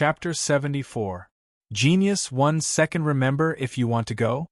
Chapter 74. Genius 1 Second. Remember if you want to go?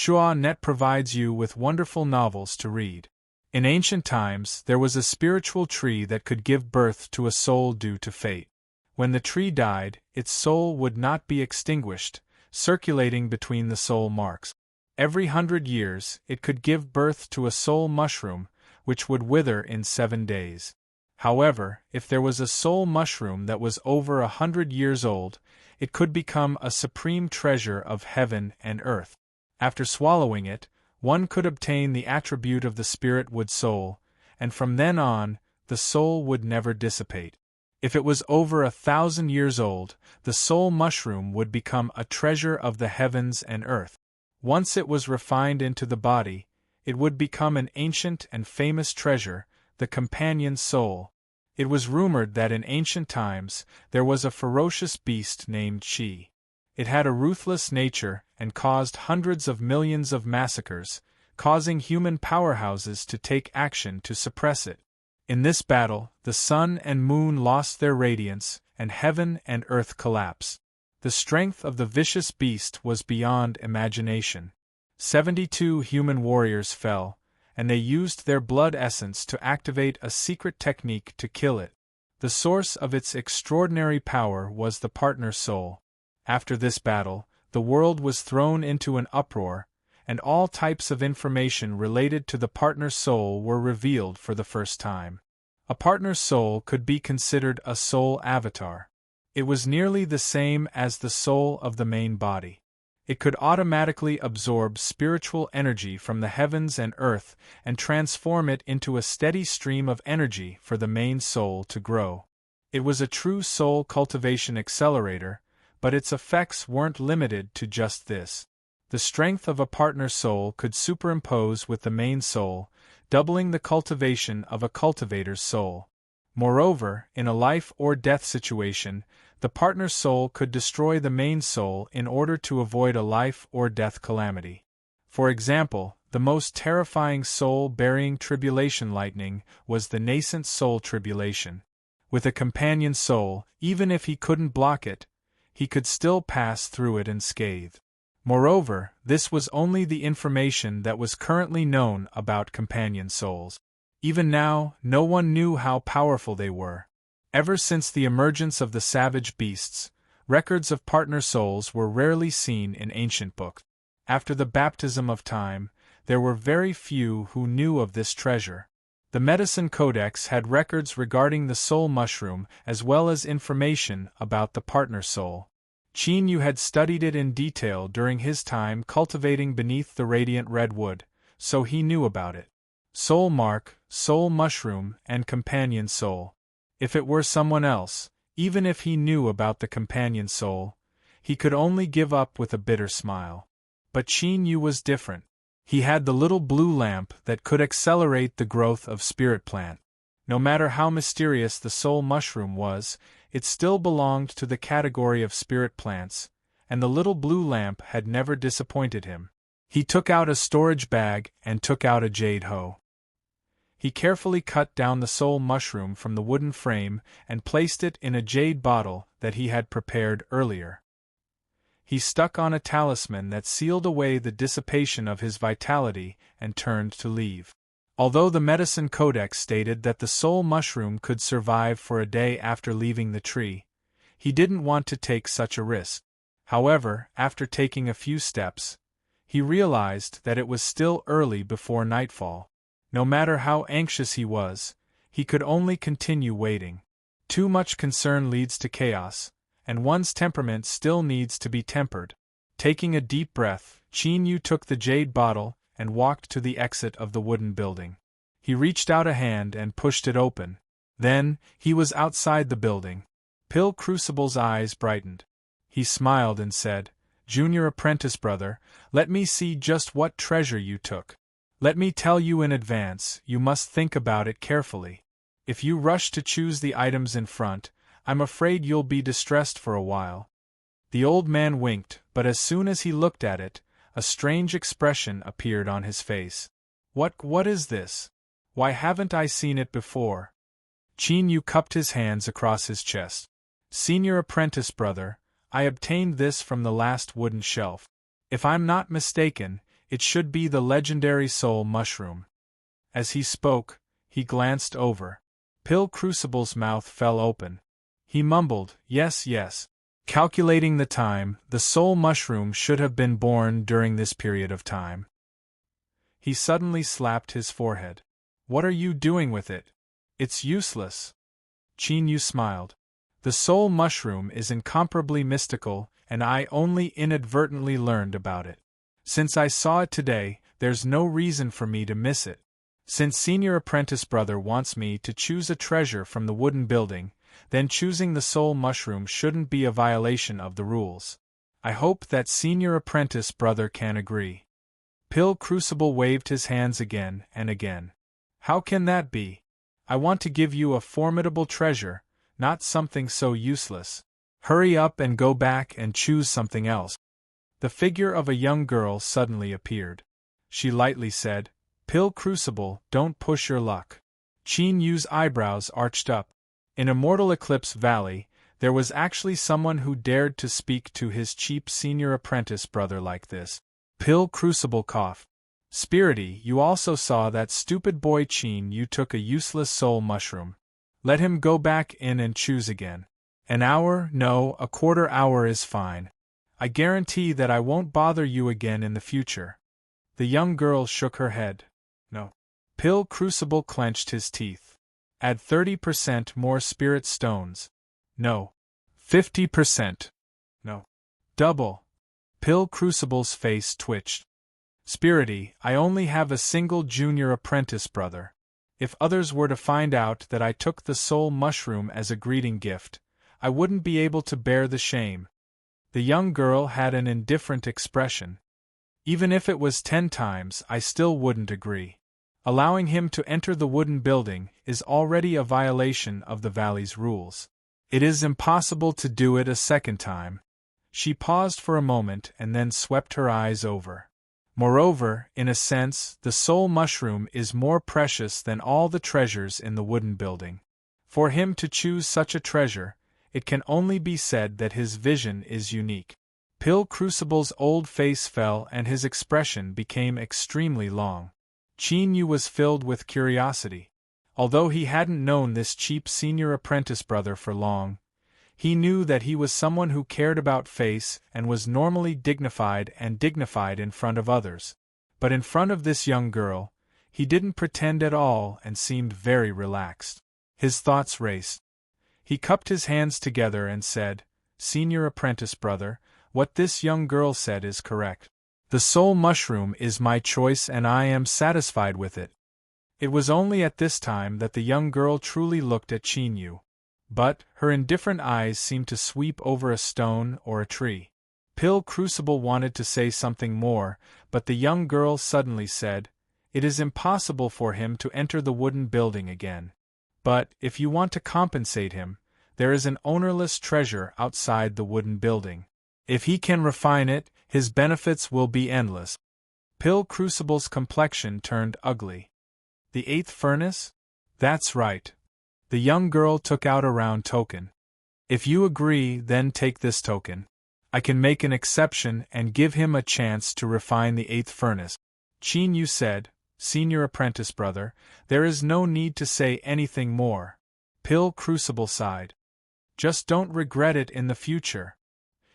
Net provides you with wonderful novels to read. In ancient times, there was a spiritual tree that could give birth to a soul due to fate. When the tree died, its soul would not be extinguished, circulating between the soul marks. Every 100 years, it could give birth to a soul mushroom, which would wither in 7 days. However, if there was a soul mushroom that was over 100 years old, it could become a supreme treasure of heaven and earth. After swallowing it, one could obtain the attribute of the spirit wood soul, and from then on, the soul would never dissipate. If it was over 1,000 years old, the soul mushroom would become a treasure of the heavens and earth. Once it was refined into the body, it would become an ancient and famous treasure, the companion soul. It was rumored that in ancient times, there was a ferocious beast named Chi. It had a ruthless nature and caused hundreds of millions of massacres, causing human powerhouses to take action to suppress it. In this battle, the sun and moon lost their radiance, and heaven and earth collapsed. The strength of the vicious beast was beyond imagination. 72 human warriors fell, and they used their blood essence to activate a secret technique to kill it. The source of its extraordinary power was the partner soul. After this battle, the world was thrown into an uproar, and all types of information related to the partner soul were revealed for the first time. A partner soul could be considered a soul avatar. It was nearly the same as the soul of the main body. It could automatically absorb spiritual energy from the heavens and earth and transform it into a steady stream of energy for the main soul to grow. It was a true soul cultivation accelerator, but its effects weren't limited to just this. The strength of a partner soul could superimpose with the main soul, doubling the cultivation of a cultivator's soul. Moreover, in a life or death situation, the partner soul could destroy the main soul in order to avoid a life or death calamity. For example, the most terrifying soul-burying tribulation lightning was the nascent soul tribulation. With a companion soul, even if he couldn't block it, he could still pass through it unscathed. Moreover, this was only the information that was currently known about companion souls. Even now, no one knew how powerful they were. Ever since the emergence of the savage beasts, records of partner souls were rarely seen in ancient books. After the baptism of time, there were very few who knew of this treasure. The Medicine Codex had records regarding the soul mushroom as well as information about the partner soul. Qin Yu had studied it in detail during his time cultivating beneath the radiant redwood, so he knew about it. Soul mark, soul mushroom, and companion soul. If it were someone else, even if he knew about the companion soul, he could only give up with a bitter smile. But Qin Yu was different. He had the little blue lamp that could accelerate the growth of spirit plant. No matter how mysterious the soul mushroom was, it still belonged to the category of spirit plants, and the little blue lamp had never disappointed him. He took out a storage bag and took out a jade hoe. He carefully cut down the soul mushroom from the wooden frame and placed it in a jade bottle that he had prepared earlier. He stuck on a talisman that sealed away the dissipation of his vitality and turned to leave. Although the Medicine Codex stated that the soul mushroom could survive for a day after leaving the tree, he didn't want to take such a risk. However, after taking a few steps, he realized that it was still early before nightfall. No matter how anxious he was, he could only continue waiting. Too much concern leads to chaos, and one's temperament still needs to be tempered. Taking a deep breath, Qin Yu took the jade bottle and walked to the exit of the wooden building. He reached out a hand and pushed it open. Then, he was outside the building. Pill Crucible's eyes brightened. He smiled and said, "Junior apprentice brother, let me see just what treasure you took. Let me tell you in advance, you must think about it carefully. If you rush to choose the items in front, I'm afraid you'll be distressed for a while." The old man winked, but as soon as he looked at it, a strange expression appeared on his face. What is this? Why haven't I seen it before?" Qin Yu cupped his hands across his chest. Senior apprentice brother, I obtained this from the last wooden shelf. If I'm not mistaken, it should be the legendary soul mushroom. As he spoke, he glanced over. Pill Crucible's mouth fell open. He mumbled, "Yes, yes." Calculating the time, the soul mushroom should have been born during this period of time. He suddenly slapped his forehead. "What are you doing with it? It's useless." Chin-Yu smiled. "The soul mushroom is incomparably mystical, and I only inadvertently learned about it. Since I saw it today, there's no reason for me to miss it. Since Senior Apprentice Brother wants me to choose a treasure from the wooden building, then choosing the soul mushroom shouldn't be a violation of the rules. I hope that Senior Apprentice Brother can agree." Pill Crucible waved his hands again and again. "How can that be? I want to give you a formidable treasure, not something so useless. Hurry up and go back and choose something else." The figure of a young girl suddenly appeared. She lightly said, "Pill Crucible, don't push your luck." Chin-Yu's eyebrows arched up. In Immortal Eclipse Valley, there was actually someone who dared to speak to his cheap senior apprentice brother like this. Pill Crucible coughed. "Spirity, you also saw that stupid boy Chin-Yu took a useless soul mushroom. Let him go back in and choose again. An hour, no, a quarter hour is fine. I guarantee that I won't bother you again in the future." The young girl shook her head. "No." Pill Crucible clenched his teeth. "Add 30% more spirit stones." "No." 50%. "No." "Double." Pill Crucible's face twitched. "Spirity, I only have a single junior apprentice brother. If others were to find out that I took the soul mushroom as a greeting gift, I wouldn't be able to bear the shame." The young girl had an indifferent expression. "Even if it was 10 times, I still wouldn't agree. Allowing him to enter the wooden building is already a violation of the valley's rules. It is impossible to do it a second time." She paused for a moment and then swept her eyes over. "Moreover, in a sense, the soul mushroom is more precious than all the treasures in the wooden building. For him to choose such a treasure, it can only be said that his vision is unique." Pill Crucible's old face fell and his expression became extremely long. Chin-Yu was filled with curiosity. Although he hadn't known this cheap senior apprentice brother for long, he knew that he was someone who cared about face and was normally dignified in front of others. But in front of this young girl, he didn't pretend at all and seemed very relaxed. His thoughts raced. He cupped his hands together and said, "Senior apprentice brother, what this young girl said is correct. The soul mushroom is my choice and I am satisfied with it." It was only at this time that the young girl truly looked at Chin-Yu. But her indifferent eyes seemed to sweep over a stone or a tree. Pill Crucible wanted to say something more, but the young girl suddenly said, "It is impossible for him to enter the wooden building again. But, if you want to compensate him, there is an ownerless treasure outside the wooden building. If he can refine it, his benefits will be endless." Pill Crucible's complexion turned ugly. "The 8th furnace? That's right." The young girl took out a round token. "If you agree, then take this token. I can make an exception and give him a chance to refine the 8th furnace." Chin-Yu said, "Senior apprentice brother, there is no need to say anything more." Pill Crucible sighed. "Just don't regret it in the future."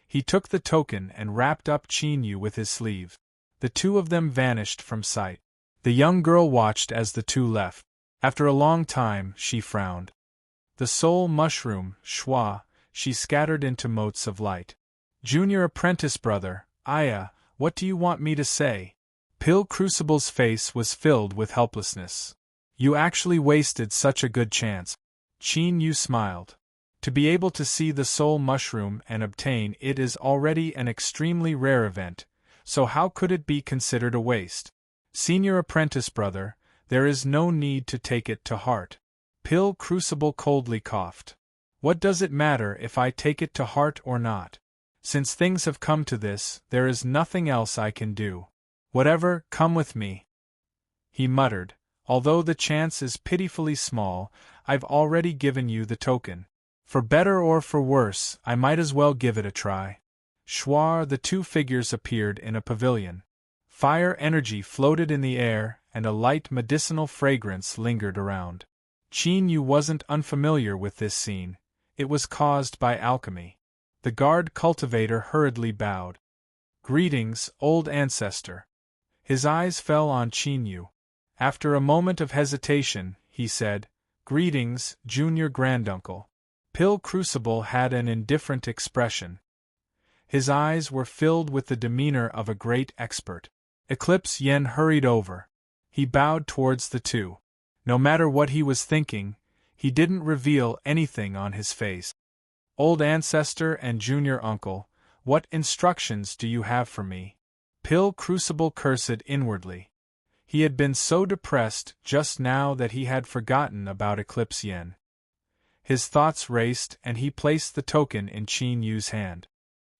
He took the token and wrapped up Chin-Yu with his sleeve. The two of them vanished from sight. The young girl watched as the two left. After a long time, she frowned. "The soul mushroom, schwa," she scattered into motes of light. "Junior apprentice brother, Aya, what do you want me to say?" Pill Crucible's face was filled with helplessness. "You actually wasted such a good chance." Chin-Yu smiled. "To be able to see the soul mushroom and obtain it is already an extremely rare event, so how could it be considered a waste? Senior apprentice brother, there is no need to take it to heart." Pill Crucible coldly coughed. "What does it matter if I take it to heart or not? Since things have come to this, there is nothing else I can do. Whatever, come with me." He muttered, "Although the chance is pitifully small, I've already given you the token. For better or for worse, I might as well give it a try. Shwar, the two figures appeared in a pavilion. Fire energy floated in the air, and a light medicinal fragrance lingered around. Qin Yu wasn't unfamiliar with this scene. It was caused by alchemy. The guard cultivator hurriedly bowed. Greetings, old ancestor. His eyes fell on Qin Yu. After a moment of hesitation, he said, Greetings, junior granduncle. Pill Crucible had an indifferent expression. His eyes were filled with the demeanor of a great expert. Eclipse Yen hurried over. He bowed towards the two. No matter what he was thinking, he didn't reveal anything on his face. Old ancestor and junior uncle, what instructions do you have for me? Pill Crucible cursed inwardly. He had been so depressed just now that he had forgotten about Eclipse Yen. His thoughts raced and he placed the token in Qin Yu's hand.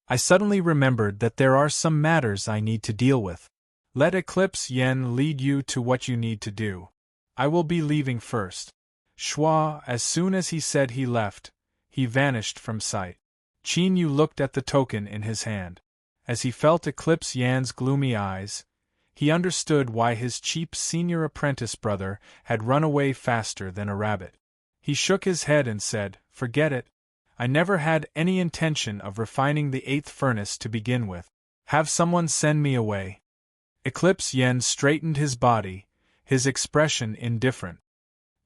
I suddenly remembered that there are some matters I need to deal with. Let Eclipse Yen lead you to what you need to do. I will be leaving first. Shua, as soon as he said he left, he vanished from sight. Qin Yu looked at the token in his hand. As he felt Eclipse Yan's gloomy eyes, he understood why his cheap senior apprentice brother had run away faster than a rabbit. He shook his head and said, Forget it. I never had any intention of refining the 8th furnace to begin with. Have someone send me away. Eclipse Yen straightened his body, his expression indifferent.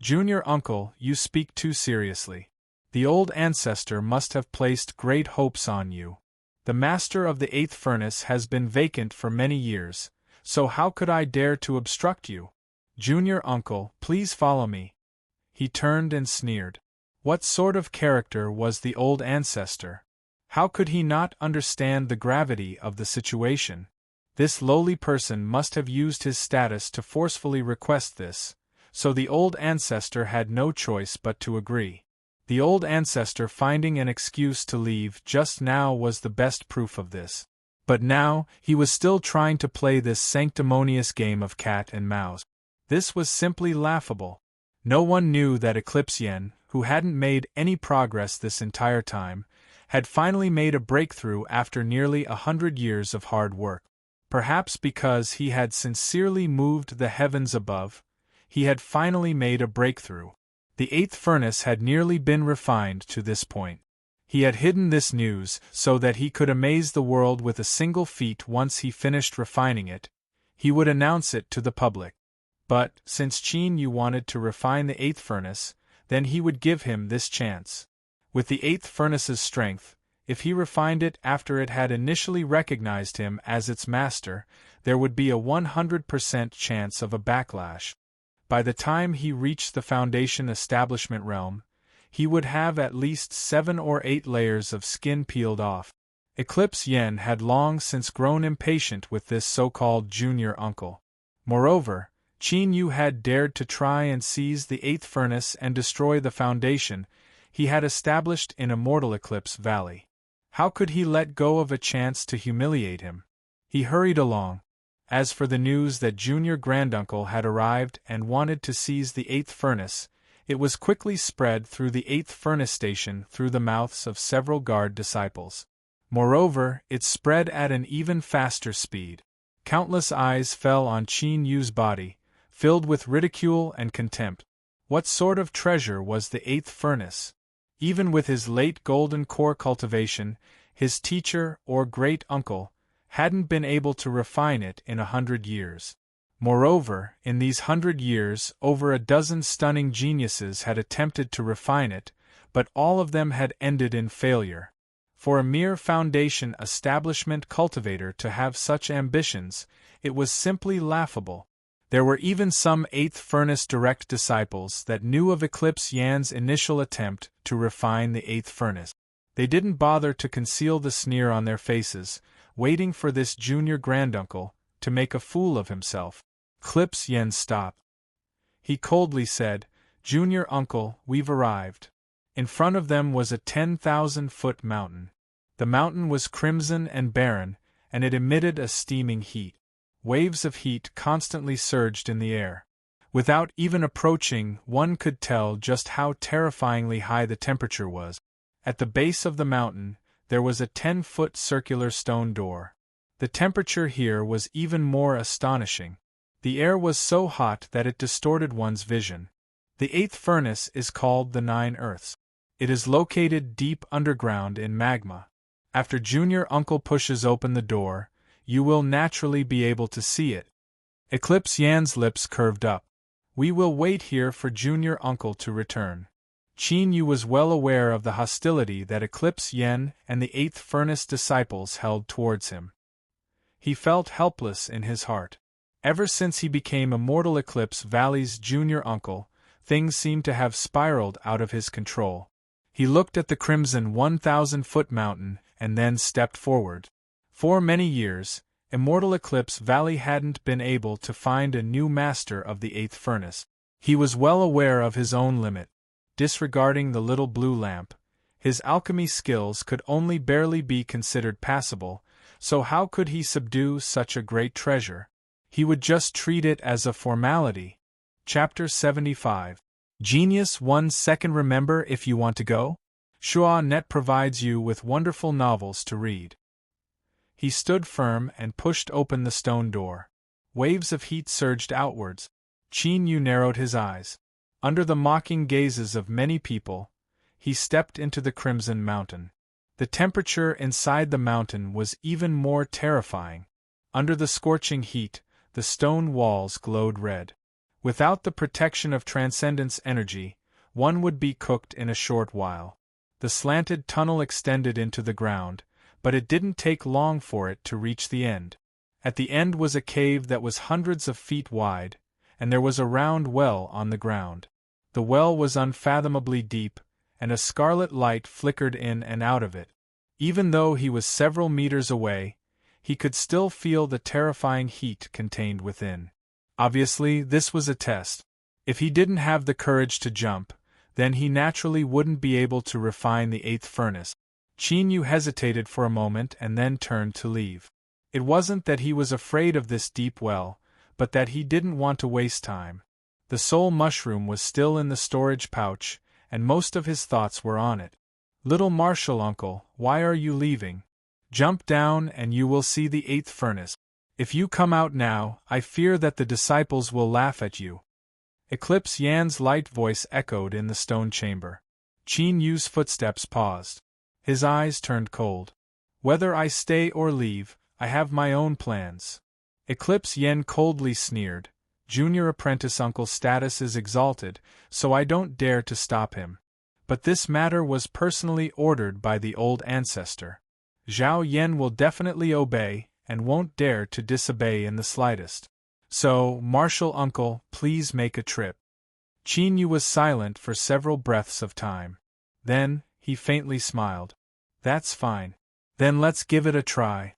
Junior uncle, you speak too seriously. The old ancestor must have placed great hopes on you. The master of the 8th furnace has been vacant for many years, so how could I dare to obstruct you? Junior uncle, please follow me. He turned and sneered. What sort of character was the old ancestor? How could he not understand the gravity of the situation? This lowly person must have used his status to forcefully request this, so the old ancestor had no choice but to agree. The old ancestor finding an excuse to leave just now was the best proof of this. But now, he was still trying to play this sanctimonious game of cat and mouse. This was simply laughable. No one knew that Eclipse Yen, who hadn't made any progress this entire time, had finally made a breakthrough after nearly 100 years of hard work. Perhaps because he had sincerely moved the heavens above, he had finally made a breakthrough. The 8th furnace had nearly been refined to this point. He had hidden this news so that he could amaze the world with a single feat once he finished refining it. He would announce it to the public. But, since Qin Yu wanted to refine the 8th furnace, then he would give him this chance. With the 8th furnace's strength, if he refined it after it had initially recognized him as its master, there would be a 100% chance of a backlash. By the time he reached the Foundation establishment realm, he would have at least 7 or 8 layers of skin peeled off. Eclipse Yen had long since grown impatient with this so-called junior uncle. Moreover, Qin Yu had dared to try and seize the 8th furnace and destroy the foundation he had established in Immortal Eclipse Valley. How could he let go of a chance to humiliate him? He hurried along. As for the news that junior granduncle had arrived and wanted to seize the 8th furnace, it was quickly spread through the 8th furnace station through the mouths of several guard disciples. Moreover, it spread at an even faster speed. Countless eyes fell on Qin Yu's body, filled with ridicule and contempt. What sort of treasure was the 8th furnace? Even with his late golden core cultivation, his teacher or great-uncle hadn't been able to refine it in 100 years. Moreover, in these 100 years, over a dozen stunning geniuses had attempted to refine it, but all of them had ended in failure. For a mere foundation establishment cultivator to have such ambitions, it was simply laughable. There were even some 8th furnace direct disciples that knew of Eclipse Yan's initial attempt to refine the 8th furnace. They didn't bother to conceal the sneer on their faces, waiting for this junior granduncle to make a fool of himself. Eclipse Yen stopped. He coldly said, "Junior uncle, we've arrived." In front of them was a 10,000-foot mountain. The mountain was crimson and barren, and it emitted a steaming heat. Waves of heat constantly surged in the air. Without even approaching, one could tell just how terrifyingly high the temperature was. At the base of the mountain, there was a 10-foot circular stone door. The temperature here was even more astonishing. The air was so hot that it distorted one's vision. The eighth furnace is called the Nine Earths. It is located deep underground in magma. After Junior Uncle pushes open the door, you will naturally be able to see it. Eclipse Yan's lips curved up. We will wait here for Junior Uncle to return. Qin Yu was well aware of the hostility that Eclipse Yan and the eighth furnace disciples held towards him. He felt helpless in his heart. Ever since he became Immortal Eclipse Valley's junior uncle, things seemed to have spiraled out of his control. He looked at the crimson 1,000-foot mountain and then stepped forward. For many years, Immortal Eclipse Valley hadn't been able to find a new master of the eighth furnace. He was well aware of his own limit. Disregarding the little blue lamp, his alchemy skills could only barely be considered passable, so how could he subdue such a great treasure? He would just treat it as a formality. Chapter 75. Genius 1 second. Remember if you want to go? Net provides you with wonderful novels to read. He stood firm and pushed open the stone door. Waves of heat surged outwards. Qin Yu narrowed his eyes. Under the mocking gazes of many people, he stepped into the crimson mountain. The temperature inside the mountain was even more terrifying. Under the scorching heat, the stone walls glowed red. Without the protection of Transcendence energy, one would be cooked in a short while. The slanted tunnel extended into the ground, but it didn't take long for it to reach the end. At the end was a cave that was hundreds of feet wide, and there was a round well on the ground. The well was unfathomably deep, and a scarlet light flickered in and out of it. Even though he was several meters away, he could still feel the terrifying heat contained within. Obviously, this was a test. If he didn't have the courage to jump, then he naturally wouldn't be able to refine the eighth furnace. Qin Yu hesitated for a moment and then turned to leave. It wasn't that he was afraid of this deep well, but that he didn't want to waste time. The soul mushroom was still in the storage pouch, and most of his thoughts were on it. Little Martial Uncle, why are you leaving? Jump down and you will see the eighth furnace. If you come out now, I fear that the disciples will laugh at you. Eclipse Yan's light voice echoed in the stone chamber. Qin Yu's footsteps paused. His eyes turned cold. Whether I stay or leave, I have my own plans. Eclipse Yan coldly sneered. Junior apprentice uncle's status is exalted, so I don't dare to stop him. But this matter was personally ordered by the old ancestor. Zhao Yan will definitely obey, and won't dare to disobey in the slightest. So, Martial Uncle, please make a trip. Qin Yu was silent for several breaths of time. Then, he faintly smiled. That's fine. Then let's give it a try.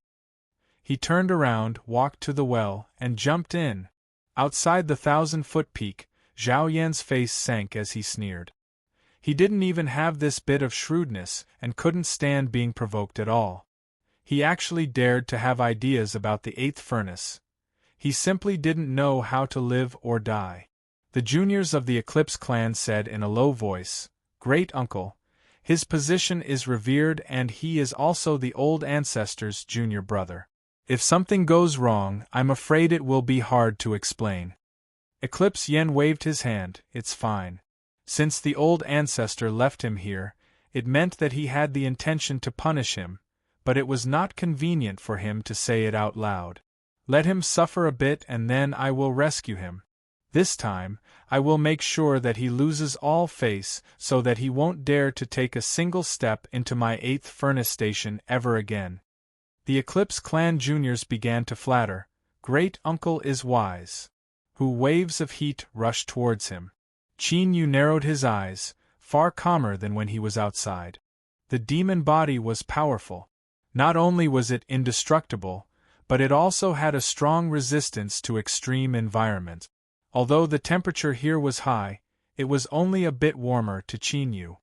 He turned around, walked to the well, and jumped in. Outside the 1,000-foot peak, Zhao Yan's face sank as he sneered. He didn't even have this bit of shrewdness and couldn't stand being provoked at all. He actually dared to have ideas about the eighth furnace. He simply didn't know how to live or die. The juniors of the Eclipse clan said in a low voice, "Great uncle, his position is revered and he is also the old ancestor's junior brother. If something goes wrong, I'm afraid it will be hard to explain." Eclipse Yan waved his hand. It's fine. Since the old ancestor left him here, it meant that he had the intention to punish him, but it was not convenient for him to say it out loud. Let him suffer a bit and then I will rescue him. This time, I will make sure that he loses all face so that he won't dare to take a single step into my eighth furnace station ever again. The Eclipse clan juniors began to flatter. Great uncle is wise. Who waves of heat rushed towards him. Qin Yu narrowed his eyes, far calmer than when he was outside. The demon body was powerful. Not only was it indestructible, but it also had a strong resistance to extreme environment. Although the temperature here was high, it was only a bit warmer to Qin Yu.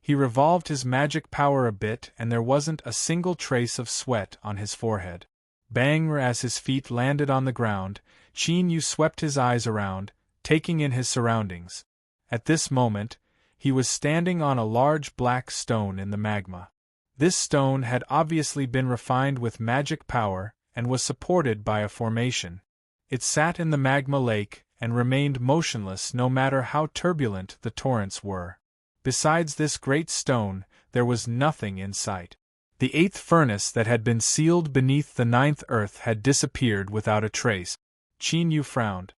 He revolved his magic power a bit and there wasn't a single trace of sweat on his forehead. Bang! As his feet landed on the ground, Qin Yu swept his eyes around, taking in his surroundings. At this moment, He was standing on a large black stone in the magma. This stone had obviously been refined with magic power and was supported by a formation. It sat in the magma lake and remained motionless no matter how turbulent the torrents were. Besides this great stone, there was nothing in sight. The 8th furnace that had been sealed beneath the 9th earth had disappeared without a trace. Qin Yu frowned.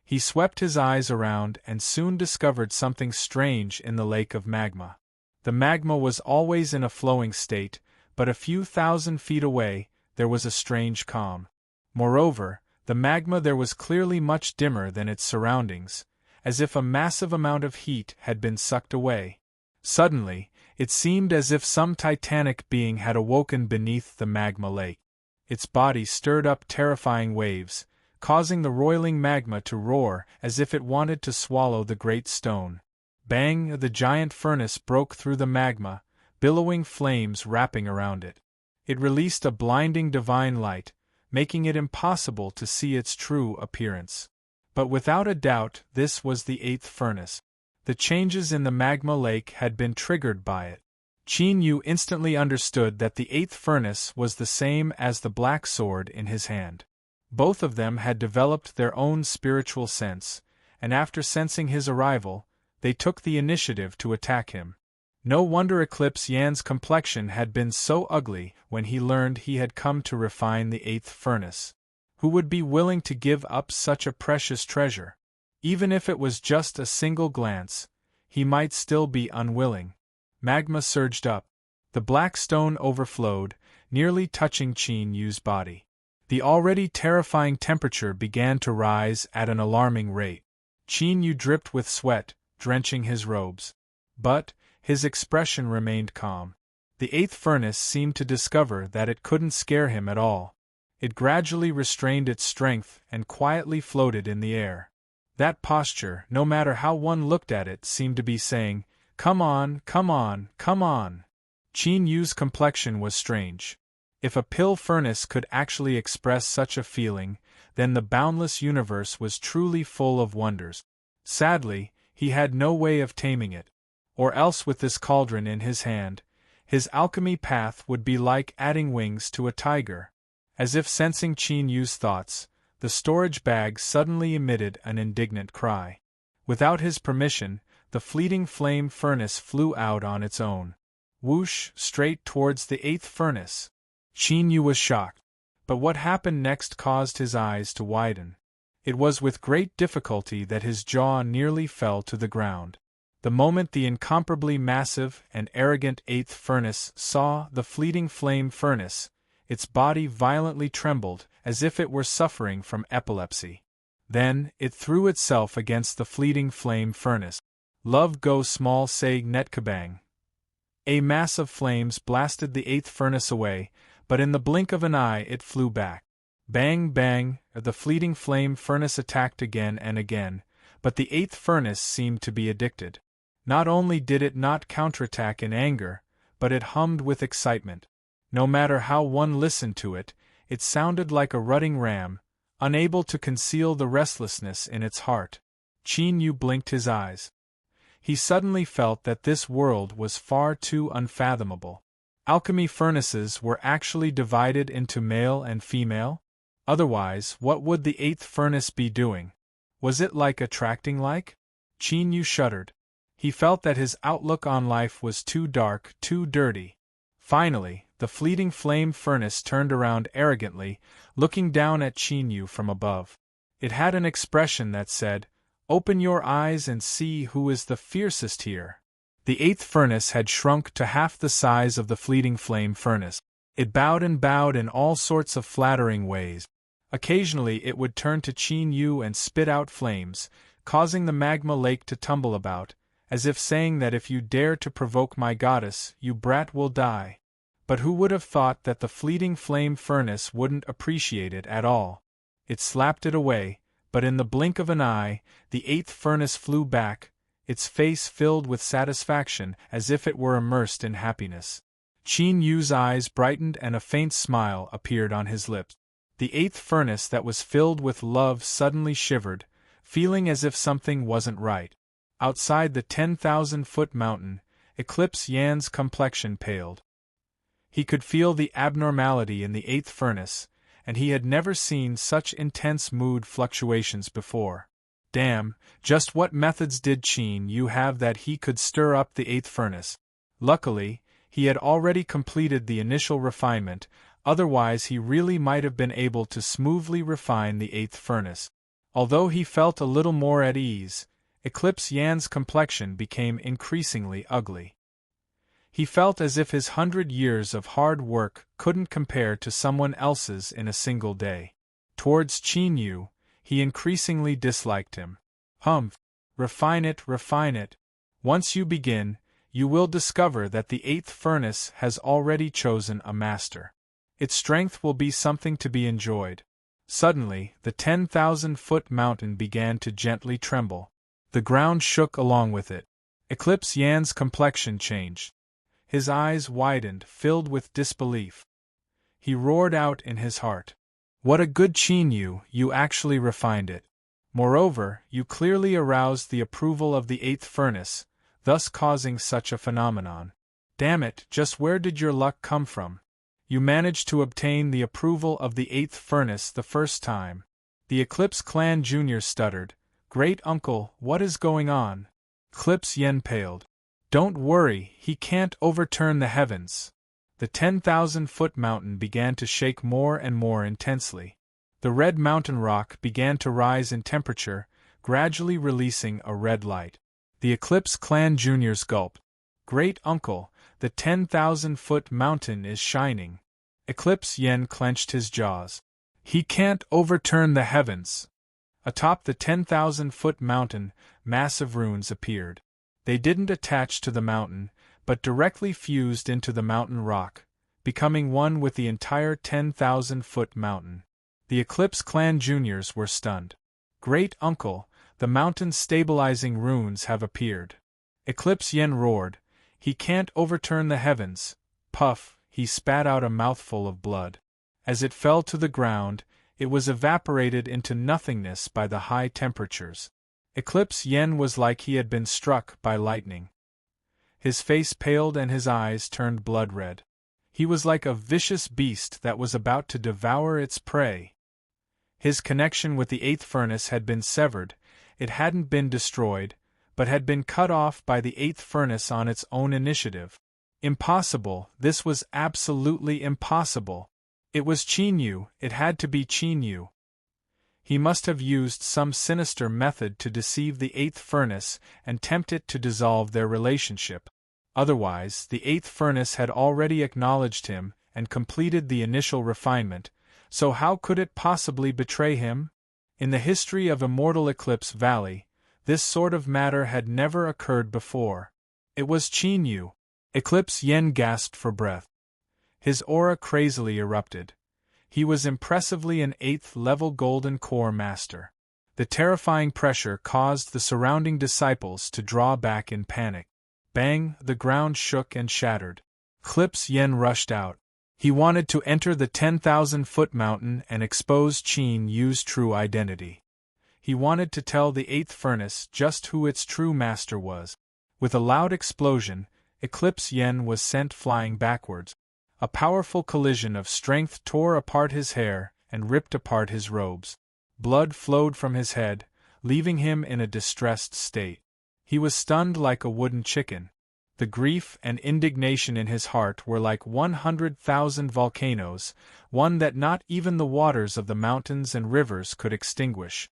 He swept his eyes around and soon discovered something strange in the lake of magma. The magma was always in a flowing state, but a few thousand feet away, there was a strange calm. Moreover, the magma there was clearly much dimmer than its surroundings, as if a massive amount of heat had been sucked away. Suddenly, it seemed as if some titanic being had awoken beneath the magma lake. Its body stirred up terrifying waves, causing the roiling magma to roar as if it wanted to swallow the great stone. Bang! The giant furnace broke through the magma, billowing flames wrapping around it. It released a blinding divine light, making it impossible to see its true appearance. But without a doubt this was the 8th furnace. The changes in the magma lake had been triggered by it. Qin Yu instantly understood that the 8th furnace was the same as the black sword in his hand. Both of them had developed their own spiritual sense, and after sensing his arrival, they took the initiative to attack him. No wonder Eclipse Yan's complexion had been so ugly when he learned he had come to refine the 8th furnace. Who would be willing to give up such a precious treasure? Even if it was just a single glance, he might still be unwilling. Magma surged up. The black stone overflowed, nearly touching Qin Yu's body. The already terrifying temperature began to rise at an alarming rate. Qin Yu dripped with sweat, drenching his robes. But his expression remained calm. The 8th furnace seemed to discover that it couldn't scare him at all. It gradually restrained its strength and quietly floated in the air. That posture, no matter how one looked at it, seemed to be saying, "Come on, come on, come on." Qin Yu's complexion was strange. If a pill furnace could actually express such a feeling, then the boundless universe was truly full of wonders. Sadly, he had no way of taming it. Or else with this cauldron in his hand, his alchemy path would be like adding wings to a tiger. As if sensing Qin Yu's thoughts, the storage bag suddenly emitted an indignant cry. Without his permission, the fleeting flame furnace flew out on its own. Whoosh, straight towards the 8th furnace. Qin Yu was shocked. But what happened next caused his eyes to widen. It was with great difficulty that his jaw nearly fell to the ground. The moment the incomparably massive and arrogant 8th furnace saw the fleeting flame furnace, its body violently trembled as if it were suffering from epilepsy. Then, it threw itself against the fleeting flame furnace. Love go small say netkabang. A mass of flames blasted the 8th furnace away, but in the blink of an eye it flew back. Bang bang, the fleeting flame furnace attacked again and again, but the 8th furnace seemed to be addicted. Not only did it not counterattack in anger, but it hummed with excitement. No matter how one listened to it, it sounded like a rutting ram, unable to conceal the restlessness in its heart. Qin Yu blinked his eyes. He suddenly felt that this world was far too unfathomable. Alchemy furnaces were actually divided into male and female? Otherwise, what would the 8th furnace be doing? Was it like attracting like? Qin Yu shuddered. He felt that his outlook on life was too dark, too dirty. Finally, the fleeting flame furnace turned around arrogantly, looking down at Qin Yu from above. It had an expression that said, "Open your eyes and see who is the fiercest here." The 8th furnace had shrunk to half the size of the fleeting flame furnace. It bowed and bowed in all sorts of flattering ways. Occasionally it would turn to Qin Yu and spit out flames, causing the magma lake to tumble about, as if saying that if you dare to provoke my goddess, you brat will die. But who would have thought that the fleeting flame furnace wouldn't appreciate it at all? It slapped it away, but in the blink of an eye, the 8th furnace flew back, its face filled with satisfaction as if it were immersed in happiness. Qin Yu's eyes brightened and a faint smile appeared on his lips. The 8th furnace that was filled with love suddenly shivered, feeling as if something wasn't right. Outside the 10,000-foot mountain, Eclipse Yan's complexion paled. He could feel the abnormality in the eighth furnace, and he had never seen such intense mood fluctuations before. Damn, just what methods did Qin Yu have that he could stir up the eighth furnace? Luckily, he had already completed the initial refinement, otherwise he really might have been able to smoothly refine the eighth furnace. Although he felt a little more at ease, Eclipse Yan's complexion became increasingly ugly. He felt as if his 100 years of hard work couldn't compare to someone else's in a single day. Towards Qin Yu, he increasingly disliked him. Humph! Refine it, refine it. Once you begin, you will discover that the eighth furnace has already chosen a master. Its strength will be something to be enjoyed. Suddenly, the 10,000-foot mountain began to gently tremble. The ground shook along with it. Eclipse Yan's complexion changed. His eyes widened, filled with disbelief. He roared out in his heart. What a good Qin Yu, you actually refined it. Moreover, you clearly aroused the approval of the eighth furnace, thus causing such a phenomenon. Damn it, just where did your luck come from? You managed to obtain the approval of the eighth furnace the first time. The Eclipse Clan Jr. stuttered. Great uncle, what is going on? Eclipse Yen paled. Don't worry, he can't overturn the heavens. The 10,000-foot mountain began to shake more and more intensely. The red mountain rock began to rise in temperature, gradually releasing a red light. The Eclipse Clan Jr.'s gulped. Great uncle, the 10,000-foot mountain is shining. Eclipse Yen clenched his jaws. He can't overturn the heavens. Atop the 10,000-foot mountain, massive runes appeared. They didn't attach to the mountain, but directly fused into the mountain rock, becoming one with the entire 10,000-foot mountain. The Eclipse Clan Juniors were stunned. Great uncle, the mountain stabilizing runes have appeared. Eclipse Yen roared. He can't overturn the heavens. Puff, he spat out a mouthful of blood. As it fell to the ground, it was evaporated into nothingness by the high temperatures. Eclipse Yen was like he had been struck by lightning. His face paled and his eyes turned blood red. He was like a vicious beast that was about to devour its prey. His connection with the eighth furnace had been severed. It hadn't been destroyed, but had been cut off by the eighth furnace on its own initiative. Impossible, this was absolutely impossible. It was Qin Yu, it had to be Qin Yu. He must have used some sinister method to deceive the eighth furnace and tempt it to dissolve their relationship. Otherwise, the eighth furnace had already acknowledged him and completed the initial refinement, so how could it possibly betray him? In the history of Immortal Eclipse Valley, this sort of matter had never occurred before. It was Qin Yu. Eclipse Yen gasped for breath. His aura crazily erupted. He was impressively an 8th-level Golden Core Master. The terrifying pressure caused the surrounding disciples to draw back in panic. Bang, the ground shook and shattered. Eclipse Yen rushed out. He wanted to enter the 10,000-foot mountain and expose Qin Yu's true identity. He wanted to tell the eighth furnace just who its true master was. With a loud explosion, Eclipse Yen was sent flying backwards. A powerful collision of strength tore apart his hair and ripped apart his robes. Blood flowed from his head, leaving him in a distressed state. He was stunned like a wooden chicken. The grief and indignation in his heart were like 100,000 volcanoes, one that not even the waters of the mountains and rivers could extinguish.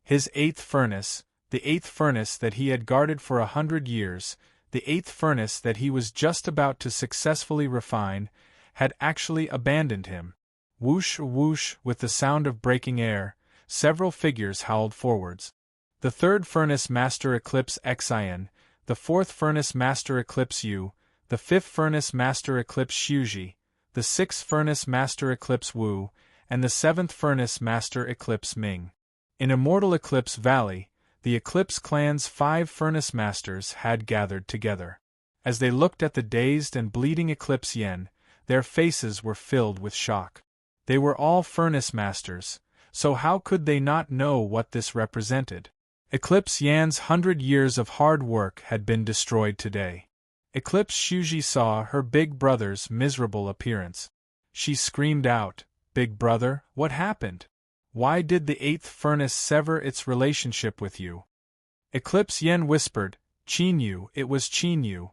His eighth furnace, the eighth furnace that he had guarded for 100 years, the eighth furnace that he was just about to successfully refine, had actually abandoned him. Whoosh, whoosh, with the sound of breaking air, several figures howled forwards. The third furnace Master Eclipse Xian, the fourth furnace Master Eclipse Yu, the fifth furnace Master Eclipse Shuji, the sixth furnace Master Eclipse Wu, and the seventh furnace Master Eclipse Ming. In Immortal Eclipse Valley, the Eclipse Clan's 5 furnace masters had gathered together. As they looked at the dazed and bleeding Eclipse Yen, their faces were filled with shock. They were all furnace masters, so how could they not know what this represented? Eclipse Yan's 100 years of hard work had been destroyed today. Eclipse Shuji saw her big brother's miserable appearance. She screamed out, "Big brother, what happened? Why did the 8th furnace sever its relationship with you?" Eclipse Yen whispered, "Qin, it was Qin."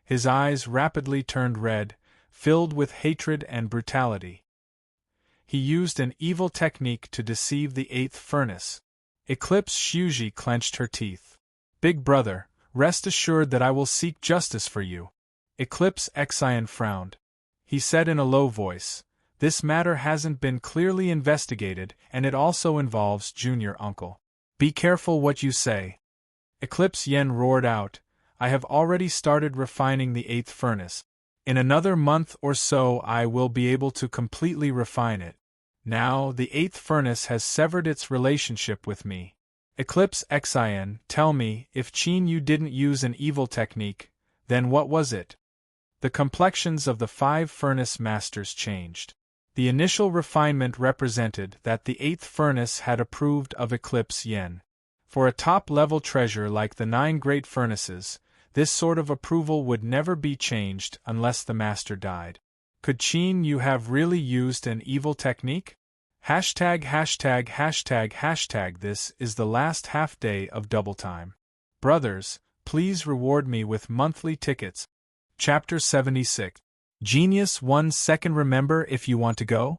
His eyes rapidly turned red, filled with hatred and brutality. He used an evil technique to deceive the 8th furnace. Eclipse Shuji clenched her teeth. "Big brother, rest assured that I will seek justice for you." Eclipse Xian frowned. He said in a low voice, "This matter hasn't been clearly investigated, and it also involves Junior Uncle. Be careful what you say." Eclipse Yen roared out, "I have already started refining the 8th furnace. In another month or so I will be able to completely refine it. Now the 8th furnace has severed its relationship with me. Eclipse Xian, tell me, if Qin didn't use an evil technique, then what was it?" The complexions of the 5 furnace masters changed. The initial refinement represented that the 8th furnace had approved of Eclipse Yen. For a top-level treasure like the 9 great furnaces, this sort of approval would never be changed unless the master died. Could Qin have really used an evil technique? This is the last half-day of double time. Brothers, please reward me with monthly tickets. Chapter 76. Genius 1 second. Remember, if you want to go?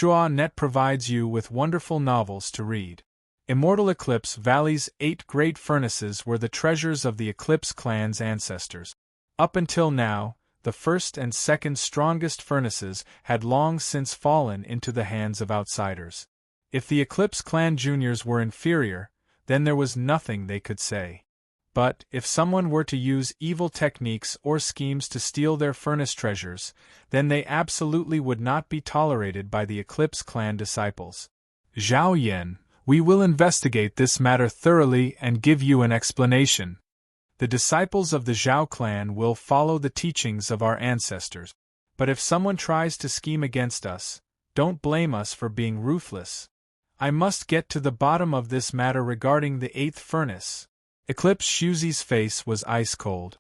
Net provides you with wonderful novels to read. Immortal Eclipse Valley's 8 great furnaces were the treasures of the Eclipse clan's ancestors. Up until now, the 1st and 2nd strongest furnaces had long since fallen into the hands of outsiders. If the Eclipse clan juniors were inferior, then there was nothing they could say. But, if someone were to use evil techniques or schemes to steal their furnace treasures, then they absolutely would not be tolerated by the Eclipse clan disciples. Zhao Yen, we will investigate this matter thoroughly and give you an explanation. The disciples of the Zhao clan will follow the teachings of our ancestors. But if someone tries to scheme against us, don't blame us for being ruthless. I must get to the bottom of this matter regarding the 8th furnace. Eclipse Shuzi's face was ice-cold.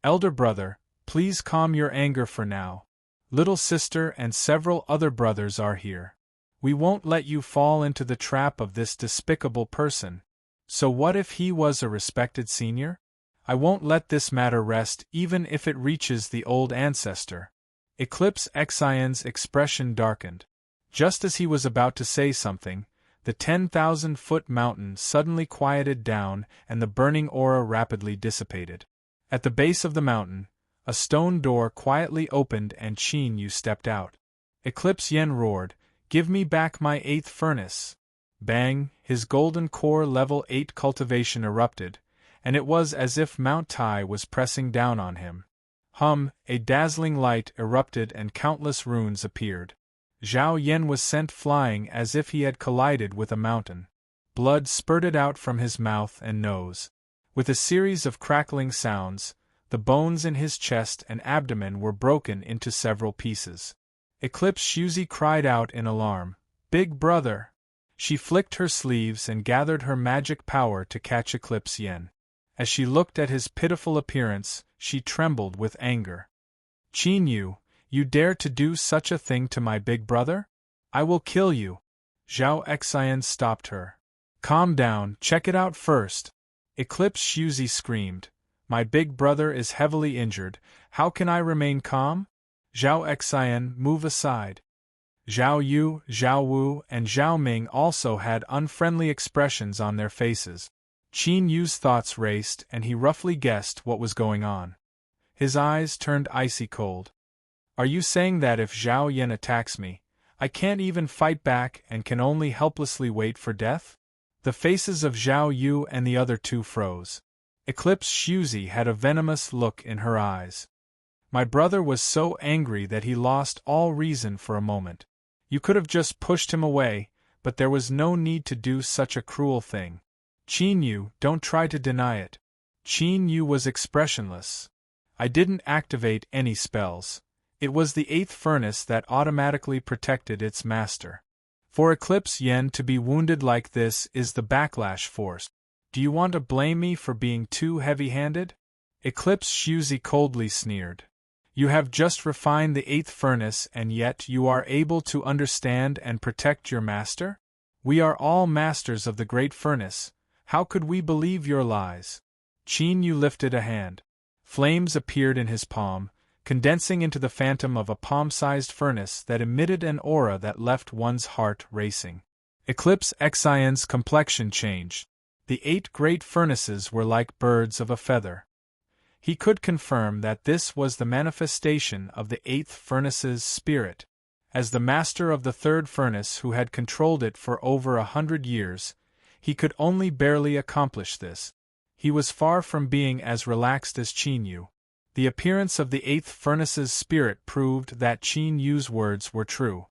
Elder brother, please calm your anger for now. Little sister and several other brothers are here. We won't let you fall into the trap of this despicable person. So what if he was a respected senior? I won't let this matter rest even if it reaches the old ancestor. Eclipse Xian's expression darkened. Just as he was about to say something, the 10,000-foot mountain suddenly quieted down and the burning aura rapidly dissipated. At the base of the mountain, a stone door quietly opened and Qin stepped out. Eclipse Yen roared, "Give me back my 8th furnace." Bang, his golden core level 8 cultivation erupted, and it was as if Mount Tai was pressing down on him. A dazzling light erupted and countless runes appeared. Zhao Yen was sent flying as if he had collided with a mountain. Blood spurted out from his mouth and nose. With a series of crackling sounds, the bones in his chest and abdomen were broken into several pieces. Eclipse Shuzi cried out in alarm, "Big brother!" She flicked her sleeves and gathered her magic power to catch Eclipse Yen. As she looked at his pitiful appearance, she trembled with anger. "Qin, you dare to do such a thing to my big brother? I will kill you." Zhao Xian stopped her. "Calm down, check it out first." Eclipse Shuzi screamed, "My big brother is heavily injured, how can I remain calm?" Zhao Xian, move aside. Zhao Yu, Zhao Wu, and Zhao Ming also had unfriendly expressions on their faces. Qin Yu's thoughts raced and he roughly guessed what was going on. His eyes turned icy cold. Are you saying that if Zhao Yen attacks me, I can't even fight back and can only helplessly wait for death? The faces of Zhao Yu and the other 2 froze. Eclipse Shuzi had a venomous look in her eyes. My brother was so angry that he lost all reason for a moment. You could have just pushed him away, but there was no need to do such a cruel thing. Qin, don't try to deny it. Qin was expressionless. I didn't activate any spells. It was the 8th furnace that automatically protected its master. For Eclipse Yen to be wounded like this is the backlash force. Do you want to blame me for being too heavy-handed? Eclipse Shuzi coldly sneered. You have just refined the 8th furnace and yet you are able to understand and protect your master? We are all masters of the great furnace. How could we believe your lies? Qin Yu lifted a hand. Flames appeared in his palm, condensing into the phantom of a palm-sized furnace that emitted an aura that left one's heart racing. Eclipse Xian's complexion changed. The 8 great furnaces were like birds of a feather. He could confirm that this was the manifestation of the 8th furnace's spirit. As the master of the 3rd furnace who had controlled it for over 100 years, he could only barely accomplish this. He was far from being as relaxed as Qin Yu. The appearance of the 8th furnace's spirit proved that Qin Yu's words were true.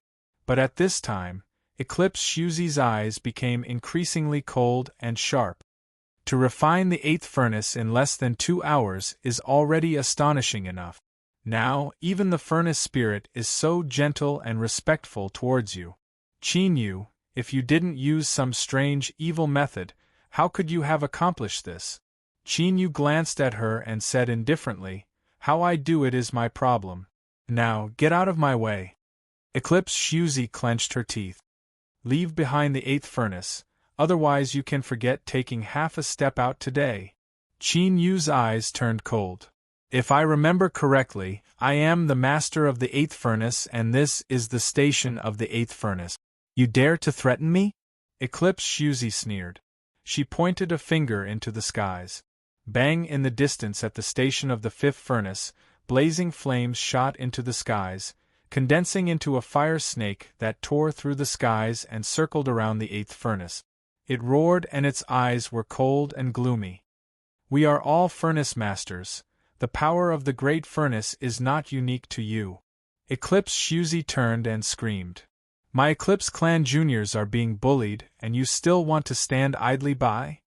But at this time, Eclipse Shuzi's eyes became increasingly cold and sharp. To refine the 8th furnace in less than 2 hours is already astonishing enough. Now, even the furnace spirit is so gentle and respectful towards you. Qin Yu, if you didn't use some strange, evil method, how could you have accomplished this? Qin Yu glanced at her and said indifferently, How I do it is my problem. Now, get out of my way. Eclipse Shuzi clenched her teeth. Leave behind the 8th furnace, otherwise you can forget taking half a step out today. Qin Yu's eyes turned cold. If I remember correctly, I am the master of the 8th furnace and this is the station of the 8th furnace. You dare to threaten me? Eclipse Shuzi sneered. She pointed a finger into the skies. Bang! In the distance at the station of the 5th furnace, blazing flames shot into the skies, condensing into a fire snake that tore through the skies and circled around the 8th furnace. It roared and its eyes were cold and gloomy. We are all furnace masters. The power of the great furnace is not unique to you. Eclipse Shuzi turned and screamed. My Eclipse Clan juniors are being bullied and you still want to stand idly by?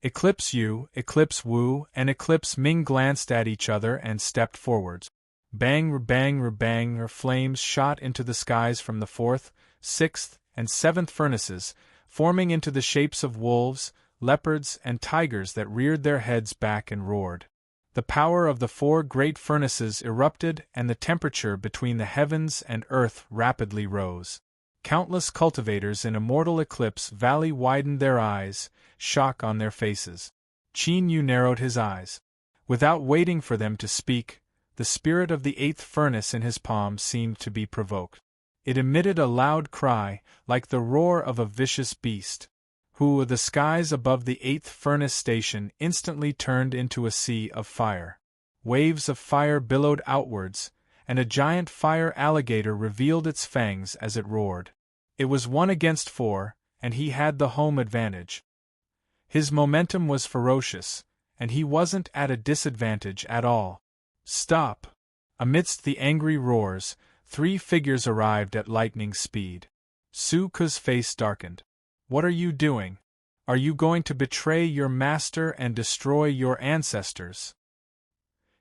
Eclipse Yu, Eclipse Wu, and Eclipse Ming glanced at each other and stepped forwards. Bang, bang, bang, flames shot into the skies from the 4th, 6th, and 7th furnaces, forming into the shapes of wolves, leopards, and tigers that reared their heads back and roared. The power of the 4 great furnaces erupted and the temperature between the heavens and earth rapidly rose. Countless cultivators in Immortal Eclipse Valley widened their eyes, shock on their faces. Qin Yu narrowed his eyes. Without waiting for them to speak, the spirit of the 8th furnace in his palm seemed to be provoked. It emitted a loud cry, like the roar of a vicious beast. The skies above the 8th furnace station instantly turned into a sea of fire. Waves of fire billowed outwards, and a giant fire alligator revealed its fangs as it roared. It was 1 against 4, and he had the home advantage. His momentum was ferocious, and he wasn't at a disadvantage at all. Stop! Amidst the angry roars, 3 figures arrived at lightning speed. Su Ke's face darkened. What are you doing? Are you going to betray your master and destroy your ancestors?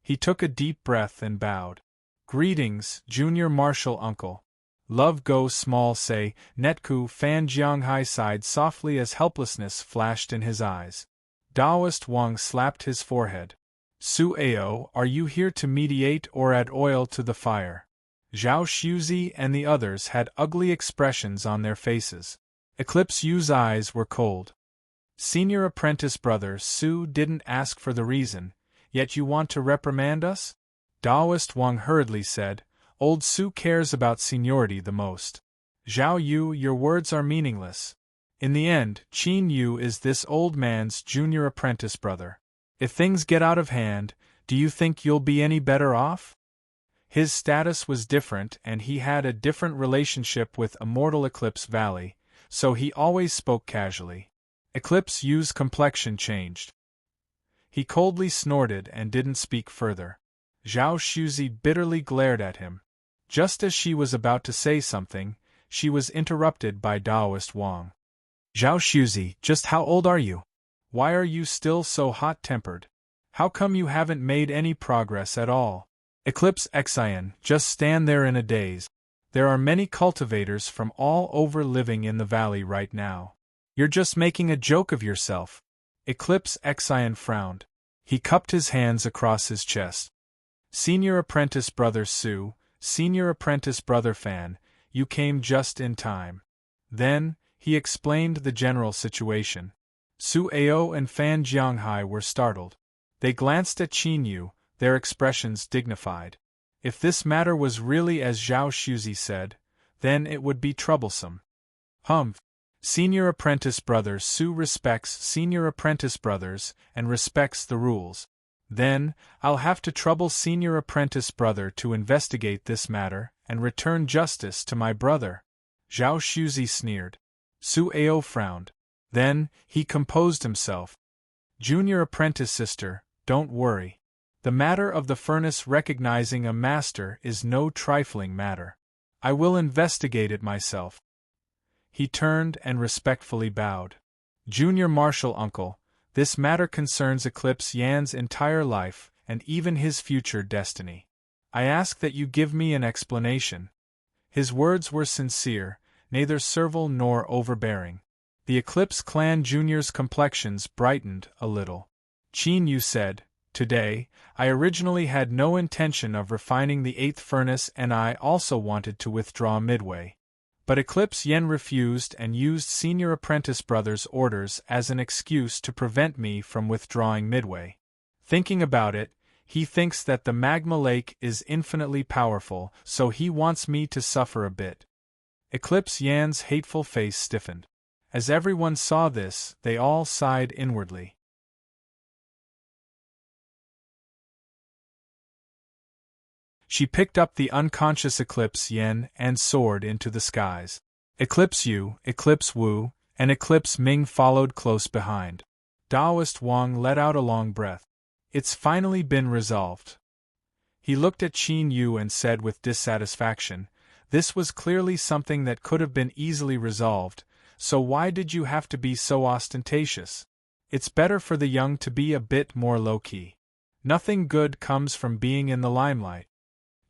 He took a deep breath and bowed. Greetings, Junior Marshal Uncle. Love Go Small Say, Netku Fan Jianghai sighed softly as helplessness flashed in his eyes. Daoist Wang slapped his forehead. Su Ao, are you here to mediate or add oil to the fire? Zhao Shuzi and the others had ugly expressions on their faces. Eclipse Yu's eyes were cold. Senior apprentice brother Su didn't ask for the reason, yet you want to reprimand us? Daoist Wang hurriedly said, Old Su cares about seniority the most. Zhao Yu, your words are meaningless. In the end, Qin Yu is this old man's junior apprentice brother. If things get out of hand, do you think you'll be any better off? His status was different and he had a different relationship with Immortal Eclipse Valley, so he always spoke casually. Eclipse Yu's complexion changed. He coldly snorted and didn't speak further. Zhao Shuzi bitterly glared at him. Just as she was about to say something, she was interrupted by Daoist Wang. Zhao Shuzi, just how old are you? Why are you still so hot-tempered? How come you haven't made any progress at all? Eclipse Xian, just stand there in a daze. There are many cultivators from all over living in the valley right now. You're just making a joke of yourself. Eclipse Exine frowned. He cupped his hands across his chest. Senior Apprentice Brother Su, Senior Apprentice Brother Fan, you came just in time. Then, he explained the general situation. Su Ao and Fan Jianghai were startled. They glanced at Qin Yu, their expressions dignified. If this matter was really as Zhao Shuzi said, then it would be troublesome. Senior Apprentice Brother Su respects Senior Apprentice Brothers and respects the rules. Then, I'll have to trouble Senior Apprentice Brother to investigate this matter and return justice to my brother. Zhao Shuzi sneered. Su Ao frowned. Then, he composed himself. Junior Apprentice Sister, don't worry. The matter of the furnace recognizing a master is no trifling matter. I will investigate it myself. He turned and respectfully bowed. Junior Marshal Uncle, this matter concerns Eclipse Yan's entire life and even his future destiny. I ask that you give me an explanation. His words were sincere, neither servile nor overbearing. The Eclipse Clan Junior's complexions brightened a little. Qin Yu said, Today, I originally had no intention of refining the 8th furnace and I also wanted to withdraw midway. But Eclipse Yen refused and used Senior Apprentice Brother's orders as an excuse to prevent me from withdrawing midway. Thinking about it, he thinks that the magma lake is infinitely powerful, so he wants me to suffer a bit. Eclipse Yan's hateful face stiffened. As everyone saw this, they all sighed inwardly. She picked up the unconscious Eclipse Yen and soared into the skies. Eclipse Yu, Eclipse Wu, and Eclipse Ming followed close behind. Taoist Wang let out a long breath. It's finally been resolved. He looked at Qin Yu and said with dissatisfaction, This was clearly something that could have been easily resolved, so why did you have to be so ostentatious? It's better for the young to be a bit more low-key. Nothing good comes from being in the limelight.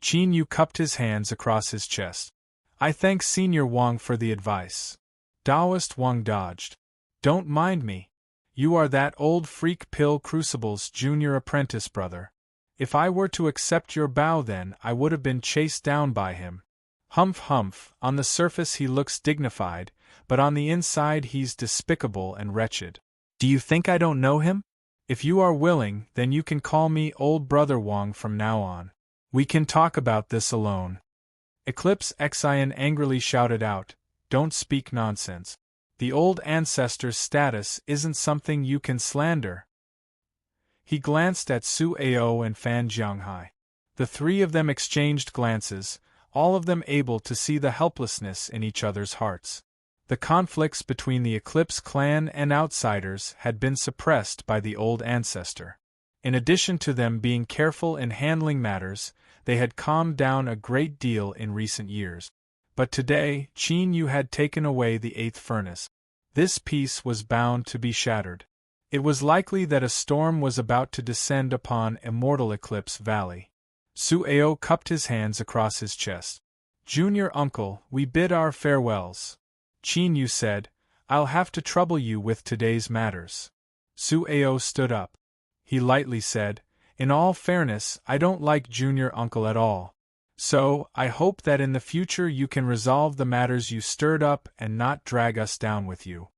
Qin Yu cupped his hands across his chest. I thank Senior Wang for the advice. Taoist Wang dodged. Don't mind me. You are that old freak Pill Crucible's junior apprentice brother. If I were to accept your bow then I would have been chased down by him. Humph, on the surface he looks dignified, but on the inside he's despicable and wretched. Do you think I don't know him? If you are willing, then you can call me Old Brother Wang from now on. We can talk about this alone. Eclipse Exine angrily shouted out, Don't speak nonsense. The old ancestor's status isn't something you can slander. He glanced at Su Ao and Fan Jianghai. The three of them exchanged glances, all of them able to see the helplessness in each other's hearts. The conflicts between the Eclipse clan and outsiders had been suppressed by the old ancestor. In addition to them being careful in handling matters, they had calmed down a great deal in recent years. But today, Qin Yu had taken away the 8th furnace. This peace was bound to be shattered. It was likely that a storm was about to descend upon Immortal Eclipse Valley. Su Ao cupped his hands across his chest. Junior uncle, we bid our farewells. Qin Yu said, I'll have to trouble you with today's matters. Su Ao stood up. He lightly said, In all fairness, I don't like junior uncle at all. So, I hope that in the future you can resolve the matters you stirred up and not drag us down with you.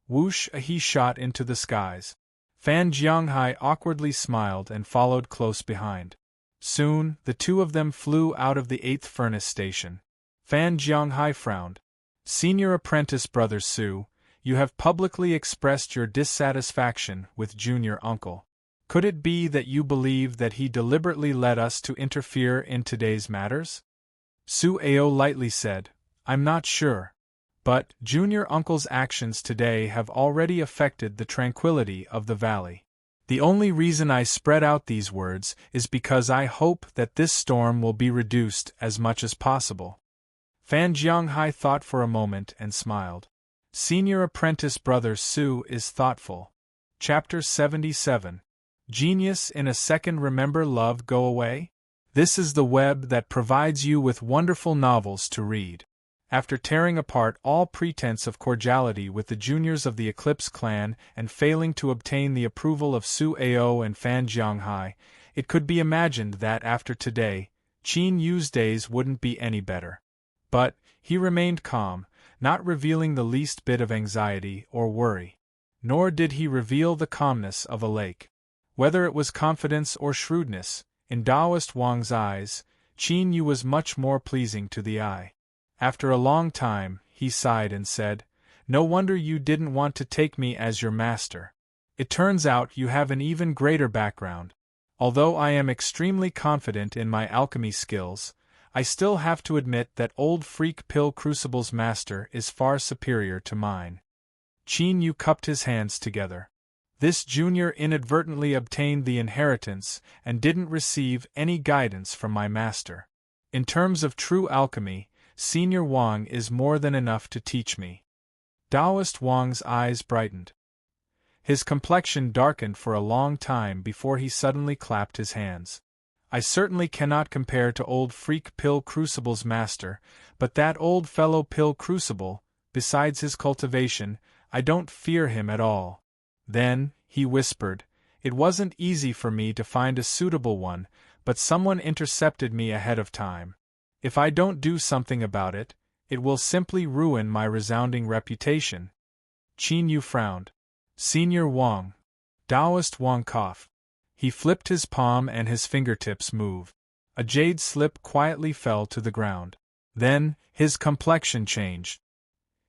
Whoosh! He shot into the skies. Fan Jianghai awkwardly smiled and followed close behind. Soon, the two of them flew out of the 8th furnace station. Fan Jianghai frowned. Senior Apprentice Brother Su, you have publicly expressed your dissatisfaction with junior uncle. Could it be that you believe that he deliberately led us to interfere in today's matters? Su Ao lightly said, I'm not sure. But, junior uncle's actions today have already affected the tranquility of the valley. The only reason I spread out these words is because I hope that this storm will be reduced as much as possible. Fan Jianghai thought for a moment and smiled. Senior Apprentice Brother Su is thoughtful. Chapter 77. Genius in a second. Remember love go away? This is the web that provides you with wonderful novels to read. After tearing apart all pretense of cordiality with the juniors of the Eclipse clan and failing to obtain the approval of Su Ao and Fan Jianghai, it could be imagined that after today, Qin Yu's days wouldn't be any better. But he remained calm, not revealing the least bit of anxiety or worry. Nor did he reveal the calmness of a lake. Whether it was confidence or shrewdness, in Taoist Wang's eyes, Qin Yu was much more pleasing to the eye. After a long time, he sighed and said, "No wonder you didn't want to take me as your master. It turns out you have an even greater background. Although I am extremely confident in my alchemy skills, I still have to admit that old freak Pill Crucible's master is far superior to mine." Qin Yu cupped his hands together. This junior inadvertently obtained the inheritance and didn't receive any guidance from my master. In terms of true alchemy, Senior Wang is more than enough to teach me. Taoist Wang's eyes brightened. His complexion darkened for a long time before he suddenly clapped his hands. "I certainly cannot compare to old freak Pill Crucible's master, but that old fellow Pill Crucible, besides his cultivation, I don't fear him at all." Then, he whispered, "It wasn't easy for me to find a suitable one, but someone intercepted me ahead of time. If I don't do something about it, it will simply ruin my resounding reputation." Qin Yu frowned. "Senior Wang." Taoist Wang coughed. He flipped his palm and his fingertips moved. A jade slip quietly fell to the ground. Then, his complexion changed.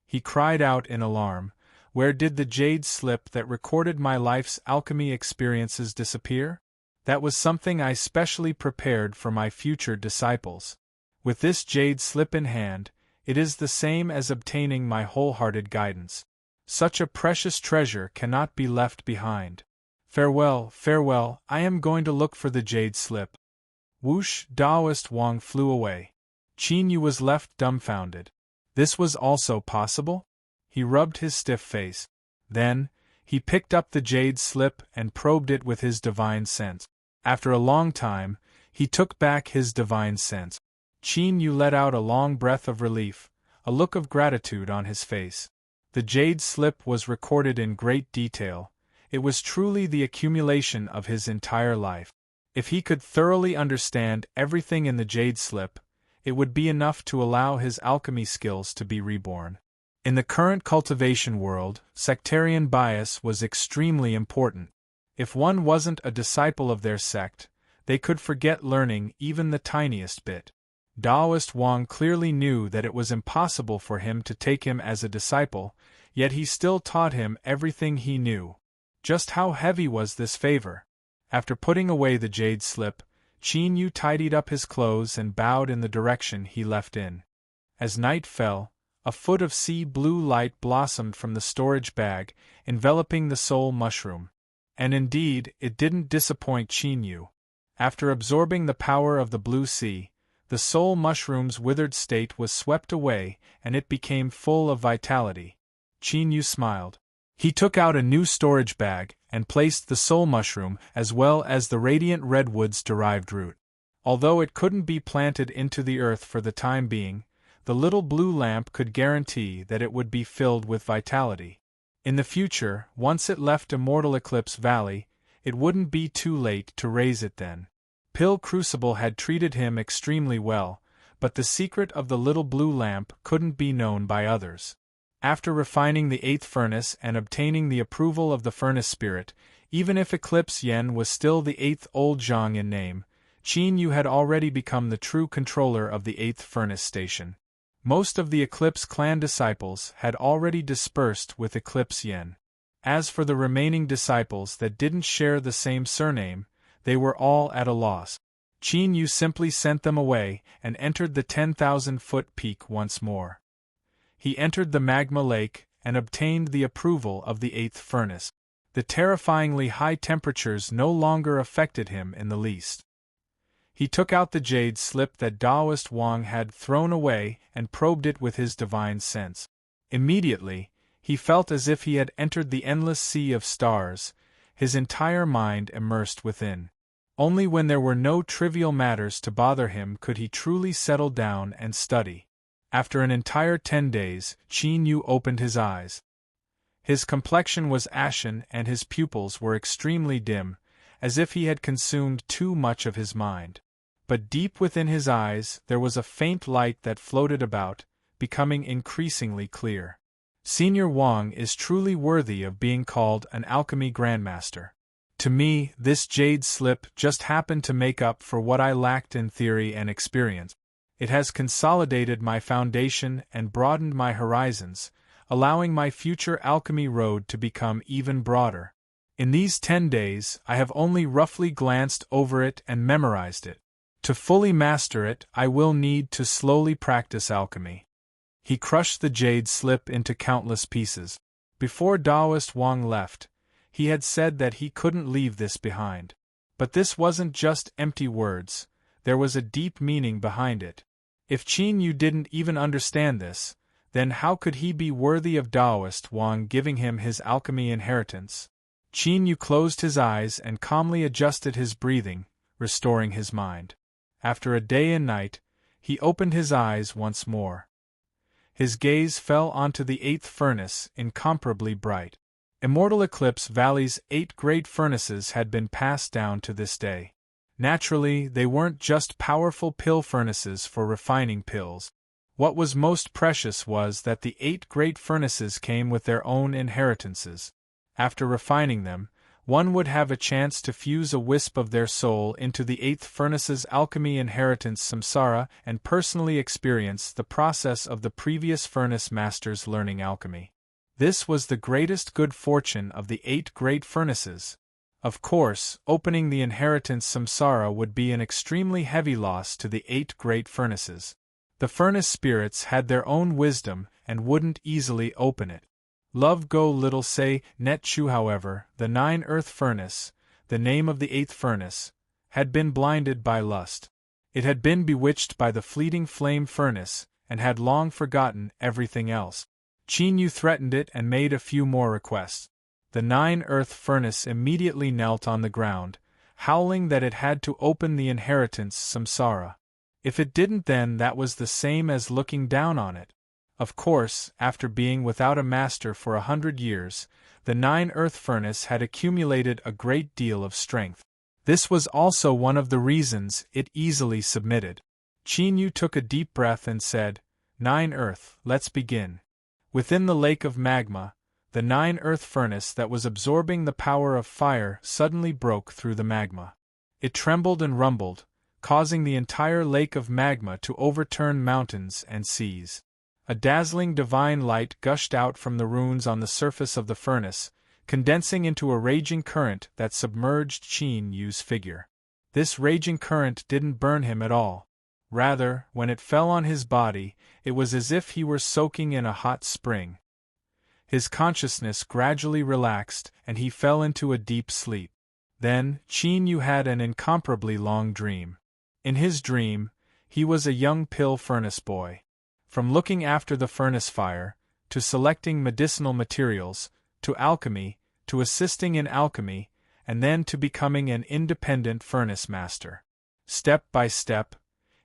He cried out in alarm, "Where did the jade slip that recorded my life's alchemy experiences disappear? That was something I specially prepared for my future disciples. With this jade slip in hand, it is the same as obtaining my wholehearted guidance. Such a precious treasure cannot be left behind. Farewell, farewell, I am going to look for the jade slip." Whoosh! Taoist Wang flew away. Qin Yu was left dumbfounded. This was also possible? He rubbed his stiff face. Then, he picked up the jade slip and probed it with his divine sense. After a long time, he took back his divine sense. Qin Yu let out a long breath of relief, a look of gratitude on his face. The jade slip was recorded in great detail. It was truly the accumulation of his entire life. If he could thoroughly understand everything in the jade slip, it would be enough to allow his alchemy skills to be reborn. In the current cultivation world, sectarian bias was extremely important. If one wasn't a disciple of their sect, they could forget learning even the tiniest bit. Taoist Wang clearly knew that it was impossible for him to take him as a disciple, yet he still taught him everything he knew. Just how heavy was this favor? After putting away the jade slip, Qin Yu tidied up his clothes and bowed in the direction he left in. As night fell, a foot of sea blue light blossomed from the storage bag, enveloping the soul mushroom. And indeed, it didn't disappoint Qin Yu. After absorbing the power of the blue sea, the soul mushroom's withered state was swept away and it became full of vitality. Qin Yu smiled. He took out a new storage bag and placed the soul mushroom as well as the radiant redwoods-derived root. Although it couldn't be planted into the earth for the time being, the little blue lamp could guarantee that it would be filled with vitality. In the future, once it left Immortal Eclipse Valley, it wouldn't be too late to raise it then. Pill Crucible had treated him extremely well, but the secret of the little blue lamp couldn't be known by others. After refining the 8th furnace and obtaining the approval of the furnace spirit, even if Eclipse Yen was still the 8th old Zhang in name, Qin Yu had already become the true controller of the 8th furnace station. Most of the Eclipse clan disciples had already dispersed with Eclipse Yen. As for the remaining disciples that didn't share the same surname, they were all at a loss. Qin Yu simply sent them away and entered the 10,000-foot peak once more. He entered the magma lake and obtained the approval of the 8th furnace. The terrifyingly high temperatures no longer affected him in the least. He took out the jade slip that Taoist Wang had thrown away and probed it with his divine sense. Immediately, he felt as if he had entered the endless sea of stars, his entire mind immersed within. Only when there were no trivial matters to bother him could he truly settle down and study. After an entire 10 days, Qin Yu opened his eyes. His complexion was ashen and his pupils were extremely dim, as if he had consumed too much of his mind. But deep within his eyes there was a faint light that floated about, becoming increasingly clear. Senior Wang is truly worthy of being called an alchemy grandmaster. To me, this jade slip just happened to make up for what I lacked in theory and experience. It has consolidated my foundation and broadened my horizons, allowing my future alchemy road to become even broader. In these 10 days, I have only roughly glanced over it and memorized it. To fully master it, I will need to slowly practice alchemy. He crushed the jade slip into countless pieces. Before Taoist Wang left, he had said that he couldn't leave this behind. But this wasn't just empty words, there was a deep meaning behind it. If Qin Yu didn't even understand this, then how could he be worthy of Taoist Wang giving him his alchemy inheritance? Qin Yu closed his eyes and calmly adjusted his breathing, restoring his mind. After a day and night, he opened his eyes once more. His gaze fell onto the 8th furnace, incomparably bright. Immortal Eclipse Valley's 8 great furnaces had been passed down to this day. Naturally, they weren't just powerful pill furnaces for refining pills. What was most precious was that the 8 great furnaces came with their own inheritances. After refining them, one would have a chance to fuse a wisp of their soul into the 8th furnace's alchemy inheritance samsara and personally experience the process of the previous furnace masters learning alchemy. This was the greatest good fortune of the 8 great furnaces. Of course, opening the inheritance samsara would be an extremely heavy loss to the 8 great furnaces. The furnace spirits had their own wisdom and wouldn't easily open it. Love go little say net chu. However, the 9 earth furnace, the name of the 8th furnace, had been blinded by lust. It had been bewitched by the fleeting flame furnace, and had long forgotten everything else. Qin Yu threatened it and made a few more requests. The 9 earth furnace immediately knelt on the ground, howling that it had to open the inheritance samsara. If it didn't, then that was the same as looking down on it. Of course, after being without a master for 100 years, the 9 earth furnace had accumulated a great deal of strength. This was also one of the reasons it easily submitted. Qin Yu took a deep breath and said, 9 earth, let's begin. Within the lake of magma, the 9 earth furnace that was absorbing the power of fire suddenly broke through the magma. It trembled and rumbled, causing the entire lake of magma to overturn mountains and seas. A dazzling divine light gushed out from the runes on the surface of the furnace, condensing into a raging current that submerged Qin Yu's figure. This raging current didn't burn him at all. Rather, when it fell on his body, it was as if he were soaking in a hot spring. His consciousness gradually relaxed and he fell into a deep sleep. Then, Qin Yu had an incomparably long dream. In his dream, he was a young pill furnace boy. From looking after the furnace fire, to selecting medicinal materials, to alchemy, to assisting in alchemy, and then to becoming an independent furnace master. Step by step,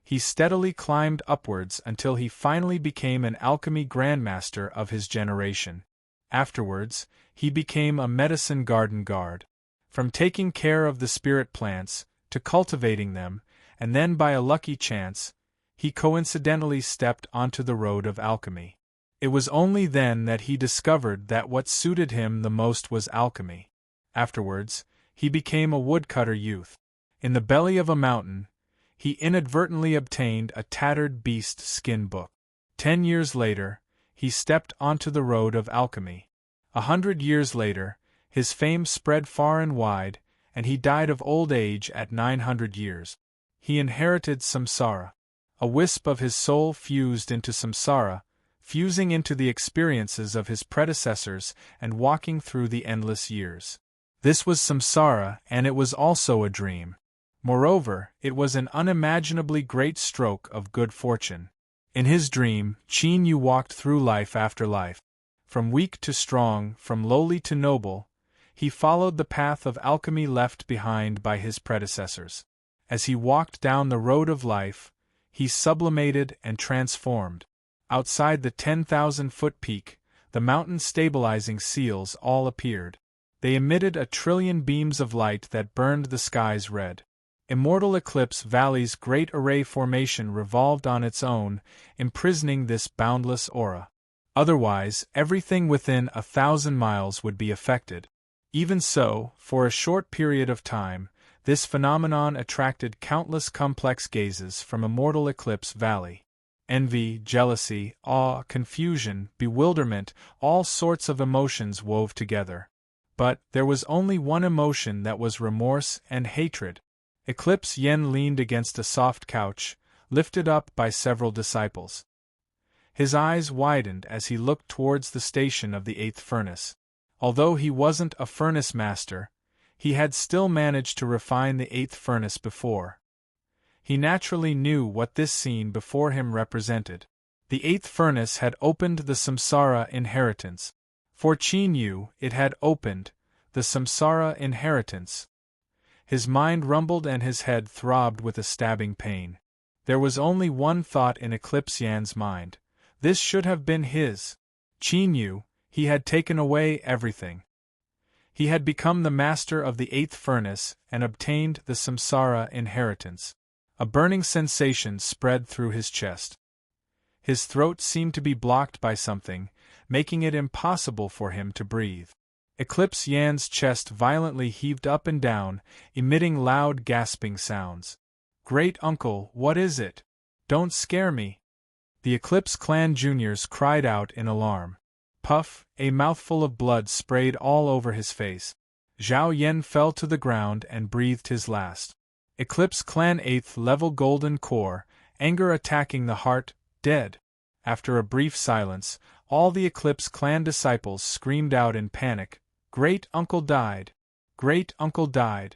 he steadily climbed upwards until he finally became an alchemy grandmaster of his generation. Afterwards, he became a medicine garden guard. From taking care of the spirit plants, to cultivating them, and then by a lucky chance, he coincidentally stepped onto the road of alchemy. It was only then that he discovered that what suited him the most was alchemy. Afterwards, he became a woodcutter youth. In the belly of a mountain, he inadvertently obtained a tattered beast skin book. 10 years later, he stepped onto the road of alchemy. 100 years later, his fame spread far and wide, and he died of old age at 900 years. He inherited samsara. A wisp of his soul fused into samsara, fusing into the experiences of his predecessors and walking through the endless years. This was samsara, and it was also a dream. Moreover, it was an unimaginably great stroke of good fortune. In his dream, Qin Yu walked through life after life. From weak to strong, from lowly to noble, he followed the path of alchemy left behind by his predecessors. As he walked down the road of life, he sublimated and transformed. Outside the 10,000-foot peak, the mountain stabilizing seals all appeared. They emitted a trillion beams of light that burned the skies red. Immortal Eclipse Valley's great array formation revolved on its own, imprisoning this boundless aura. Otherwise, everything within 1,000 miles would be affected. Even so, for a short period of time, this phenomenon attracted countless complex gazes from Immortal Eclipse Valley. Envy, jealousy, awe, confusion, bewilderment, all sorts of emotions wove together. But there was only one emotion that was remorse and hatred. Eclipse Yen leaned against a soft couch, lifted up by several disciples. His eyes widened as he looked towards the station of the 8th furnace. Although he wasn't a furnace master, he had still managed to refine the 8th furnace before. He naturally knew what this scene before him represented. The 8th furnace had opened the samsara inheritance. For Qin Yu, it had opened the samsara inheritance. His mind rumbled and his head throbbed with a stabbing pain. There was only one thought in Eclipse Yan's mind. This should have been his. Qin Yu, he had taken away everything. He had become the master of the 8th furnace and obtained the samsara inheritance. A burning sensation spread through his chest. His throat seemed to be blocked by something, making it impossible for him to breathe. Eclipse Yan's chest violently heaved up and down, emitting loud gasping sounds. "Great uncle, what is it? Don't scare me!" The Eclipse clan juniors cried out in alarm. Puff, a mouthful of blood sprayed all over his face. Zhao Yen fell to the ground and breathed his last. Eclipse clan 8th level golden core, anger attacking the heart, dead. After a brief silence, all the Eclipse clan disciples screamed out in panic, "Great uncle died! Great uncle died!"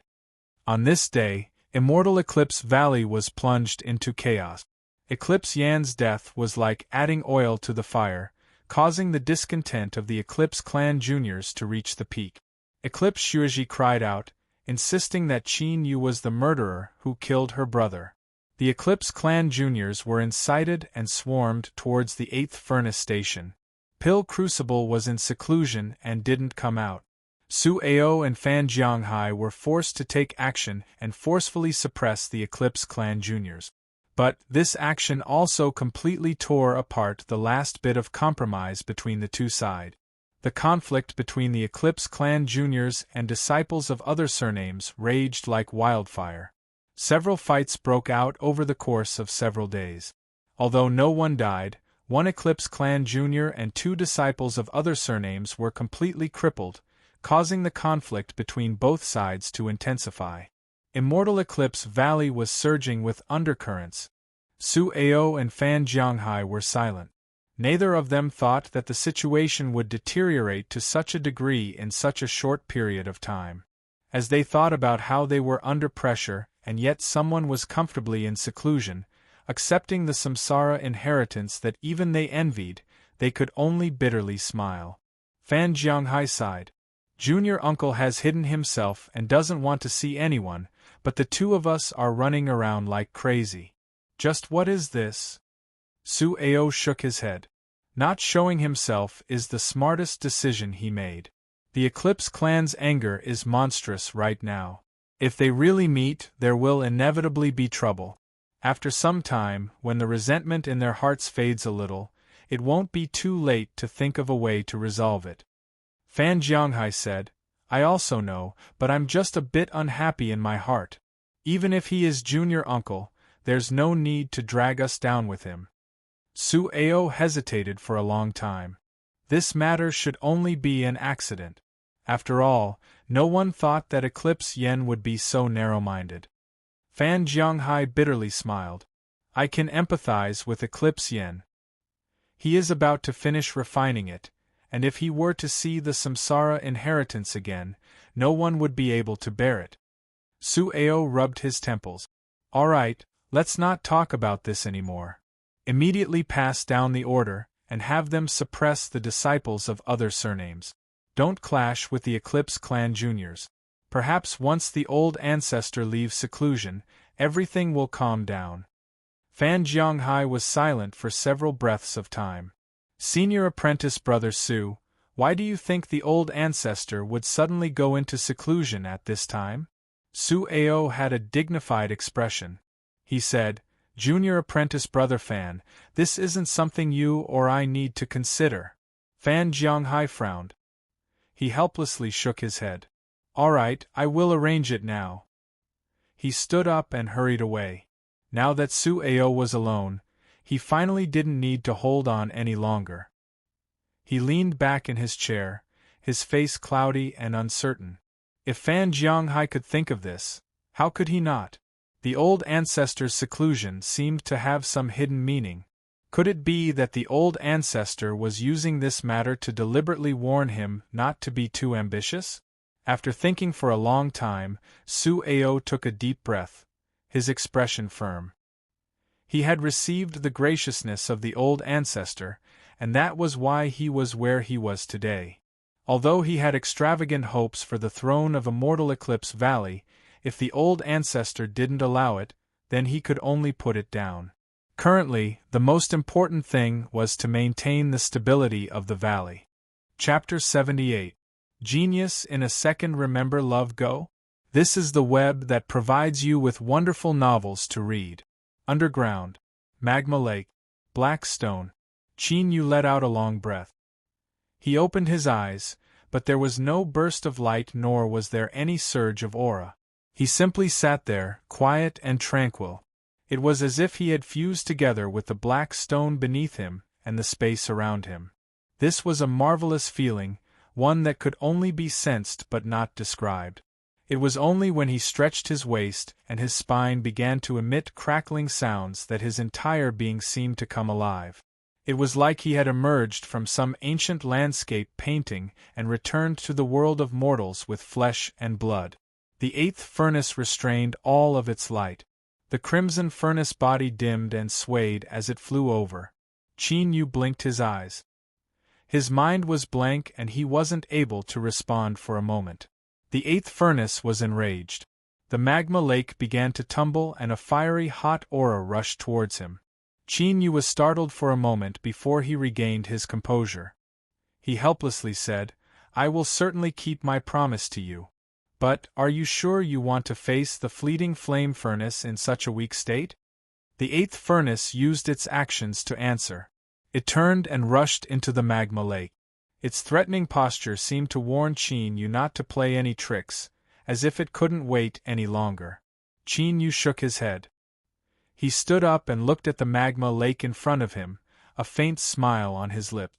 On this day, Immortal Eclipse Valley was plunged into chaos. Eclipse Yan's death was like adding oil to the fire, causing the discontent of the Eclipse clan juniors to reach the peak. Eclipse Shuiji cried out, insisting that Qin Yu was the murderer who killed her brother. The Eclipse clan juniors were incited and swarmed towards the 8th furnace station. Pill Crucible was in seclusion and didn't come out. Su Ao and Fan Jianghai were forced to take action and forcefully suppress the Eclipse clan juniors. But this action also completely tore apart the last bit of compromise between the two sides. The conflict between the Eclipse clan juniors and disciples of other surnames raged like wildfire. Several fights broke out over the course of several days. Although no one died, one Eclipse clan junior and 2 disciples of other surnames were completely crippled, causing the conflict between both sides to intensify. Immortal Eclipse Valley was surging with undercurrents. Su Ao and Fan Jianghai were silent. Neither of them thought that the situation would deteriorate to such a degree in such a short period of time. As they thought about how they were under pressure and yet someone was comfortably in seclusion, accepting the samsara inheritance that even they envied, they could only bitterly smile. Fan Jianghai sighed. "Junior uncle has hidden himself and doesn't want to see anyone, but the two of us are running around like crazy. Just what is this?" Su Ao shook his head. "Not showing himself is the smartest decision he made. The Eclipse clan's anger is monstrous right now. If they really meet, there will inevitably be trouble. After some time, when the resentment in their hearts fades a little, it won't be too late to think of a way to resolve it." Fan Jianghai said, "I also know, but I'm just a bit unhappy in my heart. Even if he is junior uncle, there's no need to drag us down with him." Su Ao hesitated for a long time. This matter should only be an accident. After all, no one thought that Eclipse Yen would be so narrow-minded. Fan Jianghai bitterly smiled. "I can empathize with Eclipse Yen. He is about to finish refining it, and if he were to see the samsara inheritance again, no one would be able to bear it." Su Ao rubbed his temples. "All right, let's not talk about this anymore. Immediately pass down the order, and have them suppress the disciples of other surnames. Don't clash with the Eclipse clan juniors. Perhaps once the old ancestor leaves seclusion, everything will calm down." Fan Jianghai was silent for several breaths of time. Senior apprentice Brother Su, why do you think the old ancestor would suddenly go into seclusion at this time? Su Ao had a dignified expression. He said, Junior apprentice Brother Fan, this isn't something you or I need to consider. Fan Jianghai frowned. He helplessly shook his head. All right, I will arrange it now. He stood up and hurried away. Now that Su Ao was alone, he finally didn't need to hold on any longer. He leaned back in his chair, his face cloudy and uncertain. If Fan Jianghai could think of this, how could he not? The old ancestor's seclusion seemed to have some hidden meaning. Could it be that the old ancestor was using this matter to deliberately warn him not to be too ambitious? After thinking for a long time, Su Ao took a deep breath, his expression firm. He had received the graciousness of the old ancestor, and that was why he was where he was today. Although he had extravagant hopes for the throne of Immortal Eclipse Valley, if the old ancestor didn't allow it, then he could only put it down. Currently, the most important thing was to maintain the stability of the valley. Chapter 78. Genius in a Second. Remember Love Go? This is the web that provides you with wonderful novels to read. Underground. Magma Lake. Black Stone. Qin Yu let out a long breath. He opened his eyes, but there was no burst of light nor was there any surge of aura. He simply sat there, quiet and tranquil. It was as if he had fused together with the black stone beneath him and the space around him. This was a marvelous feeling, one that could only be sensed but not described. It was only when he stretched his waist and his spine began to emit crackling sounds that his entire being seemed to come alive. It was like he had emerged from some ancient landscape painting and returned to the world of mortals with flesh and blood. The eighth furnace restrained all of its light. The crimson furnace body dimmed and swayed as it flew over. Qin Yu blinked his eyes. His mind was blank and he wasn't able to respond for a moment. The eighth furnace was enraged. The magma lake began to tumble and a fiery hot aura rushed towards him. Qin Yu was startled for a moment before he regained his composure. He helplessly said, I will certainly keep my promise to you. But, are you sure you want to face the fleeting flame furnace in such a weak state? The eighth furnace used its actions to answer. It turned and rushed into the magma lake. Its threatening posture seemed to warn Qin Yu not to play any tricks, as if it couldn't wait any longer. Qin Yu shook his head. He stood up and looked at the magma lake in front of him, a faint smile on his lip.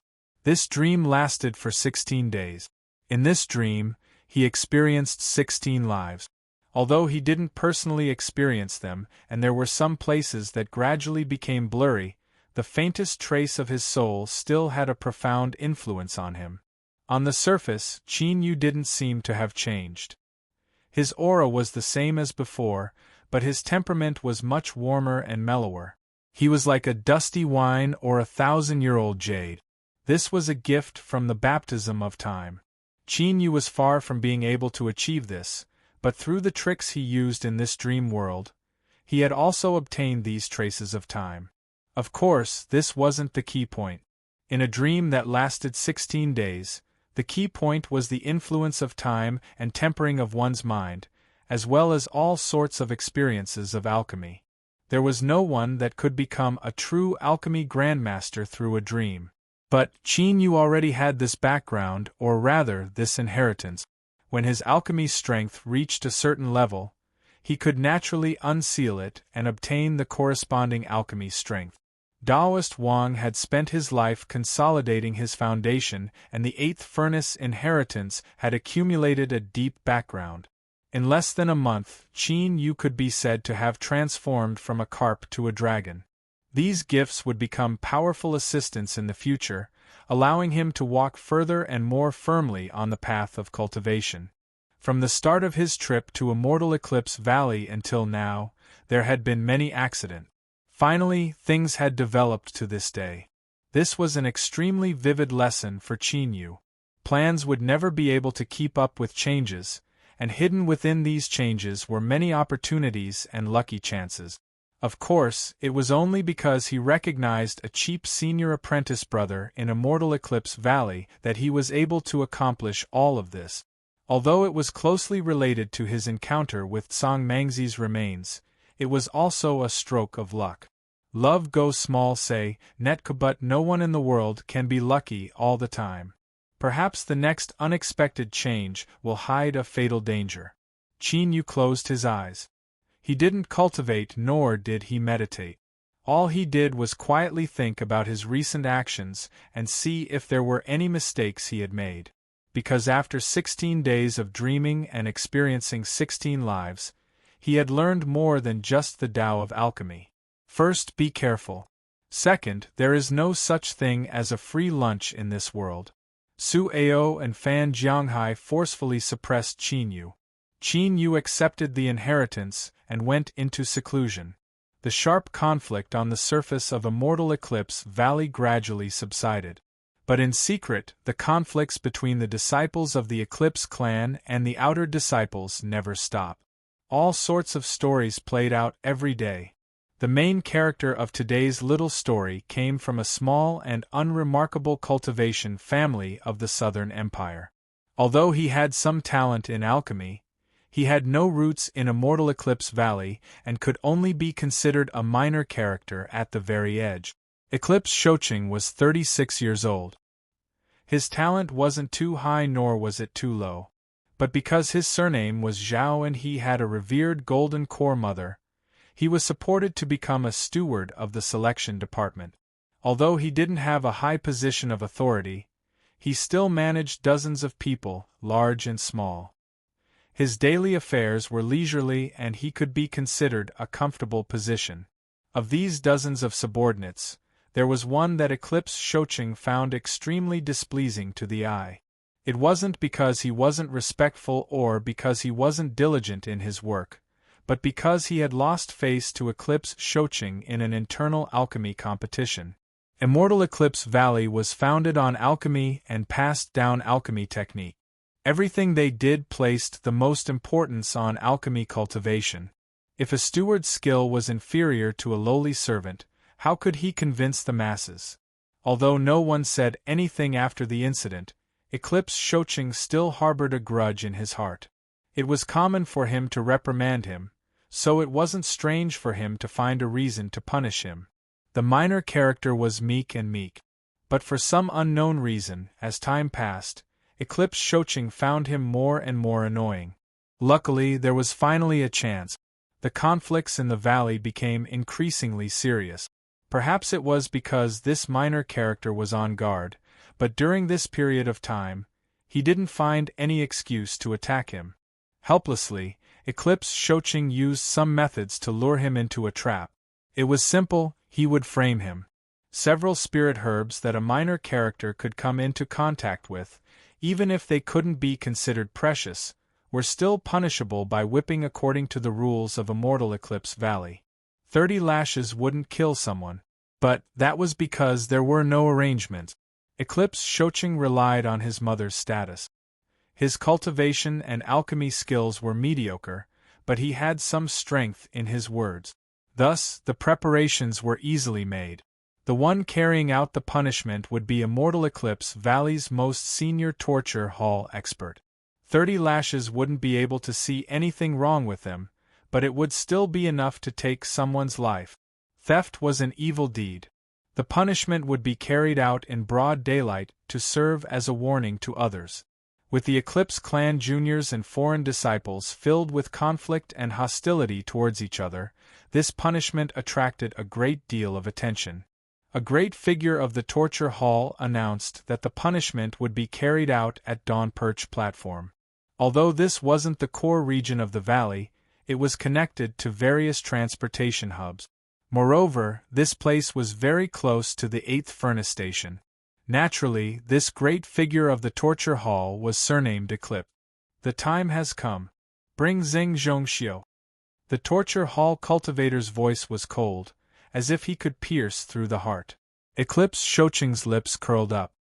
This dream lasted for 16 days. In this dream, he experienced 16 lives. Although he didn't personally experience them, and there were some places that gradually became blurry, the faintest trace of his soul still had a profound influence on him. On the surface, Qin Yu didn't seem to have changed. His aura was the same as before, but his temperament was much warmer and mellower. He was like a dusty wine or a 1,000-year-old jade. This was a gift from the baptism of time. Qin Yu was far from being able to achieve this, but through the tricks he used in this dream world, he had also obtained these traces of time. Of course, this wasn't the key point. In a dream that lasted 16 days, the key point was the influence of time and tempering of one's mind, as well as all sorts of experiences of alchemy. There was no one that could become a true alchemy grandmaster through a dream. But Qin Yu already had this background, or rather, this inheritance. When his alchemy strength reached a certain level, he could naturally unseal it and obtain the corresponding alchemy strength. Taoist Wang had spent his life consolidating his foundation, and the eighth furnace inheritance had accumulated a deep background. In less than a month, Qin Yu could be said to have transformed from a carp to a dragon. These gifts would become powerful assistants in the future, allowing him to walk further and more firmly on the path of cultivation. From the start of his trip to Immortal Eclipse Valley until now, there had been many accidents. Finally, things had developed to this day. This was an extremely vivid lesson for Qin Yu. Plans would never be able to keep up with changes, and hidden within these changes were many opportunities and lucky chances. Of course, it was only because he recognized a cheap senior apprentice brother in Immortal Eclipse Valley that he was able to accomplish all of this. Although it was closely related to his encounter with Song Mangzi's remains, it was also a stroke of luck. Love go small say, Netka, but no one in the world can be lucky all the time. Perhaps the next unexpected change will hide a fatal danger. Qin Yu closed his eyes. He didn't cultivate nor did he meditate. All he did was quietly think about his recent actions and see if there were any mistakes he had made. Because after 16 days of dreaming and experiencing 16 lives, he had learned more than just the Tao of alchemy. First, be careful. Second, there is no such thing as a free lunch in this world. Su Ao and Fan Jianghai forcefully suppressed Qin Yu. Qin Yu accepted the inheritance and went into seclusion. The sharp conflict on the surface of Immortal Eclipse Valley gradually subsided. But in secret, the conflicts between the disciples of the Eclipse clan and the outer disciples never stop. All sorts of stories played out every day. The main character of today's little story came from a small and unremarkable cultivation family of the Southern Empire. Although he had some talent in alchemy, he had no roots in Immortal Eclipse Valley and could only be considered a minor character at the very edge. Eclipse Shoching was 36 years old. His talent wasn't too high nor was it too low. But because his surname was Zhao and he had a revered golden core mother, he was supported to become a steward of the selection department. Although he didn't have a high position of authority, he still managed dozens of people, large and small. His daily affairs were leisurely and he could be considered a comfortable position. Of these dozens of subordinates, there was one that Eclipse Shoching found extremely displeasing to the eye. It wasn't because he wasn't respectful or because he wasn't diligent in his work, but because he had lost face to Eclipse Shoching in an internal alchemy competition. Immortal Eclipse Valley was founded on alchemy and passed down alchemy technique. Everything they did placed the most importance on alchemy cultivation. If a steward's skill was inferior to a lowly servant, how could he convince the masses? Although no one said anything after the incident, Eclipse Shoching still harbored a grudge in his heart. It was common for him to reprimand him, so it wasn't strange for him to find a reason to punish him. The minor character was meek. But for some unknown reason, as time passed, Eclipse Shoching found him more and more annoying. Luckily, there was finally a chance. The conflicts in the valley became increasingly serious. Perhaps it was because this minor character was on guard, but during this period of time, he didn't find any excuse to attack him. Helplessly, Eclipse Shoching used some methods to lure him into a trap. It was simple, he would frame him. Several spirit herbs that a minor character could come into contact with, even if they couldn't be considered precious, were still punishable by whipping according to the rules of Immortal Eclipse Valley. 30 lashes wouldn't kill someone, but that was because there were no arrangements. Eclipse Shoching relied on his mother's status. His cultivation and alchemy skills were mediocre, but he had some strength in his words. Thus, the preparations were easily made. The one carrying out the punishment would be Immortal Eclipse Valley's most senior torture hall expert. 30 lashes wouldn't be able to see anything wrong with them, but it would still be enough to take someone's life. Theft was an evil deed. The punishment would be carried out in broad daylight to serve as a warning to others. With the Eclipse clan juniors and foreign disciples filled with conflict and hostility towards each other, this punishment attracted a great deal of attention. A great figure of the torture hall announced that the punishment would be carried out at Dawn Perch platform. Although this wasn't the core region of the valley, it was connected to various transportation hubs. Moreover, this place was very close to the 8th furnace station. Naturally, this great figure of the torture hall was surnamed Eclipse. The time has come. Bring Zheng Zhongxiu. The torture hall cultivator's voice was cold, as if he could pierce through the heart. Eclipse Shoching's lips curled up.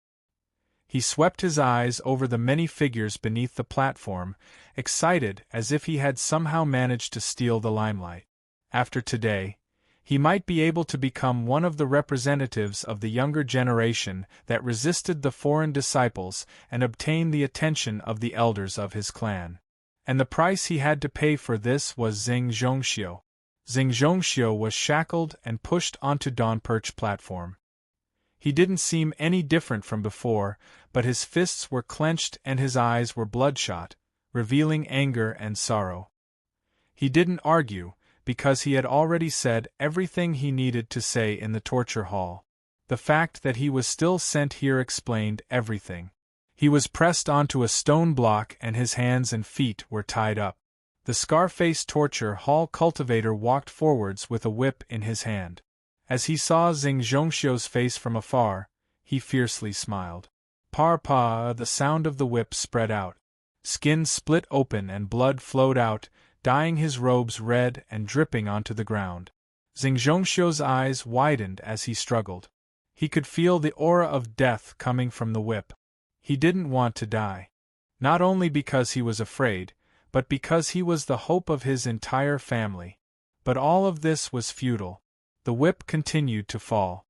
He swept his eyes over the many figures beneath the platform, excited as if he had somehow managed to steal the limelight. After today, He might be able to become one of the representatives of the younger generation that resisted the foreign disciples and obtain the attention of the elders of his clan. And the price he had to pay for this was Xing Zhongxiu. Xing Zhongxiu was shackled and pushed onto Dawn Perch platform. He didn't seem any different from before, but his fists were clenched and his eyes were bloodshot, revealing anger and sorrow. He didn't argue, because he had already said everything he needed to say in the torture hall. The fact that he was still sent here explained everything. He was pressed onto a stone block and his hands and feet were tied up. The scar-faced torture hall cultivator walked forwards with a whip in his hand. As he saw Xing Zhongxiu's face from afar, he fiercely smiled. Pa, the sound of the whip spread out. Skin split open and blood flowed out, dyeing his robes red and dripping onto the ground. Xing Zhongxiu's eyes widened as he struggled. He could feel the aura of death coming from the whip. He didn't want to die. Not only because he was afraid, but because he was the hope of his entire family. But all of this was futile. The whip continued to fall.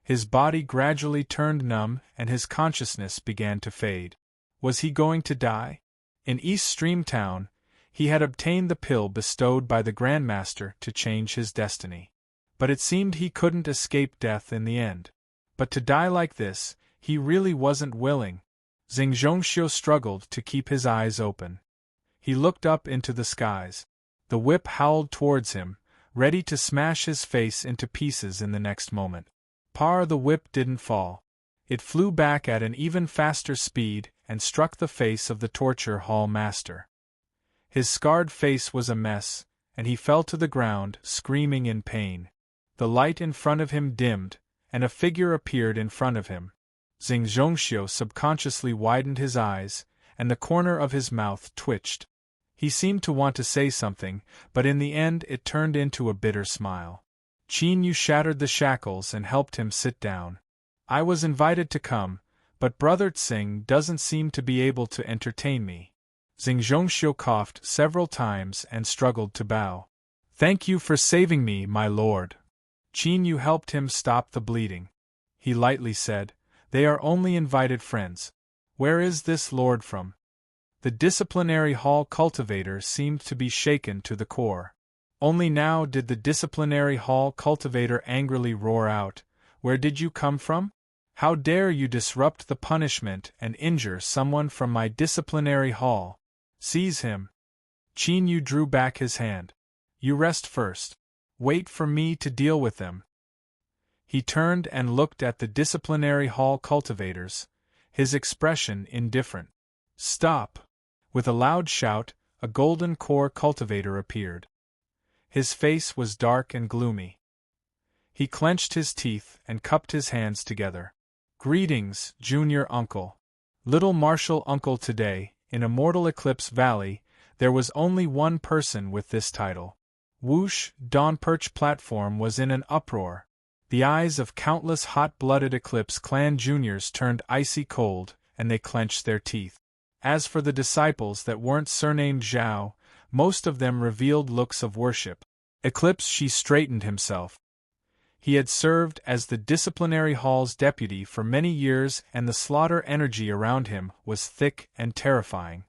His body gradually turned numb and his consciousness began to fade. Was he going to die? In East Stream Town, he had obtained the pill bestowed by the Grandmaster to change his destiny. But it seemed he couldn't escape death in the end. But to die like this, he really wasn't willing. Xing Zhongxiu struggled to keep his eyes open. He looked up into the skies. The whip howled towards him, ready to smash his face into pieces in the next moment. The whip didn't fall. It flew back at an even faster speed and struck the face of the torture hall master. His scarred face was a mess, and he fell to the ground, screaming in pain. The light in front of him dimmed, and a figure appeared in front of him. Xing Zhongxiu subconsciously widened his eyes, and the corner of his mouth twitched. He seemed to want to say something, but in the end it turned into a bitter smile. Qin Yu shattered the shackles and helped him sit down. I was invited to come, but Brother Tsing doesn't seem to be able to entertain me. Xing Zhongxiu coughed several times and struggled to bow. Thank you for saving me, my lord. Qin Yu helped him stop the bleeding. He lightly said, They are only invited friends. Where is this lord from? The disciplinary hall cultivator seemed to be shaken to the core. Only now did the disciplinary hall cultivator angrily roar out, Where did you come from? How dare you disrupt the punishment and injure someone from my disciplinary hall? Seize him. Qin Yu drew back his hand. You rest first. Wait for me to deal with them. He turned and looked at the disciplinary hall cultivators, his expression indifferent. Stop! With a loud shout, a golden core cultivator appeared. His face was dark and gloomy. He clenched his teeth and cupped his hands together. Greetings, junior uncle. Little martial uncle. Today, in Immortal Eclipse Valley, there was only one person with this title. Whoosh! Dawn Perch platform was in an uproar. The eyes of countless hot-blooded Eclipse clan juniors turned icy cold, and they clenched their teeth. As for the disciples that weren't surnamed Zhao, most of them revealed looks of worship. Eclipse She straightened himself. He had served as the disciplinary hall's deputy for many years and the slaughter energy around him was thick and terrifying.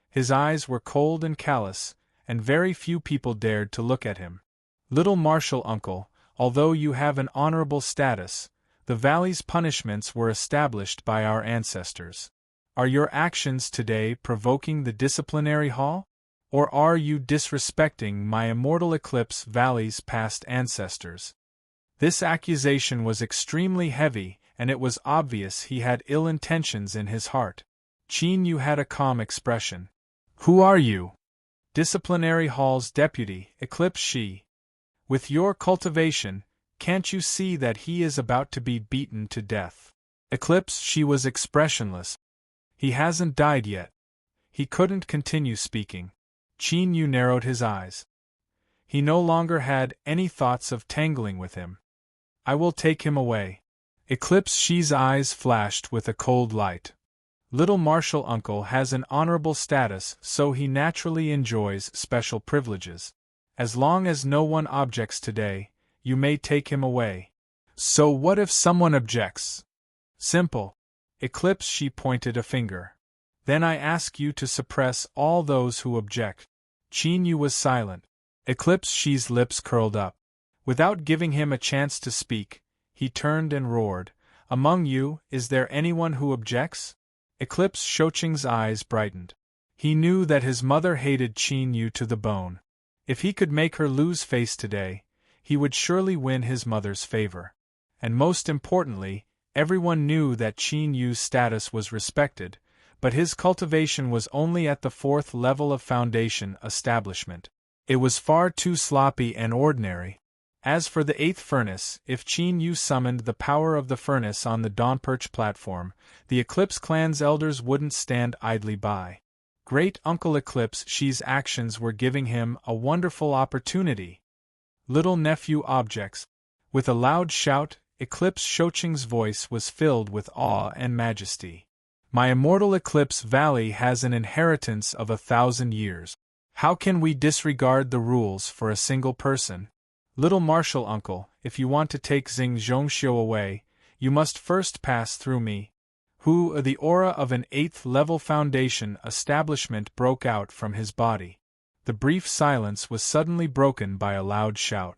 His eyes were cold and callous, and very few people dared to look at him. Little martial uncle, although you have an honorable status, the valley's punishments were established by our ancestors. Are your actions today provoking the disciplinary hall? Or are you disrespecting my Immortal Eclipse Valley's past ancestors? This accusation was extremely heavy, and it was obvious he had ill intentions in his heart. Qin Yu had a calm expression. Who are you? Disciplinary Hall's deputy, Eclipse She. With your cultivation, can't you see that he is about to be beaten to death? Eclipse She was expressionless. He hasn't died yet. He couldn't continue speaking. Qin Yu narrowed his eyes. He no longer had any thoughts of tangling with him. I will take him away. Eclipse She's eyes flashed with a cold light. Little martial uncle has an honorable status, so he naturally enjoys special privileges. As long as no one objects today, you may take him away. So what if someone objects? Simple. Eclipse, she pointed a finger. Then I ask you to suppress all those who object. Qin Yu was silent. Eclipse, she's lips curled up. Without giving him a chance to speak, he turned and roared, "Among you, is there anyone who objects?" Eclipse Shoqing's eyes brightened. He knew that his mother hated Qin Yu to the bone. If he could make her lose face today, he would surely win his mother's favor. And most importantly, everyone knew that Qin Yu's status was respected, but his cultivation was only at the 4th level of foundation establishment. It was far too sloppy and ordinary. As for the 8th furnace, if Qin Yu summoned the power of the furnace on the Dawnperch platform, the Eclipse clan's elders wouldn't stand idly by. Great Uncle Eclipse Shi's actions were giving him a wonderful opportunity. Little nephew objects. With a loud shout, Eclipse Shoqing's voice was filled with awe and majesty. My immortal Eclipse Valley has an inheritance of 1,000 years. How can we disregard the rules for a single person? Little Martial Uncle, if you want to take Xing Zhongxiu away, you must first pass through me. The aura of an 8th level foundation establishment broke out from his body. The brief silence was suddenly broken by a loud shout.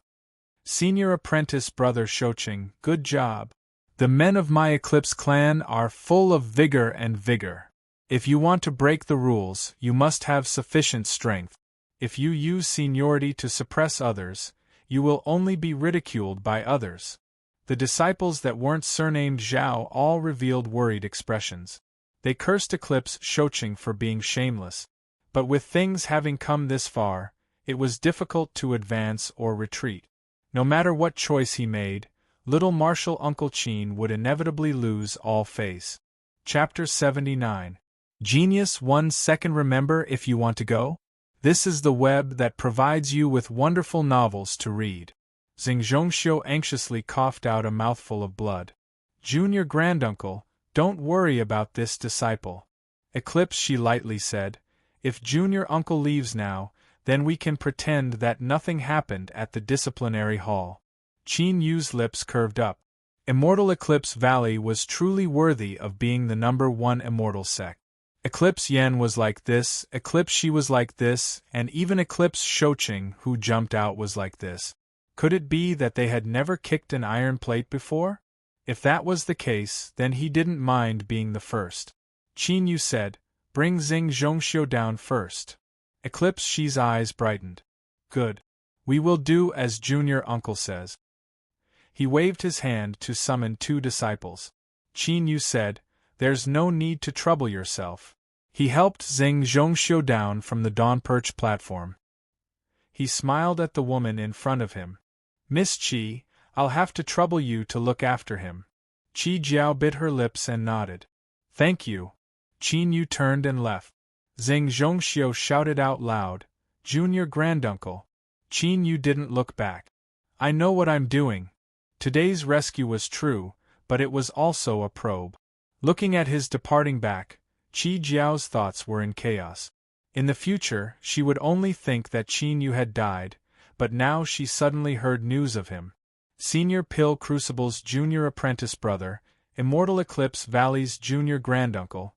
Senior Apprentice Brother Shoqing, good job. The men of my Eclipse clan are full of vigor and vigor. If you want to break the rules, you must have sufficient strength. If you use seniority to suppress others, you will only be ridiculed by others. The disciples that weren't surnamed Zhao all revealed worried expressions. They cursed Eclipse Shoqing for being shameless. But with things having come this far, it was difficult to advance or retreat. No matter what choice he made, little Martial Uncle Qin would inevitably lose all face. Chapter 79. Genius 1 second. Remember, if you want to go? This is the web that provides you with wonderful novels to read. Xing Zhongxiu anxiously coughed out a mouthful of blood. Junior Granduncle, don't worry about this disciple. Eclipse, she lightly said. If Junior Uncle leaves now, then we can pretend that nothing happened at the disciplinary hall. Qin Yu's lips curved up. Immortal Eclipse Valley was truly worthy of being the #1 immortal sect. Eclipse Yen was like this, Eclipse Shi was like this, and even Eclipse Shoqing, who jumped out, was like this. Could it be that they had never kicked an iron plate before? If that was the case, then he didn't mind being the first. Qin Yu said, "Bring Xing Zhongxiu down first." Eclipse Shi's eyes brightened. "Good. We will do as Junior Uncle says." He waved his hand to summon 2 disciples. Qin Yu said, "There's no need to trouble yourself." He helped Xing Zhongxiu down from the Dawnperch platform. He smiled at the woman in front of him. "Miss Qi, I'll have to trouble you to look after him." Qi Jiao bit her lips and nodded. "Thank you." Qin Yu turned and left. Xing Zhongxiu shouted out loud, "Junior Granduncle." Qin Yu didn't look back. "I know what I'm doing." Today's rescue was true, but it was also a probe. Looking at his departing back, Qi Jiao's thoughts were in chaos. In the future, she would only think that Qin Yu had died, but now she suddenly heard news of him. Senior Pill Crucible's junior apprentice brother, Immortal Eclipse Valley's junior granduncle,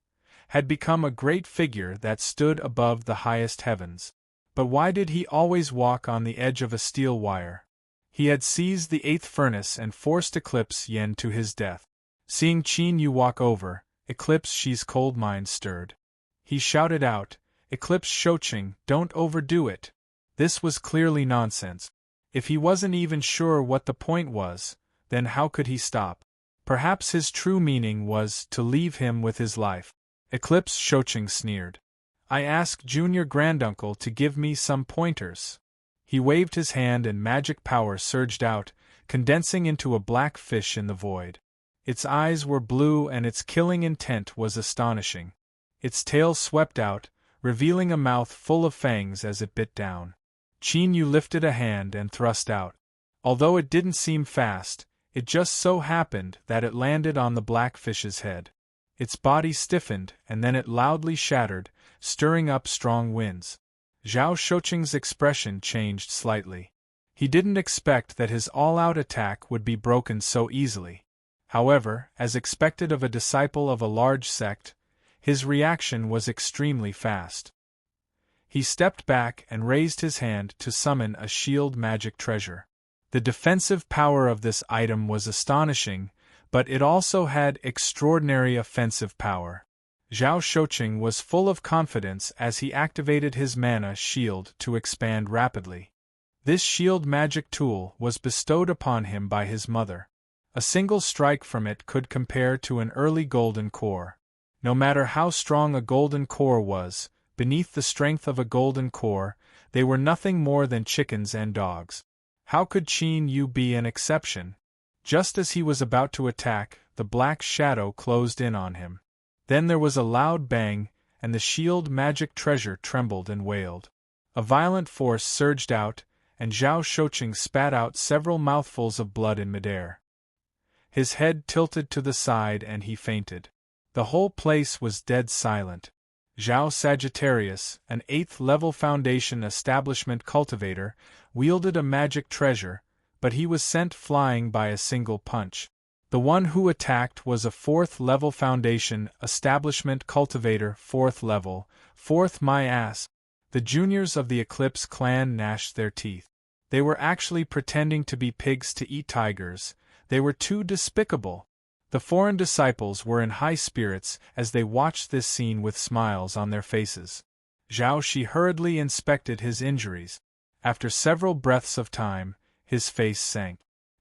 had become a great figure that stood above the highest heavens. But why did he always walk on the edge of a steel wire? He had seized the 8th furnace and forced Eclipse Yen to his death. Seeing Qin Yu walk over, Eclipse Shi's cold mind stirred. He shouted out, "Eclipse Shoqing, don't overdo it." This was clearly nonsense. If he wasn't even sure what the point was, then how could he stop? Perhaps his true meaning was to leave him with his life. Eclipse Shoqing sneered. "I asked Junior Granduncle to give me some pointers." He waved his hand and magic power surged out, condensing into a black fish in the void. Its eyes were blue and its killing intent was astonishing. Its tail swept out, revealing a mouth full of fangs as it bit down. Qin Yu lifted a hand and thrust out. Although it didn't seem fast, it just so happened that it landed on the black fish's head. Its body stiffened and then it loudly shattered, stirring up strong winds. Zhao Shoqing's expression changed slightly. He didn't expect that his all-out attack would be broken so easily. However, as expected of a disciple of a large sect, his reaction was extremely fast. He stepped back and raised his hand to summon a shield magic treasure. The defensive power of this item was astonishing, but it also had extraordinary offensive power. Zhao Shouqing was full of confidence as he activated his mana shield to expand rapidly. This shield magic tool was bestowed upon him by his mother. A single strike from it could compare to an early golden core. No matter how strong a golden core was, beneath the strength of a golden core, they were nothing more than chickens and dogs. How could Qin Yu be an exception? Just as he was about to attack, the black shadow closed in on him. Then there was a loud bang, and the shield magic treasure trembled and wailed. A violent force surged out, and Zhao Shouqing spat out several mouthfuls of blood in midair. His head tilted to the side and he fainted. The whole place was dead silent. Zhao Sagittarius, an 8th-level Foundation establishment cultivator, wielded a magic treasure, but he was sent flying by a single punch. The one who attacked was a 4th-level Foundation establishment cultivator, 4th level, 4th my ass. The juniors of the Eclipse clan gnashed their teeth. They were actually pretending to be pigs to eat tigers. They were too despicable. The foreign disciples were in high spirits as they watched this scene with smiles on their faces. Zhao Shi hurriedly inspected his injuries. After several breaths of time, his face sank.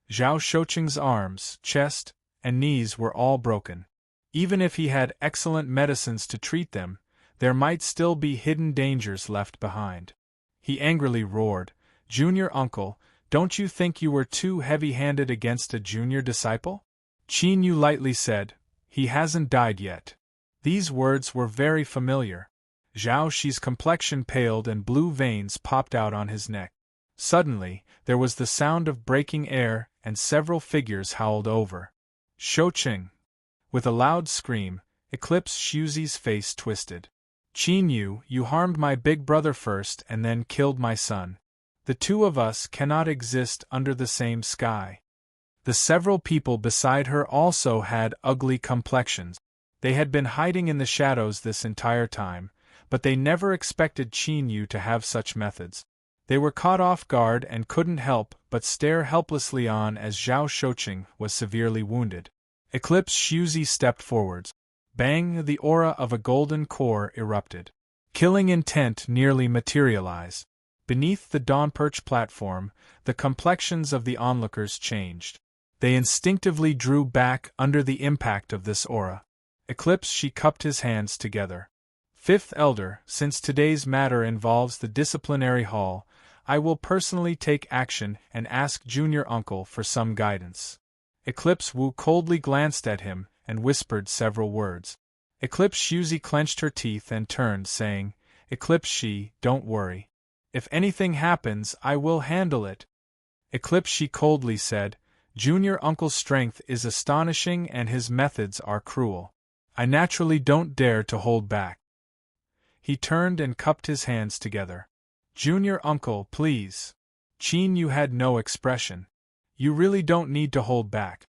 Zhao Shouqing's arms, chest, and knees were all broken. Even if he had excellent medicines to treat them, there might still be hidden dangers left behind. He angrily roared, "Junior uncle, don't you think you were too heavy-handed against a junior disciple?" Qin Yu lightly said, "He hasn't died yet." These words were very familiar. Zhao Shi's complexion paled and blue veins popped out on his neck. Suddenly, there was the sound of breaking air and several figures howled over. "Shouqing!" With a loud scream, Eclipse Shuzi's face twisted. "Qin Yu, you harmed my big brother first and then killed my son. The two of us cannot exist under the same sky." The several people beside her also had ugly complexions. They had been hiding in the shadows this entire time, but they never expected Qin Yu to have such methods. They were caught off guard and couldn't help but stare helplessly on as Zhao Shouqing was severely wounded. Eclipse Shuzi stepped forwards. Bang! The aura of a golden core erupted. Killing intent nearly materialized. Beneath the Dawnperch platform, the complexions of the onlookers changed. They instinctively drew back under the impact of this aura. Eclipse Shi cupped his hands together. "Fifth Elder, since today's matter involves the disciplinary hall, I will personally take action and ask Junior Uncle for some guidance." Eclipse Wu coldly glanced at him and whispered several words. Eclipse Shuzi clenched her teeth and turned, saying, "Eclipse Shi, don't worry. If anything happens, I will handle it." Eclipse Shi coldly said, "Junior Uncle's strength is astonishing and his methods are cruel. I naturally don't dare to hold back." He turned and cupped his hands together. "Junior Uncle, please." Qin Yu had no expression. "You really don't need to hold back."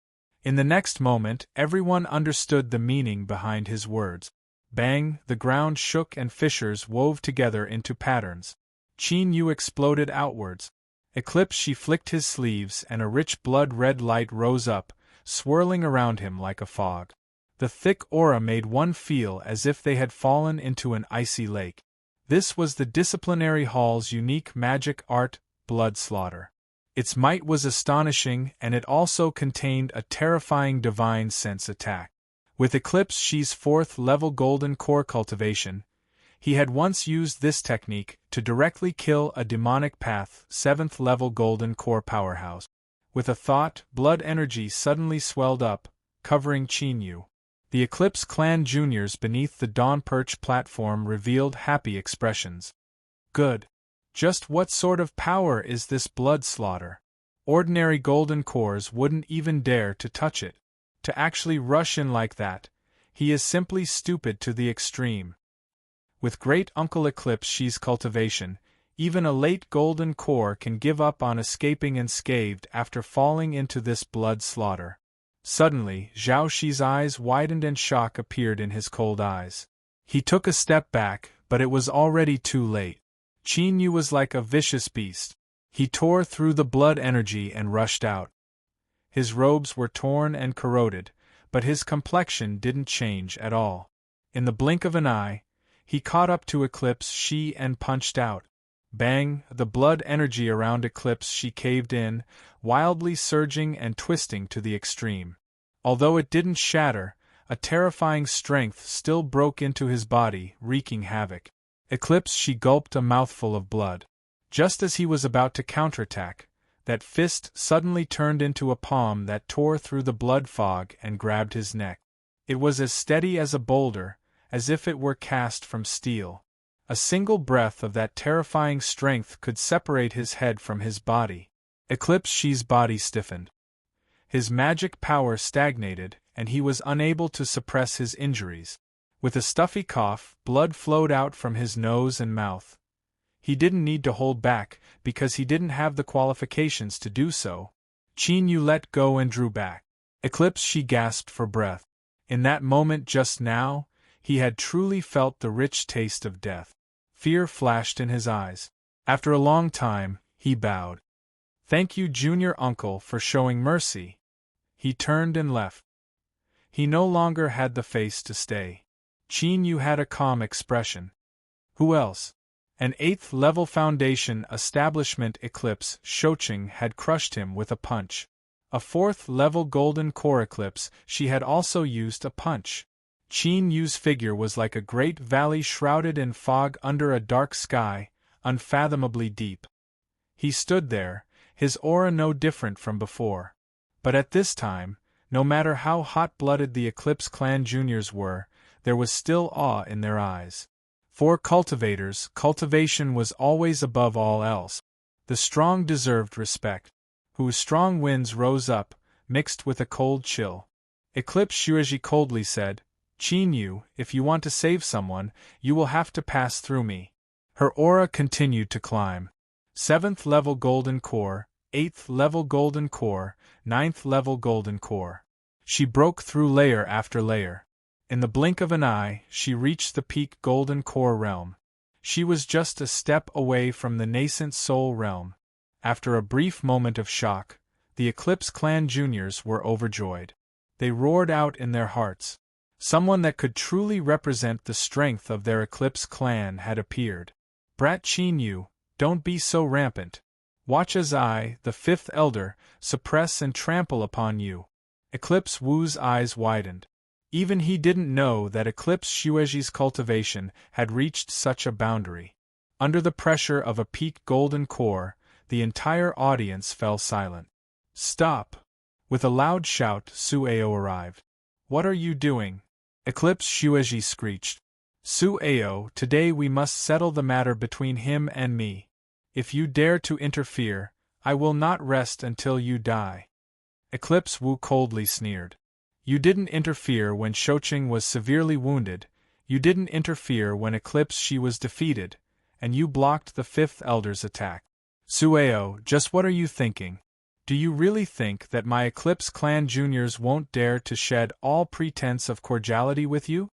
In the next moment, everyone understood the meaning behind his words. Bang! The ground shook and fissures wove together into patterns. Qin Yu exploded outwards. Eclipse Shi flicked his sleeves and a rich blood-red light rose up, swirling around him like a fog. The thick aura made one feel as if they had fallen into an icy lake. This was the disciplinary hall's unique magic art, blood slaughter. Its might was astonishing and it also contained a terrifying divine sense attack. With Eclipse Shi's 4th-level golden core cultivation, he had once used this technique to directly kill a demonic path 7th-level golden core powerhouse. With a thought, blood energy suddenly swelled up, covering Qin Yu. The Eclipse clan juniors beneath the Dawnperch platform revealed happy expressions. "Good. Just what sort of power is this blood slaughter? Ordinary golden cores wouldn't even dare to touch it. To actually rush in like that, he is simply stupid to the extreme." With great Uncle Eclipse Shi's cultivation, Even a late golden core can give up on escaping unscathed after falling into this blood slaughter. Suddenly, Zhao Shi's eyes widened and shock appeared in his cold eyes. He took a step back, but it was already too late. Qin Yu was like a vicious beast. He tore through the blood energy and rushed out. His robes were torn and corroded, but his complexion didn't change at all. In the blink of an eye, he caught up to Eclipse Shi and punched out. Bang! The blood energy around Eclipse Shi caved in, wildly surging and twisting to the extreme. Although it didn't shatter, a terrifying strength still broke into his body, wreaking havoc. Eclipse Shi gulped a mouthful of blood. Just as he was about to counterattack, that fist suddenly turned into a palm that tore through the blood fog and grabbed his neck. It was as steady as a boulder, as if it were cast from steel. A single breath of that terrifying strength could separate his head from his body. Eclipse Shi's body stiffened. His magic power stagnated, and he was unable to suppress his injuries. With a stuffy cough, blood flowed out from his nose and mouth. He didn't need to hold back, because he didn't have the qualifications to do so. Qin Yu let go and drew back. Eclipse Shi gasped for breath. In that moment just now, he had truly felt the rich taste of death. Fear flashed in his eyes. After a long time, he bowed. "Thank you, junior uncle, for showing mercy." He turned and left. He no longer had the face to stay. Qin Yu had a calm expression. Who else? An 8th level foundation establishment Eclipse Shocheng had crushed him with a punch. A 4th level golden core Eclipse She had also used a punch. Qin Yu's figure was like a great valley shrouded in fog under a dark sky, unfathomably deep. He stood there, his aura no different from before. But at this time, no matter how hot-blooded the Eclipse clan juniors were, there was still awe in their eyes. For cultivators, cultivation was always above all else. The strong deserved respect. Whose strong winds rose up, mixed with a cold chill. Eclipse Shueji coldly said, "Qin Yu, if you want to save someone, you will have to pass through me." Her aura continued to climb. 7th level golden core, 8th level golden core, 9th level golden core. She broke through layer after layer. In the blink of an eye, she reached the peak golden core realm. She was just a step away from the nascent soul realm. After a brief moment of shock, the Eclipse clan juniors were overjoyed. They roared out in their hearts. Someone that could truly represent the strength of their Eclipse clan had appeared. "Brat Qin Yu, don't be so rampant. Watch as I, the 5th elder, suppress and trample upon you." Eclipse Wu's eyes widened. Even he didn't know that Eclipse Shueji's cultivation had reached such a boundary. Under the pressure of a peak golden core, the entire audience fell silent. "Stop!" With a loud shout, Sueo arrived. "What are you doing?" Eclipse Shueji screeched. "Sueo, today we must settle the matter between him and me. If you dare to interfere, I will not rest until you die." Eclipse Wu coldly sneered. "You didn't interfere when Shocheng was severely wounded, you didn't interfere when Eclipse Shi was defeated, and you blocked the 5th elder's attack. Sueo, just what are you thinking? Do you really think that my Eclipse clan juniors won't dare to shed all pretense of cordiality with you?"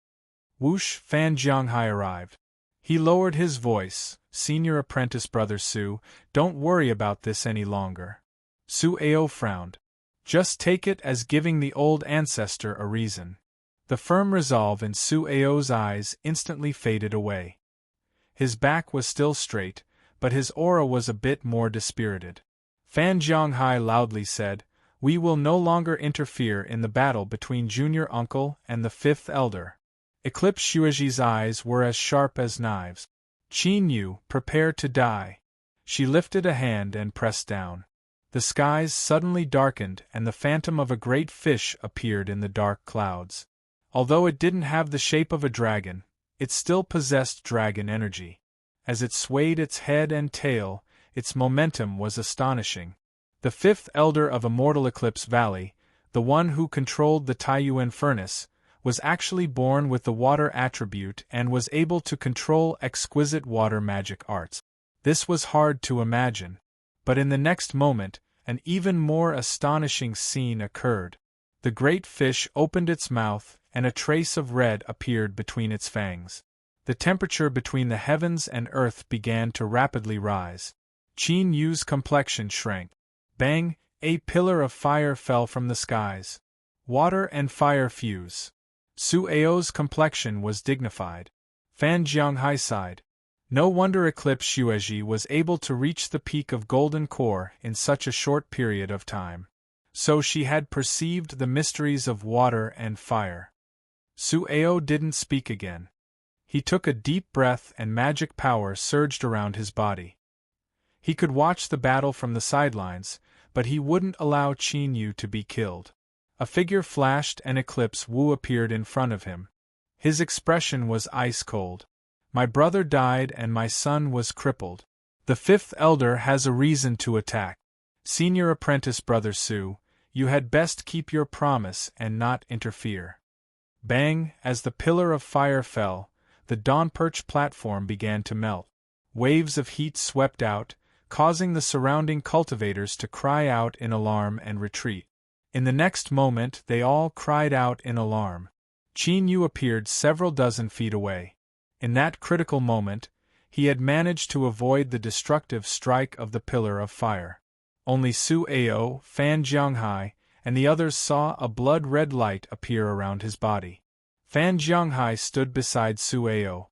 Whoosh! Fan Jianghai arrived. He lowered his voice. "Senior apprentice brother Su, don't worry about this any longer." Sueo frowned. "Just take it as giving the old ancestor a reason." The firm resolve in Sueo's eyes instantly faded away. His back was still straight, but his aura was a bit more dispirited. Fan Jianghai loudly said, "We will no longer interfere in the battle between junior uncle and the 5th elder." Eclipse Shueji's eyes were as sharp as knives. "Qin Yu, prepare to die." She lifted a hand and pressed down. The skies suddenly darkened and the phantom of a great fish appeared in the dark clouds. Although it didn't have the shape of a dragon, it still possessed dragon energy. As it swayed its head and tail, its momentum was astonishing. The 5th elder of Immortal Eclipse Valley, the one who controlled the Taiyuan furnace, was actually born with the water attribute and was able to control exquisite water magic arts. This was hard to imagine. But in the next moment, an even more astonishing scene occurred. The great fish opened its mouth, and a trace of red appeared between its fangs. The temperature between the heavens and earth began to rapidly rise. Qin Yu's complexion shrank. Bang! A pillar of fire fell from the skies. Water and fire fuse. Su Ao's complexion was dignified. Fan Jianghai sighed. No wonder Eclipse Xuezhi was able to reach the peak of golden core in such a short period of time. So she had perceived the mysteries of water and fire. Su Ao didn't speak again. He took a deep breath and magic power surged around his body. He could watch the battle from the sidelines, but he wouldn't allow Qin Yu to be killed. A figure flashed and Eclipse Wu appeared in front of him. His expression was ice-cold. My brother died and my son was crippled. The fifth elder has a reason to attack. Senior apprentice brother Su, you had best keep your promise and not interfere. Bang! As the pillar of fire fell, the dawn perch platform began to melt. Waves of heat swept out, causing the surrounding cultivators to cry out in alarm and retreat. In the next moment they all cried out in alarm. Qin Yu appeared several dozen feet away. In that critical moment, he had managed to avoid the destructive strike of the pillar of fire. Only Su Ao, Fan Jianghai, and the others saw a blood-red light appear around his body. Fan Jianghai stood beside Su Ao.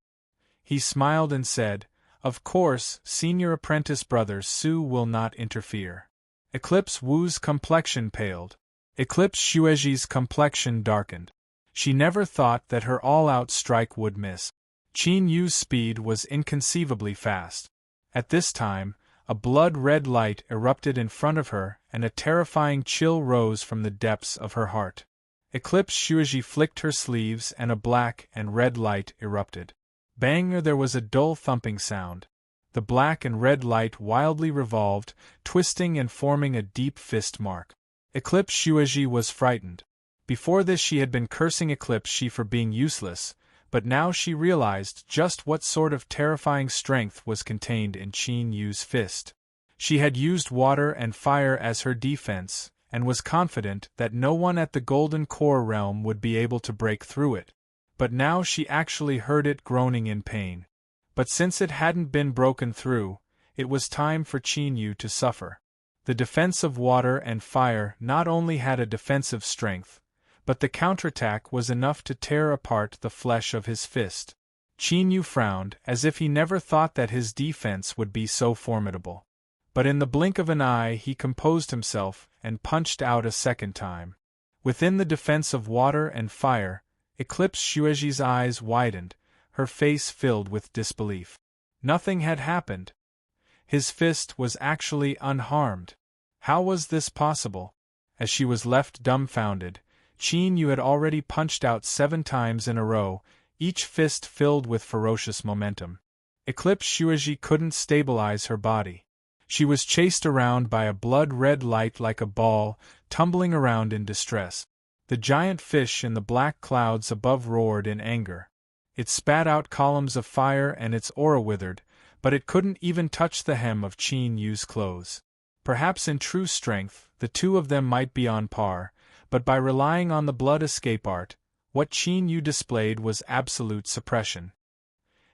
He smiled and said, "Of course, senior apprentice brother Su will not interfere." Eclipse Wu's complexion paled. Eclipse Xuezhi's complexion darkened. She never thought that her all-out strike would miss. Qin Yu's speed was inconceivably fast. At this time, a blood-red light erupted in front of her and a terrifying chill rose from the depths of her heart. Eclipse Xuezhi flicked her sleeves and a black and red light erupted. Bang! There was a dull thumping sound. The black and red light wildly revolved, twisting and forming a deep fist mark. Eclipse Xuezhi was frightened. Before this she had been cursing Eclipse Shi for being useless, but now she realized just what sort of terrifying strength was contained in Qin Yu's fist. She had used water and fire as her defense, and was confident that no one at the Golden Core realm would be able to break through it. But now she actually heard it groaning in pain. But since it hadn't been broken through, it was time for Qin Yu to suffer. The defense of water and fire not only had a defensive strength, but the counterattack was enough to tear apart the flesh of his fist. Qin Yu frowned, as if he never thought that his defense would be so formidable. But in the blink of an eye he composed himself and punched out a second time. Within the defense of water and fire, Eclipse Xuezhi's eyes widened, her face filled with disbelief. Nothing had happened. His fist was actually unharmed. How was this possible? As she was left dumbfounded, Qin Yu had already punched out 7 times in a row, each fist filled with ferocious momentum. Eclipse Xuezhi couldn't stabilize her body. She was chased around by a blood-red light like a ball, tumbling around in distress. The giant fish in the black clouds above roared in anger. It spat out columns of fire and its aura withered, but it couldn't even touch the hem of Qin Yu's clothes. Perhaps in true strength, the two of them might be on par, but by relying on the blood escape art, what Qin Yu displayed was absolute suppression.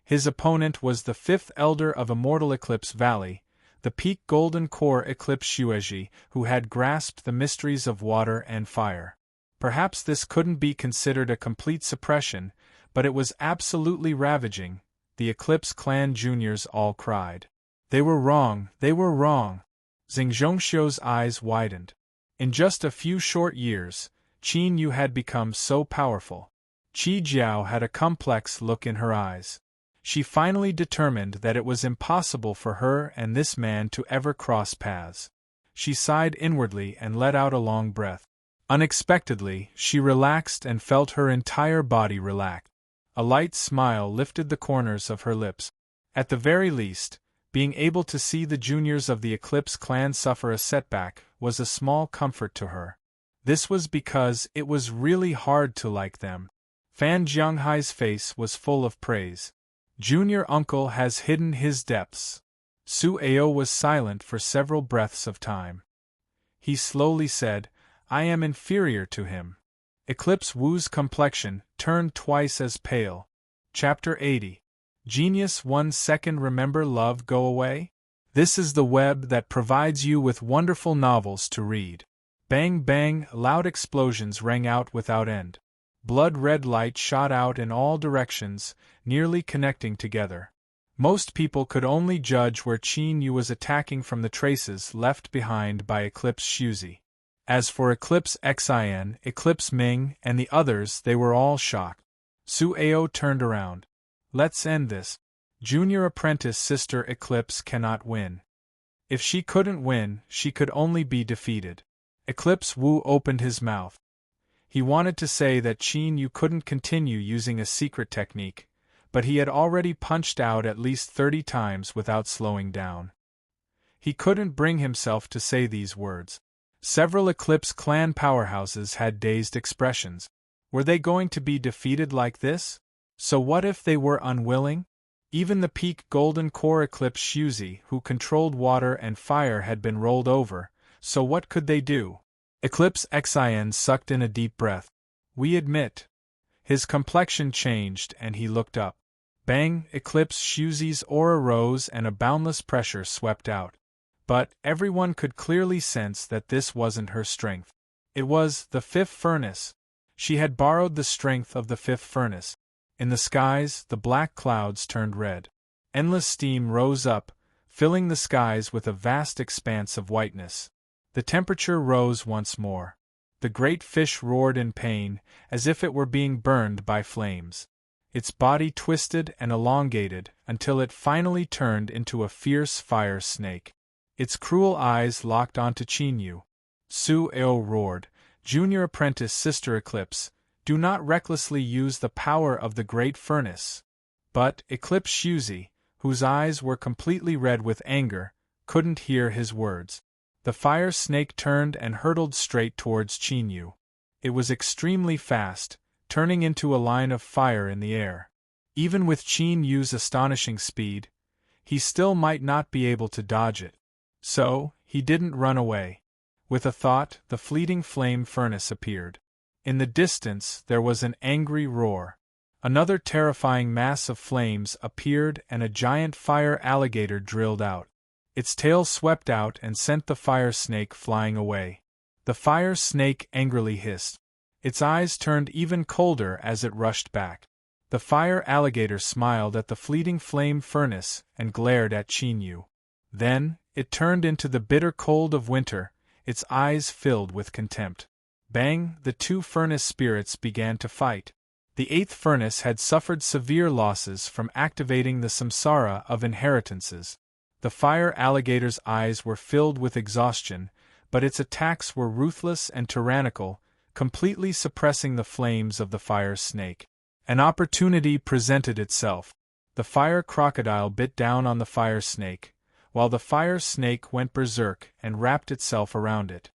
His opponent was the 5th elder of Immortal Eclipse Valley, the peak Golden Core Eclipse Xuezhi, who had grasped the mysteries of water and fire. Perhaps this couldn't be considered a complete suppression, but it was absolutely ravaging, the Eclipse clan juniors all cried. They were wrong, they were wrong. Xing Zhongxiu's eyes widened. In just a few short years, Qin Yu had become so powerful. Qi Jiao had a complex look in her eyes. She finally determined that it was impossible for her and this man to ever cross paths. She sighed inwardly and let out a long breath. Unexpectedly, she relaxed and felt her entire body relax. A light smile lifted the corners of her lips. At the very least, being able to see the juniors of the Eclipse clan suffer a setback was a small comfort to her. This was because it was really hard to like them. Fan Jianghai's face was full of praise. Junior uncle has hidden his depths. Su Ao was silent for several breaths of time. He slowly said, "I am inferior to him." Eclipse Wu's complexion turned twice as pale. Chapter 80. Genius 1 second. Remember love go away? This is the web that provides you with wonderful novels to read. Bang bang, loud explosions rang out without end. Blood-red light shot out in all directions, nearly connecting together. Most people could only judge where Qin Yu was attacking from the traces left behind by Eclipse Shuzi. As for Eclipse Xin, Eclipse Ming, and the others, they were all shocked. Su Ao turned around. "Let's end this. Junior apprentice sister Eclipse cannot win. If she couldn't win, she could only be defeated." Eclipse Wu opened his mouth. He wanted to say that Qin Yu couldn't continue using a secret technique, but he had already punched out at least 30 times without slowing down. He couldn't bring himself to say these words. Several Eclipse clan powerhouses had dazed expressions. Were they going to be defeated like this? So what if they were unwilling? Even the peak Golden Core Eclipse Shuzi, who controlled water and fire, had been rolled over, so what could they do? Eclipse Xin sucked in a deep breath. "We admit." His complexion changed and he looked up. Bang! Eclipse Shuzi's aura rose and a boundless pressure swept out. But everyone could clearly sense that this wasn't her strength. It was the fifth furnace. She had borrowed the strength of the fifth furnace. In the skies, the black clouds turned red. Endless steam rose up, filling the skies with a vast expanse of whiteness. The temperature rose once more. The great fish roared in pain, as if it were being burned by flames. Its body twisted and elongated until it finally turned into a fierce fire snake. Its cruel eyes locked onto Qin Yu. Su Ao roared, "Junior apprentice sister Eclipse, do not recklessly use the power of the great furnace." But Eclipse Shuzi, whose eyes were completely red with anger, couldn't hear his words. The fire snake turned and hurtled straight towards Qin Yu. It was extremely fast, turning into a line of fire in the air. Even with Qin Yu's astonishing speed, he still might not be able to dodge it. So, he didn't run away. With a thought, the fleeting flame furnace appeared. In the distance, there was an angry roar. Another terrifying mass of flames appeared and a giant fire alligator drilled out. Its tail swept out and sent the fire snake flying away. The fire snake angrily hissed. Its eyes turned even colder as it rushed back. The fire alligator smiled at the fleeting flame furnace and glared at Qin Yu. Then, it turned into the bitter cold of winter, its eyes filled with contempt. Bang! The two furnace spirits began to fight. The eighth furnace had suffered severe losses from activating the samsara of inheritances. The fire alligator's eyes were filled with exhaustion, but its attacks were ruthless and tyrannical, completely suppressing the flames of the fire snake. An opportunity presented itself. The fire crocodile bit down on the fire snake, while the fire snake went berserk and wrapped itself around it.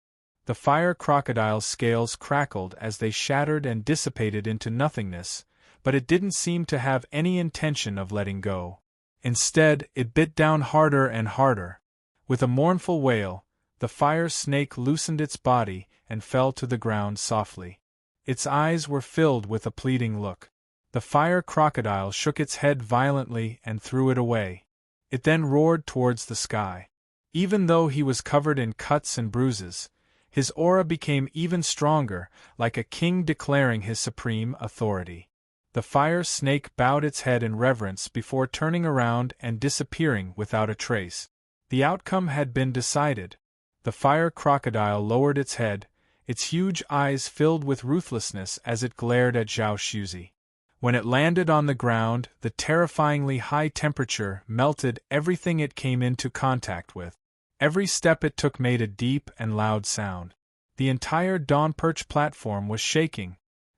The fire crocodile's scales crackled as they shattered and dissipated into nothingness, but it didn't seem to have any intention of letting go. Instead, it bit down harder and harder. With a mournful wail, the fire snake loosened its body and fell to the ground softly. Its eyes were filled with a pleading look. The fire crocodile shook its head violently and threw it away. It then roared towards the sky. Even though he was covered in cuts and bruises, his aura became even stronger, like a king declaring his supreme authority. The fire snake bowed its head in reverence before turning around and disappearing without a trace. The outcome had been decided. The fire crocodile lowered its head, its huge eyes filled with ruthlessness as it glared at Zhao Shuzi. When it landed on the ground, the terrifyingly high temperature melted everything it came into contact with. Every step it took made a deep and loud sound. The entire Dawn Perch platform was shaking.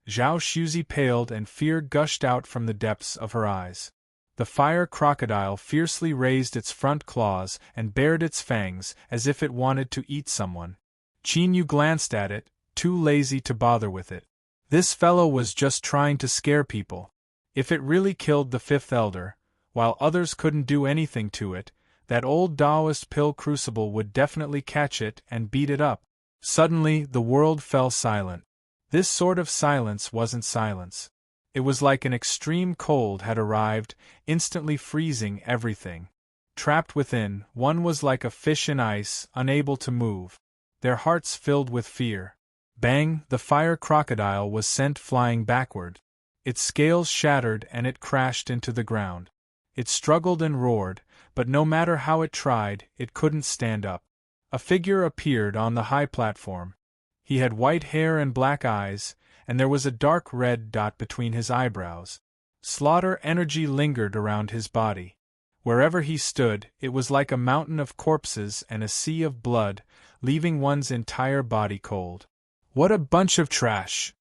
Zhao Shuzi paled and fear gushed out from the depths of her eyes. The fire crocodile fiercely raised its front claws and bared its fangs as if it wanted to eat someone. Qin Yu glanced at it, too lazy to bother with it. This fellow was just trying to scare people. If it really killed the fifth elder, while others couldn't do anything to it, That old Taoist pill crucible would definitely catch it and beat it up. Suddenly, the world fell silent. This sort of silence wasn't silence. It was like an extreme cold had arrived, instantly freezing everything. Trapped within, one was like a fish in ice, unable to move. Their hearts filled with fear. Bang! The fire crocodile was sent flying backward. Its scales shattered and it crashed into the ground. It struggled and roared, but no matter how it tried, it couldn't stand up. A figure appeared on the high platform. He had white hair and black eyes, and there was a dark red dot between his eyebrows. Slaughter energy lingered around his body. Wherever he stood, it was like a mountain of corpses and a sea of blood, leaving one's entire body cold. "What a bunch of trash!"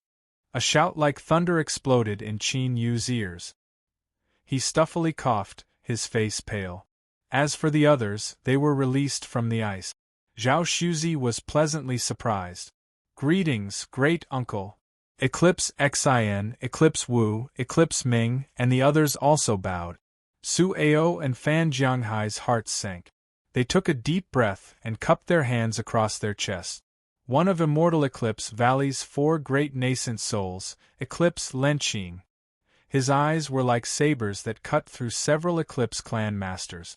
A shout like thunder exploded in Qin Yu's ears. He stuffily coughed, his face pale. As for the others, they were released from the ice. Zhao Shuzi was pleasantly surprised. "Greetings, great uncle." Eclipse Xin, Eclipse Wu, Eclipse Ming, and the others also bowed. Su Ao and Fan Jianghai's hearts sank. They took a deep breath and cupped their hands across their chests. One of Immortal Eclipse Valley's 4 great nascent souls, Eclipse Lenqing. His eyes were like sabers that cut through several Eclipse clan masters.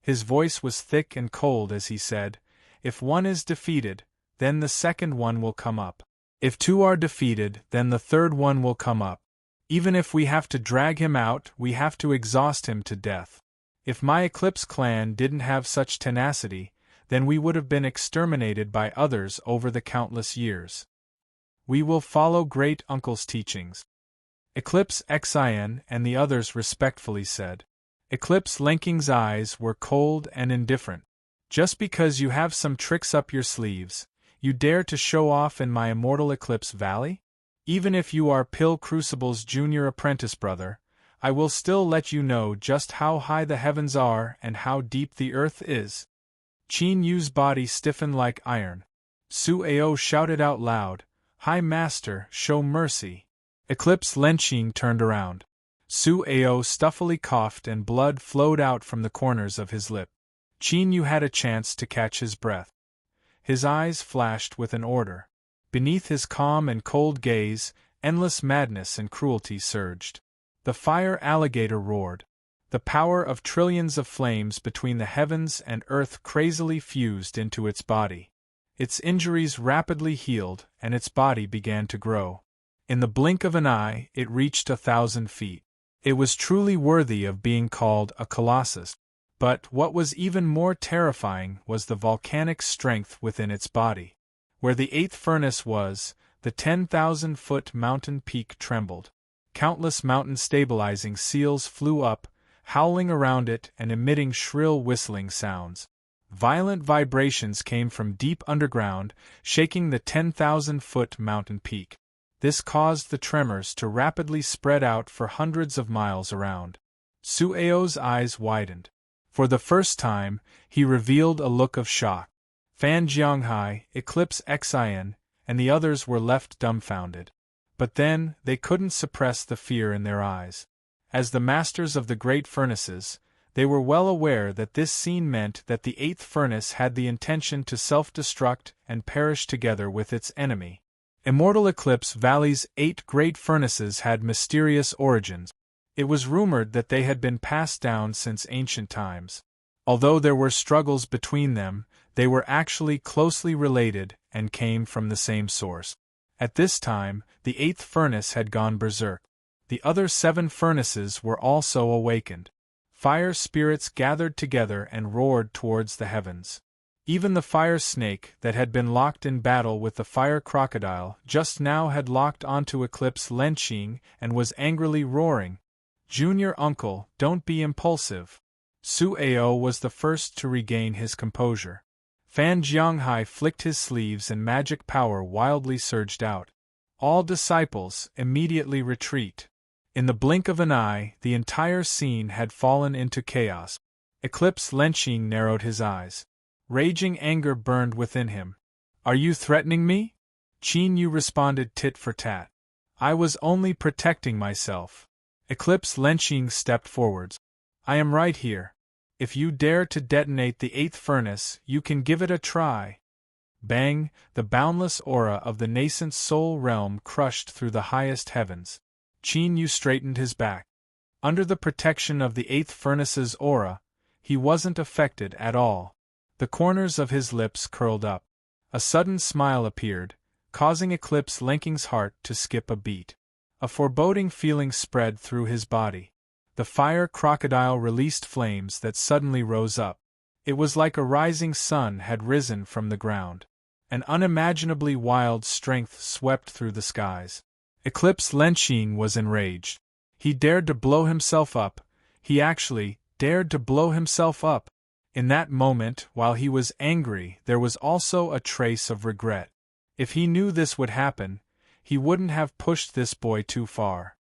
His voice was thick and cold as he said, "If one is defeated, then the second one will come up. If 2 are defeated, then the third one will come up. Even if we have to drag him out, we have to exhaust him to death. If my Eclipse clan didn't have such tenacity, then we would have been exterminated by others over the countless years. We will follow Great Uncle's teachings." Eclipse Xin and the others respectfully said. Eclipse Lenking's eyes were cold and indifferent. "Just because you have some tricks up your sleeves, you dare to show off in my Immortal Eclipse Valley? Even if you are Pill Crucible's junior apprentice brother, I will still let you know just how high the heavens are and how deep the earth is." Qin Yu's body stiffened like iron. Su Ao shouted out loud, "High Master, show mercy." Eclipse Lenqing turned around. Su Ao stuffily coughed and blood flowed out from the corners of his lip. Qin Yu had a chance to catch his breath. His eyes flashed with an order. Beneath his calm and cold gaze, endless madness and cruelty surged. The fire alligator roared. The power of trillions of flames between the heavens and earth crazily fused into its body. Its injuries rapidly healed, and its body began to grow. In the blink of an eye, it reached 1,000 feet. It was truly worthy of being called a colossus. But what was even more terrifying was the volcanic strength within its body. Where the 8th furnace was, the 10,000-foot mountain peak trembled. Countless mountain stabilizing seals flew up, howling around it and emitting shrill whistling sounds. Violent vibrations came from deep underground, shaking the 10,000-foot mountain peak. This caused the tremors to rapidly spread out for hundreds of miles around. Su Ao's eyes widened. For the first time, he revealed a look of shock. Fan Jianghai, Eclipse Xin, and the others were left dumbfounded. But then, they couldn't suppress the fear in their eyes. As the masters of the great furnaces, they were well aware that this scene meant that the 8th furnace had the intention to self-destruct and perish together with its enemy. Immortal Eclipse Valley's 8 great furnaces had mysterious origins. It was rumored that they had been passed down since ancient times. Although there were struggles between them, they were actually closely related and came from the same source. At this time, the 8th furnace had gone berserk. The other 7 furnaces were also awakened. Fire spirits gathered together and roared towards the heavens. Even the fire snake that had been locked in battle with the fire crocodile just now had locked onto Eclipse Lenqing and was angrily roaring, "Junior uncle, don't be impulsive." Su Ao was the first to regain his composure. Fan Jianghai flicked his sleeves and magic power wildly surged out. "All disciples, immediately retreat." In the blink of an eye, the entire scene had fallen into chaos. Eclipse Lenqing narrowed his eyes. Raging anger burned within him. "Are you threatening me?" Qin Yu responded tit for tat. "I was only protecting myself." Eclipse Lenqing stepped forwards. "I am right here." If you dare to detonate the 8th furnace, you can give it a try. Bang, the boundless aura of the nascent soul realm crushed through the highest heavens. Qin Yu straightened his back. Under the protection of the 8th furnace's aura, he wasn't affected at all. The corners of his lips curled up. A sudden smile appeared, causing Eclipse Lenking's heart to skip a beat. A foreboding feeling spread through his body. The fire crocodile released flames that suddenly rose up. It was like a rising sun had risen from the ground. An unimaginably wild strength swept through the skies. Eclipse Lenqing was enraged. He dared to blow himself up. He actually dared to blow himself up. In that moment, while he was angry, there was also a trace of regret. If he knew this would happen, he wouldn't have pushed this boy too far.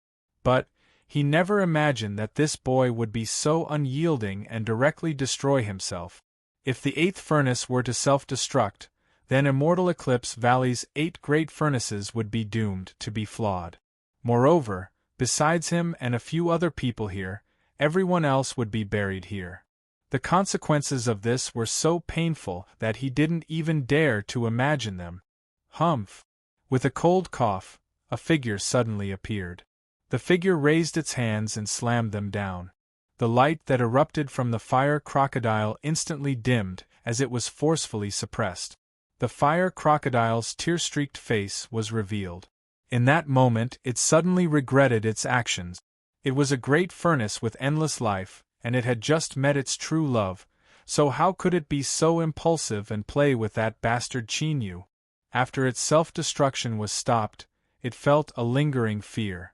But he never imagined that this boy would be so unyielding and directly destroy himself. If the 8th furnace were to self-destruct, then Immortal Eclipse Valley's 8 great furnaces would be doomed to be flawed. Moreover, besides him and a few other people here, everyone else would be buried here. The consequences of this were so painful that he didn't even dare to imagine them. Humph! With a cold cough, a figure suddenly appeared. The figure raised its hands and slammed them down. The light that erupted from the fire crocodile instantly dimmed as it was forcefully suppressed. The fire crocodile's tear-streaked face was revealed. In that moment it suddenly regretted its actions. It was a great furnace with endless life, and it had just met its true love, so how could it be so impulsive and play with that bastard Qin Yu? After its self-destruction was stopped, it felt a lingering fear.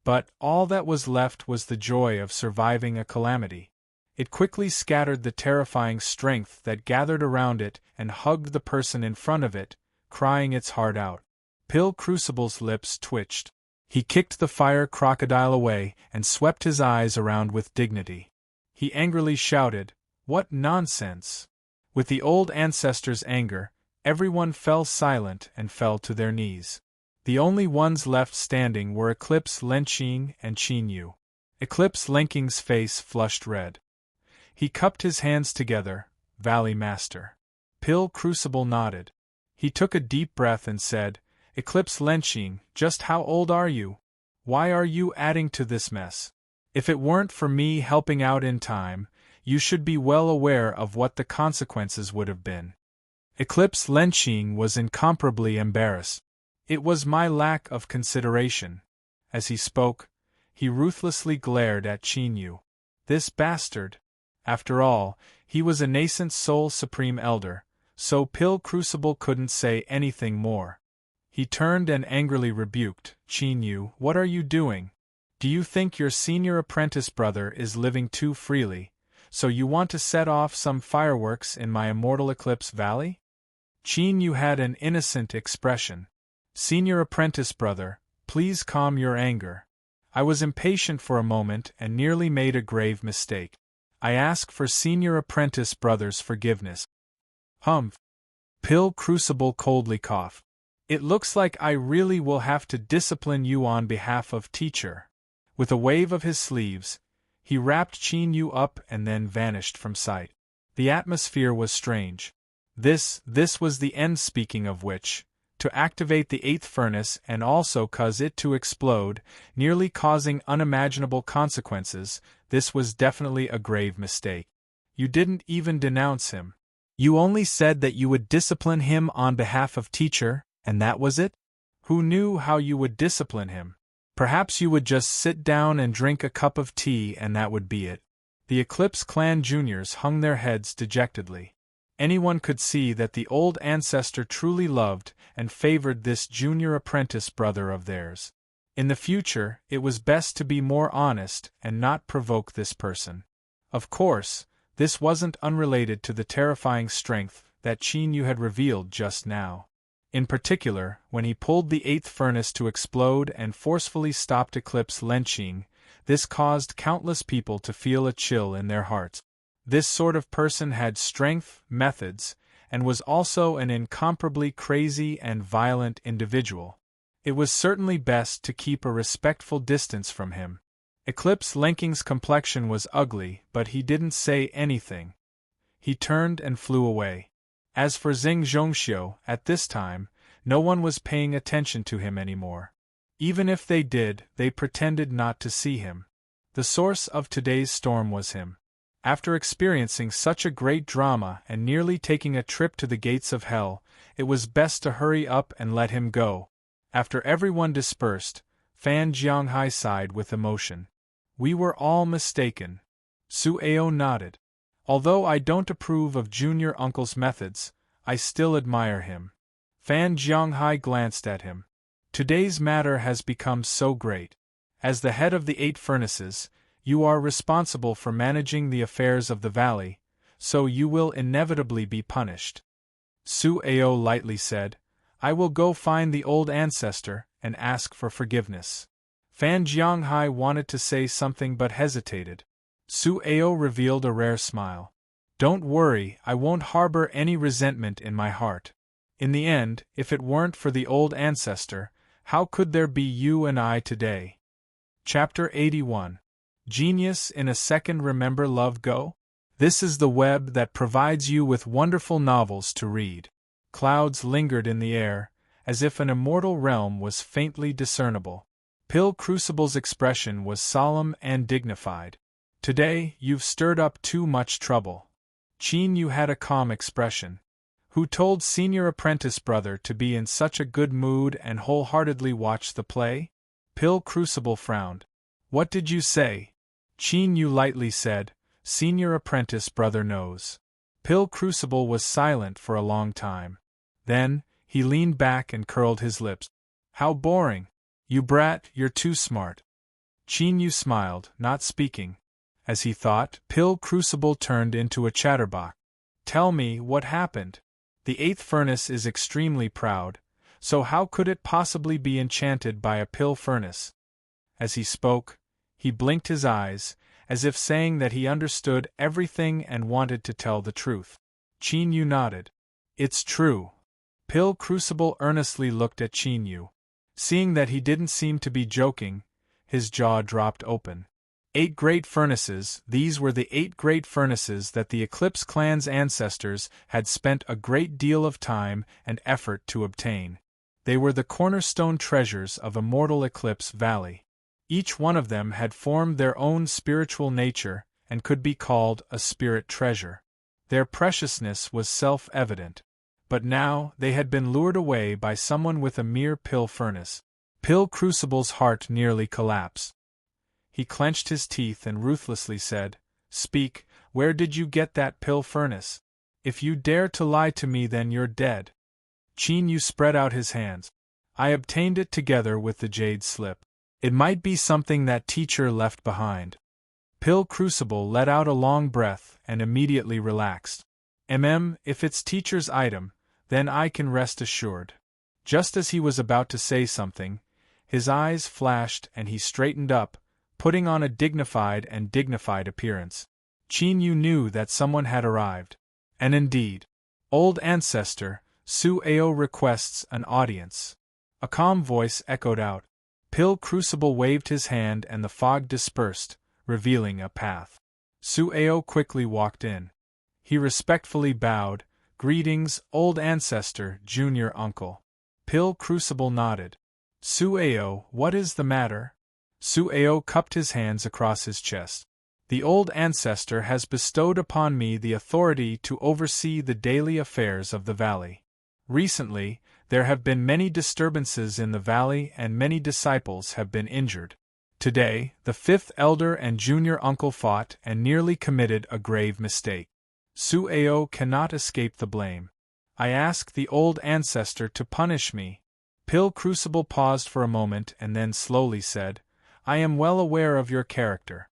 But all that was left was the joy of surviving a calamity. It quickly scattered the terrifying strength that gathered around it and hugged the person in front of it, crying its heart out. Pill Crucible's lips twitched. He kicked the fire crocodile away and swept his eyes around with dignity. He angrily shouted, "What nonsense!" With the old ancestor's anger, everyone fell silent and fell to their knees. The only ones left standing were Eclipse Lenqing and Qin Yu. Eclipse Lenking's face flushed red. He cupped his hands together, "Valley Master." Pill Crucible nodded. He took a deep breath and said, "Eclipse Lenqing, just how old are you? Why are you adding to this mess? If it weren't for me helping out in time, you should be well aware of what the consequences would have been." Eclipse Lenqing was incomparably embarrassed. "It was my lack of consideration." As he spoke, he ruthlessly glared at Qin Yu. This bastard! After all, he was a nascent soul supreme elder, so Pill Crucible couldn't say anything more. He turned and angrily rebuked, "Qin Yu, what are you doing? Do you think your senior apprentice brother is living too freely, so you want to set off some fireworks in my Immortal Eclipse Valley?" Qin Yu had an innocent expression. "Senior apprentice brother, please calm your anger. I was impatient for a moment and nearly made a grave mistake. I ask for senior apprentice brother's forgiveness." "Humph!" Pill Crucible coldly coughed. "It looks like I really will have to discipline you on behalf of teacher." With a wave of his sleeves, he wrapped Qin Yu up and then vanished from sight. The atmosphere was strange. This was the end, speaking of which, to activate the 8th furnace and also cause it to explode, nearly causing unimaginable consequences, this was definitely a grave mistake. You didn't even denounce him. You only said that you would discipline him on behalf of teacher, and that was it? Who knew how you would discipline him? Perhaps you would just sit down and drink a cup of tea and that would be it. The Eclipse Clan juniors hung their heads dejectedly. Anyone could see that the old ancestor truly loved and favored this junior apprentice brother of theirs. In the future, it was best to be more honest and not provoke this person. Of course, this wasn't unrelated to the terrifying strength that Qin Yu had revealed just now. In particular, when he pulled the 8th furnace to explode and forcefully stopped Eclipse Lenqing, this caused countless people to feel a chill in their hearts. This sort of person had strength, methods, and was also an incomparably crazy and violent individual. It was certainly best to keep a respectful distance from him. Eclipse Lenking's complexion was ugly, but he didn't say anything. He turned and flew away. As for Xing Zhongxiu, at this time, no one was paying attention to him anymore. Even if they did, they pretended not to see him. The source of today's storm was him. After experiencing such a great drama and nearly taking a trip to the gates of hell, it was best to hurry up and let him go. After everyone dispersed, Fan Jianghai sighed with emotion. We were all mistaken. Su Ao nodded. Although I don't approve of Junior Uncle's methods, I still admire him. Fan Jianghai glanced at him. Today's matter has become so great. As the head of the 8 furnaces, you are responsible for managing the affairs of the valley, so you will inevitably be punished. Su Ao lightly said, I will go find the old ancestor and ask for forgiveness. Fan Jianghai wanted to say something but hesitated. Su Ao revealed a rare smile. Don't worry, I won't harbor any resentment in my heart. In the end, if it weren't for the old ancestor, how could there be you and I today? Chapter 81. Genius in a Second. Remember Love Go? This is the web that provides you with wonderful novels to read. Clouds lingered in the air, as if an immortal realm was faintly discernible. Pill Crucible's expression was solemn and dignified. Today, you've stirred up too much trouble. Qin Yu had a calm expression. Who told senior apprentice brother to be in such a good mood and wholeheartedly watch the play? Pill Crucible frowned. What did you say? Qin Yu lightly said, senior apprentice brother knows. Pill Crucible was silent for a long time. Then, he leaned back and curled his lips. How boring. You brat, you're too smart. Qin Yu smiled, not speaking. As he thought, Pill Crucible turned into a chatterbox. Tell me what happened. The 8th furnace is extremely proud, so how could it possibly be enchanted by a pill furnace? As he spoke, he blinked his eyes, as if saying that he understood everything and wanted to tell the truth. Qin Yu nodded. It's true. Pill Crucible earnestly looked at Qin Yu. Seeing that he didn't seem to be joking, his jaw dropped open. 8 great furnaces, these were the 8 great furnaces that the Eclipse clan's ancestors had spent a great deal of time and effort to obtain. They were the cornerstone treasures of immortal Eclipse Valley. Each one of them had formed their own spiritual nature and could be called a spirit treasure. Their preciousness was self-evident. But now they had been lured away by someone with a mere pill furnace. Pill Crucible's heart nearly collapsed. He clenched his teeth and ruthlessly said, Speak, where did you get that pill furnace? If you dare to lie to me, then you're dead. Qin Yu spread out his hands. I obtained it together with the jade slip. It might be something that teacher left behind. Pill Crucible let out a long breath and immediately relaxed. If it's teacher's item, then I can rest assured. Just as he was about to say something, his eyes flashed and he straightened up, putting on a dignified appearance. Qin Yu knew that someone had arrived. And indeed, old ancestor, Su Ao requests an audience. A calm voice echoed out. Pill Crucible waved his hand and the fog dispersed, revealing a path. Su Ao quickly walked in. He respectfully bowed. Greetings, old ancestor, junior uncle. Pill Crucible nodded. Su Ao, what is the matter? Su Ao cupped his hands across his chest. The old ancestor has bestowed upon me the authority to oversee the daily affairs of the valley. Recently, there have been many disturbances in the valley and many disciples have been injured. Today, the 5th elder and junior uncle fought and nearly committed a grave mistake. Su Ao cannot escape the blame. I ask the old ancestor to punish me. Pill Crucible paused for a moment and then slowly said, I am well aware of your character.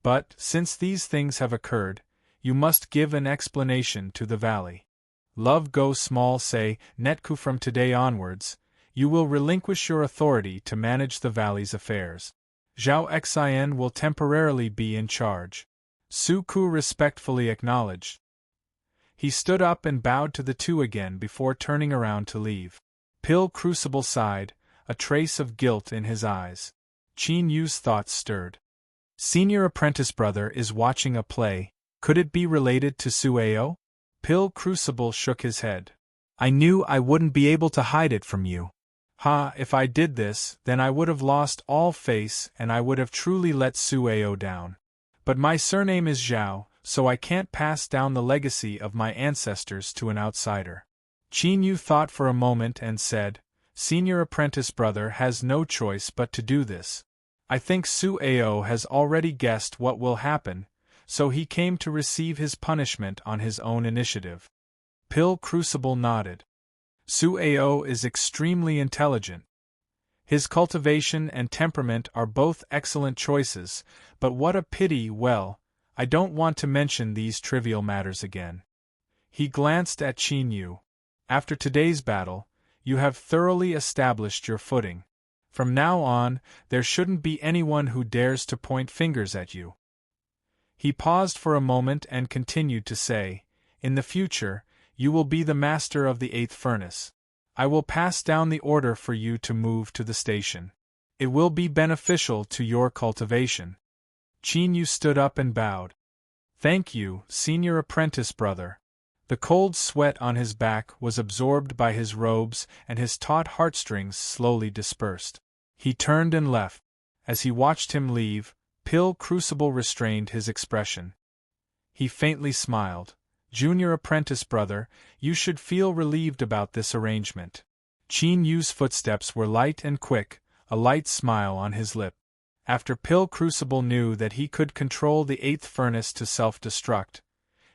But, since these things have occurred, you must give an explanation to the valley. Love Go Small say, Netku from today onwards, you will relinquish your authority to manage the valley's affairs. Zhao Xin will temporarily be in charge. Su Ku respectfully acknowledged. He stood up and bowed to the 2 again before turning around to leave. Pill Crucible sighed, a trace of guilt in his eyes. Qin Yu's thoughts stirred. Senior apprentice brother is watching a play. Could it be related to Sueo? Pill Crucible shook his head. I knew I wouldn't be able to hide it from you. If I did this, then I would have lost all face and I would have truly let Sueo down. But my surname is Zhao, so I can't pass down the legacy of my ancestors to an outsider. Qin Yu thought for a moment and said, Senior apprentice brother has no choice but to do this. I think Sueo has already guessed what will happen, so he came to receive his punishment on his own initiative. Pill Crucible nodded. Sueo is extremely intelligent. His cultivation and temperament are both excellent choices, but what a pity, well, I don't want to mention these trivial matters again. He glanced at Qin Yu. After today's battle, you have thoroughly established your footing. From now on, there shouldn't be anyone who dares to point fingers at you. He paused for a moment and continued to say, in the future, you will be the master of the 8th furnace. I will pass down the order for you to move to the station. It will be beneficial to your cultivation. Qin Yu stood up and bowed. Thank you, senior apprentice brother. The cold sweat on his back was absorbed by his robes and his taut heartstrings slowly dispersed. He turned and left. As he watched him leave, Pill Crucible restrained his expression. He faintly smiled. Junior apprentice brother, you should feel relieved about this arrangement. Qin Yu's footsteps were light and quick, a light smile on his lip. After Pill Crucible knew that he could control the 8th furnace to self-destruct,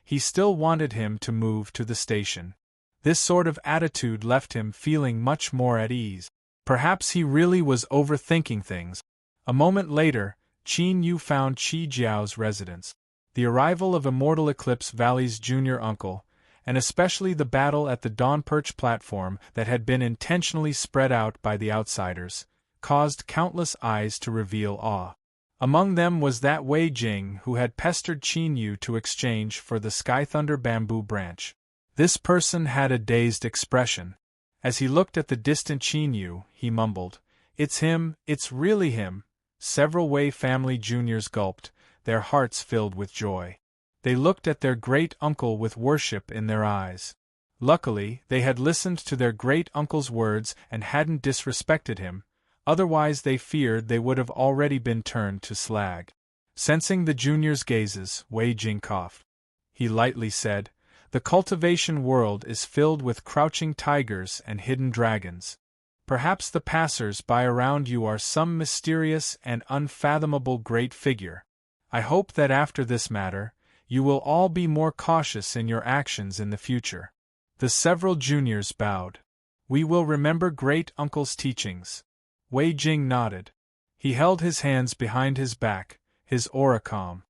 he still wanted him to move to the station. This sort of attitude left him feeling much more at ease. Perhaps he really was overthinking things. A moment later, Qin Yu found Qi Jiao's residence. The arrival of Immortal Eclipse Valley's junior uncle, and especially the battle at the Dawn Perch platform that had been intentionally spread out by the outsiders, caused countless eyes to reveal awe. Among them was that Wei Jing who had pestered Qin Yu to exchange for the Skythunder bamboo branch. This person had a dazed expression. As he looked at the distant Qin Yu, he mumbled, "It's him, it's really him." Several Wei family juniors gulped, their hearts filled with joy. They looked at their great-uncle with worship in their eyes. Luckily, they had listened to their great-uncle's words and hadn't disrespected him, otherwise they feared they would have already been turned to slag. Sensing the juniors' gazes, Wei Jing coughed. He lightly said, "The cultivation world is filled with crouching tigers and hidden dragons. Perhaps the passers-by around you are some mysterious and unfathomable great figure. I hope that after this matter, you will all be more cautious in your actions in the future." The several juniors bowed. "We will remember great-uncle's teachings." Wei Jing nodded. He held his hands behind his back, his aura calm.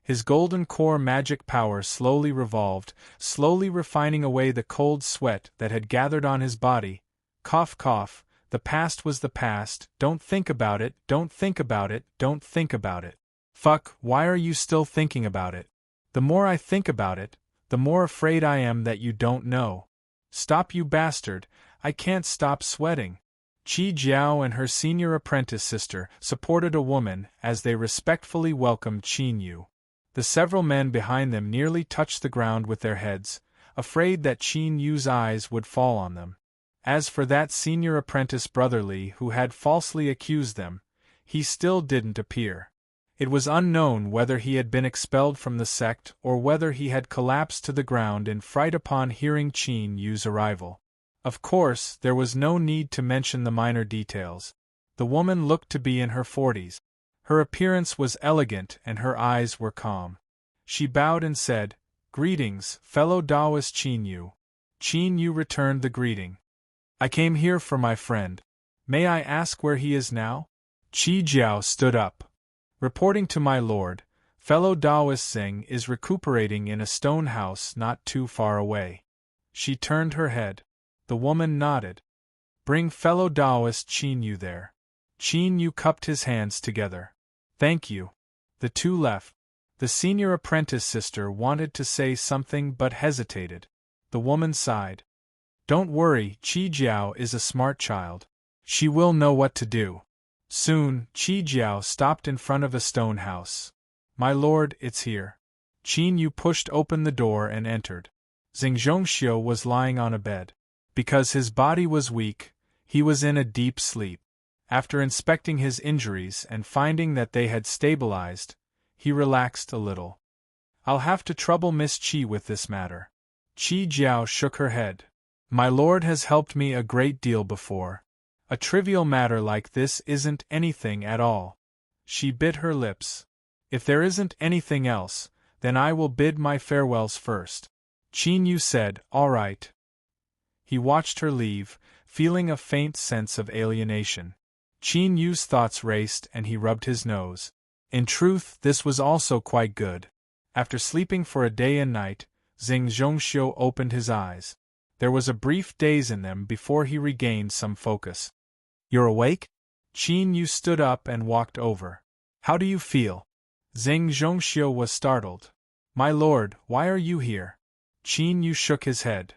His golden core magic power slowly revolved, slowly refining away the cold sweat that had gathered on his body. Cough, cough, the past was the past, don't think about it, don't think about it, don't think about it. Fuck, why are you still thinking about it? The more I think about it, the more afraid I am that you don't know. Stop, you bastard, I can't stop sweating. Qi Jiao and her senior apprentice sister supported a woman as they respectfully welcomed Qin Yu. The several men behind them nearly touched the ground with their heads, afraid that Qin Yu's eyes would fall on them. As for that senior apprentice brotherly who had falsely accused them, he still didn't appear. It was unknown whether he had been expelled from the sect or whether he had collapsed to the ground in fright upon hearing Qin Yu's arrival. Of course, there was no need to mention the minor details. The woman looked to be in her 40s. Her appearance was elegant and her eyes were calm. She bowed and said, "Greetings, fellow Taoist Qin Yu." Qin Yu returned the greeting. "I came here for my friend. May I ask where he is now?" Qi Jiao stood up. "Reporting to my lord, fellow Taoist Xing is recuperating in a stone house not too far away." She turned her head. The woman nodded. "Bring fellow Taoist Qin Yu there." Qin Yu cupped his hands together. "Thank you." The two left. The senior apprentice sister wanted to say something but hesitated. The woman sighed. "Don't worry, Qi Jiao is a smart child. She will know what to do." Soon, Qi Jiao stopped in front of a stone house. My lord, it's here. Qin Yu pushed open the door and entered. Xing Zhongxiu was lying on a bed. Because his body was weak, he was in a deep sleep. After inspecting his injuries and finding that they had stabilized, he relaxed a little. I'll have to trouble Miss Qi with this matter. Qi Jiao shook her head. My lord has helped me a great deal before. A trivial matter like this isn't anything at all. She bit her lips. If there isn't anything else, then I will bid my farewells first. Qin Yu said, all right. He watched her leave, feeling a faint sense of alienation. Qin Yu's thoughts raced and he rubbed his nose. In truth, this was also quite good. After sleeping for a day and night, Xing Zhongxiu opened his eyes. There was a brief daze in them before he regained some focus. You're awake? Qin Yu stood up and walked over. How do you feel? Xing Zhongxiu was startled. My lord, why are you here? Qin Yu shook his head.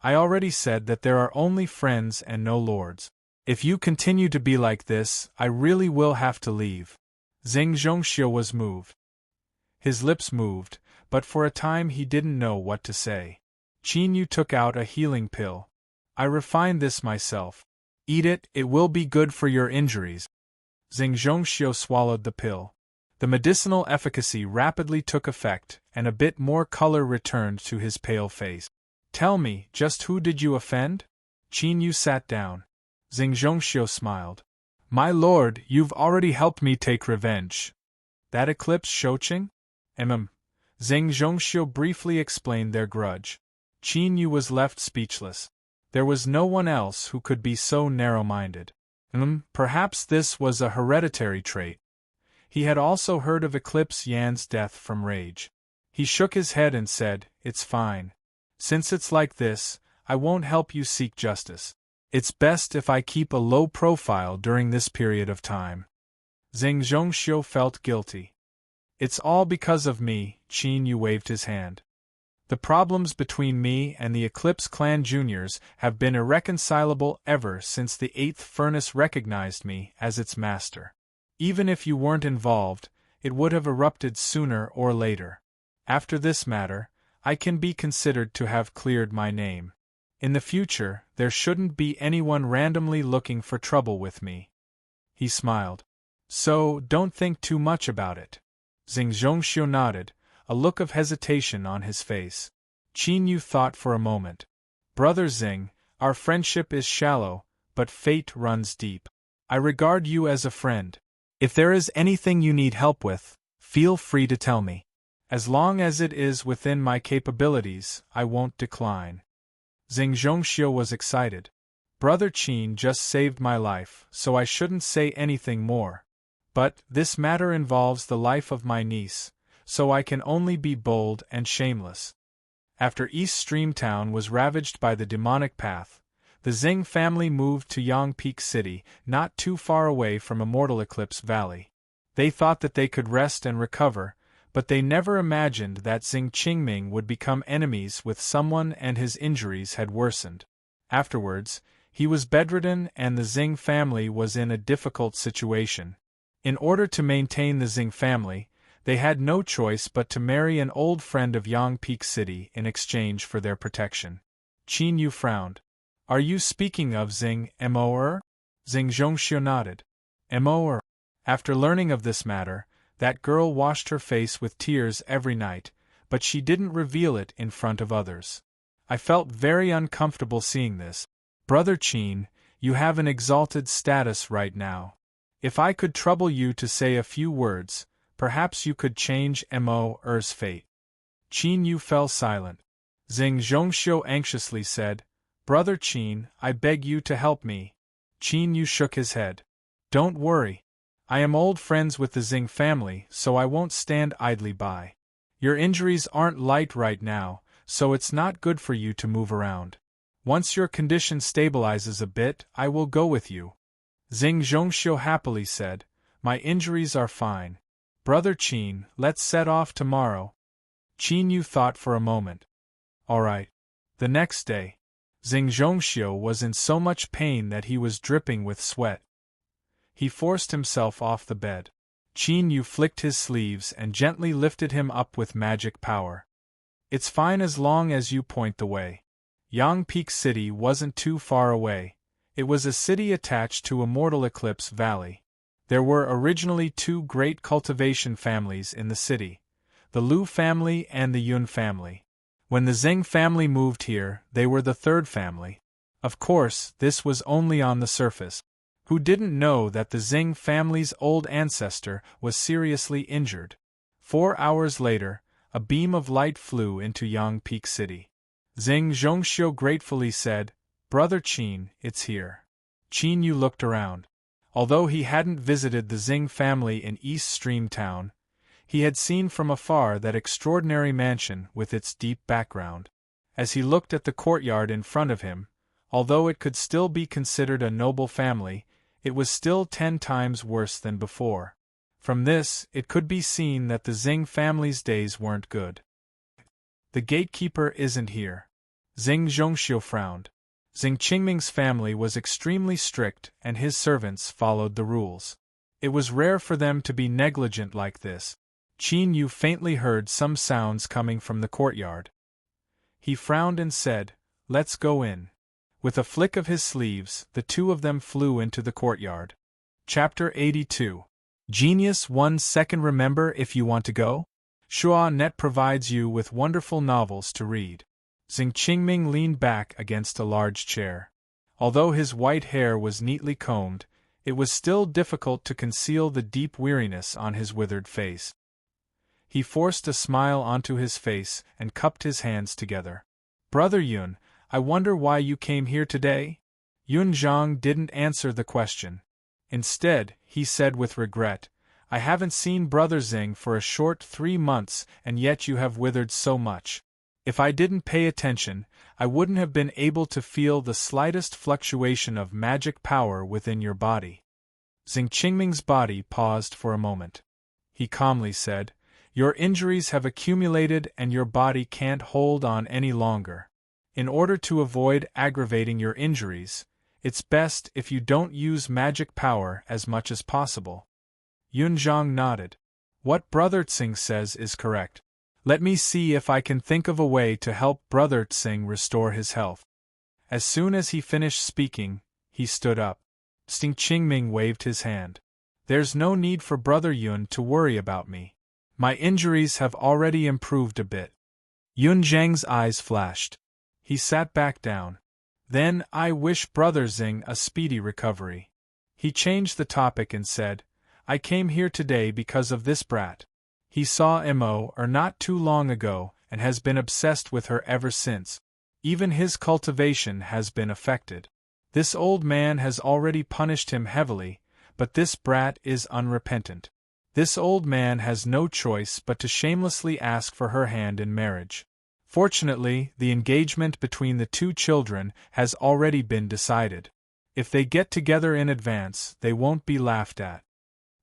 I already said that there are only friends and no lords. If you continue to be like this, I really will have to leave. Xing Zhongxiu was moved. His lips moved, but for a time he didn't know what to say. Qin Yu took out a healing pill. I refined this myself. Eat it, it will be good for your injuries. Xing Zhongxiu swallowed the pill. The medicinal efficacy rapidly took effect, and a bit more color returned to his pale face. Tell me, just who did you offend? Qin Yu sat down. Xing Zhongxiu smiled. My lord, you've already helped me take revenge. That eclipse Shouqing? Xing Zhongxiu briefly explained their grudge. Qin Yu was left speechless. There was no one else who could be so narrow-minded. Perhaps this was a hereditary trait. He had also heard of Eclipse Yan's death from rage. He shook his head and said, It's fine. Since it's like this, I won't help you seek justice. It's best if I keep a low profile during this period of time. Xing Zhongxiu felt guilty. It's all because of me, Qin Yu waved his hand. The problems between me and the Eclipse Clan Juniors have been irreconcilable ever since the 8th Furnace recognized me as its master. Even if you weren't involved, it would have erupted sooner or later. After this matter, I can be considered to have cleared my name. In the future, there shouldn't be anyone randomly looking for trouble with me. He smiled. So, don't think too much about it. Xing Zhongxiu nodded, a look of hesitation on his face. Qin Yu thought for a moment. Brother Xing, our friendship is shallow, but fate runs deep. I regard you as a friend. If there is anything you need help with, feel free to tell me. As long as it is within my capabilities, I won't decline. Xing Zhongxiu was excited. Brother Qin just saved my life, so I shouldn't say anything more. But this matter involves the life of my niece, so I can only be bold and shameless. After East Stream Town was ravaged by the demonic path, the Xing family moved to Yang Peak City, not too far away from Immortal Eclipse Valley. They thought that they could rest and recover, but they never imagined that Xing Qingming would become enemies with someone and his injuries had worsened. Afterwards, he was bedridden and the Xing family was in a difficult situation. In order to maintain the Xing family, they had no choice but to marry an old friend of Yang Peak City in exchange for their protection. Qin Yu frowned. Are you speaking of Xing Mo? Xing Zhongxiu nodded. Mo. After learning of this matter, that girl washed her face with tears every night, but she didn't reveal it in front of others. I felt very uncomfortable seeing this. Brother Qin, you have an exalted status right now. If I could trouble you to say a few words, perhaps you could change Mo's fate. Qin Yu fell silent. Xing Zhongxiu anxiously said, Brother Qin, I beg you to help me. Qin Yu shook his head. Don't worry. I am old friends with the Xing family, so I won't stand idly by. Your injuries aren't light right now, so it's not good for you to move around. Once your condition stabilizes a bit, I will go with you. Xing Zhongxiu happily said, My injuries are fine. Brother Qin, let's set off tomorrow. Qin Yu thought for a moment. All right. The next day, Xing Zhongxiu was in so much pain that he was dripping with sweat. He forced himself off the bed. Qin Yu flicked his sleeves and gently lifted him up with magic power. It's fine as long as you point the way. Yang Peak City wasn't too far away. It was a city attached to Immortal Eclipse Valley. There were originally two great cultivation families in the city, the Liu family and the Yun family. When the Xing family moved here, they were the third family. Of course, this was only on the surface. Who didn't know that the Xing family's old ancestor was seriously injured? 4 hours later, a beam of light flew into Yang Peak City. Xing Zhongxiu gratefully said, "Brother Qin, it's here." Qin Yu looked around. Although he hadn't visited the Xing family in East Stream Town, he had seen from afar that extraordinary mansion with its deep background. As he looked at the courtyard in front of him, although it could still be considered a noble family, it was still 10 times worse than before. From this, it could be seen that the Xing family's days weren't good. The gatekeeper isn't here. Xing Zhongxiu frowned. Xing Qingming's family was extremely strict and his servants followed the rules. It was rare for them to be negligent like this. Qin Yu faintly heard some sounds coming from the courtyard. He frowned and said, "Let's go in." With a flick of his sleeves, the two of them flew into the courtyard. Chapter 82. Genius 1 second. Remember if you want to go? Shua Net provides you with wonderful novels to read. Xing Qingming leaned back against a large chair. Although his white hair was neatly combed, it was still difficult to conceal the deep weariness on his withered face. He forced a smile onto his face and cupped his hands together. "Brother Yun, I wonder why you came here today?" Yun Zhang didn't answer the question. Instead, he said with regret, "I haven't seen Brother Xing for a short 3 months, and yet you have withered so much. If I didn't pay attention, I wouldn't have been able to feel the slightest fluctuation of magic power within your body." Xing Qingming's body paused for a moment. He calmly said, "Your injuries have accumulated and your body can't hold on any longer. In order to avoid aggravating your injuries, it's best if you don't use magic power as much as possible." Yun Zhang nodded. "What Brother Tsing says is correct. Let me see if I can think of a way to help Brother Tsing restore his health." As soon as he finished speaking, he stood up. Xing Qingming waved his hand. "There's no need for Brother Yun to worry about me. My injuries have already improved a bit." Yun Zhang's eyes flashed. He sat back down. "Then I wish Brother Xing a speedy recovery." He changed the topic and said, "I came here today because of this brat. He saw Mo not too long ago and has been obsessed with her ever since. Even his cultivation has been affected. This old man has already punished him heavily, but this brat is unrepentant. This old man has no choice but to shamelessly ask for her hand in marriage. Fortunately, the engagement between the two children has already been decided. If they get together in advance, they won't be laughed at."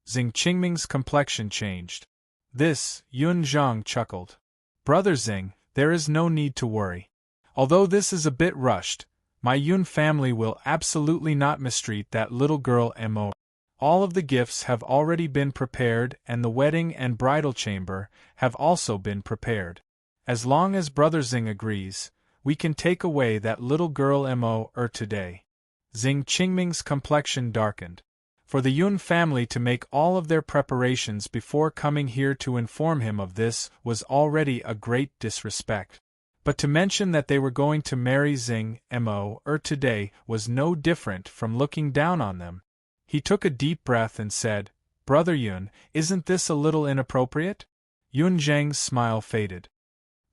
Xing Qingming's complexion changed. This, Yun Zhang chuckled. "Brother Xing, there is no need to worry. Although this is a bit rushed, my Yun family will absolutely not mistreat that little girl Mo. All of the gifts have already been prepared and the wedding and bridal chamber have also been prepared. As long as Brother Xing agrees, we can take away that little girl Mo today." Xing Qingming's complexion darkened. For the Yun family to make all of their preparations before coming here to inform him of this was already a great disrespect. But to mention that they were going to marry Xing Mo today was no different from looking down on them. He took a deep breath and said, "Brother Yun, isn't this a little inappropriate?" Yun Zhang's smile faded.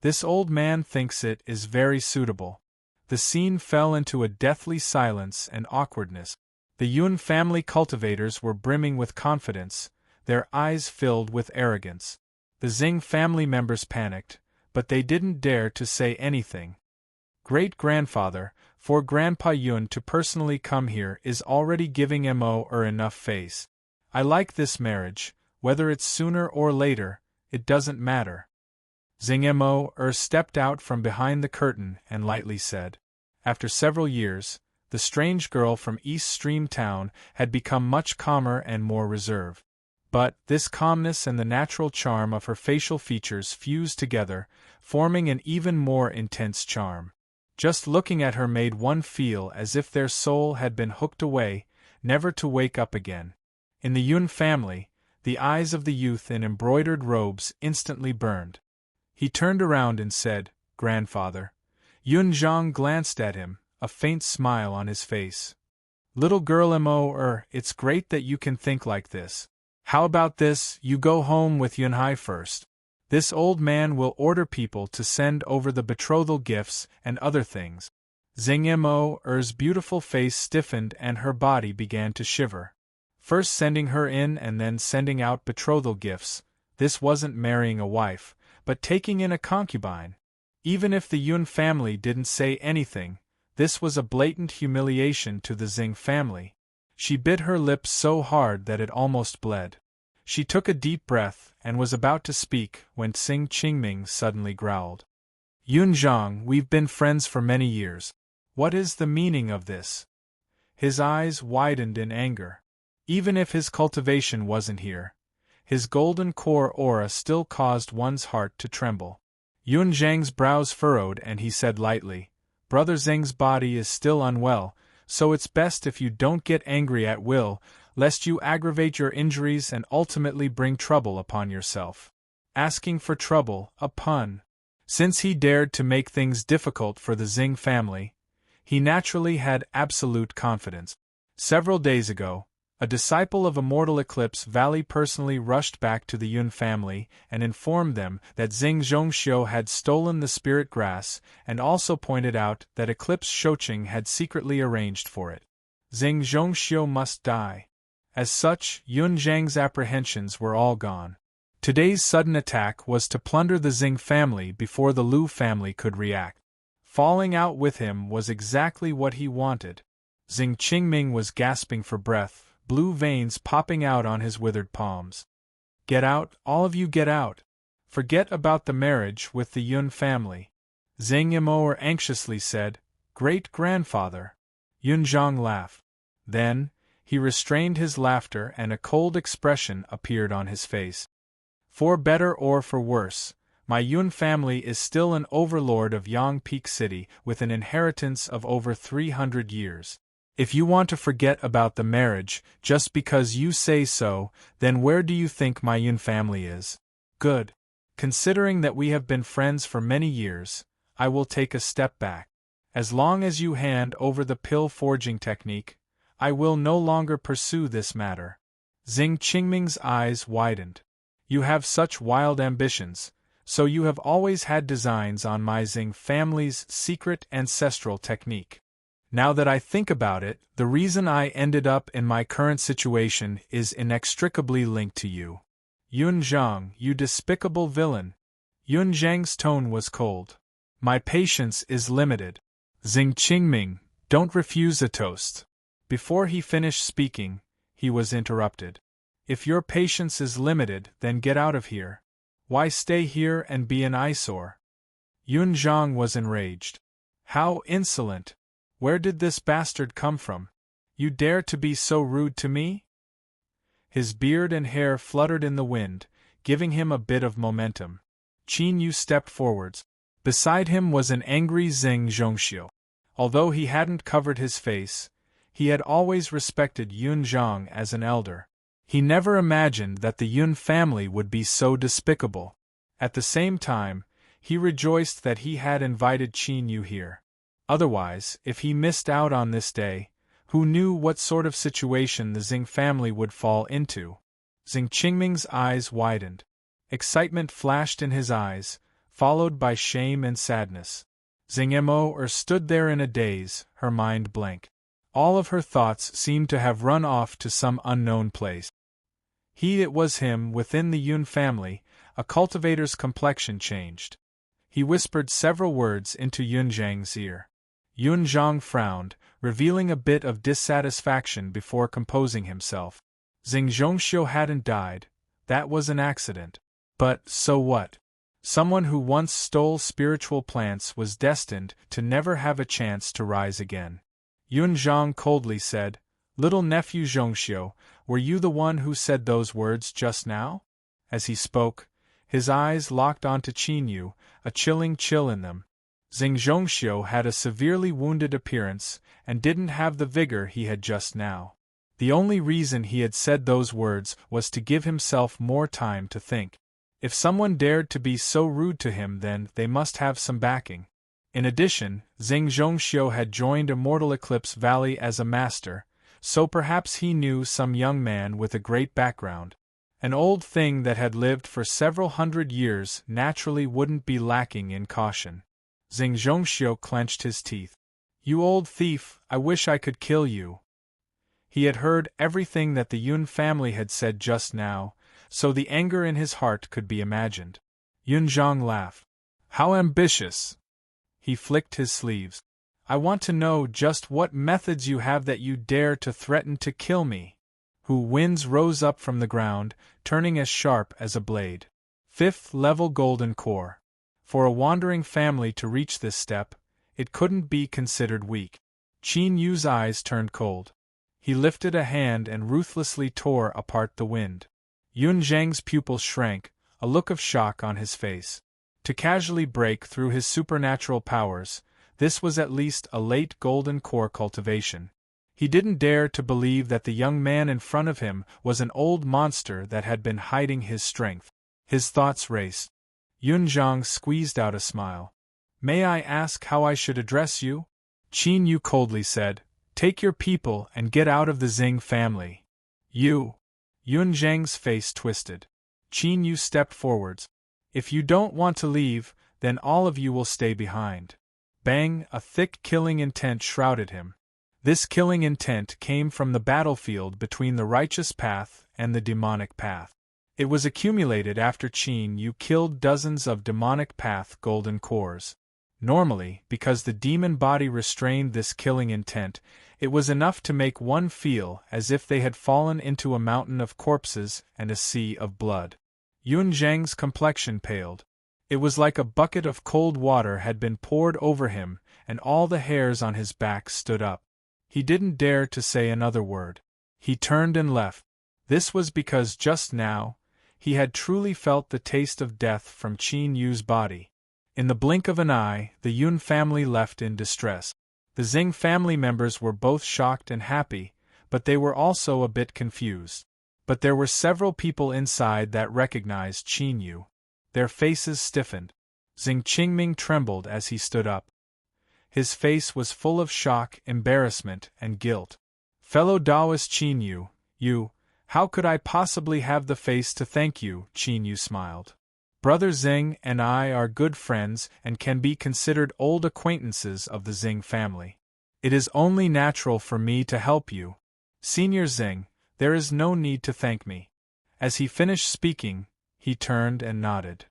"This old man thinks it is very suitable." The scene fell into a deathly silence and awkwardness. The Yun family cultivators were brimming with confidence, their eyes filled with arrogance. The Xing family members panicked, but they didn't dare to say anything. Great-grandfather, for Grandpa Yun to personally come here is already giving Mo enough face. I like this marriage, whether it's sooner or later, it doesn't matter. Xing Mo stepped out from behind the curtain and lightly said, "After several years, the strange girl from East Stream Town had become much calmer and more reserved. But this calmness and the natural charm of her facial features fused together, forming an even more intense charm. Just looking at her made one feel as if their soul had been hooked away, never to wake up again. In the Yun family, the eyes of the youth in embroidered robes instantly burned. He turned around and said, "Grandfather." Yun Zhang glanced at him, a faint smile on his face. "Little girl Mo, it's great that you can think like this. How about this, you go home with Yunhai first. This old man will order people to send over the betrothal gifts and other things." Xing Mo's beautiful face stiffened and her body began to shiver. First sending her in and then sending out betrothal gifts, this wasn't marrying a wife, but taking in a concubine. Even if the Yun family didn't say anything, this was a blatant humiliation to the Xing family. She bit her lips so hard that it almost bled. She took a deep breath and was about to speak when Xing Qingming suddenly growled. "Yun Zhang, we've been friends for many years. What is the meaning of this?" His eyes widened in anger. Even if his cultivation wasn't here, his golden core aura still caused one's heart to tremble. Yun Zhang's brows furrowed and he said lightly, "Brother Xing's body is still unwell, so it's best if you don't get angry at will, lest you aggravate your injuries and ultimately bring trouble upon yourself." Asking for trouble, a pun. Since he dared to make things difficult for the Xing family, he naturally had absolute confidence. Several days ago, a disciple of Immortal Eclipse Valley personally rushed back to the Yun family and informed them that Xing Zhongxiu had stolen the spirit grass and also pointed out that Eclipse Shoqing had secretly arranged for it. Xing Zhongxiu must die. As such, Yun Zhang's apprehensions were all gone. Today's sudden attack was to plunder the Xing family before the Lu family could react. Falling out with him was exactly what he wanted. Xing Qingming was gasping for breath, blue veins popping out on his withered palms. "Get out, all of you get out. Forget about the marriage with the Yun family," Xing Mo anxiously said. "Great-grandfather." Yun Zhang laughed. Then, he restrained his laughter and a cold expression appeared on his face. "For better or for worse, my Yun family is still an overlord of Yang Peak City with an inheritance of over 300 years. If you want to forget about the marriage just because you say so, then where do you think my Yun family is? Good. Considering that we have been friends for many years, I will take a step back. As long as you hand over the pill forging technique, I will no longer pursue this matter." Xing Qingming's eyes widened. "You have such wild ambitions, so you have always had designs on my Xing family's secret ancestral technique. Now that I think about it, the reason I ended up in my current situation is inextricably linked to you. Yun Zhang, you despicable villain." Yun Zhang's tone was cold. "My patience is limited." Xing Qingming, don't refuse a toast. Before he finished speaking, he was interrupted. "If your patience is limited, then get out of here. Why stay here and be an eyesore?" Yun Zhang was enraged. "How insolent! Where did this bastard come from? You dare to be so rude to me?" His beard and hair fluttered in the wind, giving him a bit of momentum. Qin Yu stepped forwards. Beside him was an angry Xing Zhongxiu. Although he hadn't covered his face, he had always respected Yun Zhang as an elder. He never imagined that the Yun family would be so despicable. At the same time, he rejoiced that he had invited Qin Yu here. Otherwise, if he missed out on this day, who knew what sort of situation the Xing family would fall into? Xing Qingming's eyes widened. Excitement flashed in his eyes, followed by shame and sadness. Xing Mo stood there in a daze, her mind blank. All of her thoughts seemed to have run off to some unknown place. It was him within the Yun family, a cultivator's complexion changed. He whispered several words into Yun Zhang's ear. Yun Zhang frowned, revealing a bit of dissatisfaction before composing himself. Xing Zhongxiu hadn't died, that was an accident. But so what? Someone who once stole spiritual plants was destined to never have a chance to rise again. Yun Zhang coldly said, "Little nephew Zhongxiu, were you the one who said those words just now?" As he spoke, his eyes locked onto Qin Yu, a chilling chill in them. Xing Zhongxiu had a severely wounded appearance, and didn't have the vigor he had just now. The only reason he had said those words was to give himself more time to think. If someone dared to be so rude to him, then they must have some backing. In addition, Xing Zhongxiu had joined Immortal Eclipse Valley as a master, so perhaps he knew some young man with a great background. An old thing that had lived for several hundred years naturally wouldn't be lacking in caution. Xing Zhongxiu clenched his teeth. "You old thief, I wish I could kill you." He had heard everything that the Yun family had said just now, so the anger in his heart could be imagined. Yun Zhang laughed. "How ambitious!" He flicked his sleeves. "I want to know just what methods you have that you dare to threaten to kill me." Hu Winds rose up from the ground, turning as sharp as a blade. 5th level golden core. For a wandering family to reach this step, it couldn't be considered weak. Qin Yu's eyes turned cold. He lifted a hand and ruthlessly tore apart the wind. Yun Zhang's pupils shrank, a look of shock on his face. To casually break through his supernatural powers, this was at least a late golden core cultivation. He didn't dare to believe that the young man in front of him was an old monster that had been hiding his strength. His thoughts raced. Yun Zhang squeezed out a smile. "May I ask how I should address you?" Qin Yu coldly said, "Take your people and get out of the Xing family." "You!" Yun Zhang's face twisted. Qin Yu stepped forwards. "If you don't want to leave, then all of you will stay behind." Bang! A thick killing intent shrouded him. This killing intent came from the battlefield between the righteous path and the demonic path. It was accumulated after Qin Yu killed dozens of demonic path golden cores. Normally, because the demon body restrained this killing intent, it was enough to make one feel as if they had fallen into a mountain of corpses and a sea of blood. Yun Zhang's complexion paled. It was like a bucket of cold water had been poured over him, and all the hairs on his back stood up. He didn't dare to say another word. He turned and left. This was because just now, he had truly felt the taste of death from Qin Yu's body. In the blink of an eye, the Yun family left in distress. The Xing family members were both shocked and happy, but they were also a bit confused. But there were several people inside that recognized Qin Yu. Their faces stiffened. Xing Qingming trembled as he stood up. His face was full of shock, embarrassment, and guilt. "Fellow Taoist Qin Yu, how could I possibly have the face to thank you?" Qin Yu smiled. "Brother Xing and I are good friends and can be considered old acquaintances of the Xing family. It is only natural for me to help you. Senior Xing, there is no need to thank me." As he finished speaking, he turned and nodded.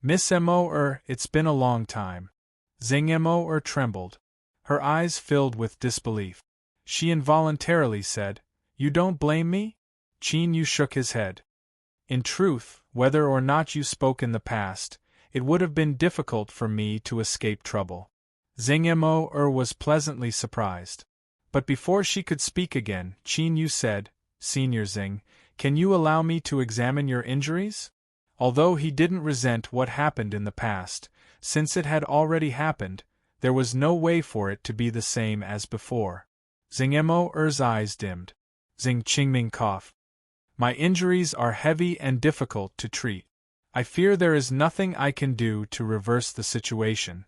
"Miss Mo, it's been a long time." Xing Mo trembled. Her eyes filled with disbelief. She involuntarily said, "You don't blame me?" Qin Yu shook his head. "In truth, whether or not you spoke in the past, it would have been difficult for me to escape trouble." Xing Mo was pleasantly surprised. But before she could speak again, Qin Yu said, "Senior Xing, can you allow me to examine your injuries?" Although he didn't resent what happened in the past, since it had already happened, there was no way for it to be the same as before. Xing Mo's eyes dimmed. Xing Qingming coughed. "My injuries are heavy and difficult to treat. I fear there is nothing I can do to reverse the situation."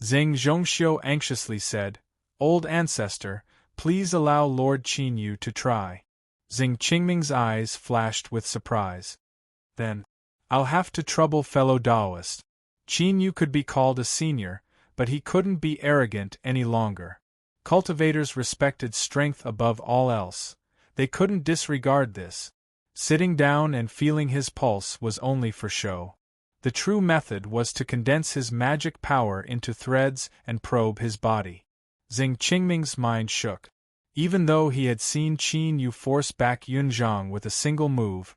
Xing Zhongxiu anxiously said, "Old ancestor, please allow Lord Qin Yu to try." Xing Qingming's eyes flashed with surprise. "Then, I'll have to trouble fellow Taoist." Qin Yu could be called a senior, but he couldn't be arrogant any longer. Cultivators respected strength above all else. They couldn't disregard this. Sitting down and feeling his pulse was only for show. The true method was to condense his magic power into threads and probe his body. Xing Qingming's mind shook. Even though he had seen Qin Yu force back Yun Zhang with a single move,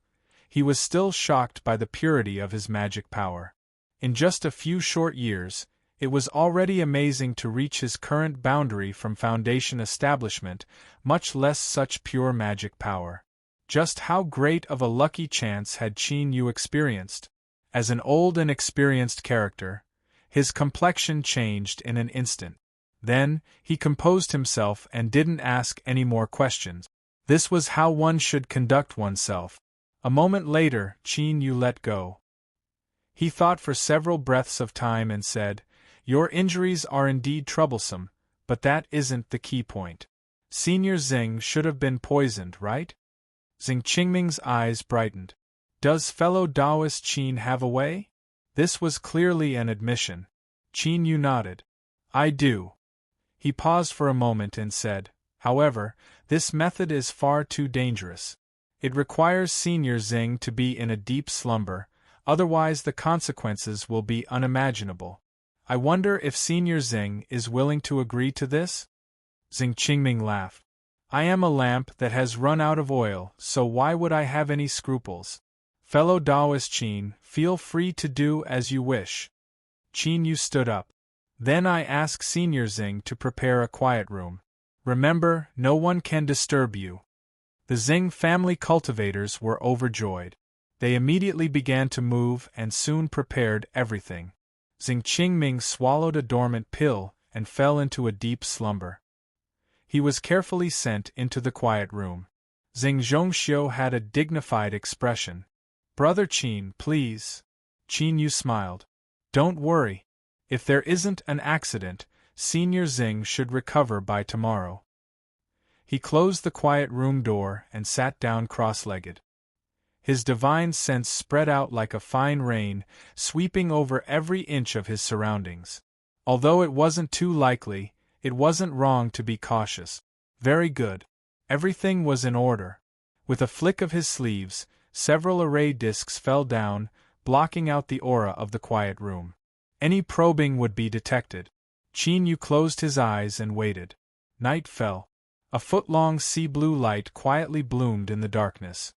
he was still shocked by the purity of his magic power. In just a few short years, It was already amazing to reach his current boundary from Foundation establishment, much less such pure magic power. Just how great of a lucky chance had Qin Yu experienced? As an old and experienced character, his complexion changed in an instant. Then, he composed himself and didn't ask any more questions. This was how one should conduct oneself. A moment later, Qin Yu let go. He thought for several breaths of time and said, "Your injuries are indeed troublesome, but that isn't the key point. Senior Xing should have been poisoned, right?" Xing Qingming's eyes brightened. "Does fellow Taoist Qin have a way?" This was clearly an admission. Qin Yu nodded. "I do." He paused for a moment and said, "However, this method is far too dangerous. It requires Senior Xing to be in a deep slumber, otherwise the consequences will be unimaginable. I wonder if Senior Xing is willing to agree to this?" Xing Qingming laughed. "I am a lamp that has run out of oil, so why would I have any scruples? Fellow Taoist Qin, feel free to do as you wish." Qin Yu stood up. "Then I ask Senior Xing to prepare a quiet room. Remember, no one can disturb you." The Xing family cultivators were overjoyed. They immediately began to move and soon prepared everything. Xing Qingming swallowed a dormant pill and fell into a deep slumber. He was carefully sent into the quiet room. Xing Zhongxiu had a dignified expression. "Brother Qin, please." Qin Yu smiled. "Don't worry. If there isn't an accident, Senior Xing should recover by tomorrow." He closed the quiet room door and sat down cross-legged. His divine sense spread out like a fine rain, sweeping over every inch of his surroundings. Although it wasn't too likely, it wasn't wrong to be cautious. Very good. Everything was in order. With a flick of his sleeves, several array discs fell down, blocking out the aura of the quiet room. Any probing would be detected. Qin Yu closed his eyes and waited. Night fell. A foot-long sea-blue light quietly bloomed in the darkness.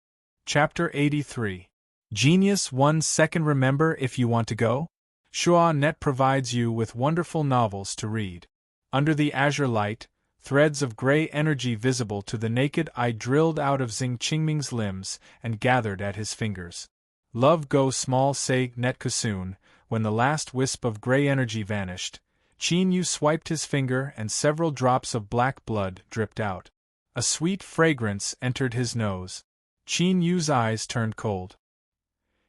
Chapter 83. Genius 1 Second. Remember if you want to go? Net provides you with wonderful novels to read. Under the azure light, threads of gray energy visible to the naked eye drilled out of Xing Qingming's limbs and gathered at his fingers. Love go small say net kusun. When the last wisp of gray energy vanished, Qin Yu swiped his finger and several drops of black blood dripped out. A sweet fragrance entered his nose. Qin Yu's eyes turned cold.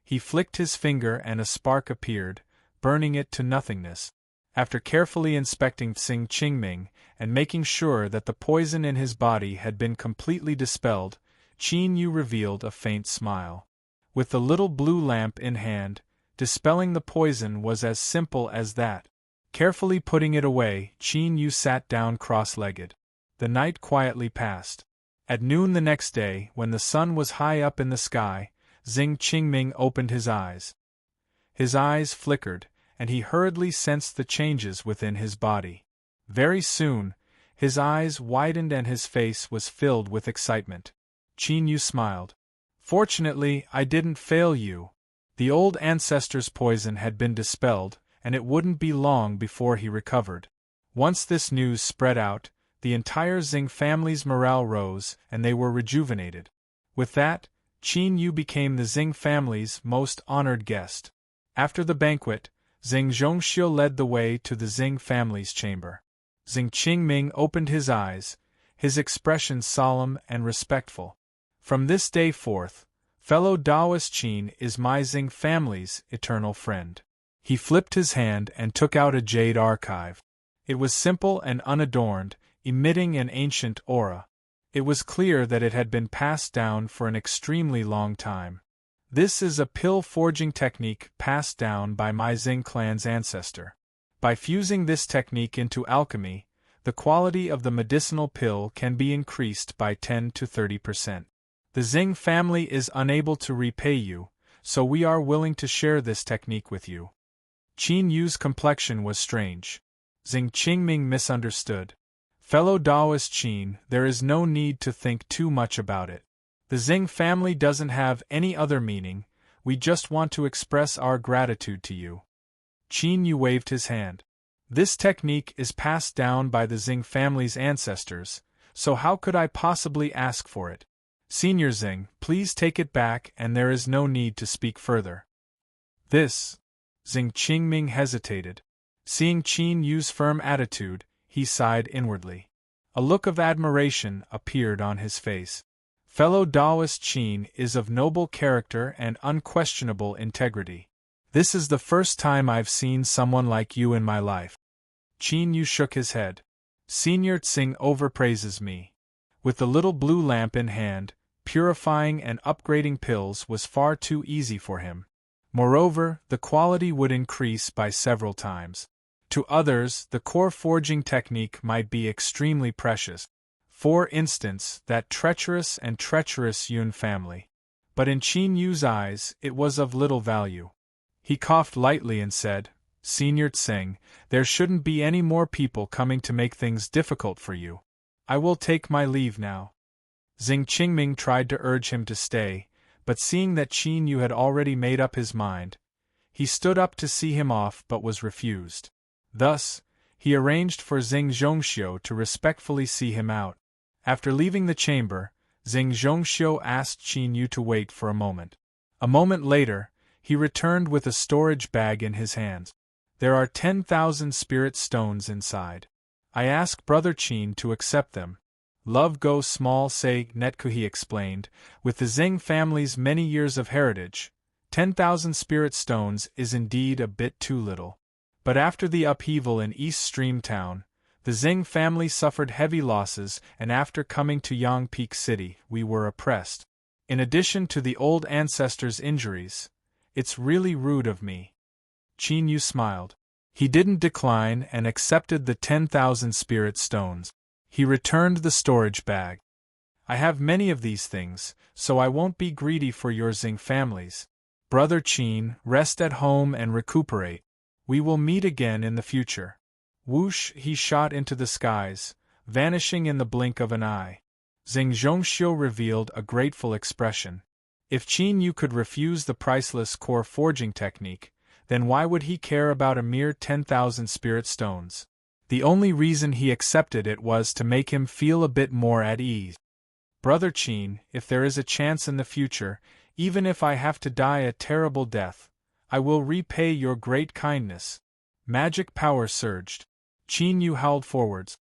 He flicked his finger and a spark appeared, burning it to nothingness. After carefully inspecting Xing Qingming and making sure that the poison in his body had been completely dispelled, Qin Yu revealed a faint smile. With the little blue lamp in hand, dispelling the poison was as simple as that. Carefully putting it away, Qin Yu sat down cross-legged. The night quietly passed. At noon the next day, when the sun was high up in the sky, Xing Qingming opened his eyes. His eyes flickered, and he hurriedly sensed the changes within his body. Very soon, his eyes widened and his face was filled with excitement. Qin Yu smiled. "Fortunately, I didn't fail you." The old ancestor's poison had been dispelled, and it wouldn't be long before he recovered. Once this news spread out, the entire Xing family's morale rose and they were rejuvenated. With that, Qin Yu became the Xing family's most honored guest. After the banquet, Xing Zhongxiu led the way to the Xing family's chamber. Xing Qingming opened his eyes, his expression solemn and respectful. "From this day forth, fellow Taoist Qin is my Xing family's eternal friend." He flipped his hand and took out a jade archive. It was simple and unadorned, emitting an ancient aura. It was clear that it had been passed down for an extremely long time. "This is a pill forging technique passed down by my Xing clan's ancestor. By fusing this technique into alchemy, the quality of the medicinal pill can be increased by 10 to 30%. The Xing family is unable to repay you, so we are willing to share this technique with you." Qin Yu's complexion was strange. Xing Qingming misunderstood. "Fellow Taoist Qin, there is no need to think too much about it. The Xing family doesn't have any other meaning, we just want to express our gratitude to you." Qin Yu waved his hand. This technique is passed down by the Xing family's ancestors, so how could I possibly ask for it? Senior Xing, please take it back and there is no need to speak further. This. Xing Qingming hesitated. Seeing Qin Yu's firm attitude, he sighed inwardly. A look of admiration appeared on his face. Fellow Taoist Qin is of noble character and unquestionable integrity. This is the first time I've seen someone like you in my life. Qin Yu shook his head. Senior Tsing overpraises me. With the little blue lamp in hand, purifying and upgrading pills was far too easy for him. Moreover, the quality would increase by several times. To others, the core forging technique might be extremely precious. For instance, that treacherous Yun family. But in Qin Yu's eyes, it was of little value. He coughed lightly and said, Senior Tsing, there shouldn't be any more people coming to make things difficult for you. I will take my leave now. Xing Qingming tried to urge him to stay, but seeing that Qin Yu had already made up his mind, he stood up to see him off but was refused. Thus, he arranged for Xing Zhongxiu to respectfully see him out. After leaving the chamber, Xing Zhongxiu asked Qin Yu to wait for a moment. A moment later, he returned with a storage bag in his hands. There are 10,000 spirit stones inside. I ask Brother Qin to accept them. Love go small say Netku, he explained. With the Xing family's many years of heritage, 10,000 spirit stones is indeed a bit too little. But after the upheaval in East Stream Town, the Xing family suffered heavy losses, and after coming to Yang Peak City, we were oppressed. In addition to the old ancestors' injuries, it's really rude of me. Qin Yu smiled. He didn't decline and accepted the 10,000 spirit stones. He returned the storage bag. I have many of these things, so I won't be greedy for your Xing families. Brother Qin, rest at home and recuperate. We will meet again in the future. Whoosh, he shot into the skies, vanishing in the blink of an eye. Xing Zhongxiu revealed a grateful expression. If Qin Yu could refuse the priceless core forging technique, then why would he care about a mere 10,000 spirit stones? The only reason he accepted it was to make him feel a bit more at ease. Brother Qin, if there is a chance in the future, even if I have to die a terrible death, I will repay your great kindness. Magic power surged. Qin Yu howled forwards.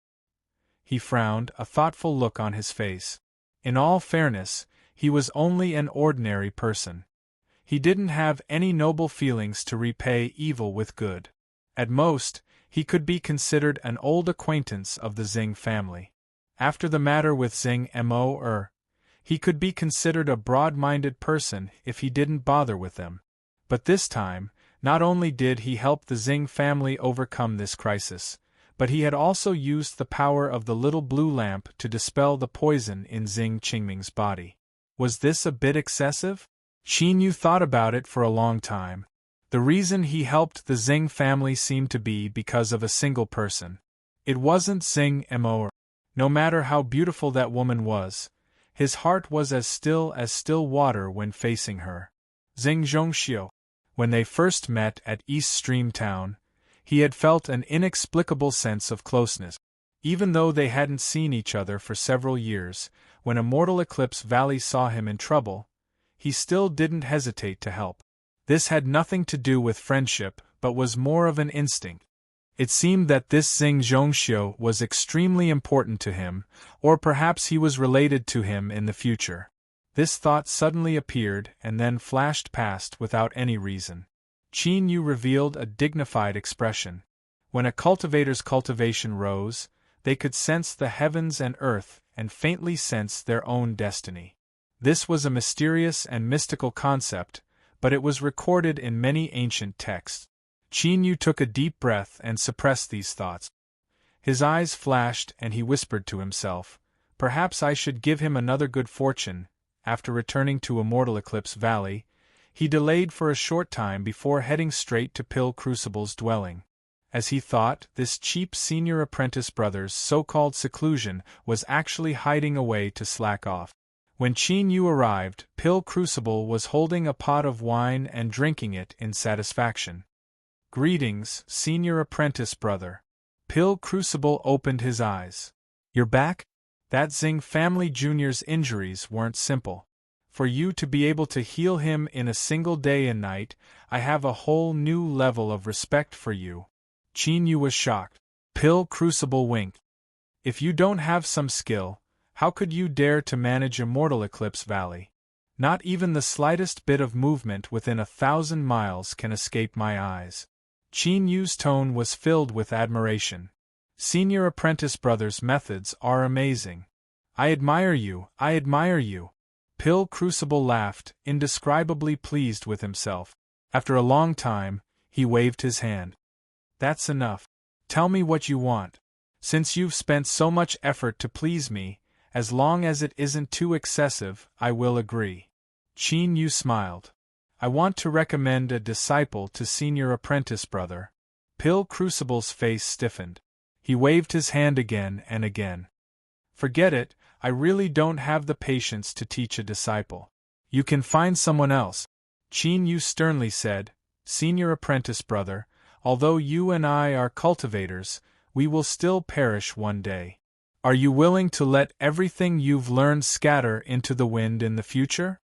He frowned, a thoughtful look on his face. In all fairness, he was only an ordinary person. He didn't have any noble feelings to repay evil with good. At most, he could be considered an old acquaintance of the Xing family. After the matter with Xing Mo, he could be considered a broad-minded person if he didn't bother with them. But this time, not only did he help the Xing family overcome this crisis, but he had also used the power of the little blue lamp to dispel the poison in Xing Qingming's body. Was this a bit excessive? Qin Yu thought about it for a long time. The reason he helped the Xing family seemed to be because of a single person. It wasn't Xing Mo. No matter how beautiful that woman was, his heart was as still water when facing her. Xing Zhongxiu. When they first met at East Stream Town, he had felt an inexplicable sense of closeness. Even though they hadn't seen each other for several years, when Immortal Eclipse Valley saw him in trouble, he still didn't hesitate to help. This had nothing to do with friendship, but was more of an instinct. It seemed that this Xing Zhongxiu was extremely important to him, or perhaps he was related to him in the future. This thought suddenly appeared and then flashed past without any reason. Qin Yu revealed a dignified expression. When a cultivator's cultivation rose, they could sense the heavens and earth and faintly sense their own destiny. This was a mysterious and mystical concept, but it was recorded in many ancient texts. Qin Yu took a deep breath and suppressed these thoughts. His eyes flashed and he whispered to himself, "Perhaps I should give him another good fortune." After returning to Immortal Eclipse Valley, he delayed for a short time before heading straight to Pill Crucible's dwelling. As he thought, this cheap senior apprentice brother's so-called seclusion was actually hiding away to slack off. When Qin Yu arrived, Pill Crucible was holding a pot of wine and drinking it in satisfaction. Greetings, senior apprentice brother. Pill Crucible opened his eyes. You're back? That Xing family junior's injuries weren't simple. For you to be able to heal him in a single day and night, I have a whole new level of respect for you. Qin Yu was shocked. Pill Crucible winked. If you don't have some skill, how could you dare to manage Immortal Eclipse Valley? Not even the slightest bit of movement within 1,000 miles can escape my eyes. Qin Yu's tone was filled with admiration. Senior apprentice brother's methods are amazing. I admire you, I admire you. Pill Crucible laughed, indescribably pleased with himself. After a long time, he waved his hand. That's enough. Tell me what you want. Since you've spent so much effort to please me, as long as it isn't too excessive, I will agree. Qin Yu smiled. I want to recommend a disciple to senior apprentice brother. Pill Crucible's face stiffened. He waved his hand again and again. Forget it, I really don't have the patience to teach a disciple. You can find someone else. Qin Yu sternly said, Senior apprentice brother, although you and I are cultivators, we will still perish one day. Are you willing to let everything you've learned scatter into the wind in the future?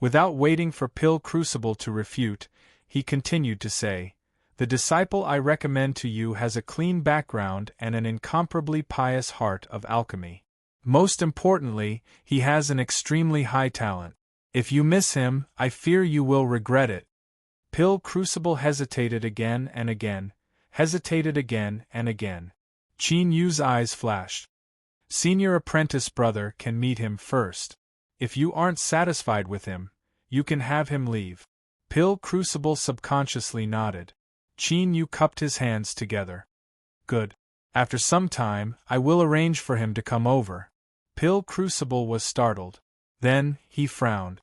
Without waiting for Pill Crucible to refute, he continued to say, The disciple I recommend to you has a clean background and an incomparably pious heart of alchemy. Most importantly, he has an extremely high talent. If you miss him, I fear you will regret it. Pill Crucible hesitated again and again, hesitated again and again. Qin Yu's eyes flashed. Senior apprentice brother can meet him first. If you aren't satisfied with him, you can have him leave. Pill Crucible subconsciously nodded. Qin Yu cupped his hands together. Good. After some time, I will arrange for him to come over. Pill Crucible was startled. Then, he frowned.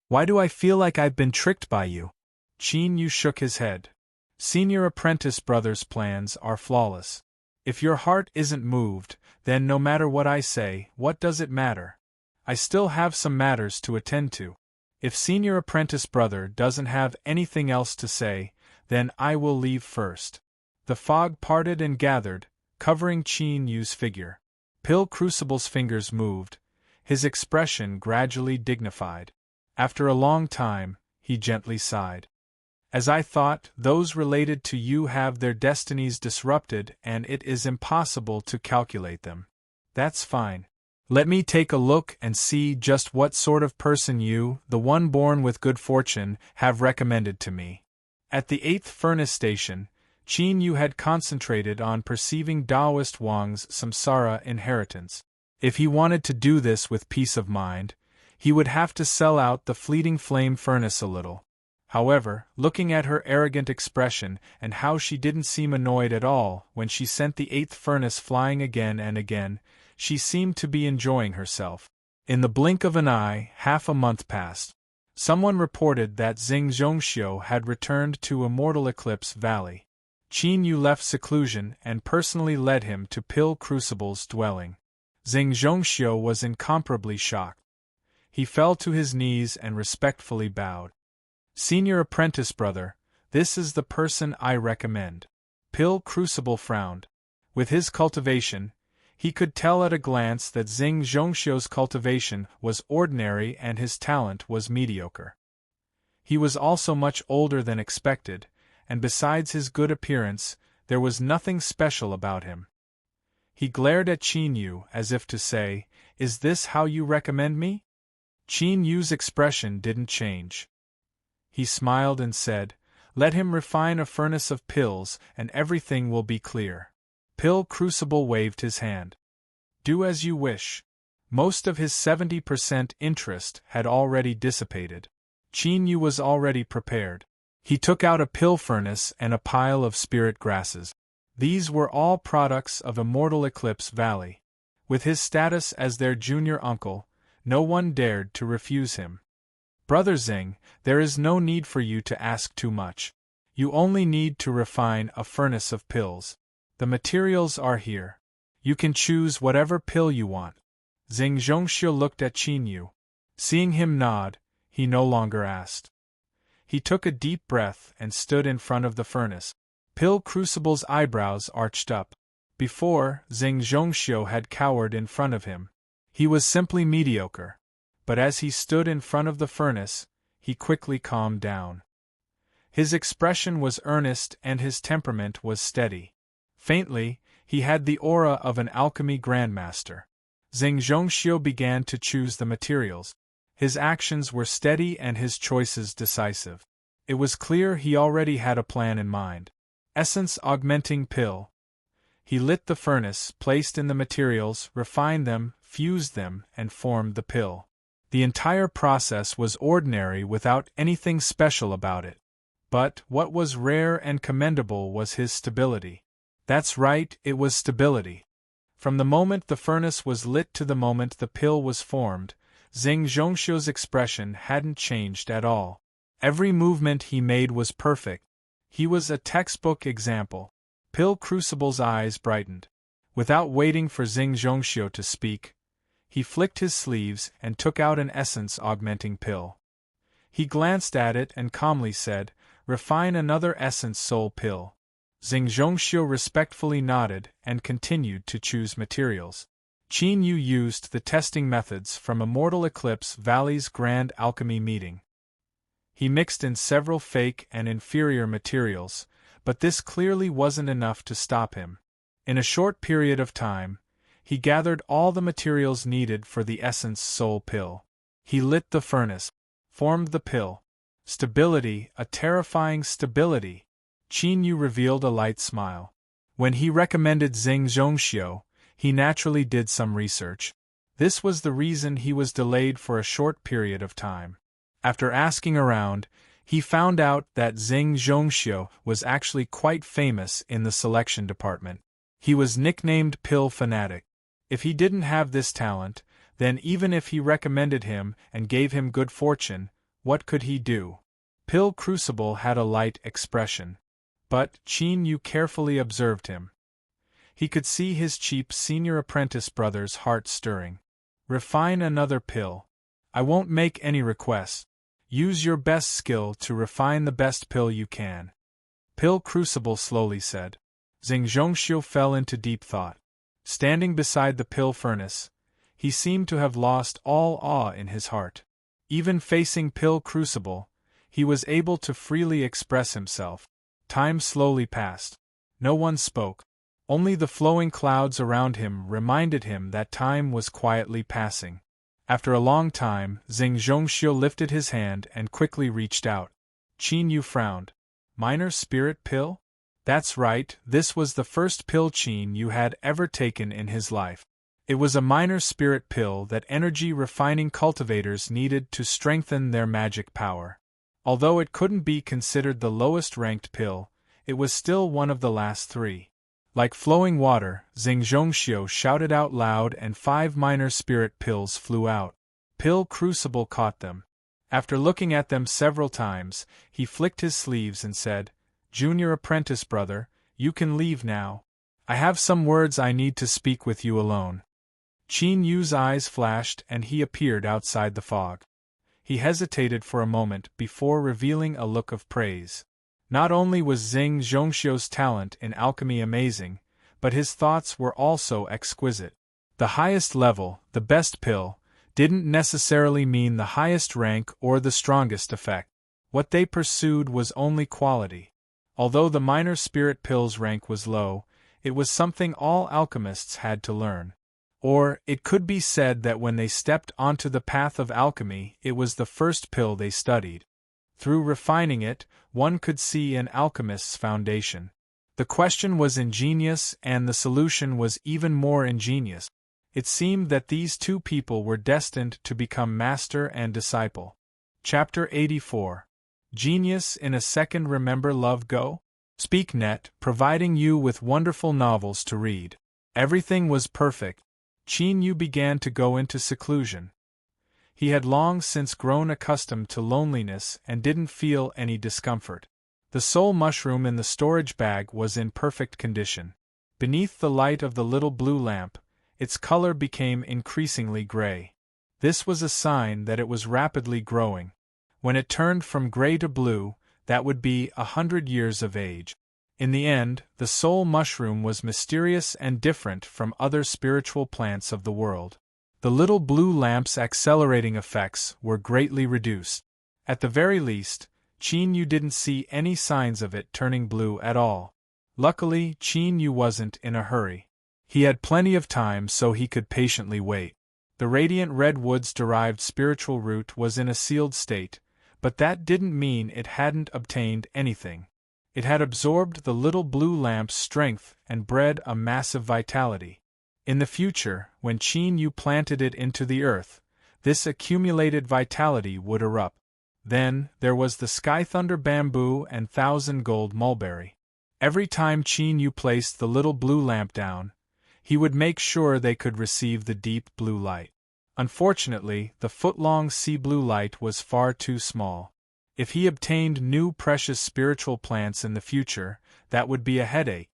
Why do I feel like I've been tricked by you? Qin Yu shook his head. Senior apprentice brother's plans are flawless. If your heart isn't moved, then no matter what I say, what does it matter? I still have some matters to attend to. If senior apprentice brother doesn't have anything else to say, then I will leave first. The fog parted and gathered, covering Qin Yu's figure. Pill Crucible's fingers moved, his expression gradually dignified. After a long time, he gently sighed. As I thought, those related to you have their destinies disrupted and it is impossible to calculate them. That's fine. Let me take a look and see just what sort of person you, the one born with good fortune, have recommended to me. At the 8th furnace station, Qin Yu had concentrated on perceiving Taoist Wang's samsara inheritance. If he wanted to do this with peace of mind, he would have to sell out the fleeting flame furnace a little. However, looking at her arrogant expression and how she didn't seem annoyed at all when she sent the 8th furnace flying again and again, she seemed to be enjoying herself. In the blink of an eye, half a month passed. Someone reported that Xing Zhongxiu had returned to Immortal Eclipse Valley. Qin Yu left seclusion and personally led him to Pill Crucible's dwelling. Xing Zhongxiu was incomparably shocked. He fell to his knees and respectfully bowed. Senior apprentice brother, this is the person I recommend. Pill Crucible frowned. With his cultivation, he could tell at a glance that Xing Zhongxiu's cultivation was ordinary and his talent was mediocre. He was also much older than expected, and besides his good appearance, there was nothing special about him. He glared at Qin Yu as if to say, Is this how you recommend me? Qin Yu's expression didn't change. He smiled and said, Let him refine a furnace of pills and everything will be clear. Pill Crucible waved his hand. Do as you wish. Most of his 70% interest had already dissipated. Qin Yu was already prepared. He took out a pill furnace and a pile of spirit grasses. These were all products of Immortal Eclipse Valley. With his status as their junior uncle, no one dared to refuse him. Brother Xing, there is no need for you to ask too much. You only need to refine a furnace of pills. The materials are here. You can choose whatever pill you want. Xing Zhongxiu looked at Qin Yu. Seeing him nod, he no longer asked. He took a deep breath and stood in front of the furnace. Pill Crucible's eyebrows arched up. Before, Xing Zhongxiu had cowered in front of him. He was simply mediocre. But as he stood in front of the furnace, he quickly calmed down. His expression was earnest and his temperament was steady. Faintly, he had the aura of an alchemy grandmaster. Xing Zhongxiu began to choose the materials. His actions were steady and his choices decisive. It was clear he already had a plan in mind. Essence augmenting pill. He lit the furnace, placed in the materials, refined them, fused them, and formed the pill. The entire process was ordinary without anything special about it. But what was rare and commendable was his stability. That's right, it was stability. From the moment the furnace was lit to the moment the pill was formed, Xing Zhongxiu's expression hadn't changed at all. Every movement he made was perfect. He was a textbook example. Pill Crucible's eyes brightened. Without waiting for Xing Zhongxiu to speak, he flicked his sleeves and took out an essence-augmenting pill. He glanced at it and calmly said, "Refine another essence soul pill." Xing Zhongxiu respectfully nodded and continued to choose materials. Qin Yu used the testing methods from Immortal Eclipse Valley's Grand Alchemy meeting. He mixed in several fake and inferior materials, but this clearly wasn't enough to stop him. In a short period of time, he gathered all the materials needed for the Essence Soul Pill. He lit the furnace, formed the pill. Stability, a terrifying stability. Qin Yu revealed a light smile. When he recommended Xing Zhongxiu, he naturally did some research. This was the reason he was delayed for a short period of time. After asking around, he found out that Xing Zhongxiu was actually quite famous in the selection department. He was nicknamed Pill Fanatic. If he didn't have this talent, then even if he recommended him and gave him good fortune, what could he do? Pill Crucible had a light expression. But Qin Yu carefully observed him. He could see his cheap senior apprentice brother's heart stirring. Refine another pill. I won't make any requests. Use your best skill to refine the best pill you can. Pill Crucible slowly said. Xing Zhongxiu fell into deep thought. Standing beside the pill furnace, he seemed to have lost all awe in his heart. Even facing Pill Crucible, he was able to freely express himself. Time slowly passed. No one spoke. Only the flowing clouds around him reminded him that time was quietly passing. After a long time, Xing Zhongxiu lifted his hand and quickly reached out. Qin Yu frowned. Minor spirit pill? That's right, this was the first pill Qin Yu had ever taken in his life. It was a minor spirit pill that energy-refining cultivators needed to strengthen their magic power. Although it couldn't be considered the lowest-ranked pill, it was still one of the last three. Like flowing water, Xing Zhongxiu shouted out loud and 5 minor spirit pills flew out. Pill Crucible caught them. After looking at them several times, he flicked his sleeves and said, "Junior apprentice brother, you can leave now. I have some words I need to speak with you alone." Qin Yu's eyes flashed and he appeared outside the fog. He hesitated for a moment before revealing a look of praise. Not only was Xing Zhongxiu's talent in alchemy amazing, but his thoughts were also exquisite. The highest level, the best pill, didn't necessarily mean the highest rank or the strongest effect. What they pursued was only quality. Although the minor spirit pill's rank was low, it was something all alchemists had to learn. Or, it could be said that when they stepped onto the path of alchemy, it was the first pill they studied. Through refining it, one could see an alchemist's foundation. The question was ingenious and the solution was even more ingenious. It seemed that these two people were destined to become master and disciple. Chapter 84. Genius in a Second. Remember Love Go? SpeakNet, providing you with wonderful novels to read. Everything was perfect. Qin Yu began to go into seclusion. He had long since grown accustomed to loneliness and didn't feel any discomfort. The soul mushroom in the storage bag was in perfect condition. Beneath the light of the little blue lamp, its color became increasingly gray. This was a sign that it was rapidly growing. When it turned from gray to blue, that would be 100 years of age. In the end, the soul mushroom was mysterious and different from other spiritual plants of the world. The little blue lamp's accelerating effects were greatly reduced. At the very least, Qin Yu didn't see any signs of it turning blue at all. Luckily, Qin Yu wasn't in a hurry. He had plenty of time so he could patiently wait. The radiant red woods-derived spiritual root was in a sealed state, but that didn't mean it hadn't obtained anything. It had absorbed the little blue lamp's strength and bred a massive vitality. In the future, when Qin Yu planted it into the earth, this accumulated vitality would erupt. Then, there was the Sky Thunder bamboo and Thousand Gold mulberry. Every time Qin Yu placed the little blue lamp down, he would make sure they could receive the deep blue light. Unfortunately, the foot-long sea blue light was far too small. If he obtained new precious spiritual plants in the future, that would be a headache.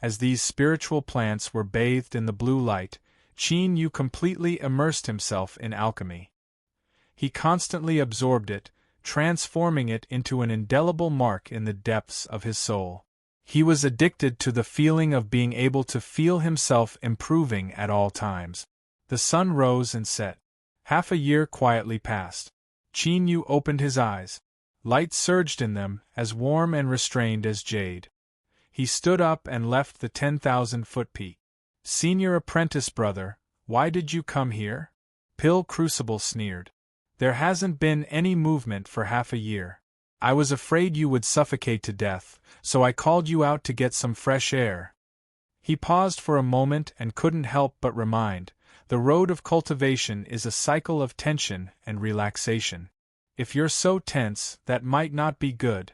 As these spiritual plants were bathed in the blue light, Qin Yu completely immersed himself in alchemy. He constantly absorbed it, transforming it into an indelible mark in the depths of his soul. He was addicted to the feeling of being able to feel himself improving at all times. The sun rose and set. Half a year quietly passed. Qin Yu opened his eyes. Light surged in them, as warm and restrained as jade. He stood up and left the 10,000-foot peak. "Senior apprentice brother, why did you come here?" Pill Crucible sneered. "There hasn't been any movement for half a year. I was afraid you would suffocate to death, so I called you out to get some fresh air." He paused for a moment and couldn't help but remind, the road of cultivation is a cycle of tension and relaxation. If you're so tense, that might not be good.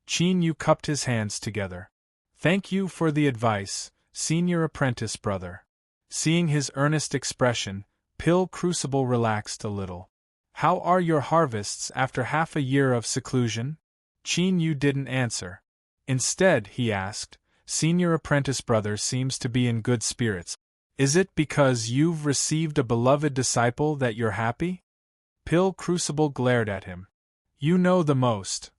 Qin Yu cupped his hands together. "Thank you for the advice, senior apprentice brother." Seeing his earnest expression, Pill Crucible relaxed a little. "How are your harvests after half a year of seclusion?" Qin Yu didn't answer. Instead, he asked, "Senior apprentice brother seems to be in good spirits. Is it because you've received a beloved disciple that you're happy?" Pill Crucible glared at him. "You know the most."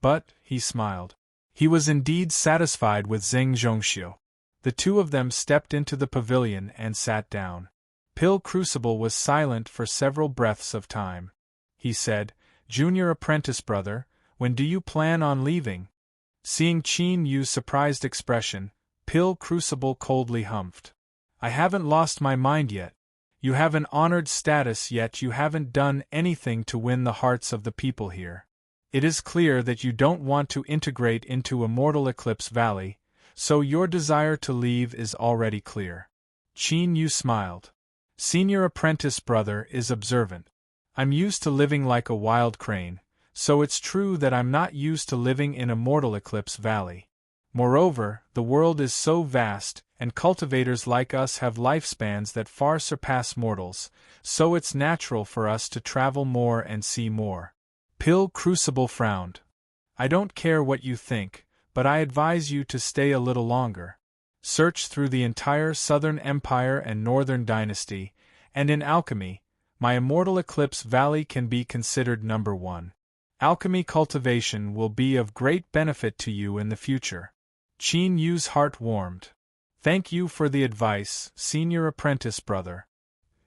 But, he smiled. He was indeed satisfied with Zheng Zhongxiu. The two of them stepped into the pavilion and sat down. Pill Crucible was silent for several breaths of time. He said, "Junior apprentice brother, when do you plan on leaving?" Seeing Qin Yu's surprised expression, Pill Crucible coldly humphed. "I haven't lost my mind yet. You have an honored status, yet you haven't done anything to win the hearts of the people here. It is clear that you don't want to integrate into Immortal Eclipse Valley, so your desire to leave is already clear." Qin Yu smiled. "Senior apprentice brother is observant. I'm used to living like a wild crane, so it's true that I'm not used to living in Immortal Eclipse Valley. Moreover, the world is so vast, and cultivators like us have lifespans that far surpass mortals, so it's natural for us to travel more and see more." Pill Crucible frowned. "I don't care what you think, but I advise you to stay a little longer. Search through the entire Southern Empire and Northern Dynasty, and in alchemy, my Immortal Eclipse Valley can be considered number one. Alchemy cultivation will be of great benefit to you in the future." Qin Yu's heart warmed. "Thank you for the advice, senior apprentice brother."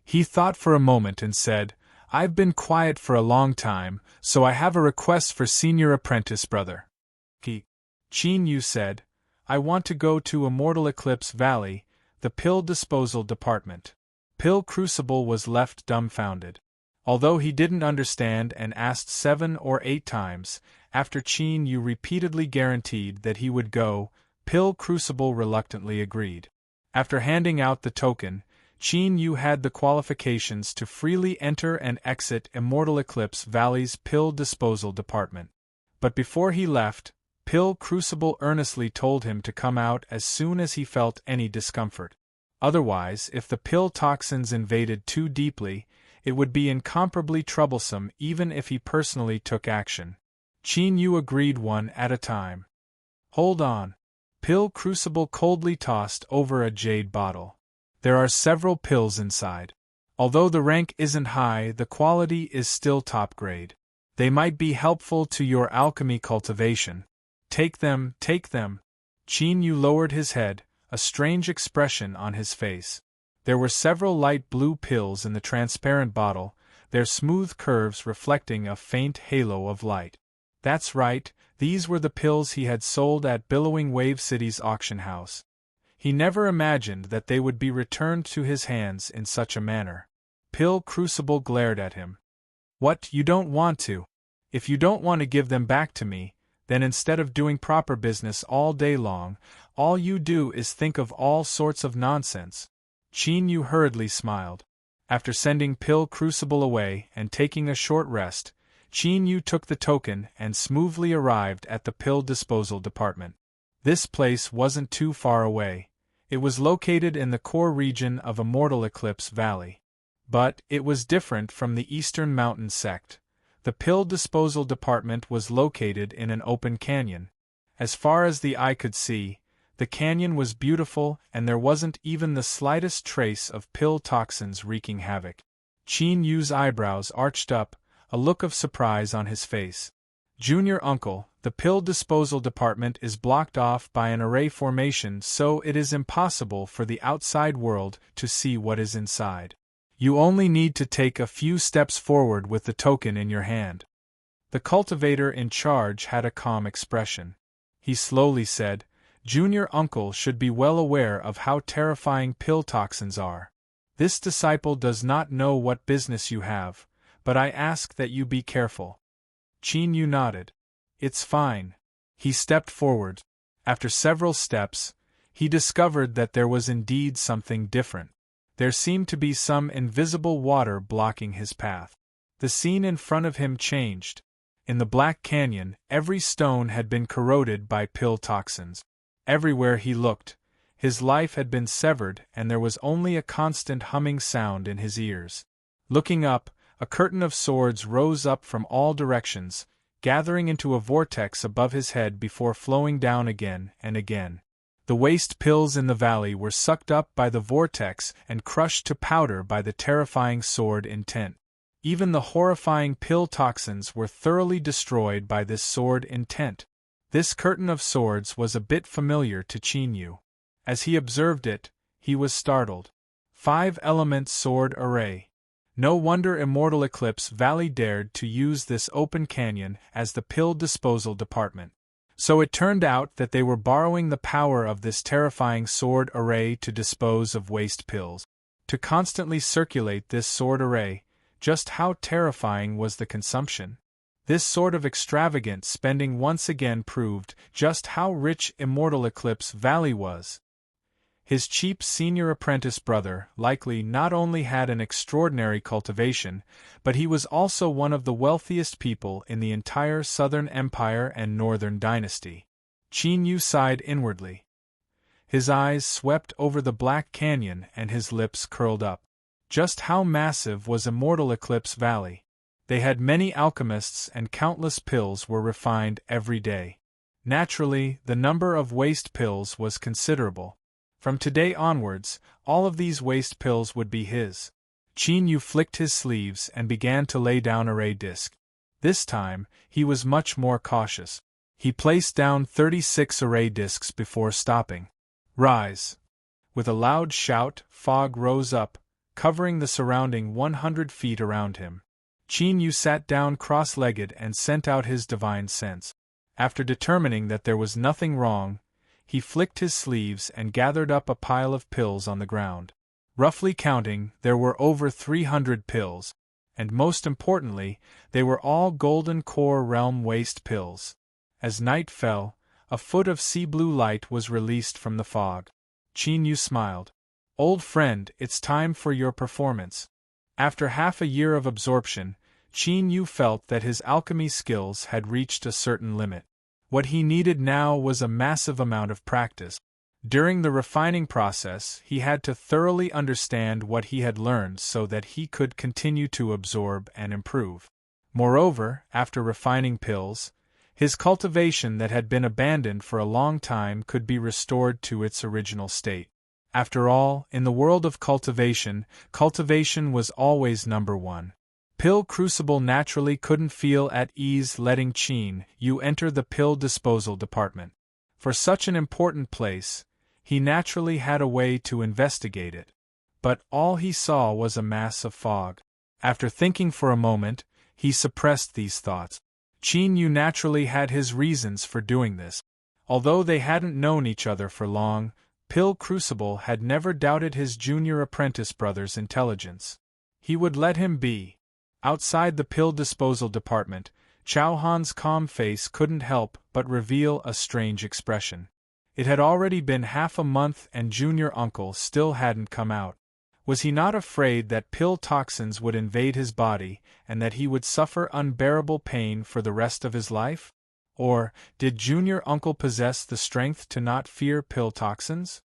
He thought for a moment and said, "I've been quiet for a long time, so I have a request for senior apprentice brother." Qin Yu said, "I want to go to Immortal Eclipse Valley, the pill disposal department." Pill Crucible was left dumbfounded. Although he didn't understand and asked 7 or 8 times, after Qin Yu repeatedly guaranteed that he would go, Pill Crucible reluctantly agreed. After handing out the token, Qin Yu had the qualifications to freely enter and exit Immortal Eclipse Valley's pill disposal department. But before he left, Pill Crucible earnestly told him to come out as soon as he felt any discomfort. Otherwise, if the pill toxins invaded too deeply, it would be incomparably troublesome even if he personally took action. Qin Yu agreed one at a time. "Hold on." Pill Crucible coldly tossed over a jade bottle. "There are several pills inside. Although the rank isn't high, the quality is still top grade. They might be helpful to your alchemy cultivation. Take them, take them." Qin Yu lowered his head, a strange expression on his face. There were several light blue pills in the transparent bottle, their smooth curves reflecting a faint halo of light. That's right, these were the pills he had sold at Billowing Wave City's auction house. He never imagined that they would be returned to his hands in such a manner. Pill Crucible glared at him. What, you don't want to? If you don't want to give them back to me, then instead of doing proper business all day long, all you do is think of all sorts of nonsense. Qin Yu hurriedly smiled. After sending Pill Crucible away and taking a short rest, Qin Yu took the token and smoothly arrived at the pill disposal department. This place wasn't too far away. It was located in the core region of Immortal Eclipse Valley. But it was different from the Eastern Mountain sect. The pill disposal department was located in an open canyon. As far as the eye could see, the canyon was beautiful and there wasn't even the slightest trace of pill toxins wreaking havoc. Qin Yu's eyebrows arched up, a look of surprise on his face. Junior uncle, the pill disposal department is blocked off by an array formation, so it is impossible for the outside world to see what is inside. You only need to take a few steps forward with the token in your hand. The cultivator in charge had a calm expression. He slowly said, Junior uncle should be well aware of how terrifying pill toxins are. This disciple does not know what business you have, but I ask that you be careful. Qin Yu nodded. It's fine. He stepped forward. After several steps, he discovered that there was indeed something different. There seemed to be some invisible water blocking his path. The scene in front of him changed. In the Black Canyon, every stone had been corroded by pill toxins. Everywhere he looked, his life had been severed and there was only a constant humming sound in his ears. Looking up, a curtain of swords rose up from all directions, gathering into a vortex above his head before flowing down again and again. The waste pills in the valley were sucked up by the vortex and crushed to powder by the terrifying sword intent. Even the horrifying pill toxins were thoroughly destroyed by this sword intent. This curtain of swords was a bit familiar to Qin Yu. As he observed it, he was startled. 5-element sword array. No wonder Immortal Eclipse Valley dared to use this open canyon as the pill disposal department. So it turned out that they were borrowing the power of this terrifying sword array to dispose of waste pills. To constantly circulate this sword array, just how terrifying was the consumption? This sort of extravagant spending once again proved just how rich Immortal Eclipse Valley was. His cheap senior apprentice brother likely not only had an extraordinary cultivation, but he was also one of the wealthiest people in the entire Southern Empire and Northern Dynasty. Qin Yu sighed inwardly. His eyes swept over the Black Canyon and his lips curled up. Just how massive was Immortal Eclipse Valley? They had many alchemists and countless pills were refined every day. Naturally, the number of waste pills was considerable. From today onwards, all of these waste pills would be his. Qin Yu flicked his sleeves and began to lay down array disc. This time, he was much more cautious. He placed down 36 array discs before stopping. Rise! With a loud shout, fog rose up, covering the surrounding 100 feet around him. Qin Yu sat down cross-legged and sent out his divine sense. After determining that there was nothing wrong, he flicked his sleeves and gathered up a pile of pills on the ground. Roughly counting, there were over 300 pills, and most importantly, they were all Golden Core Realm waste pills. As night fell, a foot of sea blue light was released from the fog. Qin Yu smiled. Old friend, it's time for your performance. After half a year of absorption, Qin Yu felt that his alchemy skills had reached a certain limit. What he needed now was a massive amount of practice. During the refining process, he had to thoroughly understand what he had learned so that he could continue to absorb and improve. Moreover, after refining pills, his cultivation that had been abandoned for a long time could be restored to its original state. After all, in the world of cultivation was always number one. Pill Crucible naturally couldn't feel at ease letting Qin Yu enter the pill disposal department. For such an important place, he naturally had a way to investigate it. But all he saw was a mass of fog. After thinking for a moment, he suppressed these thoughts. Qin Yu naturally had his reasons for doing this. Although they hadn't known each other for long, Pill Crucible had never doubted his junior apprentice brother's intelligence. He would let him be. Outside the pill disposal department, Chao Han's calm face couldn't help but reveal a strange expression. It had already been half a month and junior uncle still hadn't come out. Was he not afraid that pill toxins would invade his body and that he would suffer unbearable pain for the rest of his life? Or, did junior uncle possess the strength to not fear pill toxins?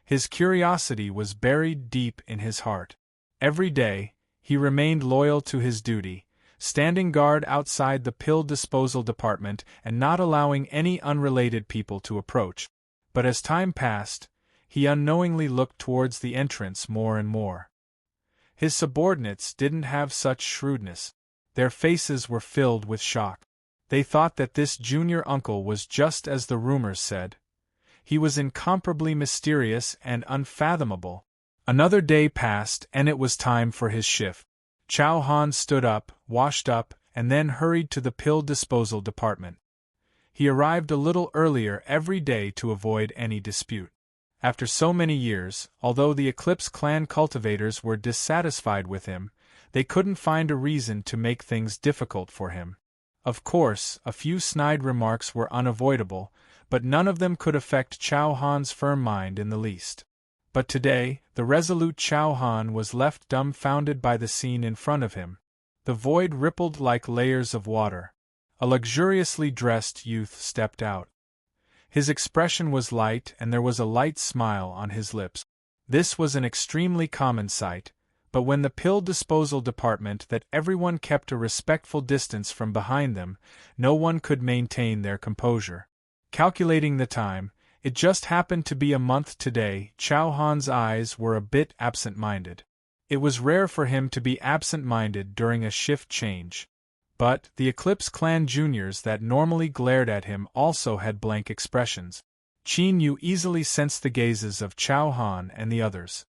His curiosity was buried deep in his heart. Every day, he remained loyal to his duty, standing guard outside the pill disposal department and not allowing any unrelated people to approach. But as time passed, he unknowingly looked towards the entrance more and more. His subordinates didn't have such shrewdness. Their faces were filled with shock. They thought that this junior uncle was just as the rumors said. He was incomparably mysterious and unfathomable. Another day passed and it was time for his shift. Chao Han stood up, washed up, and then hurried to the pill disposal department. He arrived a little earlier every day to avoid any dispute. After so many years, although the Eclipse clan cultivators were dissatisfied with him, they couldn't find a reason to make things difficult for him. Of course, a few snide remarks were unavoidable, but none of them could affect Chao Han's firm mind in the least. But today, the resolute Chao Han was left dumbfounded by the scene in front of him. The void rippled like layers of water. A luxuriously dressed youth stepped out. His expression was light and there was a light smile on his lips. This was an extremely common sight, but when the pill disposal department that everyone kept a respectful distance from behind them, no one could maintain their composure. Calculating the time, it just happened to be a month today. Chao Han's eyes were a bit absent-minded. It was rare for him to be absent-minded during a shift change. But the Eclipse clan juniors that normally glared at him also had blank expressions. Qin Yu easily sensed the gazes of Chao Han and the others.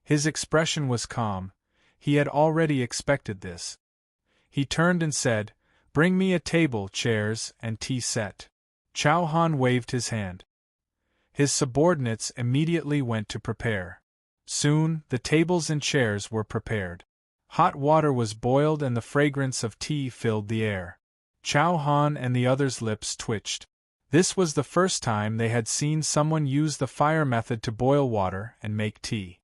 His expression was calm. He had already expected this. He turned and said, "Bring me a table, chairs, and tea set." Chao Han waved his hand. His subordinates immediately went to prepare. Soon, the tables and chairs were prepared. Hot water was boiled and the fragrance of tea filled the air. Chao Han and the others' lips twitched. This was the first time they had seen someone use the fire method to boil water and make tea.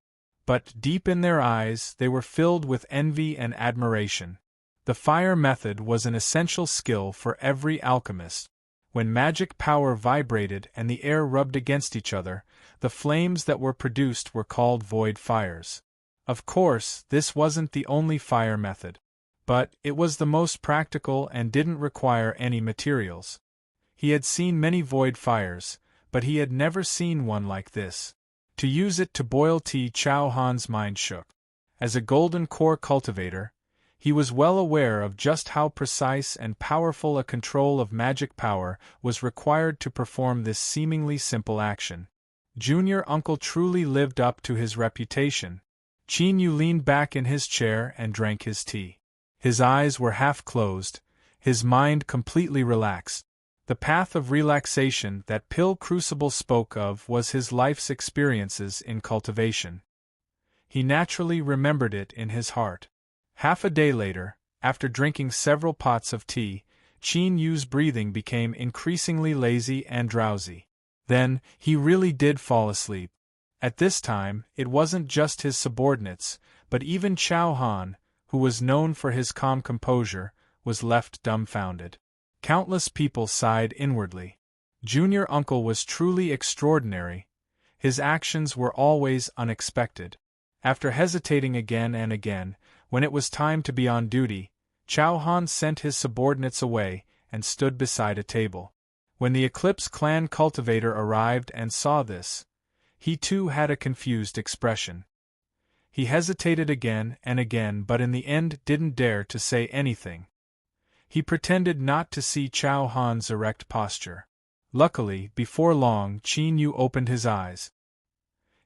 But deep in their eyes they were filled with envy and admiration. The fire method was an essential skill for every alchemist. When magic power vibrated and the air rubbed against each other, the flames that were produced were called void fires. Of course, this wasn't the only fire method. But it was the most practical and didn't require any materials. He had seen many void fires, but he had never seen one like this. To use it to boil tea, Chao Han's mind shook. As a golden core cultivator, he was well aware of just how precise and powerful a control of magic power was required to perform this seemingly simple action. Junior Uncle truly lived up to his reputation. Qin Yu leaned back in his chair and drank his tea. His eyes were half closed, his mind completely relaxed. The path of relaxation that Pill Crucible spoke of was his life's experiences in cultivation. He naturally remembered it in his heart. Half a day later, after drinking several pots of tea, Qin Yu's breathing became increasingly lazy and drowsy. Then, he really did fall asleep. At this time, it wasn't just his subordinates, but even Chao Han, who was known for his calm composure, was left dumbfounded. Countless people sighed inwardly. Junior Uncle was truly extraordinary. His actions were always unexpected. After hesitating again and again, when it was time to be on duty, Chao Han sent his subordinates away and stood beside a table. When the Eclipse clan cultivator arrived and saw this, he too had a confused expression. He hesitated again and again but in the end didn't dare to say anything. He pretended not to see Chao Han's erect posture. Luckily, before long, Qin Yu opened his eyes.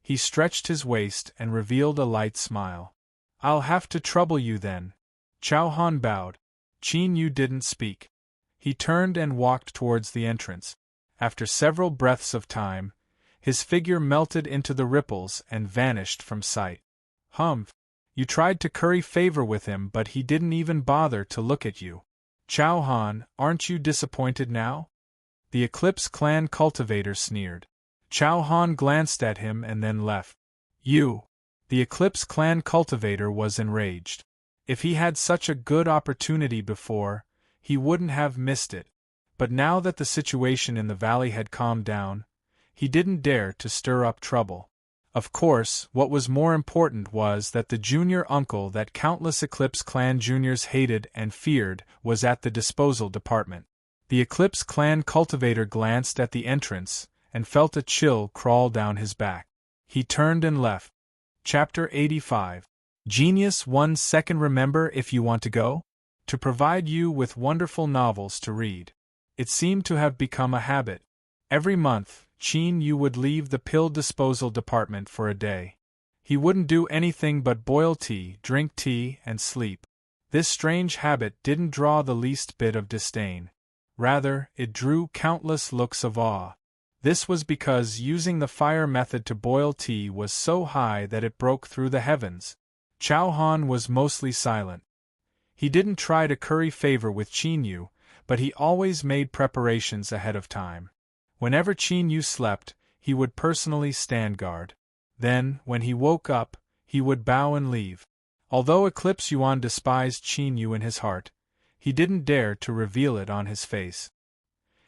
He stretched his waist and revealed a light smile. "I'll have to trouble you then." Chao Han bowed. Qin Yu didn't speak. He turned and walked towards the entrance. After several breaths of time, his figure melted into the ripples and vanished from sight. "Humph! You tried to curry favor with him, but he didn't even bother to look at you. Chao Han, aren't you disappointed now?" The Eclipse Clan cultivator sneered. Chao Han glanced at him and then left. "You!" The Eclipse Clan cultivator was enraged. If he had such a good opportunity before, he wouldn't have missed it. But now that the situation in the valley had calmed down, he didn't dare to stir up trouble. Of course, what was more important was that the junior uncle that countless Eclipse Clan juniors hated and feared was at the disposal department. The Eclipse Clan cultivator glanced at the entrance and felt a chill crawl down his back. He turned and left. Chapter 85. Genius 1 Second. Remember, if you want to go? To provide you with wonderful novels to read. It seemed to have become a habit. Every month, Qin Yu would leave the pill disposal department for a day. He wouldn't do anything but boil tea, drink tea, and sleep. This strange habit didn't draw the least bit of disdain. Rather, it drew countless looks of awe. This was because using the fire method to boil tea was so high that it broke through the heavens. Chao Han was mostly silent. He didn't try to curry favor with Qin Yu, but he always made preparations ahead of time. Whenever Qin Yu slept, he would personally stand guard. Then, when he woke up, he would bow and leave. Although Eclipse Yuan despised Qin Yu in his heart, he didn't dare to reveal it on his face.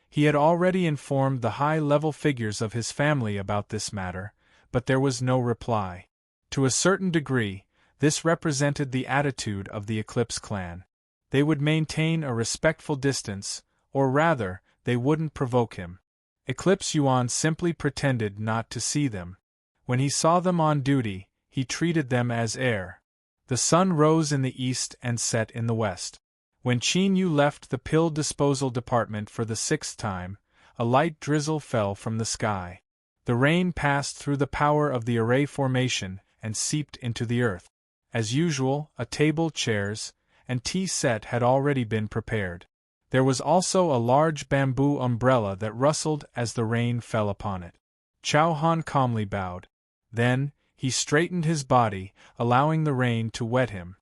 He had already informed the high-level figures of his family about this matter, but there was no reply. To a certain degree, this represented the attitude of the Eclipse Clan. They would maintain a respectful distance, or rather, they wouldn't provoke him. Eclipse Yuan simply pretended not to see them. When he saw them on duty, he treated them as air. The sun rose in the east and set in the west. When Qin Yu left the pill disposal department for the 6th time, a light drizzle fell from the sky. The rain passed through the power of the array formation and seeped into the earth. As usual, a table, chairs, and tea set had already been prepared. There was also a large bamboo umbrella that rustled as the rain fell upon it. Chao Han calmly bowed. Then, he straightened his body, allowing the rain to wet him.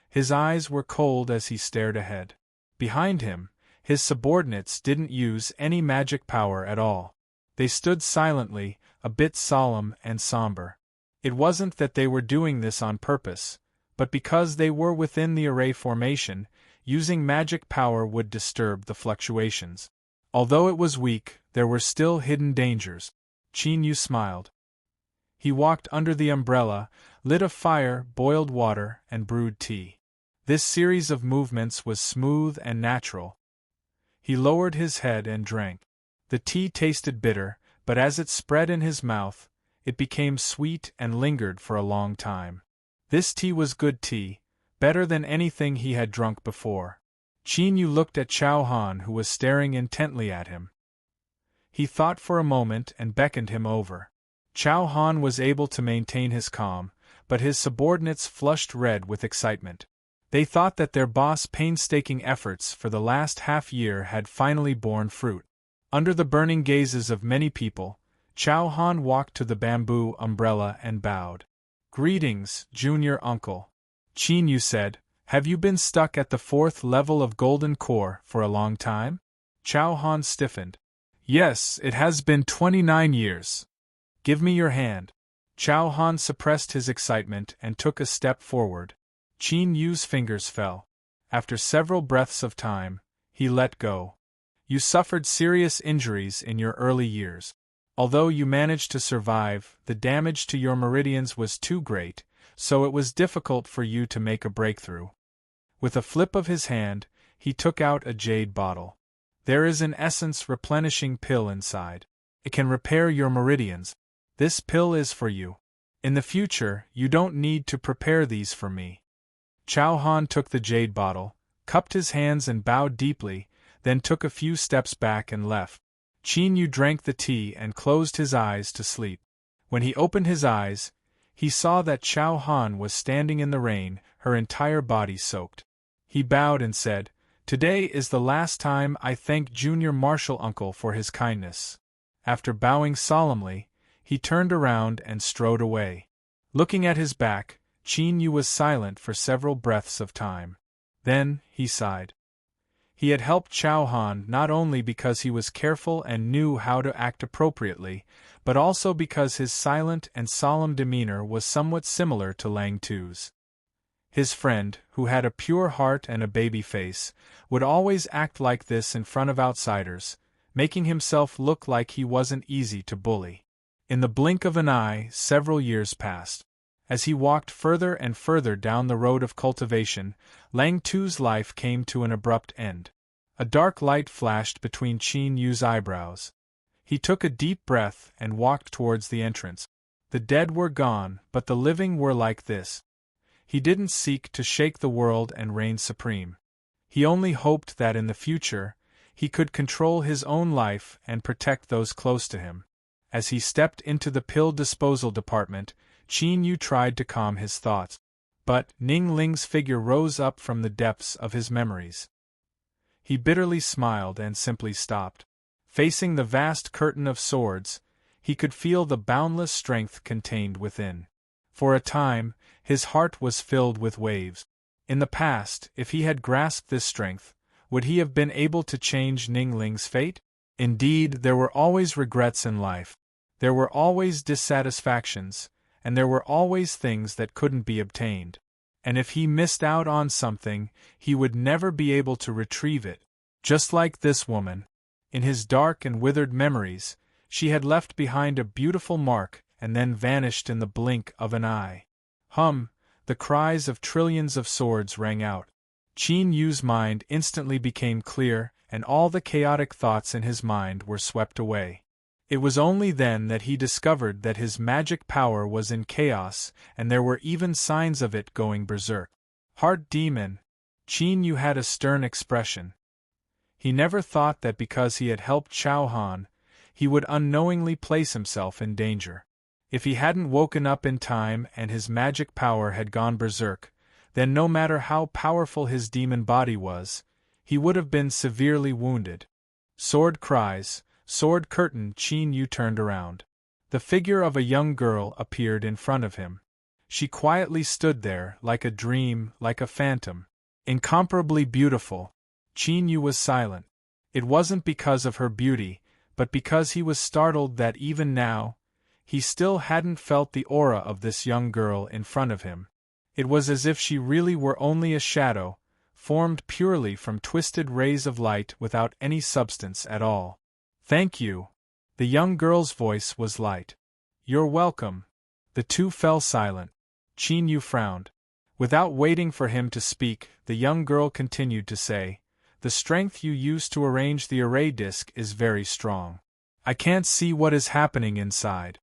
His eyes were cold as he stared ahead. Behind him, his subordinates didn't use any magic power at all. They stood silently, a bit solemn and somber. It wasn't that they were doing this on purpose, but because they were within the array formation, using magic power would disturb the fluctuations. Although it was weak, there were still hidden dangers. Qin Yu smiled. He walked under the umbrella, lit a fire, boiled water, and brewed tea. This series of movements was smooth and natural. He lowered his head and drank. The tea tasted bitter, but as it spread in his mouth, it became sweet and lingered for a long time. This tea was good tea, better than anything he had drunk before. Qin Yu looked at Chao Han, who was staring intently at him. He thought for a moment and beckoned him over. Chao Han was able to maintain his calm, but his subordinates flushed red with excitement. They thought that their boss' painstaking efforts for the last half-year had finally borne fruit. Under the burning gazes of many people, Chao Han walked to the bamboo umbrella and bowed. "Greetings, junior uncle," Qin Yu said. "Have you been stuck at the 4th level of Golden Core for a long time?" Chao Han stiffened. "Yes, it has been 29 years. Give me your hand." Chao Han suppressed his excitement and took a step forward. Qin Yu's fingers fell. After several breaths of time, he let go. "You suffered serious injuries in your early years. Although you managed to survive, the damage to your meridians was too great, so it was difficult for you to make a breakthrough." With a flip of his hand, he took out a jade bottle. "There is an essence replenishing pill inside. It can repair your meridians. This pill is for you. In the future, you don't need to prepare these for me." Chao Han took the jade bottle, cupped his hands and bowed deeply, then took a few steps back and left. Qin Yu drank the tea and closed his eyes to sleep. When he opened his eyes, he saw that Chao Han was standing in the rain, her entire body soaked. He bowed and said, "Today is the last time I thank Junior Marshal Uncle for his kindness." After bowing solemnly, he turned around and strode away. Looking at his back, Qin Yu was silent for several breaths of time. Then, he sighed. He had helped Chao Han not only because he was careful and knew how to act appropriately, but also because his silent and solemn demeanor was somewhat similar to Lang Tu's. His friend, who had a pure heart and a baby face, would always act like this in front of outsiders, making himself look like he wasn't easy to bully. In the blink of an eye, several years passed. As he walked further and further down the road of cultivation, Lang Tu's life came to an abrupt end. A dark light flashed between Qin Yu's eyebrows. He took a deep breath and walked towards the entrance. The dead were gone, but the living were like this. He didn't seek to shake the world and reign supreme. He only hoped that in the future, he could control his own life and protect those close to him. As he stepped into the pill disposal department, Qin Yu tried to calm his thoughts. But Ning Ling's figure rose up from the depths of his memories. He bitterly smiled and simply stopped. Facing the vast curtain of swords, he could feel the boundless strength contained within. For a time, his heart was filled with waves. In the past, if he had grasped this strength, would he have been able to change Ning Ling's fate? Indeed, there were always regrets in life. There were always dissatisfactions, and there were always things that couldn't be obtained. And if he missed out on something, he would never be able to retrieve it. Just like this woman. In his dark and withered memories, she had left behind a beautiful mark and then vanished in the blink of an eye. The cries of trillions of swords rang out. Qin Yu's mind instantly became clear, and all the chaotic thoughts in his mind were swept away. It was only then that he discovered that his magic power was in chaos, and there were even signs of it going berserk. Heart demon. Qin Yu had a stern expression. He never thought that because he had helped Chao Han, he would unknowingly place himself in danger. If he hadn't woken up in time and his magic power had gone berserk, then no matter how powerful his demon body was, he would have been severely wounded. Sword cries, sword curtain. Qin Yu turned around. The figure of a young girl appeared in front of him. She quietly stood there, like a dream, like a phantom. Incomparably beautiful. Qin Yu was silent. It wasn't because of her beauty, but because he was startled that even now, he still hadn't felt the aura of this young girl in front of him. It was as if she really were only a shadow, formed purely from twisted rays of light without any substance at all. "Thank you." The young girl's voice was light. "You're welcome." The two fell silent. Qin Yu frowned. Without waiting for him to speak, the young girl continued to say, "The strength you use to arrange the array disc is very strong. I can't see what is happening inside."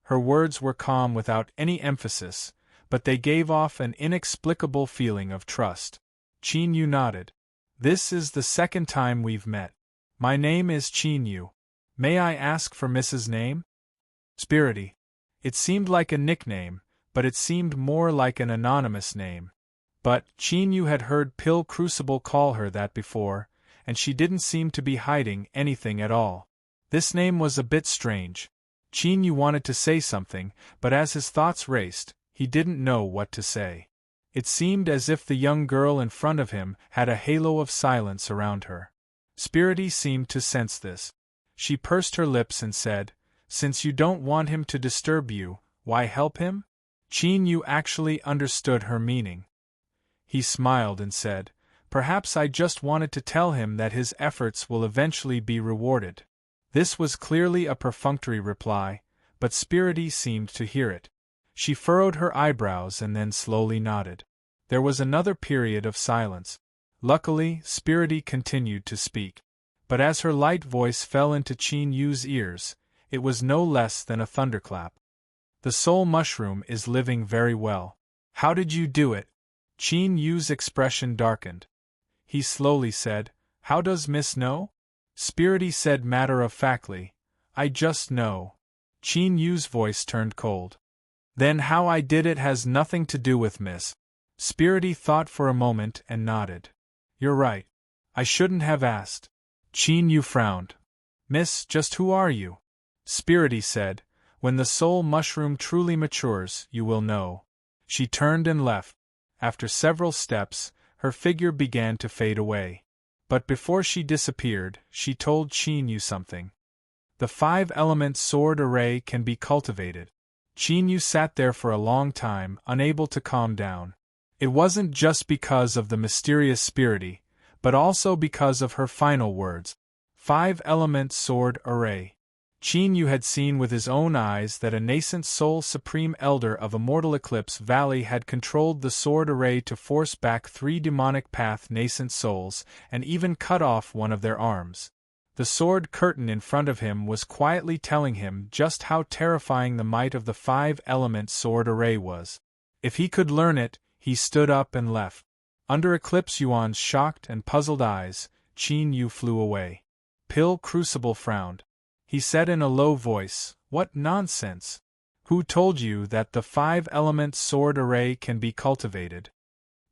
Her words were calm without any emphasis, but they gave off an inexplicable feeling of trust. Qin Yu nodded. "This is the second time we've met. My name is Qin Yu. May I ask for Mrs. name?" Spirity. It seemed like a nickname, but it seemed more like an anonymous name. But Qin Yu had heard Pill Crucible call her that before, and she didn't seem to be hiding anything at all. This name was a bit strange. Qin Yu wanted to say something, but as his thoughts raced, he didn't know what to say. It seemed as if the young girl in front of him had a halo of silence around her. Spirity seemed to sense this. She pursed her lips and said, "Since you don't want him to disturb you, why help him?" Qin Yu actually understood her meaning. He smiled and said, "Perhaps I just wanted to tell him that his efforts will eventually be rewarded." This was clearly a perfunctory reply, but Spirity seemed to hear it. She furrowed her eyebrows and then slowly nodded. There was another period of silence. Luckily, Spirity continued to speak. But as her light voice fell into Qin Yu's ears, it was no less than a thunderclap. "The soul mushroom is living very well. How did you do it?" Qin Yu's expression darkened. He slowly said, "How does Miss know?" Spirity said matter-of-factly, I just know. Qin Yu's voice turned cold. Then how I did it has nothing to do with Miss. Spirity thought for a moment and nodded. You're right. I shouldn't have asked. Qin Yu frowned. Miss, just who are you? Spirity said, when the soul mushroom truly matures, you will know. She turned and left. After several steps, her figure began to fade away. But before she disappeared, she told Qin Yu something. The 5-element sword array can be cultivated. Qin Yu sat there for a long time, unable to calm down. It wasn't just because of the mysterious Spirity, but also because of her final words. 5-element sword array. Qin Yu had seen with his own eyes that a nascent soul supreme elder of Immortal Eclipse Valley had controlled the sword array to force back 3 demonic path nascent souls, and even cut off one of their arms. The sword curtain in front of him was quietly telling him just how terrifying the might of the 5-element sword array was. If he could learn it, he stood up and left. Under Eclipse Yuan's shocked and puzzled eyes, Qin Yu flew away. Pill Crucible frowned. He said in a low voice, What nonsense! Who told you that the 5-element sword array can be cultivated?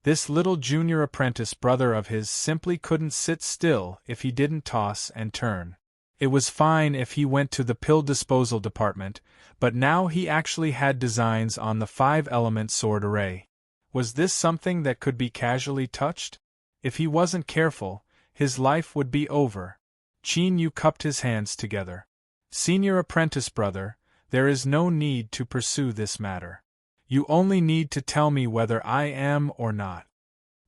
This little junior apprentice brother of his simply couldn't sit still if he didn't toss and turn. It was fine if he went to the pill disposal department, but now he actually had designs on the 5-element sword array. Was this something that could be casually touched? If he wasn't careful, his life would be over. Qin Yu cupped his hands together. Senior apprentice brother, there is no need to pursue this matter. You only need to tell me whether I am or not.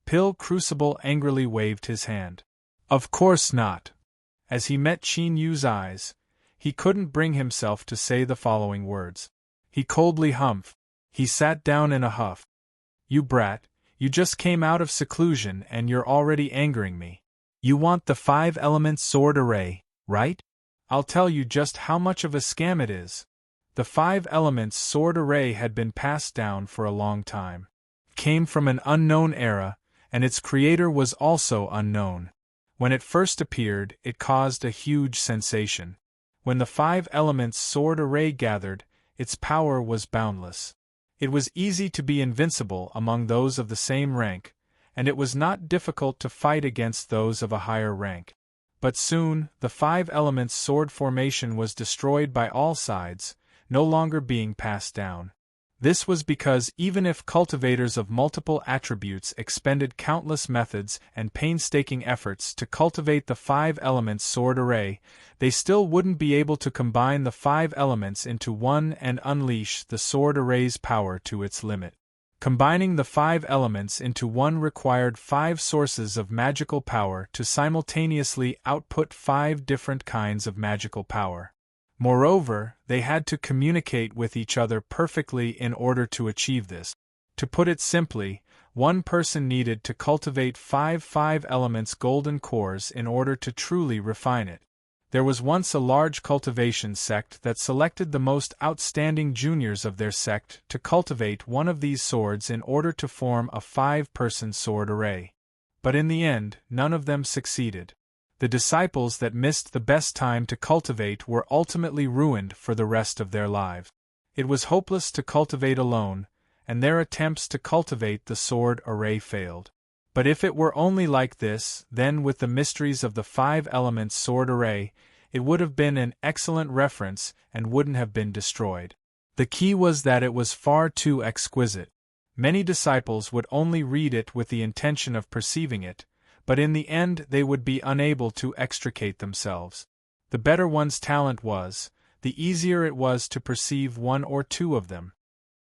Pill Crucible angrily waved his hand. Of course not. As he met Qin Yu's eyes, he couldn't bring himself to say the following words. He coldly humphed. He sat down in a huff. You brat, you just came out of seclusion and you're already angering me. You want the 5-element sword array, right? I'll tell you just how much of a scam it is. The 5-elements sword array had been passed down for a long time. It came from an unknown era, and its creator was also unknown. When it first appeared, it caused a huge sensation. When the 5-elements sword array gathered, its power was boundless. It was easy to be invincible among those of the same rank, and it was not difficult to fight against those of a higher rank. But soon, the 5-elements sword formation was destroyed by all sides, no longer being passed down. This was because even if cultivators of multiple attributes expended countless methods and painstaking efforts to cultivate the 5-elements sword array, they still wouldn't be able to combine the 5 elements into one and unleash the sword array's power to its limit. Combining the 5 elements into one required 5 sources of magical power to simultaneously output 5 different kinds of magical power. Moreover, they had to communicate with each other perfectly in order to achieve this. To put it simply, one person needed to cultivate 5 elements golden cores in order to truly refine it. There was once a large cultivation sect that selected the most outstanding juniors of their sect to cultivate one of these swords in order to form a 5-person sword array. But in the end, none of them succeeded. The disciples that missed the best time to cultivate were ultimately ruined for the rest of their lives. It was hopeless to cultivate alone, and their attempts to cultivate the sword array failed. But if it were only like this, then with the mysteries of the 5-elements sword array, it would have been an excellent reference and wouldn't have been destroyed. The key was that it was far too exquisite. Many disciples would only read it with the intention of perceiving it, but in the end they would be unable to extricate themselves. The better one's talent was, the easier it was to perceive 1 or 2 of them.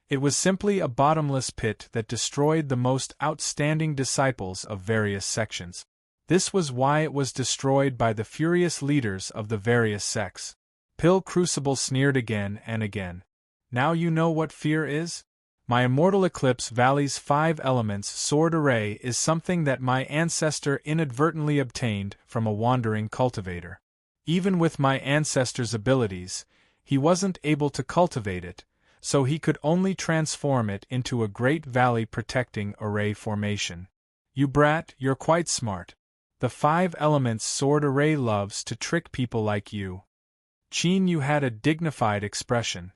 It was simply a bottomless pit that destroyed the most outstanding disciples of various sections. This was why it was destroyed by the furious leaders of the various sects. Pill Crucible sneered again and again. Now you know what fear is? My Immortal Eclipse Valley's 5 elements sword array is something that my ancestor inadvertently obtained from a wandering cultivator. Even with my ancestor's abilities, he wasn't able to cultivate it, so he could only transform it into a great valley protecting array formation. You brat, you're quite smart. The five elements sword array loves to trick people like you. Qin Yu had a dignified expression.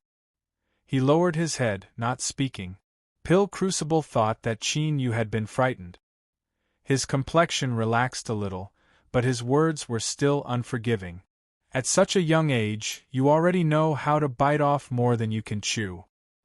He lowered his head, not speaking. Pill Crucible thought that Qin Yu had been frightened. His complexion relaxed a little, but his words were still unforgiving. At such a young age, you already know how to bite off more than you can chew.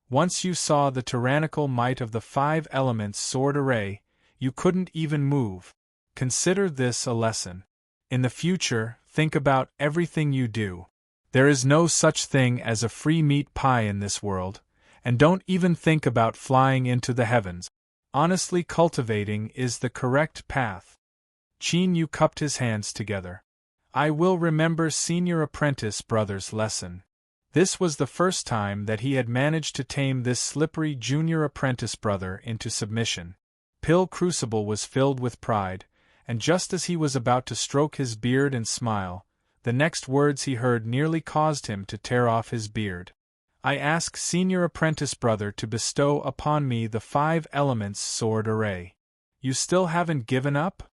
Once you saw the tyrannical might of the five elements sword array, you couldn't even move. Consider this a lesson. In the future, think about everything you do. There is no such thing as a free meat pie in this world, and don't even think about flying into the heavens. Honestly, cultivating is the correct path. Qin Yu cupped his hands together. I will remember Senior Apprentice Brother's lesson. This was the first time that he had managed to tame this slippery Junior Apprentice Brother into submission. Pill Crucible was filled with pride, and just as he was about to stroke his beard and smile, the next words he heard nearly caused him to tear off his beard. I ask Senior Apprentice Brother to bestow upon me the five elements sword array. You still haven't given up?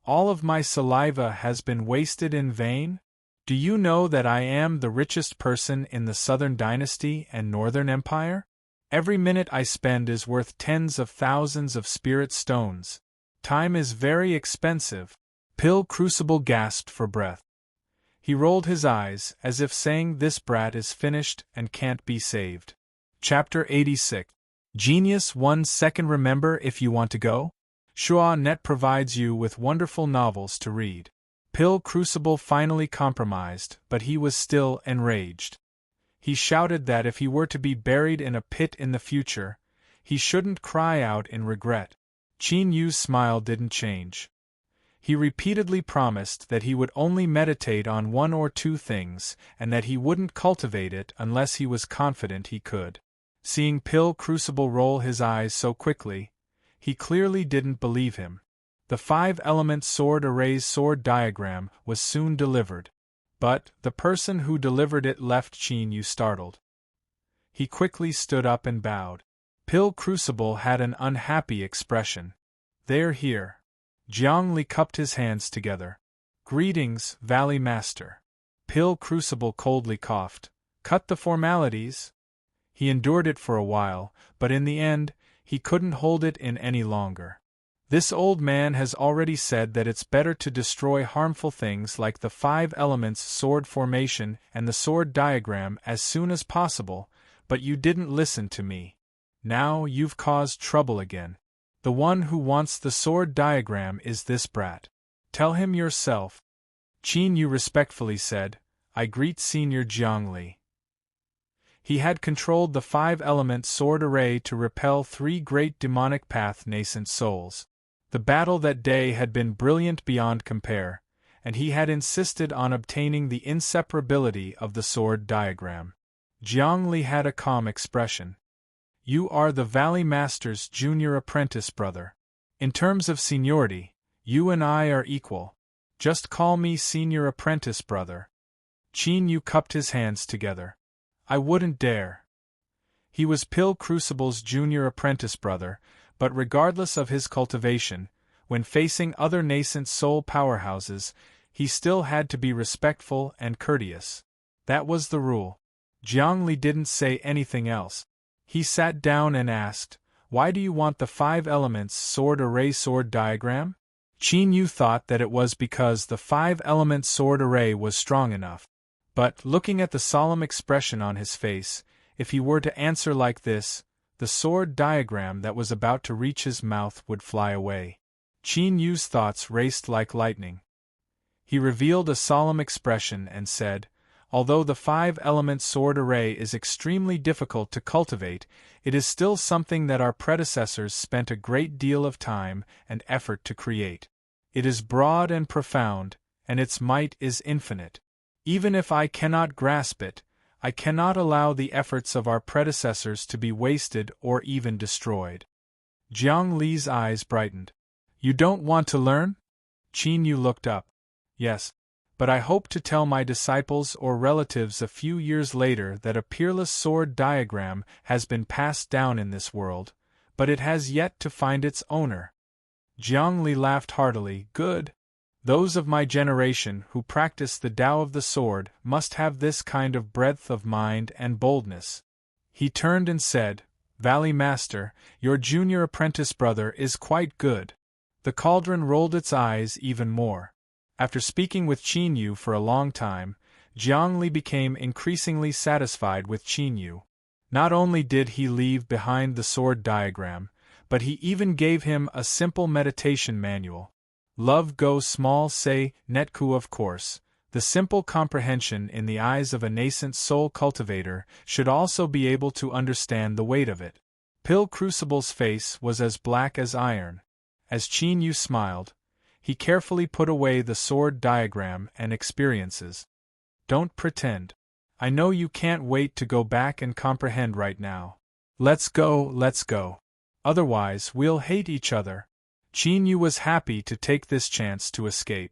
All of my saliva has been wasted in vain? Do you know that I am the richest person in the Southern Dynasty and Northern Empire? Every minute I spend is worth tens of thousands of spirit stones. Time is very expensive. Pill Crucible gasped for breath. He rolled his eyes, as if saying this brat is finished and can't be saved. Chapter 86. Genius 1 second. Remember if you want to go? Shua.net provides you with wonderful novels to read. Pill Crucible finally compromised, but he was still enraged. He shouted that if he were to be buried in a pit in the future, he shouldn't cry out in regret. Qin Yu's smile didn't change. He repeatedly promised that he would only meditate on one or two things, and that he wouldn't cultivate it unless he was confident he could. Seeing Pill Crucible roll his eyes so quickly, he clearly didn't believe him. The five-element sword array's sword diagram was soon delivered, but the person who delivered it left Qin Yu startled. He quickly stood up and bowed. Pill Crucible had an unhappy expression. They're here. Jiang Li cupped his hands together. Greetings, Valley Master. Pill Crucible coldly coughed. Cut the formalities. He endured it for a while, but in the end, he couldn't hold it in any longer. This old man has already said that it's better to destroy harmful things like the five elements sword formation and the sword diagram as soon as possible, but you didn't listen to me. Now you've caused trouble again. The one who wants the sword diagram is this brat. Tell him yourself. Qin Yu respectfully said, I greet Senior Jiang Li. He had controlled the five-element sword array to repel three great demonic path nascent souls. The battle that day had been brilliant beyond compare, and he had insisted on obtaining the inseparability of the sword diagram. Jiang Li had a calm expression. You are the Valley Master's junior apprentice brother. In terms of seniority, you and I are equal. Just call me Senior Apprentice Brother. Qin Yu cupped his hands together. I wouldn't dare. He was Pill Crucible's junior apprentice brother, but regardless of his cultivation, when facing other nascent soul powerhouses, he still had to be respectful and courteous. That was the rule. Jiang Li didn't say anything else. He sat down and asked, Why do you want the five elements sword array sword diagram? Qin Yu thought that it was because the five-element sword array was strong enough. But, looking at the solemn expression on his face, if he were to answer like this, the sword diagram that was about to reach his mouth would fly away. Qin Yu's thoughts raced like lightning. He revealed a solemn expression and said, Although the five-element sword array is extremely difficult to cultivate, it is still something that our predecessors spent a great deal of time and effort to create. It is broad and profound, and its might is infinite. Even if I cannot grasp it, I cannot allow the efforts of our predecessors to be wasted or even destroyed. Jiang Li's eyes brightened. You don't want to learn? Qin Yu looked up. Yes. But I hope to tell my disciples or relatives a few years later that a peerless sword diagram has been passed down in this world, but it has yet to find its owner. Jiang Li laughed heartily. Good. Those of my generation who practice the Tao of the sword must have this kind of breadth of mind and boldness. He turned and said, Valley Master, your junior apprentice brother is quite good. The cauldron rolled its eyes even more. After speaking with Qin Yu for a long time, Jiang Li became increasingly satisfied with Qin Yu. Not only did he leave behind the sword diagram, but he even gave him a simple meditation manual. Love go small say, netku of course. The simple comprehension in the eyes of a nascent soul cultivator should also be able to understand the weight of it. Pill Crucible's face was as black as iron. As Qin Yu smiled, he carefully put away the sword diagram and experiences. Don't pretend. I know you can't wait to go back and comprehend right now. Let's go. Otherwise, we'll hate each other. Qin Yu was happy to take this chance to escape.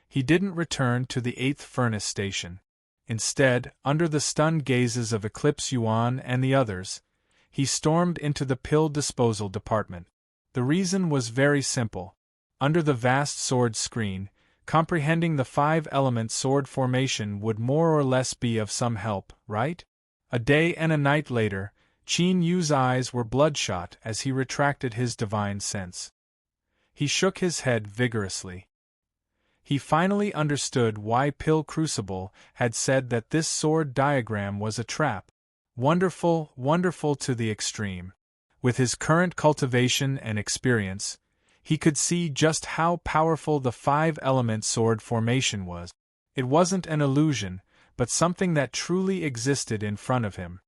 He didn't return to the 8th furnace station. Instead, under the stunned gazes of Eclipse Yuan and the others, he stormed into the pill disposal department. The reason was very simple. Under the vast sword screen, comprehending the 5-element sword formation would more or less be of some help, right? A day and a night later, Qin Yu's eyes were bloodshot as he retracted his divine sense. He shook his head vigorously. He finally understood why Pill Crucible had said that this sword diagram was a trap. Wonderful to the extreme. With his current cultivation and experience, he could see just how powerful the 5-element sword formation was. It wasn't an illusion, but something that truly existed in front of him.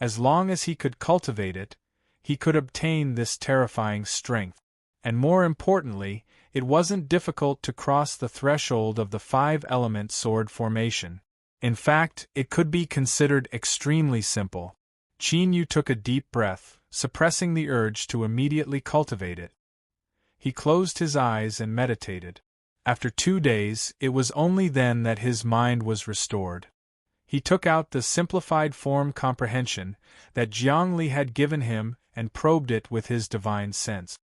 As long as he could cultivate it, he could obtain this terrifying strength. And more importantly, it wasn't difficult to cross the threshold of the 5-element sword formation. In fact, it could be considered extremely simple. Qin Yu took a deep breath, suppressing the urge to immediately cultivate it. He closed his eyes and meditated. After 2 days, it was only then that his mind was restored. He took out the simplified form comprehension that Jiang Li had given him and probed it with his divine sense.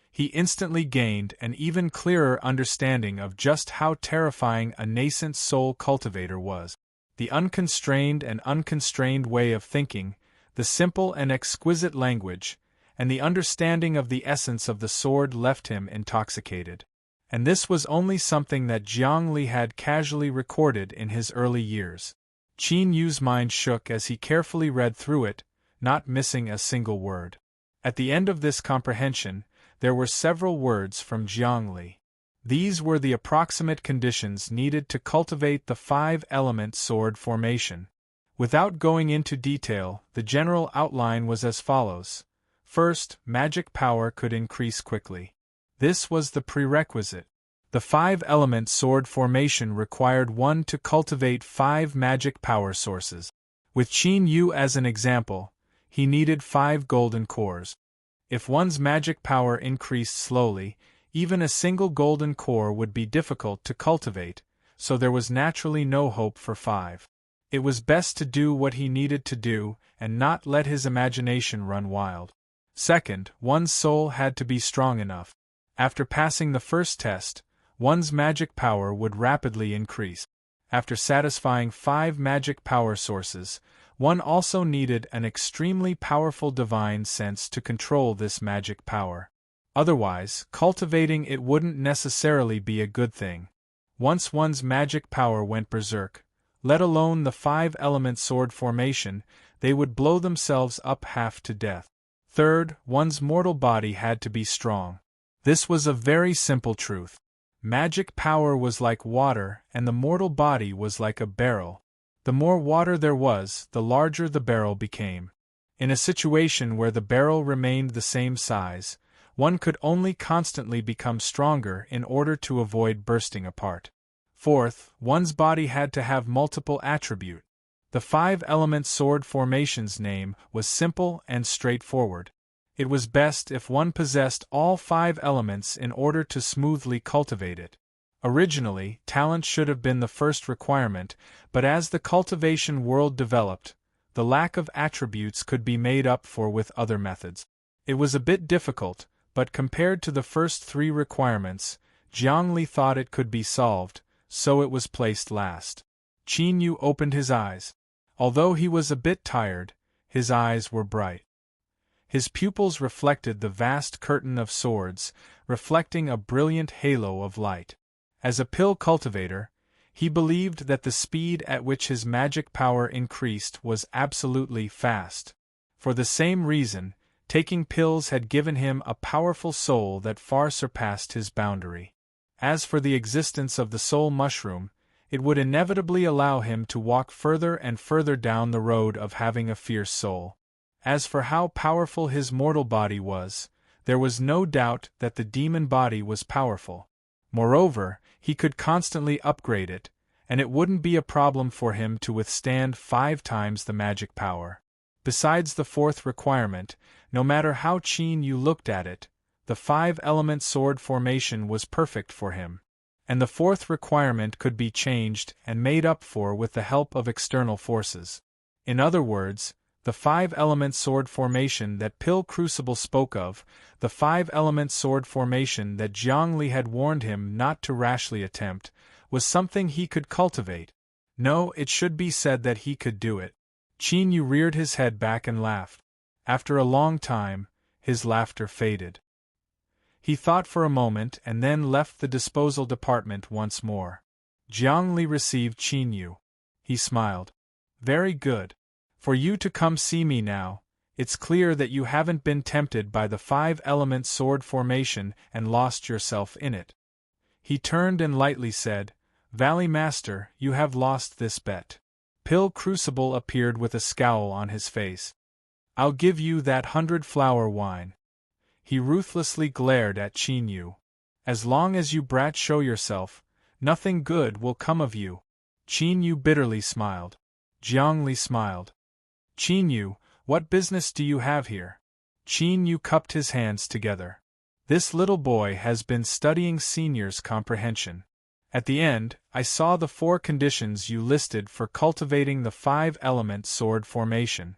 He instantly gained an even clearer understanding of just how terrifying a nascent soul cultivator was. The unconstrained and unconstrained way of thinking, the simple and exquisite language, and the understanding of the essence of the sword left him intoxicated. And this was only something that Jiang Li had casually recorded in his early years. Qin Yu's mind shook as he carefully read through it, not missing a single word. At the end of this comprehension, there were several words from Jiang Li. These were the approximate conditions needed to cultivate the 5-element sword formation. Without going into detail, the general outline was as follows. First, magic power could increase quickly. This was the prerequisite. The 5-element sword formation required one to cultivate 5 magic power sources. With Qin Yu as an example, he needed 5 golden cores. If one's magic power increased slowly, even a single golden core would be difficult to cultivate, so there was naturally no hope for 5. It was best to do what he needed to do and not let his imagination run wild. Second, one's soul had to be strong enough. After passing the first test, one's magic power would rapidly increase. After satisfying 5 magic power sources, one also needed an extremely powerful divine sense to control this magic power. Otherwise, cultivating it wouldn't necessarily be a good thing. Once one's magic power went berserk, let alone the 5-element sword formation, they would blow themselves up half to death. Third, one's mortal body had to be strong. This was a very simple truth. Magic power was like water and the mortal body was like a barrel. The more water there was, the larger the barrel became. In a situation where the barrel remained the same size, one could only constantly become stronger in order to avoid bursting apart. Fourth, one's body had to have multiple attributes. The 5-element sword formation's name was simple and straightforward. It was best if one possessed all 5 elements in order to smoothly cultivate it. Originally, talent should have been the first requirement, but as the cultivation world developed, the lack of attributes could be made up for with other methods. It was a bit difficult, but compared to the first 3 requirements, Jiang Li thought it could be solved, so it was placed last. Qin Yu opened his eyes. Although he was a bit tired, his eyes were bright. His pupils reflected the vast curtain of swords, reflecting a brilliant halo of light. As a pill cultivator, he believed that the speed at which his magic power increased was absolutely fast. For the same reason, taking pills had given him a powerful soul that far surpassed his boundary. As for the existence of the soul mushroom, it would inevitably allow him to walk further and further down the road of having a fierce soul. As for how powerful his mortal body was, there was no doubt that the demon body was powerful. Moreover, he could constantly upgrade it, and it wouldn't be a problem for him to withstand 5 times the magic power. Besides the fourth requirement, no matter how Qin Yu looked at it, the 5-element sword formation was perfect for him. And the fourth requirement could be changed and made up for with the help of external forces. In other words, the 5-element sword formation that Pill Crucible spoke of, the 5-element sword formation that Jiang Li had warned him not to rashly attempt, was something he could cultivate. No, it should be said that he could do it. Qin Yu reared his head back and laughed. After a long time, his laughter faded. He thought for a moment and then left the disposal department once more. Jiang Li received Qin Yu. He smiled. Very good. For you to come see me now, it's clear that you haven't been tempted by the 5-element sword formation and lost yourself in it. He turned and lightly said, Valley Master, you have lost this bet. Pill Crucible appeared with a scowl on his face. I'll give you that 100-flower wine. He ruthlessly glared at Qin Yu. As long as you brats show yourself, nothing good will come of you. Qin Yu bitterly smiled. Jiang Li smiled. Qin Yu, what business do you have here? Qin Yu cupped his hands together. This little boy has been studying senior's comprehension. At the end, I saw the 4 conditions you listed for cultivating the 5-element sword formation.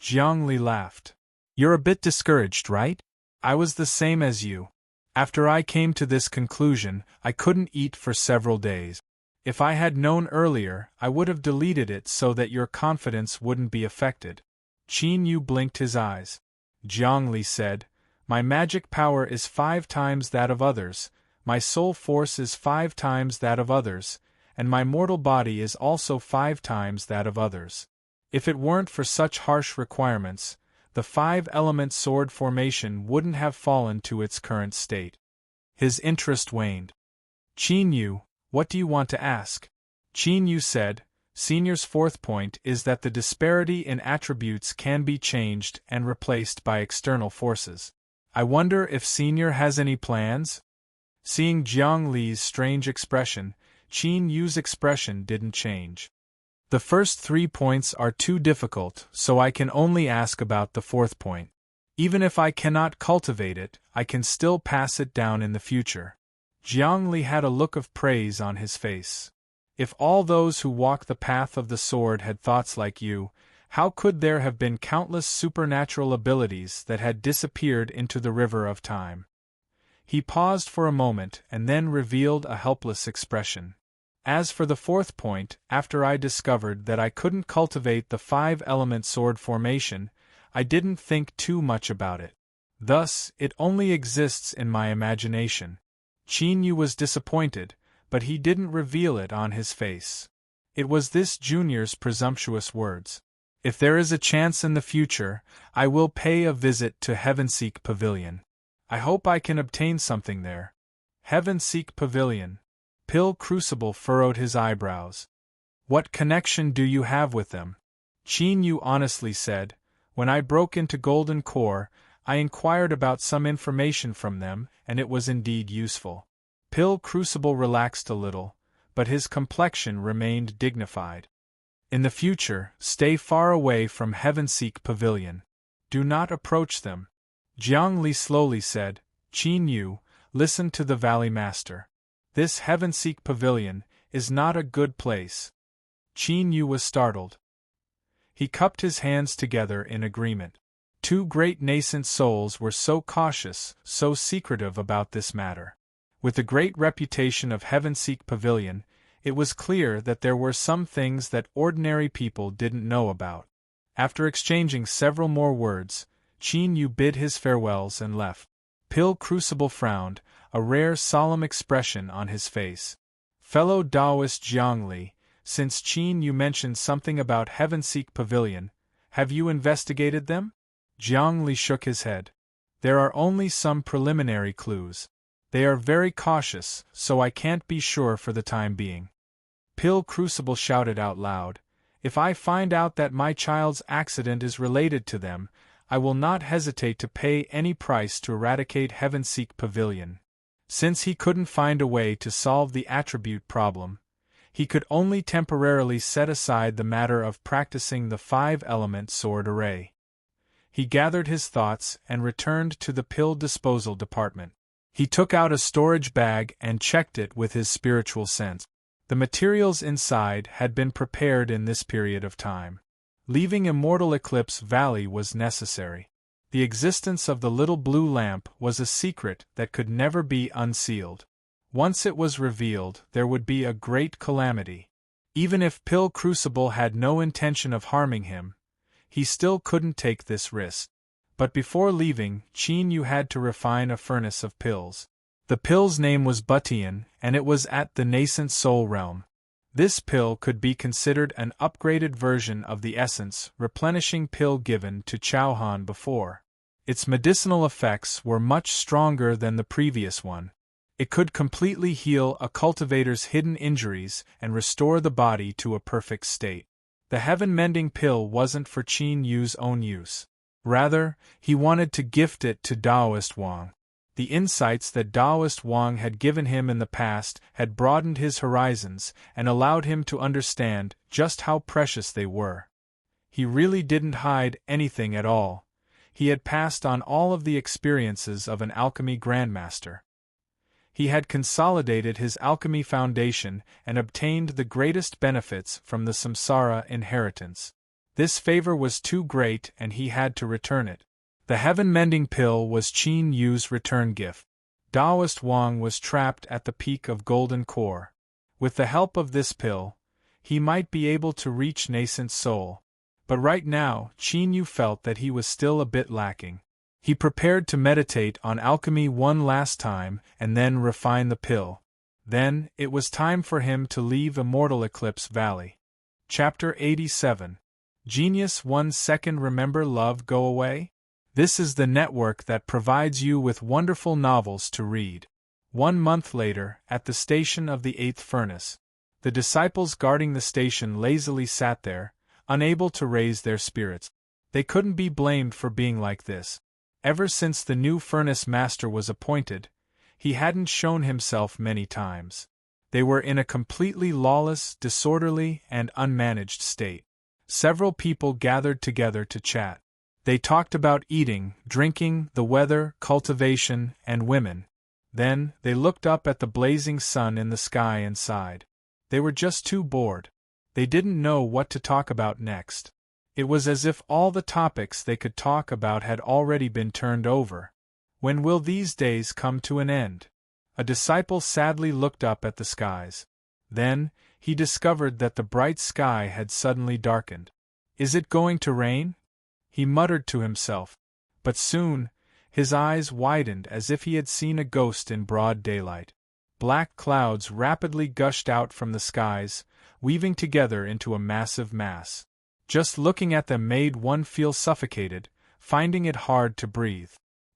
Jiang Li laughed. You're a bit discouraged, right? I was the same as you. After I came to this conclusion, I couldn't eat for several days. If I had known earlier, I would have deleted it so that your confidence wouldn't be affected. Qin Yu blinked his eyes. Jiang Li said, My magic power is 5 times that of others, my soul force is 5 times that of others, and my mortal body is also 5 times that of others. If it weren't for such harsh requirements, the 5-element sword formation wouldn't have fallen to its current state. His interest waned. Qin Yu, what do you want to ask? Qin Yu said, Senior's 4th point is that the disparity in attributes can be changed and replaced by external forces. I wonder if Senior has any plans? Seeing Jiang Li's strange expression, Qin Yu's expression didn't change. The first 3 points are too difficult, so I can only ask about the 4th point. Even if I cannot cultivate it, I can still pass it down in the future. Jiang Li had a look of praise on his face. If all those who walk the path of the sword had thoughts like you, how could there have been countless supernatural abilities that had disappeared into the river of time? He paused for a moment and then revealed a helpless expression. As for the 4th point, after I discovered that I couldn't cultivate the 5-element sword formation, I didn't think too much about it. Thus, it only exists in my imagination. Qin Yu was disappointed, but he didn't reveal it on his face. It was this junior's presumptuous words. If there is a chance in the future, I will pay a visit to Heavenseek Pavilion. I hope I can obtain something there. Heavenseek Pavilion. Pill Crucible furrowed his eyebrows. What connection do you have with them? Qin Yu honestly said, When I broke into Golden Core, I inquired about some information from them, and it was indeed useful. Pill Crucible relaxed a little, but his complexion remained dignified. In the future, stay far away from Heavenseek Pavilion. Do not approach them. Jiang Li slowly said, Qin Yu, listen to the Valley Master. This Heavenseek Pavilion is not a good place. Qin Yu was startled. He cupped his hands together in agreement. 2 great nascent souls were so cautious, so secretive about this matter. With the great reputation of Heavenseek Pavilion, it was clear that there were some things that ordinary people didn't know about. After exchanging several more words, Qin Yu bid his farewells and left. Pil Crucible frowned, a rare solemn expression on his face. Fellow Taoist Jiangli, since Qin Yu mentioned something about Heavenseek Pavilion, have you investigated them? Jiangli shook his head. There are only some preliminary clues. They are very cautious, so I can't be sure for the time being. Pil Crucible shouted out loud, if I find out that my child's accident is related to them, I will not hesitate to pay any price to eradicate Heavenseek Pavilion. Since he couldn't find a way to solve the attribute problem, he could only temporarily set aside the matter of practicing the 5-element sword array. He gathered his thoughts and returned to the pill disposal department. He took out a storage bag and checked it with his spiritual sense. The materials inside had been prepared in this period of time. Leaving Immortal Eclipse Valley was necessary. The existence of the little blue lamp was a secret that could never be unsealed. Once it was revealed, there would be a great calamity. Even if Pil Crucible had no intention of harming him, he still couldn't take this risk. But before leaving, Qin Yu had to refine a furnace of pills. The pill's name was Butian, and it was at the nascent soul realm. This pill could be considered an upgraded version of the essence replenishing pill given to Chao-Han before. Its medicinal effects were much stronger than the previous one. It could completely heal a cultivator's hidden injuries and restore the body to a perfect state. The heaven-mending pill wasn't for Qin Yu's own use. Rather, he wanted to gift it to Taoist Wang. The insights that Taoist Wang had given him in the past had broadened his horizons and allowed him to understand just how precious they were. He really didn't hide anything at all. He had passed on all of the experiences of an alchemy grandmaster. He had consolidated his alchemy foundation and obtained the greatest benefits from the samsara inheritance. This favor was too great and he had to return it. The heaven-mending pill was Qin Yu's return gift. Taoist Wang was trapped at the peak of Golden Core. With the help of this pill, he might be able to reach nascent soul. But right now, Qin Yu felt that he was still a bit lacking. He prepared to meditate on alchemy one last time and then refine the pill. Then, it was time for him to leave Immortal Eclipse Valley. Chapter 87. Genius 1 Second Remember Love Go Away? This is the network that provides you with wonderful novels to read. 1 month later, at the station of the 8th furnace, the disciples guarding the station lazily sat there, unable to raise their spirits. They couldn't be blamed for being like this. Ever since the new furnace master was appointed, he hadn't shown himself many times. They were in a completely lawless, disorderly, and unmanaged state. Several people gathered together to chat. They talked about eating, drinking, the weather, cultivation, and women. Then, they looked up at the blazing sun in the sky and sighed. They were just too bored. They didn't know what to talk about next. It was as if all the topics they could talk about had already been turned over. When will these days come to an end? A disciple sadly looked up at the skies. Then, he discovered that the bright sky had suddenly darkened. Is it going to rain? He muttered to himself. But soon, his eyes widened as if he had seen a ghost in broad daylight. Black clouds rapidly gushed out from the skies, weaving together into a massive mass. Just looking at them made one feel suffocated, finding it hard to breathe.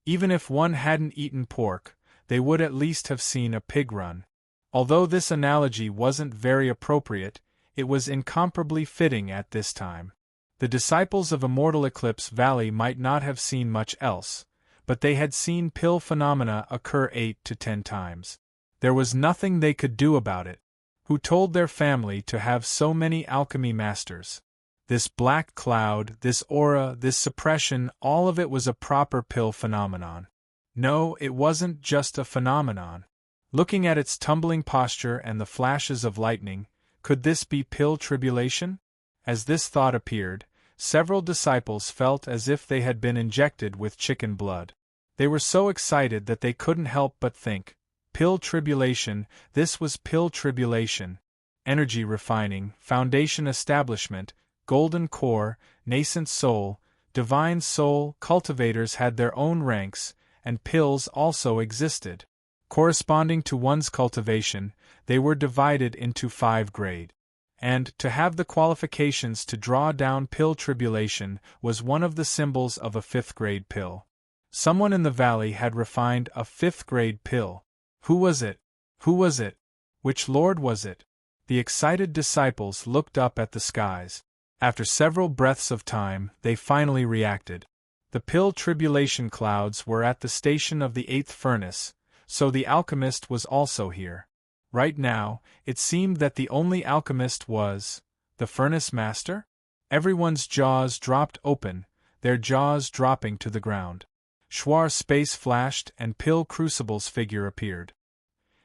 Even if one hadn't eaten pork, they would at least have seen a pig run. Although this analogy wasn't very appropriate, it was incomparably fitting at this time. The disciples of Immortal Eclipse Valley might not have seen much else, but they had seen pill phenomena occur 8 to 10 times. There was nothing they could do about it. Who told their family to have so many alchemy masters? This black cloud, this aura, this suppression, all of it was a proper pill phenomenon. No, it wasn't just a phenomenon. Looking at its tumbling posture and the flashes of lightning, could this be pill tribulation? As this thought appeared, several disciples felt as if they had been injected with chicken blood. They were so excited that they couldn't help but think, Pill tribulation, this was pill tribulation. Energy refining, foundation establishment, golden core, nascent soul, divine soul, cultivators had their own ranks, and pills also existed. Corresponding to one's cultivation, they were divided into 5 grades. And, to have the qualifications to draw down pill tribulation was one of the symbols of a 5th grade pill. Someone in the valley had refined a 5th grade pill. Who was it? Who was it? Which lord was it? The excited disciples looked up at the skies. After several breaths of time, they finally reacted. The pill tribulation clouds were at the station of the 8th furnace, so the alchemist was also here. Right now, it seemed that the only alchemist was the furnace master? Everyone's jaws dropped open, their jaws dropping to the ground. Schwar's space flashed and Pill Crucible's figure appeared.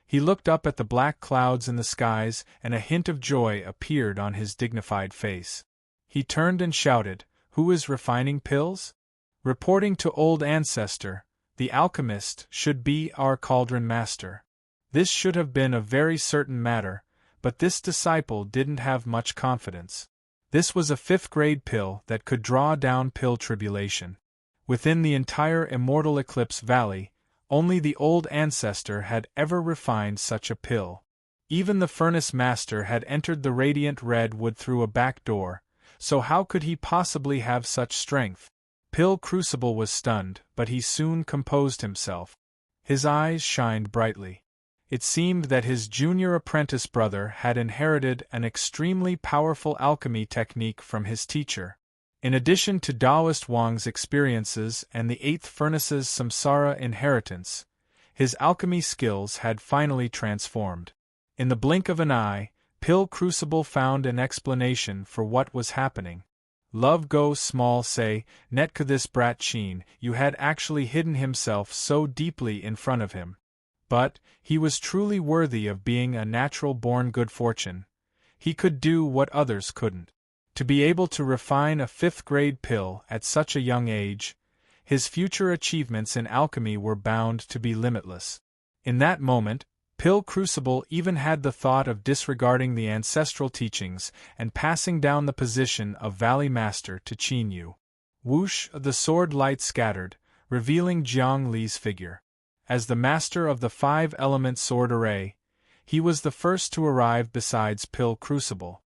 He looked up at the black clouds in the skies, and a hint of joy appeared on his dignified face. He turned and shouted, "Who is refining pills?" Reporting to Old Ancestor, the alchemist should be our cauldron master. This should have been a very certain matter, but this disciple didn't have much confidence. This was a 5th grade pill that could draw down pill tribulation. Within the entire Immortal Eclipse Valley, only the Old Ancestor had ever refined such a pill. Even the Furnace Master had entered the Radiant Redwood through a back door, so how could he possibly have such strength? Pill Crucible was stunned, but he soon composed himself. His eyes shined brightly. It seemed that his junior apprentice brother had inherited an extremely powerful alchemy technique from his teacher. In addition to Taoist Wang's experiences and the 8th Furnace's samsara inheritance, his alchemy skills had finally transformed. In the blink of an eye, Pill Crucible found an explanation for what was happening. Love go small say, Netka this brat Chin, you had actually hidden himself so deeply in front of him. But, he was truly worthy of being a natural-born good fortune. He could do what others couldn't. To be able to refine a 5th grade pill at such a young age, his future achievements in alchemy were bound to be limitless. In that moment, Pill Crucible even had the thought of disregarding the ancestral teachings and passing down the position of Valley Master to Qin Yu. Whoosh, the sword light scattered, revealing Jiang Li's figure. As the master of the 5-element sword array, he was the first to arrive besides Pill Crucible.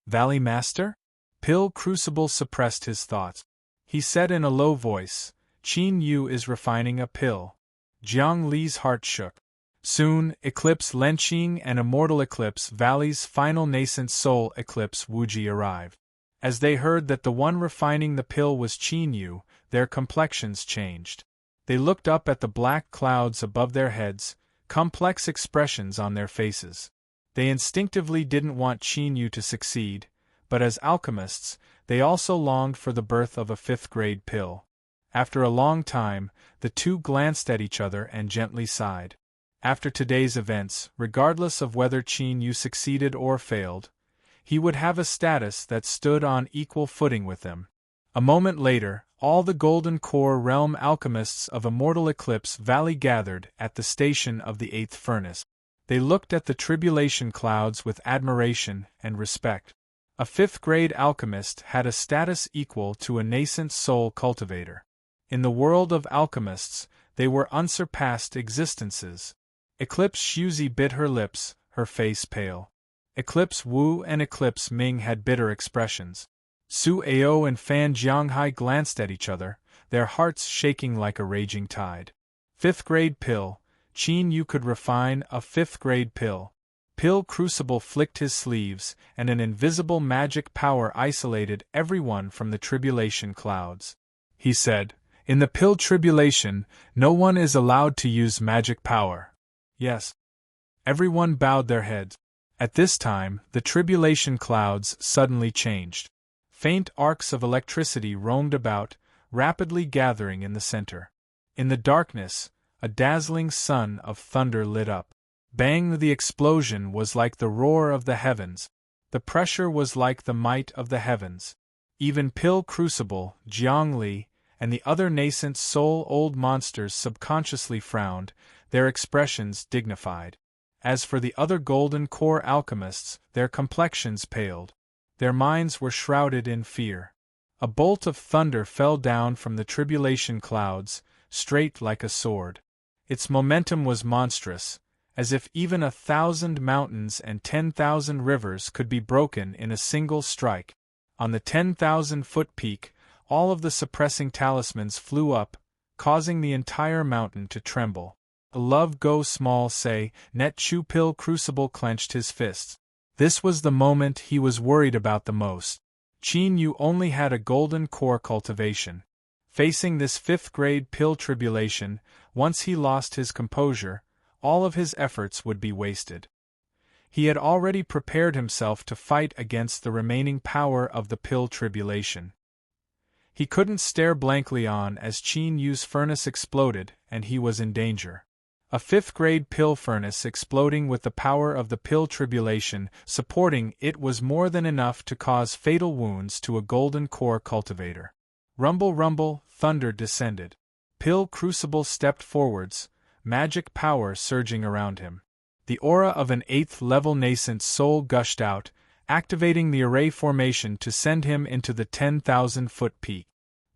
Valley Master? Pill Crucible suppressed his thoughts. He said in a low voice, "Qin Yu is refining a pill." Jiang Li's heart shook. Soon, Eclipse Lenqing and Immortal Eclipse Valley's final nascent soul Eclipse Wuji arrived. As they heard that the one refining the pill was Qin Yu, their complexions changed. They looked up at the black clouds above their heads, complex expressions on their faces. They instinctively didn't want Qin Yu to succeed, but as alchemists, they also longed for the birth of a 5th grade pill. After a long time, the two glanced at each other and gently sighed. After today's events, regardless of whether Qin Yu succeeded or failed, he would have a status that stood on equal footing with them. A moment later, all the Golden Core Realm alchemists of Immortal Eclipse Valley gathered at the station of the 8th furnace. They looked at the tribulation clouds with admiration and respect. A 5th grade alchemist had a status equal to a nascent soul cultivator. In the world of alchemists, they were unsurpassed existences. Eclipse Shuzi bit her lips, her face pale. Eclipse Wu and Eclipse Ming had bitter expressions. Su Ao and Fan Jianghai glanced at each other, their hearts shaking like a raging tide. 5th grade pill, Qin Yu could refine a 5th grade pill. Pill Crucible flicked his sleeves, and an invisible magic power isolated everyone from the tribulation clouds. He said, "In the pill tribulation, no one is allowed to use magic power." Yes. Everyone bowed their heads. At this time, the tribulation clouds suddenly changed. Faint arcs of electricity roamed about, rapidly gathering in the center. In the darkness, a dazzling sun of thunder lit up. Bang! The explosion was like the roar of the heavens. The pressure was like the might of the heavens. Even Pill Crucible, Jiang Li, and the other nascent soul old monsters subconsciously frowned, their expressions dignified. As for the other golden core alchemists, their complexions paled. Their minds were shrouded in fear. A bolt of thunder fell down from the tribulation clouds, straight like a sword. Its momentum was monstrous, as if even 1,000 mountains and 10,000 rivers could be broken in a single strike. On the 10,000-foot peak, all of the suppressing talismans flew up, causing the entire mountain to tremble. Love go small say, net chu Pil Crucible clenched his fists. This was the moment he was worried about the most. Qin Yu only had a golden core cultivation. Facing this 5th grade Pil tribulation, once he lost his composure, all of his efforts would be wasted. He had already prepared himself to fight against the remaining power of the Pil tribulation. He couldn't stare blankly on as Qin Yu's furnace exploded and he was in danger. A 5th grade Pil furnace exploding with the power of the Pil tribulation supporting it was more than enough to cause fatal wounds to a golden core cultivator. Rumble rumble, thunder descended. Pil Crucible stepped forwards, magic power surging around him. The aura of an 8th-level nascent soul gushed out, activating the array formation to send him into the 10,000-foot peak.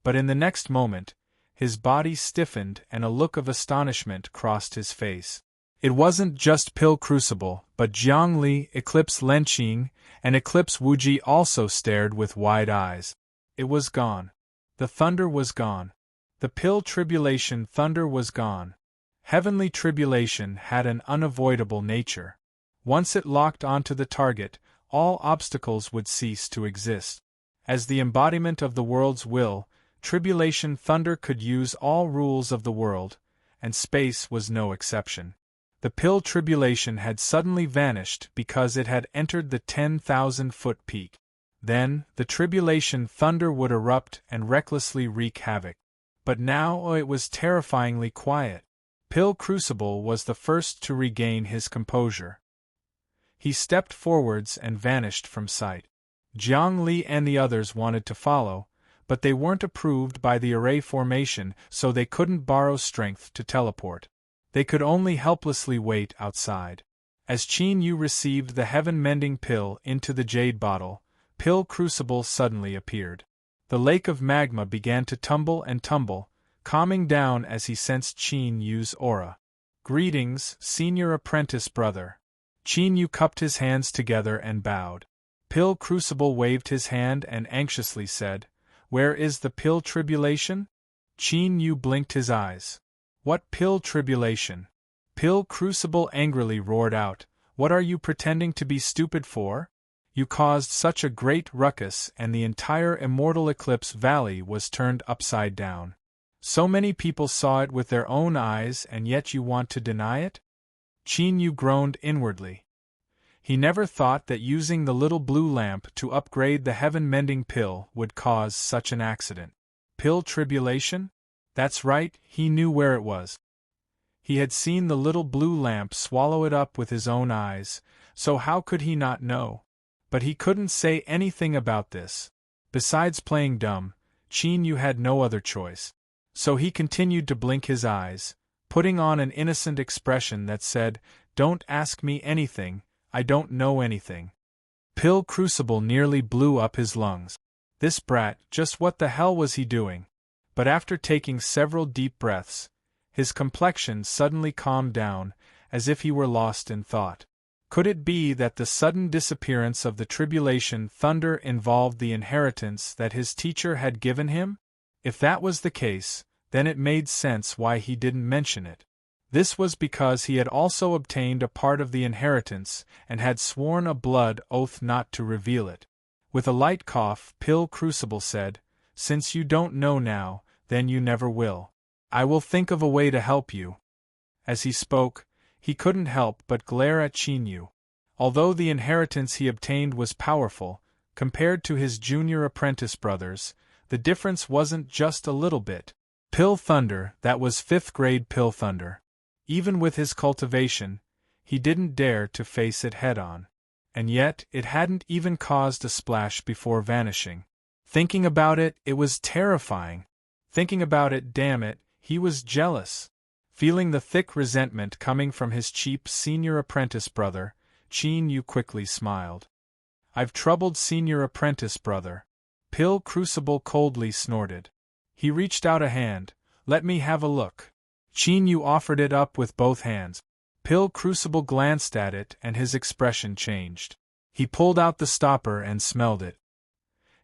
But in the next moment, his body stiffened and a look of astonishment crossed his face. It wasn't just Pil Crucible, but Jiang Li, Eclipse Lenqing, and Eclipse Wuji also stared with wide eyes. It was gone. The thunder was gone. The Pil tribulation thunder was gone. Heavenly tribulation had an unavoidable nature. Once it locked onto the target, all obstacles would cease to exist. As the embodiment of the world's will, tribulation thunder could use all rules of the world, and space was no exception. The Pil tribulation had suddenly vanished because it had entered the 10,000-foot peak. Then, the tribulation thunder would erupt and recklessly wreak havoc. But now it was terrifyingly quiet. Pil Crucible was the first to regain his composure. He stepped forwards and vanished from sight. Jiang Li and the others wanted to follow, but they weren't approved by the array formation, so they couldn't borrow strength to teleport. They could only helplessly wait outside. As Qin Yu received the heaven-mending pill into the jade bottle, Pil Crucible suddenly appeared. The lake of magma began to tumble and tumble, calming down as he sensed Qin Yu's aura. "Greetings, senior apprentice brother." Qin Yu cupped his hands together and bowed. Pil Crucible waved his hand and anxiously said, "Where is the Pil tribulation?" Qin Yu blinked his eyes. "What Pil tribulation?" Pil Crucible angrily roared out, "What are you pretending to be stupid for? You caused such a great ruckus and the entire Immortal Eclipse Valley was turned upside down. So many people saw it with their own eyes and yet you want to deny it?" Qin Yu groaned inwardly. He never thought that using the little blue lamp to upgrade the heaven-mending pill would cause such an accident. Pil tribulation? That's right, he knew where it was. He had seen the little blue lamp swallow it up with his own eyes, so how could he not know? But he couldn't say anything about this. Besides playing dumb, Qin Yu had no other choice. So he continued to blink his eyes, putting on an innocent expression that said, "Don't ask me anything, I don't know anything." Pil Crucible nearly blew up his lungs. This brat, just what the hell was he doing? But after taking several deep breaths, his complexion suddenly calmed down, as if he were lost in thought. Could it be that the sudden disappearance of the tribulation thunder involved the inheritance that his teacher had given him? If that was the case, then it made sense why he didn't mention it. This was because he had also obtained a part of the inheritance and had sworn a blood oath not to reveal it. With a light cough, Pil Crucible said, "Since you don't know now, then you never will. I will think of a way to help you." As he spoke, he couldn't help but glare at Qin Yu. Although the inheritance he obtained was powerful, compared to his junior apprentice brothers, the difference wasn't just a little bit. Pil Thunder, that was 5th grade Pil Thunder. Even with his cultivation, he didn't dare to face it head-on. And yet, it hadn't even caused a splash before vanishing. Thinking about it, it was terrifying. Thinking about it, damn it, he was jealous. Feeling the thick resentment coming from his cheap senior apprentice brother, Qin Yu quickly smiled. "I've troubled senior apprentice brother," Pill Crucible coldly snorted. He reached out a hand. "Let me have a look." Qin Yu offered it up with both hands. Pill Crucible glanced at it and his expression changed. He pulled out the stopper and smelled it.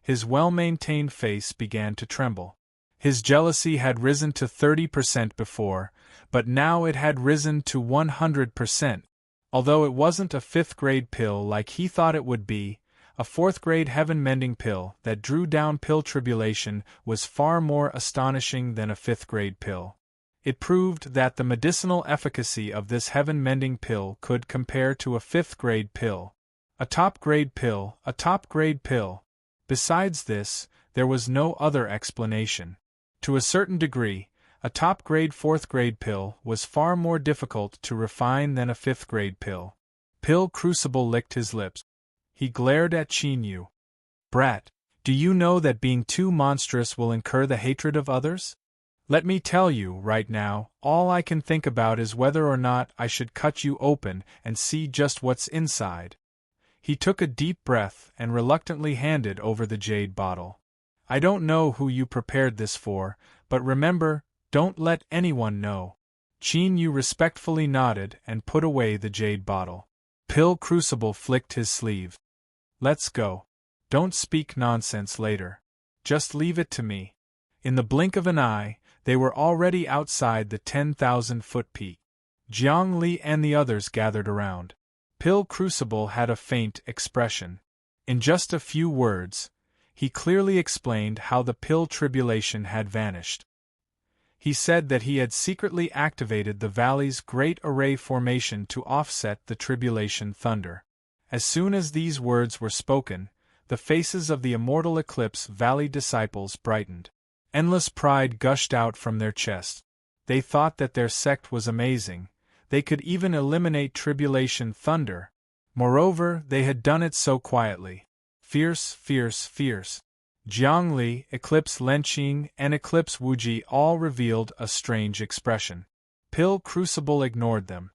His well-maintained face began to tremble. His jealousy had risen to 30% before, but now it had risen to 100%. Although it wasn't a 5th-grade pill like he thought it would be, a 4th-grade heaven-mending pill that drew down pill tribulation was far more astonishing than a 5th-grade pill. It proved that the medicinal efficacy of this heaven-mending pill could compare to a 5th-grade pill. A top-grade pill, a top-grade pill. Besides this, there was no other explanation. To a certain degree, a top-grade 4th-grade pill was far more difficult to refine than a 5th-grade pill. Pill Crucible licked his lips. He glared at Qin Yu. "Brat, do you know that being too monstrous will incur the hatred of others? Let me tell you, right now, all I can think about is whether or not I should cut you open and see just what's inside." He took a deep breath and reluctantly handed over the jade bottle. "I don't know who you prepared this for, but remember, don't let anyone know." Qin Yu respectfully nodded and put away the jade bottle. Pill Crucible flicked his sleeve. "Let's go. Don't speak nonsense later. Just leave it to me." In the blink of an eye, they were already outside the 10,000-foot peak. Jiang Li and the others gathered around. Pill Crucible had a faint expression. In just a few words, he clearly explained how the pill tribulation had vanished. He said that he had secretly activated the valley's Great Array formation to offset the tribulation thunder. As soon as these words were spoken, the faces of the Immortal Eclipse Valley disciples brightened. Endless pride gushed out from their chests. They thought that their sect was amazing. They could even eliminate tribulation thunder. Moreover, they had done it so quietly. Fierce, fierce, fierce. Jiang Li, Eclipse Lenqing, and Eclipse Wuji all revealed a strange expression. Pill Crucible ignored them.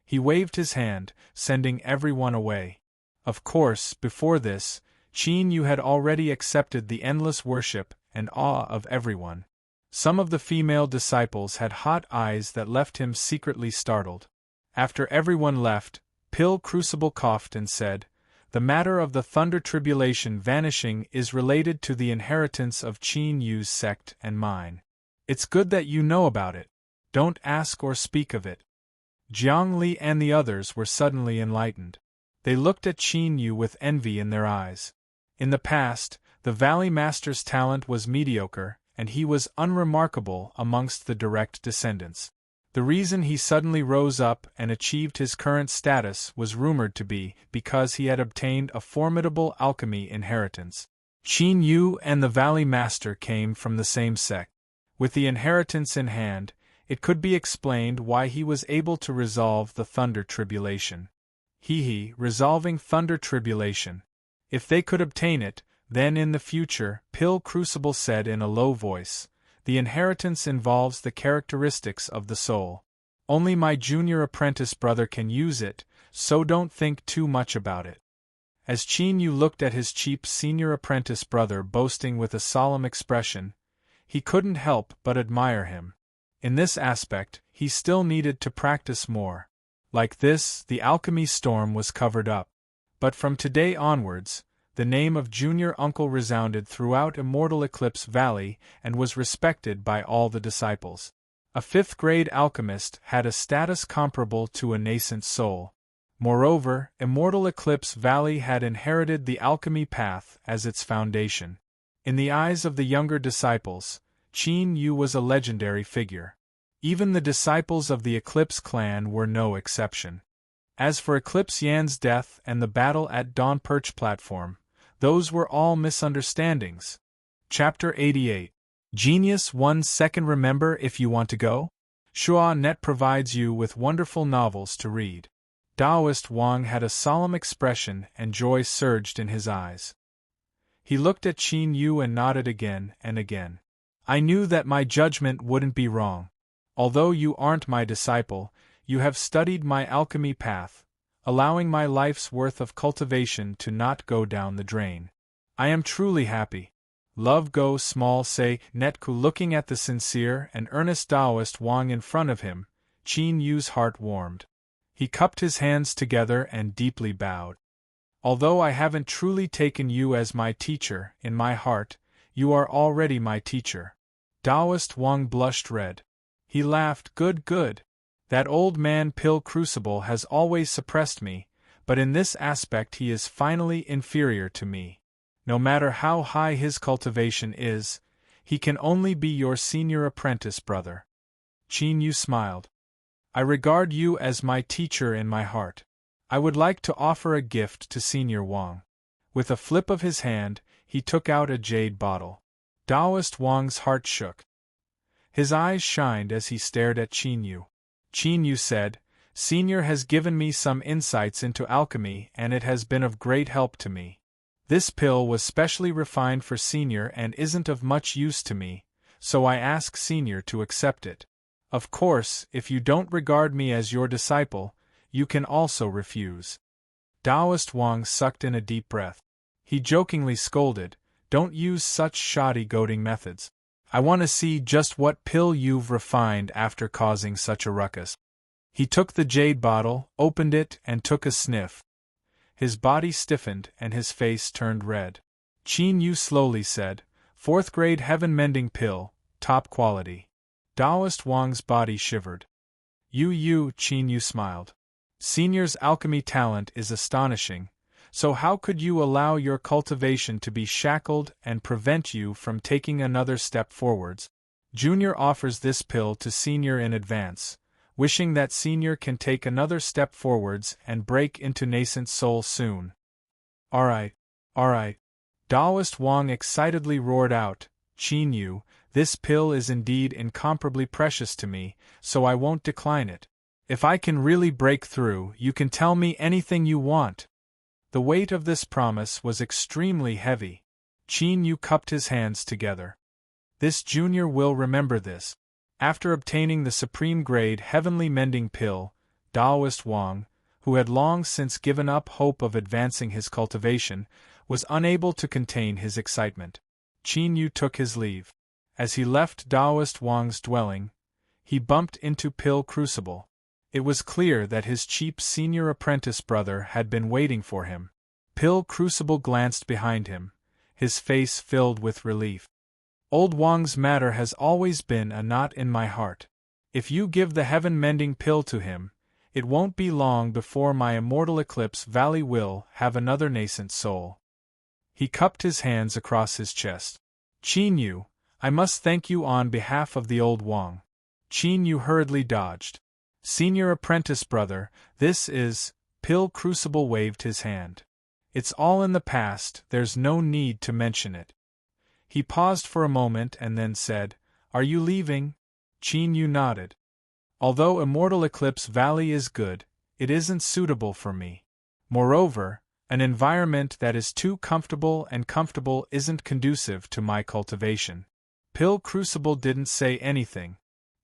He waved his hand, sending everyone away. Of course, before this, Qin Yu had already accepted the endless worship and awe of everyone. Some of the female disciples had hot eyes that left him secretly startled. After everyone left, Pill Crucible coughed and said, "The matter of the thunder tribulation vanishing is related to the inheritance of Qin Yu's sect and mine. It's good that you know about it. Don't ask or speak of it." Jiang Li and the others were suddenly enlightened. They looked at Qin Yu with envy in their eyes. In the past, the Valley Master's talent was mediocre, and he was unremarkable amongst the direct descendants. The reason he suddenly rose up and achieved his current status was rumored to be because he had obtained a formidable alchemy inheritance. Qin Yu and the Valley Master came from the same sect. With the inheritance in hand, it could be explained why he was able to resolve the thunder tribulation. Resolving thunder tribulation. If they could obtain it, then in the future, Pill Crucible said in a low voice, the inheritance involves the characteristics of the soul. Only my junior apprentice brother can use it, so don't think too much about it. As Qin Yu looked at his cheap senior apprentice brother boasting with a solemn expression, he couldn't help but admire him. In this aspect, he still needed to practice more. Like this, the alchemy storm was covered up. But from today onwards, the name of Junior Uncle resounded throughout Immortal Eclipse Valley and was respected by all the disciples. A 5th-grade alchemist had a status comparable to a nascent soul. Moreover, Immortal Eclipse Valley had inherited the alchemy path as its foundation. In the eyes of the younger disciples, Qin Yu was a legendary figure. Even the disciples of the Eclipse clan were no exception. As for Eclipse Yan's death and the battle at Dawn Perch platform, those were all misunderstandings. Chapter 88. Genius 1 second. Remember if you want to go? Shua.net provides you with wonderful novels to read. Taoist Wang had a solemn expression and joy surged in his eyes. He looked at Qin Yu and nodded again and again. I knew that my judgment wouldn't be wrong. Although you aren't my disciple, you have studied my alchemy path, allowing my life's worth of cultivation to not go down the drain. I am truly happy. Love go small say Netku, looking at the sincere and earnest Taoist Wang in front of him. Qin Yu's heart warmed. He cupped his hands together and deeply bowed. Although I haven't truly taken you as my teacher, in my heart, you are already my teacher. Taoist Wang blushed red. He laughed. Good, good. That old man Pill Crucible has always suppressed me, but in this aspect he is finally inferior to me. No matter how high his cultivation is, he can only be your senior apprentice brother. Qin Yu smiled. I regard you as my teacher in my heart. I would like to offer a gift to Senior Wang. With a flip of his hand, he took out a jade bottle. Taoist Wang's heart shook. His eyes shined as he stared at Qin Yu. Qin Yu said, Senior has given me some insights into alchemy and it has been of great help to me. This pill was specially refined for Senior and isn't of much use to me, so I ask Senior to accept it. Of course, if you don't regard me as your disciple, you can also refuse. Taoist Wang sucked in a deep breath. He jokingly scolded, Don't use such shoddy goading methods. I want to see just what pill you've refined after causing such a ruckus. He took the jade bottle, opened it, and took a sniff. His body stiffened and his face turned red. Qin Yu slowly said, 4th grade heaven-mending pill, top quality. Taoist Wang's body shivered. Qin Yu smiled. Senior's alchemy talent is astonishing, so how could you allow your cultivation to be shackled and prevent you from taking another step forwards? Junior offers this pill to Senior in advance, wishing that Senior can take another step forwards and break into nascent soul soon. Alright. Taoist Wang excitedly roared out, Qin Yu, this pill is indeed incomparably precious to me, so I won't decline it. If I can really break through, you can tell me anything you want. The weight of this promise was extremely heavy. Qin Yu cupped his hands together. This junior will remember this. After obtaining the supreme grade heavenly mending pill, Taoist Wang, who had long since given up hope of advancing his cultivation, was unable to contain his excitement. Qin Yu took his leave. As he left Taoist Wang's dwelling, he bumped into Pill Crucible. It was clear that his cheap senior apprentice brother had been waiting for him. Pill Crucible glanced behind him, his face filled with relief. Old Wang's matter has always been a knot in my heart. If you give the heaven-mending pill to him, it won't be long before my immortal Eclipse Valley will have another nascent soul. He cupped his hands across his chest. Qin Yu, I must thank you on behalf of the old Wang. Qin Yu hurriedly dodged. Senior apprentice brother, this is... Pill Crucible waved his hand. It's all in the past, there's no need to mention it. He paused for a moment and then said, Are you leaving? Qin Yu nodded. Although Immortal Eclipse Valley is good, it isn't suitable for me. Moreover, an environment that is too comfortable isn't conducive to my cultivation. Pill Crucible didn't say anything.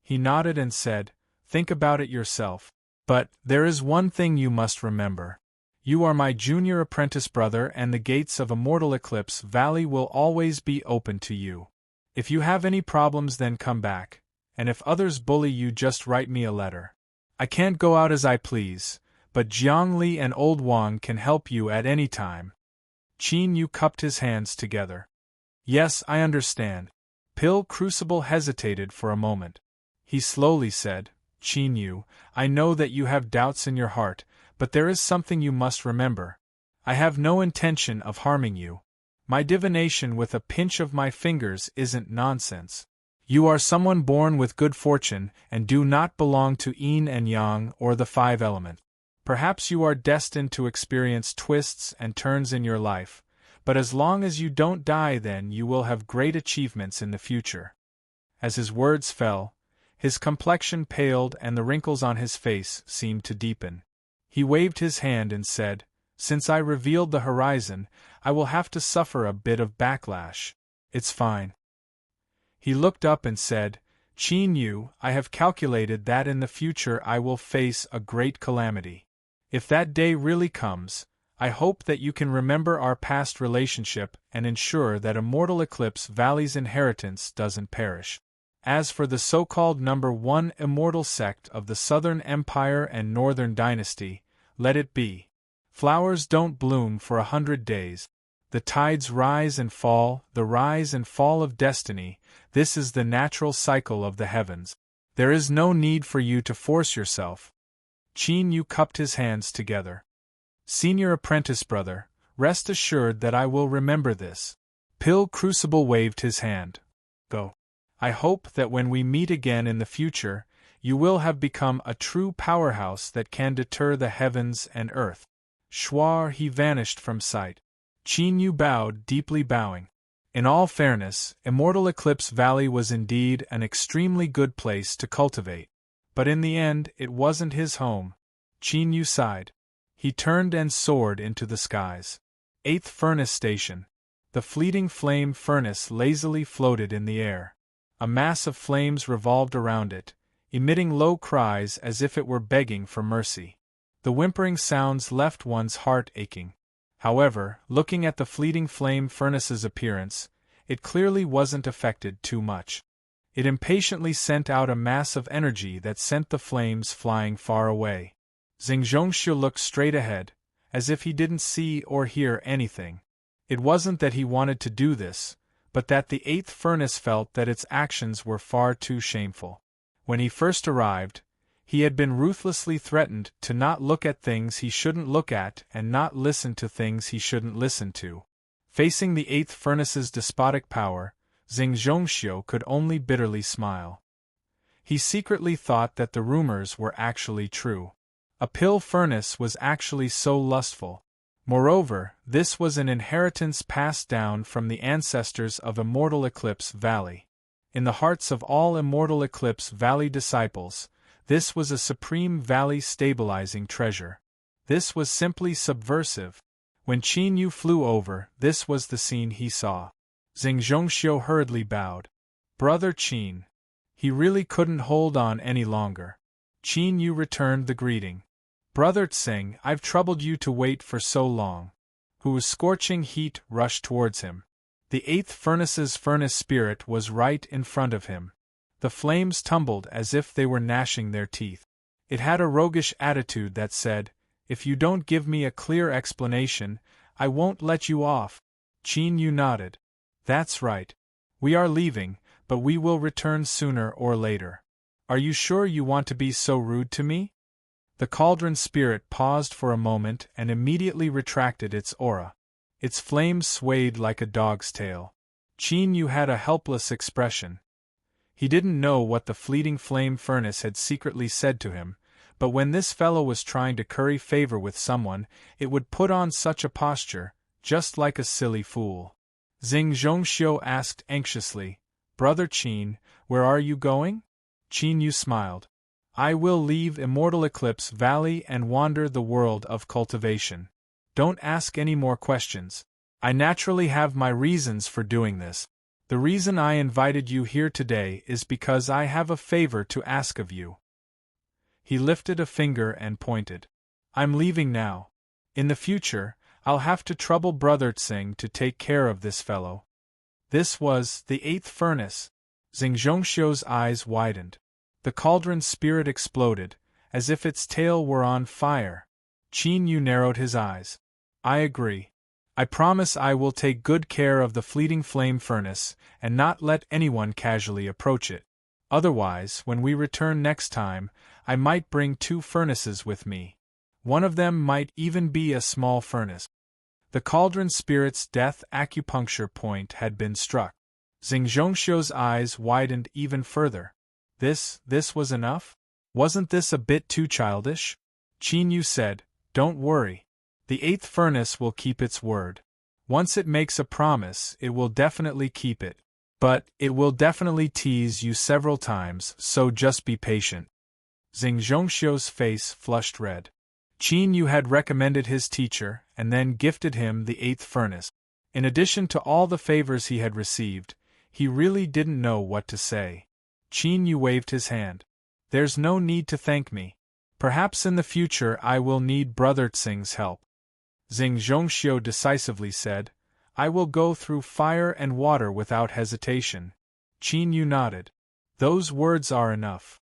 He nodded and said, Think about it yourself. But, there is one thing you must remember. You are my junior apprentice brother and the gates of Immortal Eclipse Valley will always be open to you. If you have any problems then come back, and if others bully you just write me a letter. I can't go out as I please, but Jiang Li and Old Wang can help you at any time. Qin Yu cupped his hands together. Yes, I understand. Pill Crucible hesitated for a moment. He slowly said, Qin Yu, I know that you have doubts in your heart, but there is something you must remember. I have no intention of harming you. My divination with a pinch of my fingers isn't nonsense. You are someone born with good fortune and do not belong to yin and yang or the 5 elements. Perhaps you are destined to experience twists and turns in your life, but as long as you don't die then you will have great achievements in the future. As his words fell, his complexion paled and the wrinkles on his face seemed to deepen. He waved his hand and said, Since I revealed the horizon, I will have to suffer a bit of backlash. It's fine. He looked up and said, Qin Yu, I have calculated that in the future I will face a great calamity. If that day really comes, I hope that you can remember our past relationship and ensure that Immortal Eclipse Valley's inheritance doesn't perish. As for the so-called number 1 immortal sect of the Southern Empire and Northern Dynasty, let it be. Flowers don't bloom for 100 days. The tides rise and fall, the rise and fall of destiny. This is the natural cycle of the heavens. There is no need for you to force yourself. Qin Yu cupped his hands together. Senior apprentice brother, rest assured that I will remember this. Pill Crucible waved his hand. Go. I hope that when we meet again in the future, you will have become a true powerhouse that can deter the heavens and earth. Schwar, he vanished from sight. Qin Yu bowed, deeply bowing. In all fairness, Immortal Eclipse Valley was indeed an extremely good place to cultivate. But in the end, it wasn't his home. Qin Yu sighed. He turned and soared into the skies. 8th Furnace Station. The fleeting flame furnace lazily floated in the air. A mass of flames revolved around it, emitting low cries as if it were begging for mercy. The whimpering sounds left one's heart aching. However, looking at the fleeting flame furnace's appearance, it clearly wasn't affected too much. It impatiently sent out a mass of energy that sent the flames flying far away. Zhongxiu looked straight ahead, as if he didn't see or hear anything. It wasn't that he wanted to do this, but that the 8th furnace felt that its actions were far too shameful. When he first arrived, he had been ruthlessly threatened to not look at things he shouldn't look at and not listen to things he shouldn't listen to. Facing the 8th furnace's despotic power, Zhongxiu could only bitterly smile. He secretly thought that the rumors were actually true. A pill furnace was actually so lustful. Moreover, this was an inheritance passed down from the ancestors of Immortal Eclipse Valley. In the hearts of all Immortal Eclipse Valley disciples, this was a supreme valley stabilizing treasure. This was simply subversive. When Qin Yu flew over, this was the scene he saw. Zhongxiu hurriedly bowed. Brother Qin. He really couldn't hold on any longer. Qin Yu returned the greeting. Brother Tsing, I've troubled you to wait for so long. Whose scorching heat rushed towards him. The 8th furnace's furnace spirit was right in front of him. The flames tumbled as if they were gnashing their teeth. It had a roguish attitude that said, if you don't give me a clear explanation, I won't let you off. Qin Yu nodded. That's right. We are leaving, but we will return sooner or later. Are you sure you want to be so rude to me? The cauldron spirit paused for a moment and immediately retracted its aura. Its flame swayed like a dog's tail. Qin Yu had a helpless expression. He didn't know what the fleeting flame furnace had secretly said to him, but when this fellow was trying to curry favor with someone, it would put on such a posture, just like a silly fool. Zhongxiu asked anxiously, Brother Qin, where are you going? Qin Yu smiled. I will leave Immortal Eclipse Valley and wander the world of cultivation. Don't ask any more questions. I naturally have my reasons for doing this. The reason I invited you here today is because I have a favor to ask of you. He lifted a finger and pointed. I'm leaving now. In the future, I'll have to trouble Brother Tsing to take care of this fellow. This was the 8th furnace. Zhongxiu's eyes widened. The cauldron spirit exploded, as if its tail were on fire. Qin Yu narrowed his eyes. I agree. I promise I will take good care of the fleeting flame furnace, and not let anyone casually approach it. Otherwise, when we return next time, I might bring 2 furnaces with me. One of them might even be a small furnace. The cauldron spirit's death acupuncture point had been struck. Zhongxiu's eyes widened even further. This was enough? Wasn't this a bit too childish? Qin Yu said, Don't worry. The 8th furnace will keep its word. Once it makes a promise, it will definitely keep it. But it will definitely tease you several times, so just be patient. Zhongxiu's face flushed red. Qin Yu had recommended his teacher, and then gifted him the 8th furnace. In addition to all the favors he had received, he really didn't know what to say. Qin Yu waved his hand. There's no need to thank me. Perhaps in the future I will need Brother Tsing's help. Xing Zhongxiu decisively said, I will go through fire and water without hesitation. Qin Yu nodded. Those words are enough.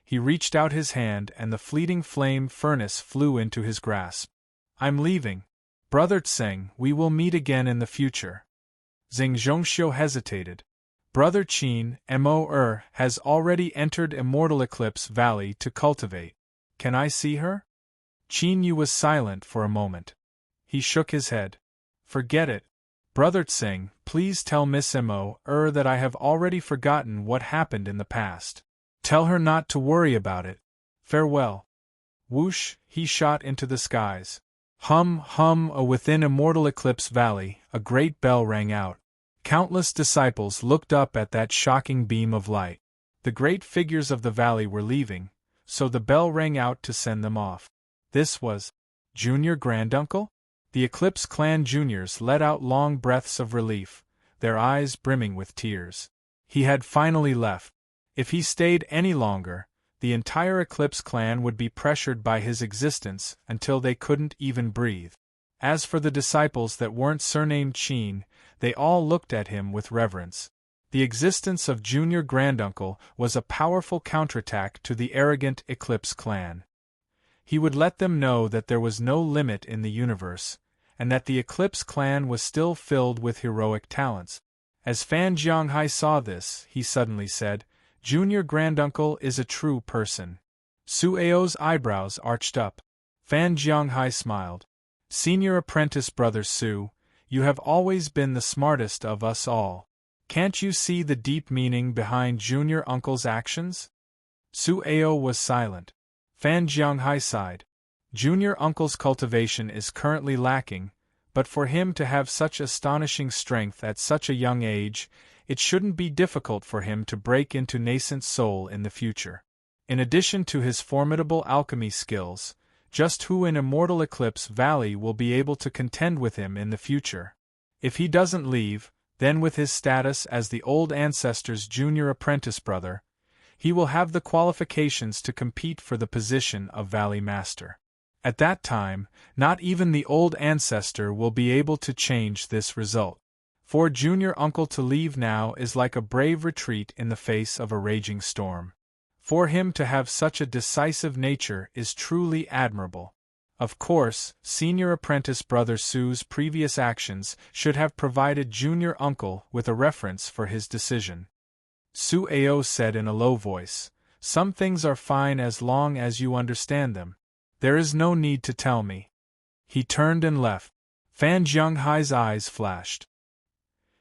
He reached out his hand and the fleeting flame furnace flew into his grasp. I'm leaving. Brother Tsing, we will meet again in the future. Xing Zhongxiu hesitated. Brother Qin Mo has already entered Immortal Eclipse Valley to cultivate. Can I see her? Qin Yu was silent for a moment. He shook his head. Forget it. Brother Tsing, please tell Miss Mo that I have already forgotten what happened in the past. Tell her not to worry about it. Farewell. Whoosh, he shot into the skies. Within Immortal Eclipse Valley, a great bell rang out. Countless disciples looked up at that shocking beam of light. The great figures of the valley were leaving, so the bell rang out to send them off. This was Junior Granduncle? The Eclipse Clan juniors let out long breaths of relief, their eyes brimming with tears. He had finally left. If he stayed any longer, the entire Eclipse Clan would be pressured by his existence until they couldn't even breathe. As for the disciples that weren't surnamed Qin, they all looked at him with reverence. The existence of Junior Granduncle was a powerful counterattack to the arrogant Eclipse Clan. He would let them know that there was no limit in the universe, and that the Eclipse Clan was still filled with heroic talents. As Fan Jianghai saw this, he suddenly said, Junior Granduncle is a true person. Su Ao's eyebrows arched up. Fan Jianghai smiled. Senior apprentice Brother Su, you have always been the smartest of us all. Can't you see the deep meaning behind Junior Uncle's actions? Su Ao was silent. Fan Jianghai sighed. Junior Uncle's cultivation is currently lacking, but for him to have such astonishing strength at such a young age, it shouldn't be difficult for him to break into nascent soul in the future. In addition to his formidable alchemy skills, just who in Immortal Eclipse Valley will be able to contend with him in the future? If he doesn't leave, then with his status as the old ancestor's junior apprentice brother, he will have the qualifications to compete for the position of Valley Master. At that time, not even the old ancestor will be able to change this result. For Junior Uncle to leave now is like a brave retreat in the face of a raging storm. For him to have such a decisive nature is truly admirable. Of course, Senior Apprentice Brother Su's previous actions should have provided Junior Uncle with a reference for his decision. Su Ao said in a low voice, Some things are fine as long as you understand them. There is no need to tell me. He turned and left. Fan Jianghai's eyes flashed.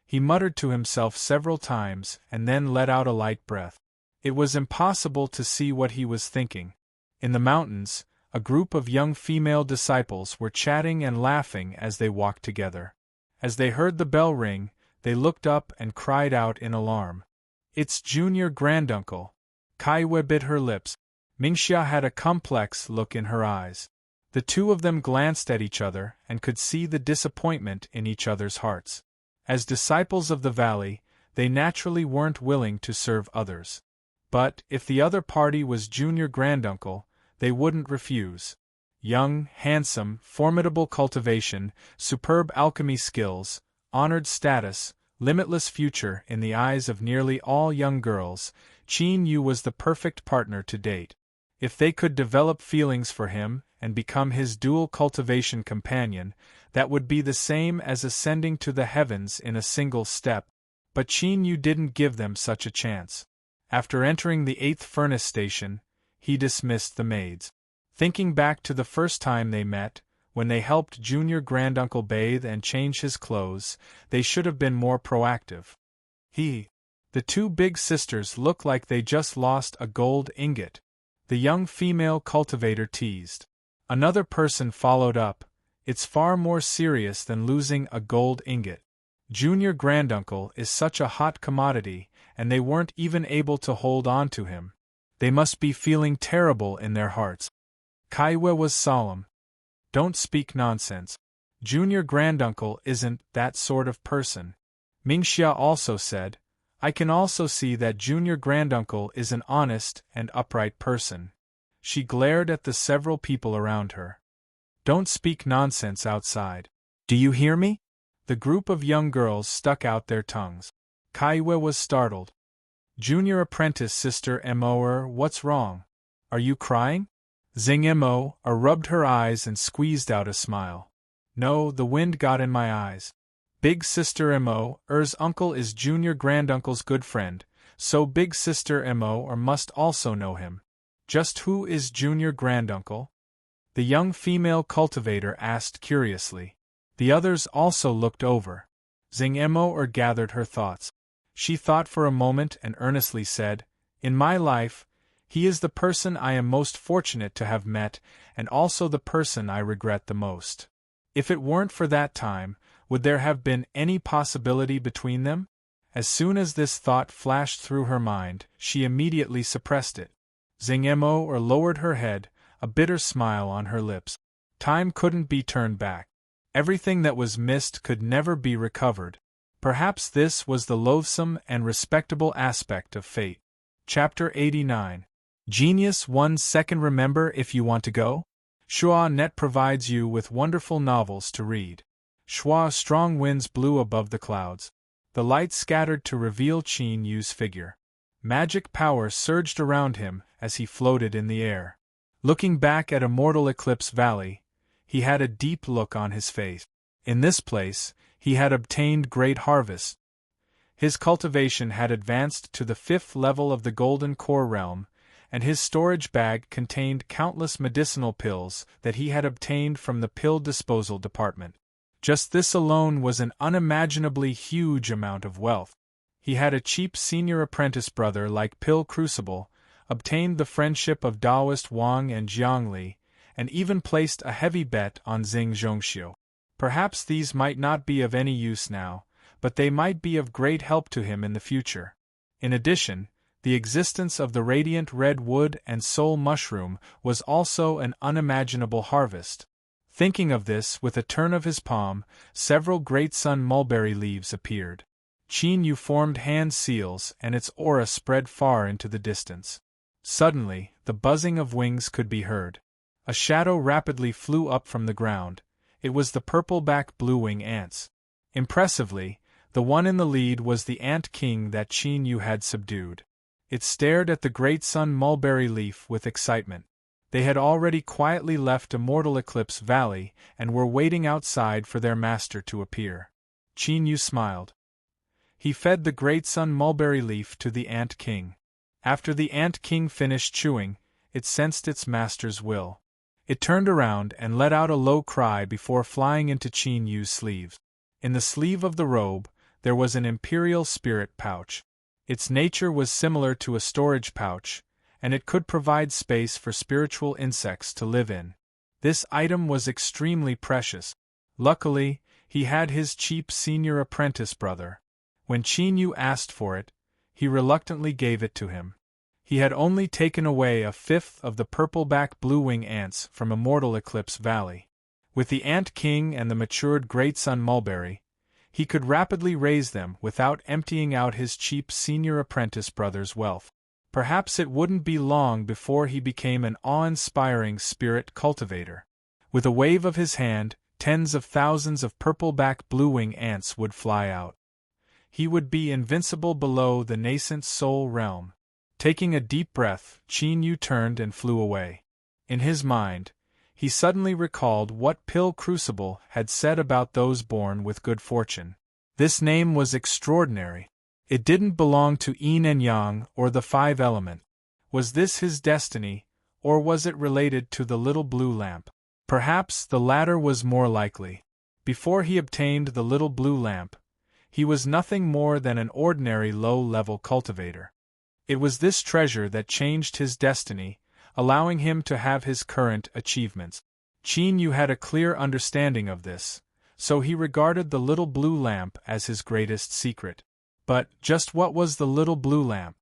He muttered to himself several times and then let out a light breath. It was impossible to see what he was thinking. In the mountains, a group of young female disciples were chatting and laughing as they walked together. As they heard the bell ring, they looked up and cried out in alarm. It's Junior Granduncle. Kaiwe bit her lips. Mingxia had a complex look in her eyes. The two of them glanced at each other and could see the disappointment in each other's hearts. As disciples of the valley, they naturally weren't willing to serve others. But, if the other party was Junior Granduncle, they wouldn't refuse. Young, handsome, formidable cultivation, superb alchemy skills, honored status, limitless future in the eyes of nearly all young girls, Qin Yu was the perfect partner to date. If they could develop feelings for him and become his dual cultivation companion, that would be the same as ascending to the heavens in a single step. But Qin Yu didn't give them such a chance. After entering the 8th furnace station, he dismissed the maids. Thinking back to the first time they met, when they helped Junior Granduncle bathe and change his clothes, they should have been more proactive. The two big sisters look like they just lost a gold ingot. The young female cultivator teased. Another person followed up, It's far more serious than losing a gold ingot. Junior Granduncle is such a hot commodity, and they weren't even able to hold on to him. They must be feeling terrible in their hearts. Kaiwe was solemn. Don't speak nonsense. Junior Granduncle isn't that sort of person. Mingxia also said, I can also see that Junior Granduncle is an honest and upright person. She glared at the several people around her. Don't speak nonsense outside. Do you hear me? The group of young girls stuck out their tongues. Kaiwe was startled. Junior apprentice Sister Mo, what's wrong? Are you crying? Xing Mo rubbed her eyes and squeezed out a smile. No, the wind got in my eyes. Big Sister Mo's uncle is Junior Granduncle's good friend, so Big Sister Mo must also know him. Just who is Junior Granduncle? The young female cultivator asked curiously. The others also looked over. Xing Mo gathered her thoughts. She thought for a moment and earnestly said, In my life, he is the person I am most fortunate to have met, and also the person I regret the most. If it weren't for that time, would there have been any possibility between them? As soon as this thought flashed through her mind, she immediately suppressed it. Xing Mo lowered her head, a bitter smile on her lips. Time couldn't be turned back. Everything that was missed could never be recovered. Perhaps this was the loathsome and respectable aspect of fate. Chapter 89. Genius 1 Second. Remember if you want to go? Schwa.net provides you with wonderful novels to read. Schwa. Strong winds blew above the clouds. The light scattered to reveal Qin Yu's figure. Magic power surged around him as he floated in the air. Looking back at Immortal Eclipse Valley, he had a deep look on his face. In this place, he had obtained great harvest. His cultivation had advanced to the 5th level of the Golden Core realm, and his storage bag contained countless medicinal pills that he had obtained from the pill disposal department. Just this alone was an unimaginably huge amount of wealth. He had a cheap senior apprentice brother like Pill Crucible, obtained the friendship of Taoist Wang and Jiangli, and even placed a heavy bet on Xing Zhongxiu. Perhaps these might not be of any use now, but they might be of great help to him in the future. In addition, the existence of the radiant red wood and soul mushroom was also an unimaginable harvest. Thinking of this, with a turn of his palm, several great sun mulberry leaves appeared. Qin Yu formed hand seals and its aura spread far into the distance. Suddenly, the buzzing of wings could be heard. A shadow rapidly flew up from the ground. It was the purple-back blue-wing ants. Impressively, the one in the lead was the ant king that Qin Yu had subdued. It stared at the great sun mulberry leaf with excitement. They had already quietly left Immortal Eclipse Valley and were waiting outside for their master to appear. Qin Yu smiled. He fed the great sun mulberry leaf to the ant king. After the ant king finished chewing, it sensed its master's will. It turned around and let out a low cry before flying into Qin Yu's sleeves. In the sleeve of the robe, there was an imperial spirit pouch. Its nature was similar to a storage pouch, and it could provide space for spiritual insects to live in. This item was extremely precious. Luckily, he had his cheap senior apprentice brother. When Qin Yu asked for it, he reluctantly gave it to him. He had only taken away a 5th of the purple-back blue-wing ants from Immortal Eclipse Valley. With the Ant King and the matured Great Sun Mulberry, he could rapidly raise them without emptying out his cheap senior apprentice brother's wealth. Perhaps it wouldn't be long before he became an awe-inspiring spirit cultivator. With a wave of his hand, tens of thousands of purple-back blue-wing ants would fly out. He would be invincible below the nascent soul realm. Taking a deep breath, Qin Yu turned and flew away. In his mind, he suddenly recalled what Pill Crucible had said about those born with good fortune. This name was extraordinary. It didn't belong to Yin and Yang or the 5 element. Was this his destiny, or was it related to the little blue lamp? Perhaps the latter was more likely. Before he obtained the little blue lamp, he was nothing more than an ordinary low-level cultivator. It was this treasure that changed his destiny, allowing him to have his current achievements. Qin Yu had a clear understanding of this, so he regarded the little blue lamp as his greatest secret. But just what was the little blue lamp?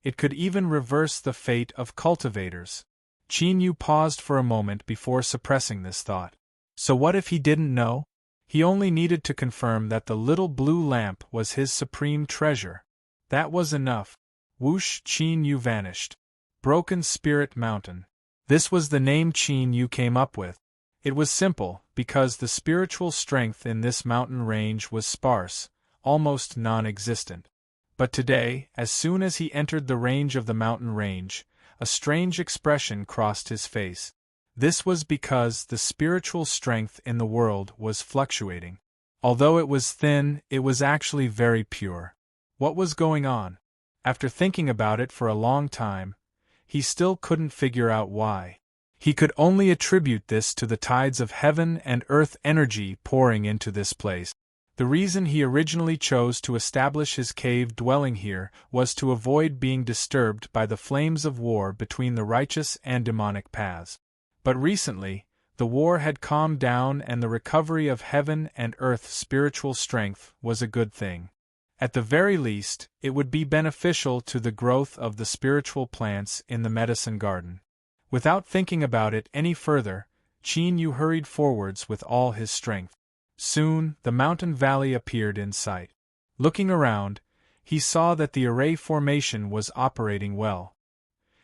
It could even reverse the fate of cultivators. Qin Yu paused for a moment before suppressing this thought. So what if he didn't know? He only needed to confirm that the little blue lamp was his supreme treasure. That was enough. Whoosh, Qin Yu vanished. Broken Spirit Mountain. This was the name Qin Yu came up with. It was simple, because the spiritual strength in this mountain range was sparse, almost non-existent. But today, as soon as he entered the range of the mountain range, a strange expression crossed his face. This was because the spiritual strength in the world was fluctuating. Although it was thin, it was actually very pure. What was going on? After thinking about it for a long time, he still couldn't figure out why. He could only attribute this to the tides of heaven and earth energy pouring into this place. The reason he originally chose to establish his cave dwelling here was to avoid being disturbed by the flames of war between the righteous and demonic paths. But recently, the war had calmed down and the recovery of heaven and earth spiritual strength was a good thing. At the very least, it would be beneficial to the growth of the spiritual plants in the medicine garden. Without thinking about it any further, Qin Yu hurried forwards with all his strength. Soon, the mountain valley appeared in sight. Looking around, he saw that the array formation was operating well.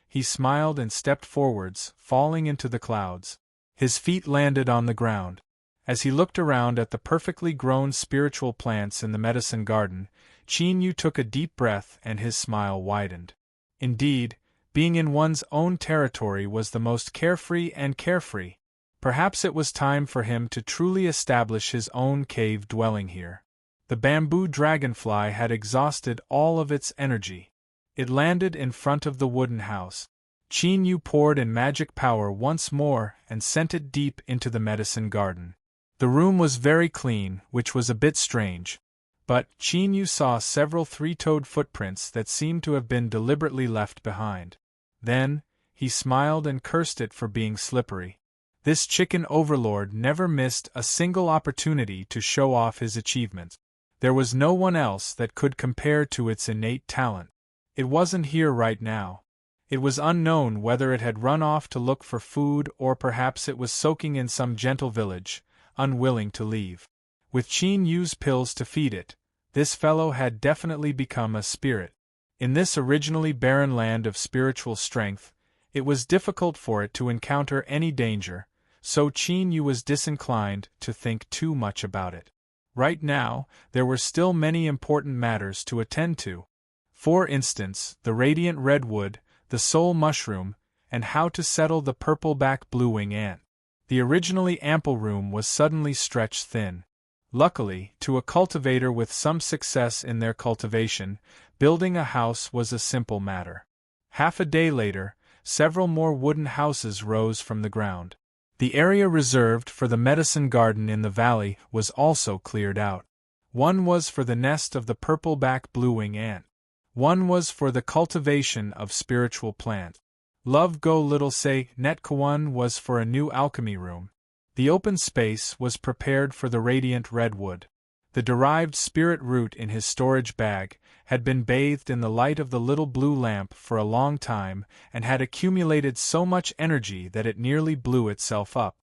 He smiled and stepped forwards, falling into the clouds. His feet landed on the ground. As he looked around at the perfectly grown spiritual plants in the medicine garden, Qin Yu took a deep breath and his smile widened. Indeed, being in one's own territory was the most carefree and carefree. Perhaps it was time for him to truly establish his own cave dwelling here. The bamboo dragonfly had exhausted all of its energy. It landed in front of the wooden house. Qin Yu poured in magic power once more and sent it deep into the medicine garden. The room was very clean, which was a bit strange. But Qin Yu saw several three-toed footprints that seemed to have been deliberately left behind. Then, he smiled and cursed it for being slippery. This chicken overlord never missed a single opportunity to show off his achievements. There was no one else that could compare to its innate talent. It wasn't here right now. It was unknown whether it had run off to look for food or perhaps it was soaking in some gentle village, unwilling to leave. With Qin Yu's pills to feed it, this fellow had definitely become a spirit. In this originally barren land of spiritual strength, it was difficult for it to encounter any danger, so Qin Yu was disinclined to think too much about it. Right now, there were still many important matters to attend to. For instance, the radiant redwood, the soul mushroom, and how to settle the purple-back blue-wing ant. The originally ample room was suddenly stretched thin. Luckily, to a cultivator with some success in their cultivation, building a house was a simple matter. Half a day later, several more wooden houses rose from the ground. The area reserved for the medicine garden in the valley was also cleared out. One was for the nest of the purple-back blue-wing ant. One was for the cultivation of spiritual plant. Love Go Little Say Netkawan was for a new alchemy room. The open space was prepared for the radiant redwood. The derived spirit root in his storage bag had been bathed in the light of the little blue lamp for a long time and had accumulated so much energy that it nearly blew itself up.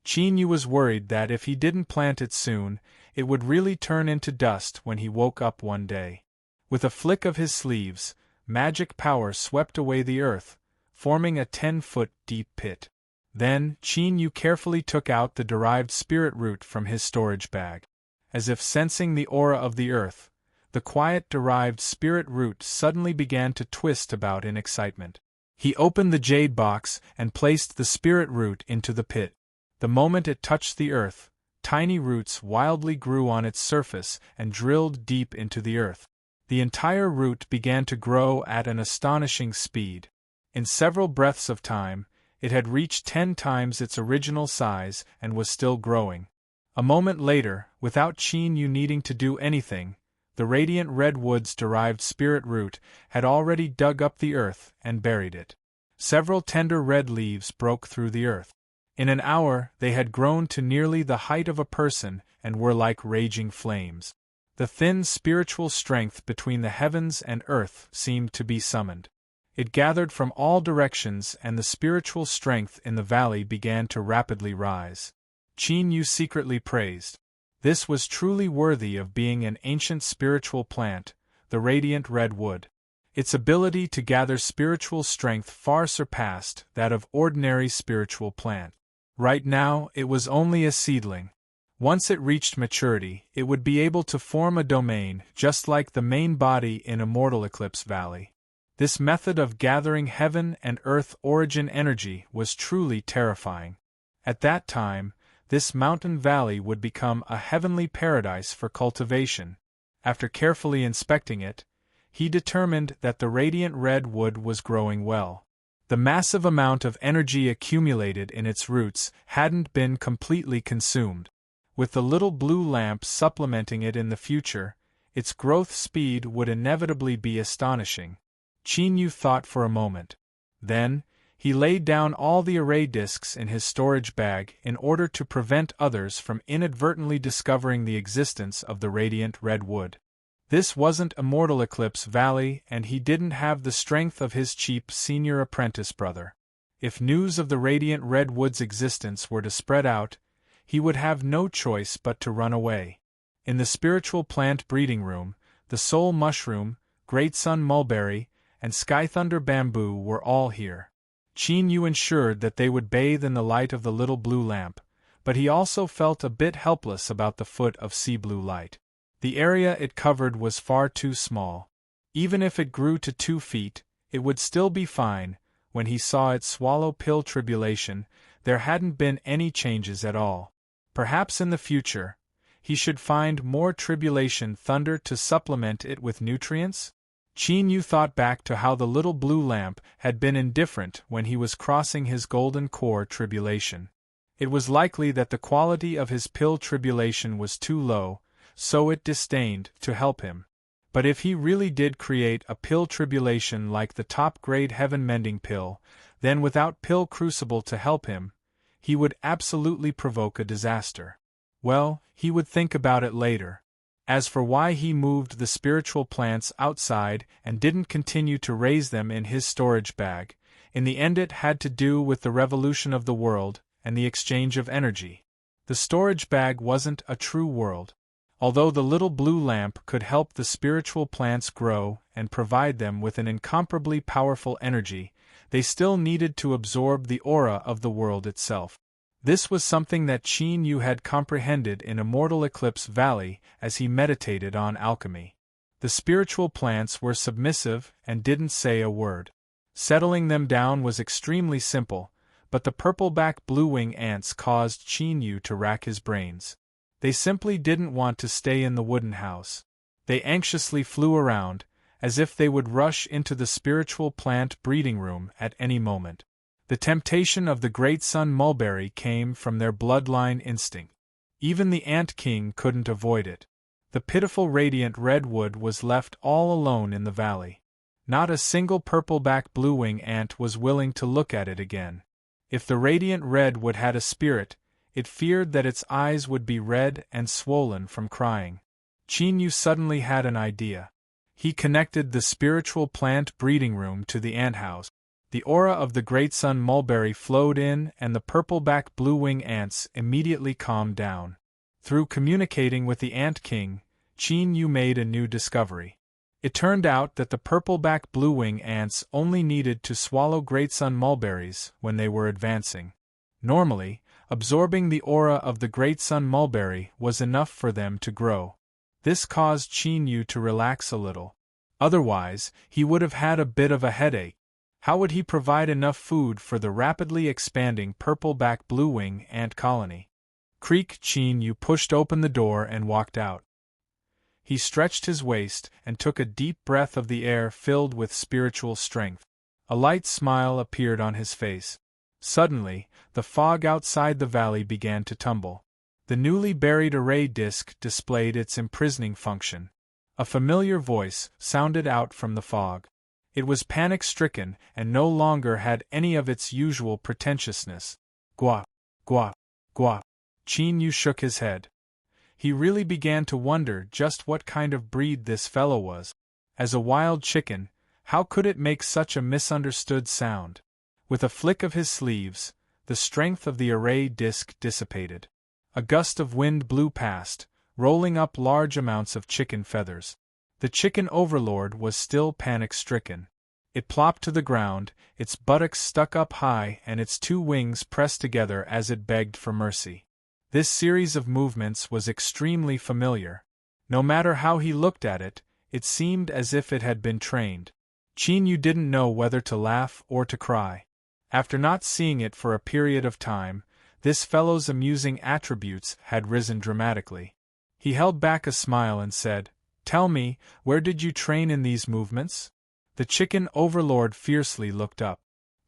Qin Yu was worried that if he didn't plant it soon, it would really turn into dust when he woke up one day. With a flick of his sleeves, magic power swept away the earth, forming a 10-foot deep pit. Then, Qin Yu carefully took out the derived spirit root from his storage bag. As if sensing the aura of the earth, the quiet derived spirit root suddenly began to twist about in excitement. He opened the jade box and placed the spirit root into the pit. The moment it touched the earth, tiny roots wildly grew on its surface and drilled deep into the earth. The entire root began to grow at an astonishing speed. In several breaths of time, it had reached 10 times its original size and was still growing. A moment later, without Qin Yu needing to do anything, the radiant redwood's derived spirit root had already dug up the earth and buried it. Several tender red leaves broke through the earth. In an hour, they had grown to nearly the height of a person and were like raging flames. The thin spiritual strength between the heavens and earth seemed to be summoned. It gathered from all directions and the spiritual strength in the valley began to rapidly rise. Qin Yu secretly praised. This was truly worthy of being an ancient spiritual plant, the radiant red wood. Its ability to gather spiritual strength far surpassed that of ordinary spiritual plant. Right now, it was only a seedling. Once it reached maturity, it would be able to form a domain just like the main body in Immortal Eclipse Valley. This method of gathering heaven and earth origin energy was truly terrifying. At that time, this mountain valley would become a heavenly paradise for cultivation. After carefully inspecting it, he determined that the radiant red wood was growing well. The massive amount of energy accumulated in its roots hadn't been completely consumed. With the little blue lamp supplementing it in the future, its growth speed would inevitably be astonishing. Qin Yu thought for a moment. Then, he laid down all the array discs in his storage bag in order to prevent others from inadvertently discovering the existence of the radiant red wood. This wasn't Immortal Eclipse Valley, and he didn't have the strength of his cheap senior apprentice brother. If news of the radiant red wood's existence were to spread out, he would have no choice but to run away. In the spiritual plant breeding room, the soul mushroom, great sun mulberry, and sky thunder bamboo were all here. Qin Yu ensured that they would bathe in the light of the little blue lamp, but he also felt a bit helpless about the foot of sea blue light. The area it covered was far too small. Even if it grew to 2 feet, it would still be fine. When he saw it swallow pill tribulation, there hadn't been any changes at all. Perhaps in the future, he should find more tribulation thunder to supplement it with nutrients? Qin Yu thought back to how the little blue lamp had been indifferent when he was crossing his golden core tribulation. It was likely that the quality of his pill tribulation was too low, so it disdained to help him. But if he really did create a pill tribulation like the top-grade heaven-mending pill, then without pill crucible to help him, he would absolutely provoke a disaster. Well, he would think about it later. As for why he moved the spiritual plants outside and didn't continue to raise them in his storage bag, in the end it had to do with the revolution of the world and the exchange of energy. The storage bag wasn't a true world. Although the little blue lamp could help the spiritual plants grow and provide them with an incomparably powerful energy, they still needed to absorb the aura of the world itself. This was something that Qin Yu had comprehended in Immortal Eclipse Valley as he meditated on alchemy. The spiritual plants were submissive and didn't say a word. Settling them down was extremely simple, but the purple-back blue-wing ants caused Qin Yu to rack his brains. They simply didn't want to stay in the wooden house. They anxiously flew around, as if they would rush into the spiritual plant breeding room at any moment. The temptation of the great sun mulberry came from their bloodline instinct. Even the ant king couldn't avoid it. The pitiful radiant redwood was left all alone in the valley. Not a single purple-back blue-wing ant was willing to look at it again. If the radiant redwood had a spirit, it feared that its eyes would be red and swollen from crying. Qin Yu suddenly had an idea. He connected the spiritual plant breeding room to the anthouse. The aura of the great sun mulberry flowed in and the purple-back blue-wing ants immediately calmed down. Through communicating with the ant king, Qin Yu made a new discovery. It turned out that the purple-back blue-wing ants only needed to swallow great sun mulberries when they were advancing. Normally, absorbing the aura of the great sun mulberry was enough for them to grow. This caused Qin Yu to relax a little. Otherwise, he would have had a bit of a headache. How would he provide enough food for the rapidly expanding purple-back blue-wing ant colony? Creak! Qin Yu pushed open the door and walked out. He stretched his waist and took a deep breath of the air filled with spiritual strength. A light smile appeared on his face. Suddenly, the fog outside the valley began to tumble. The newly buried array disk displayed its imprisoning function. A familiar voice sounded out from the fog. It was panic-stricken and no longer had any of its usual pretentiousness. Gua, gua, gua. Qin Yu shook his head. He really began to wonder just what kind of breed this fellow was. As a wild chicken, how could it make such a misunderstood sound? With a flick of his sleeves, the strength of the array disk dissipated. A gust of wind blew past, rolling up large amounts of chicken feathers. The chicken overlord was still panic-stricken. It plopped to the ground, its buttocks stuck up high and its two wings pressed together as it begged for mercy. This series of movements was extremely familiar. No matter how he looked at it, it seemed as if it had been trained. Qin Yu didn't know whether to laugh or to cry. After not seeing it for a period of time, this fellow's amusing attributes had risen dramatically. He held back a smile and said, "Tell me, where did you train in these movements?" The chicken overlord fiercely looked up.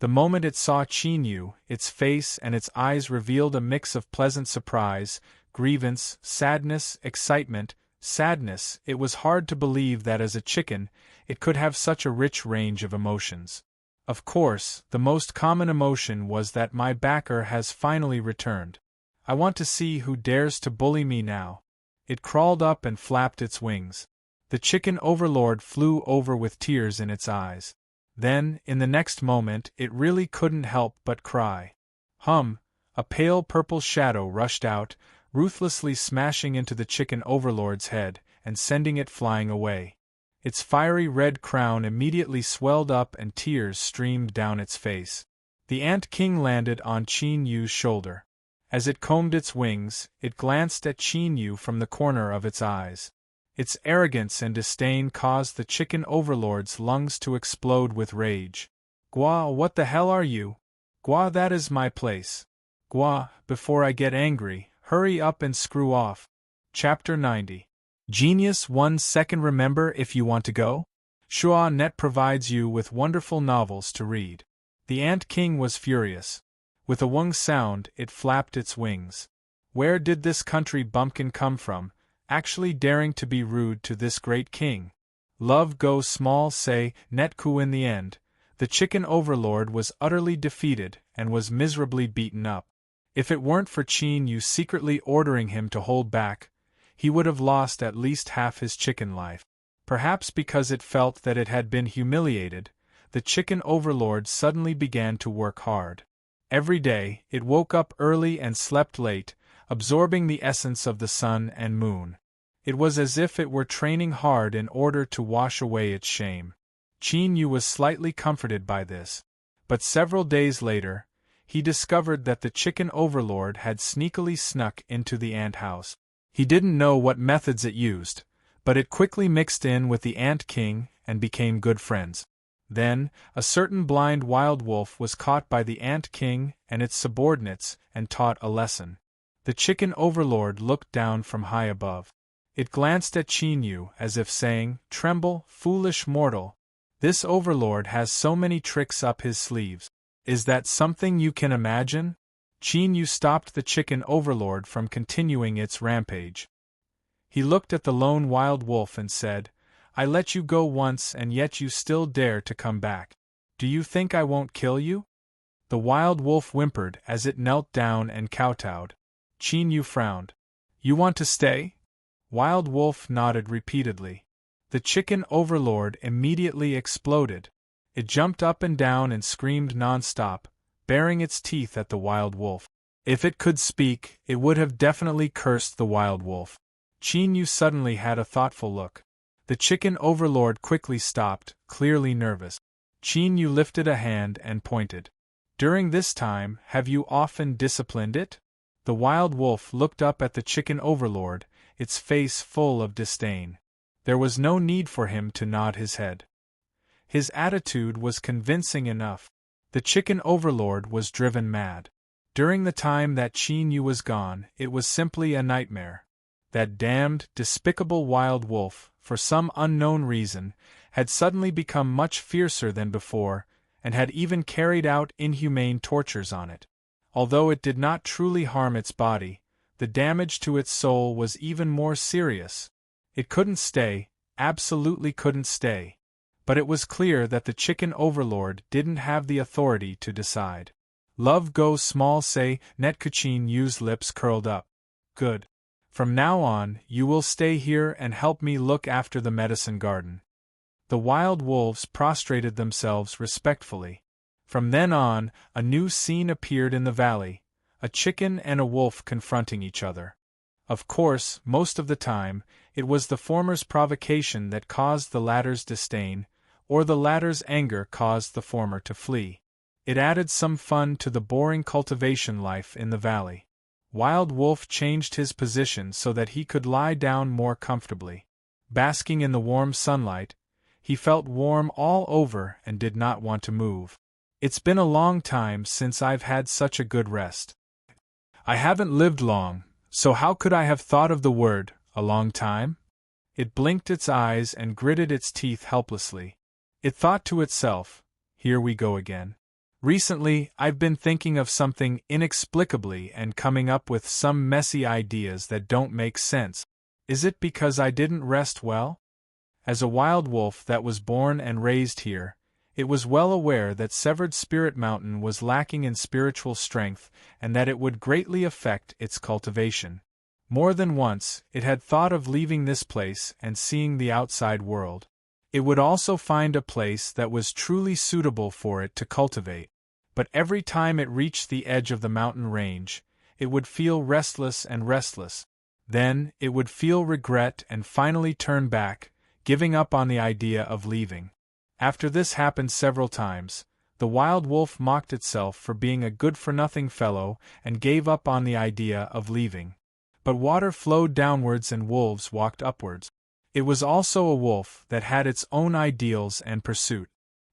The moment it saw Qin Yu, its face and its eyes revealed a mix of pleasant surprise, grievance, sadness, excitement, sadness. It was hard to believe that as a chicken, it could have such a rich range of emotions. Of course, the most common emotion was that my backer has finally returned. I want to see who dares to bully me now. It crawled up and flapped its wings. The chicken overlord flew over with tears in its eyes. Then, in the next moment, it really couldn't help but cry. A pale purple shadow rushed out, ruthlessly smashing into the chicken overlord's head and sending it flying away. Its fiery red crown immediately swelled up and tears streamed down its face. The Ant King landed on Qin Yu's shoulder. As it combed its wings, it glanced at Qin Yu from the corner of its eyes. Its arrogance and disdain caused the chicken overlord's lungs to explode with rage. "Gua, what the hell are you? Gua, that is my place. Gua, before I get angry, hurry up and screw off." Chapter 90. Genius 1 second. Remember if you want to go? Net provides you with wonderful novels to read. The Ant King was furious. With a wung sound, it flapped its wings. Where did this country bumpkin come from, actually daring to be rude to this great king? Love go small say, Netku. In the end, the chicken overlord was utterly defeated and was miserably beaten up. If it weren't for Qin Yu secretly ordering him to hold back, he would have lost at least half his chicken life. Perhaps because it felt that it had been humiliated, the chicken overlord suddenly began to work hard. Every day, it woke up early and slept late, absorbing the essence of the sun and moon. It was as if it were training hard in order to wash away its shame. Qin Yu was slightly comforted by this. But several days later, he discovered that the chicken overlord had sneakily snuck into the ant house. He didn't know what methods it used, but it quickly mixed in with the Ant King and became good friends. Then, a certain blind wild wolf was caught by the Ant King and its subordinates and taught a lesson. The chicken overlord looked down from high above. It glanced at Qin Yu as if saying, "Tremble, foolish mortal. This overlord has so many tricks up his sleeves. Is that something you can imagine?" Qin Yu stopped the chicken overlord from continuing its rampage. He looked at the lone wild wolf and said, "I let you go once and yet you still dare to come back. Do you think I won't kill you?" The wild wolf whimpered as it knelt down and kowtowed. Qin Yu frowned. "You want to stay?" Wild wolf nodded repeatedly. The chicken overlord immediately exploded. It jumped up and down and screamed non-stop, baring its teeth at the wild wolf. If it could speak, it would have definitely cursed the wild wolf. Qin Yu suddenly had a thoughtful look. The chicken overlord quickly stopped, clearly nervous. Qin Yu lifted a hand and pointed. "During this time, have you often disciplined it?" The wild wolf looked up at the chicken overlord, its face full of disdain. There was no need for him to nod his head. His attitude was convincing enough. The chicken overlord was driven mad. During the time that Qin Yu was gone, it was simply a nightmare. That damned, despicable wild wolf, for some unknown reason, had suddenly become much fiercer than before, and had even carried out inhumane tortures on it. Although it did not truly harm its body, the damage to its soul was even more serious. It couldn't stay, absolutely couldn't stay. But it was clear that the chicken overlord didn't have the authority to decide. Love go small say, Netkuchin Yu's lips curled up. Good. From now on, you will stay here and help me look after the medicine garden. The wild wolves prostrated themselves respectfully. From then on, a new scene appeared in the valley, a chicken and a wolf confronting each other. Of course, most of the time, it was the former's provocation that caused the latter's disdain, or the latter's anger caused the former to flee. It added some fun to the boring cultivation life in the valley. Wild Wolf changed his position so that he could lie down more comfortably. Basking in the warm sunlight, he felt warm all over and did not want to move. It's been a long time since I've had such a good rest. I haven't lived long, so how could I have thought of the word, a long time? It blinked its eyes and gritted its teeth helplessly. It thought to itself, here we go again. Recently, I've been thinking of something inexplicably and coming up with some messy ideas that don't make sense. Is it because I didn't rest well? As a wild wolf that was born and raised here, it was well aware that Severed Spirit Mountain was lacking in spiritual strength and that it would greatly affect its cultivation. More than once, it had thought of leaving this place and seeing the outside world. It would also find a place that was truly suitable for it to cultivate. But every time it reached the edge of the mountain range, it would feel restless and restless. Then, it would feel regret and finally turn back, giving up on the idea of leaving. After this happened several times, the wild wolf mocked itself for being a good-for-nothing fellow and gave up on the idea of leaving. But water flowed downwards and wolves walked upwards. It was also a wolf that had its own ideals and pursuit.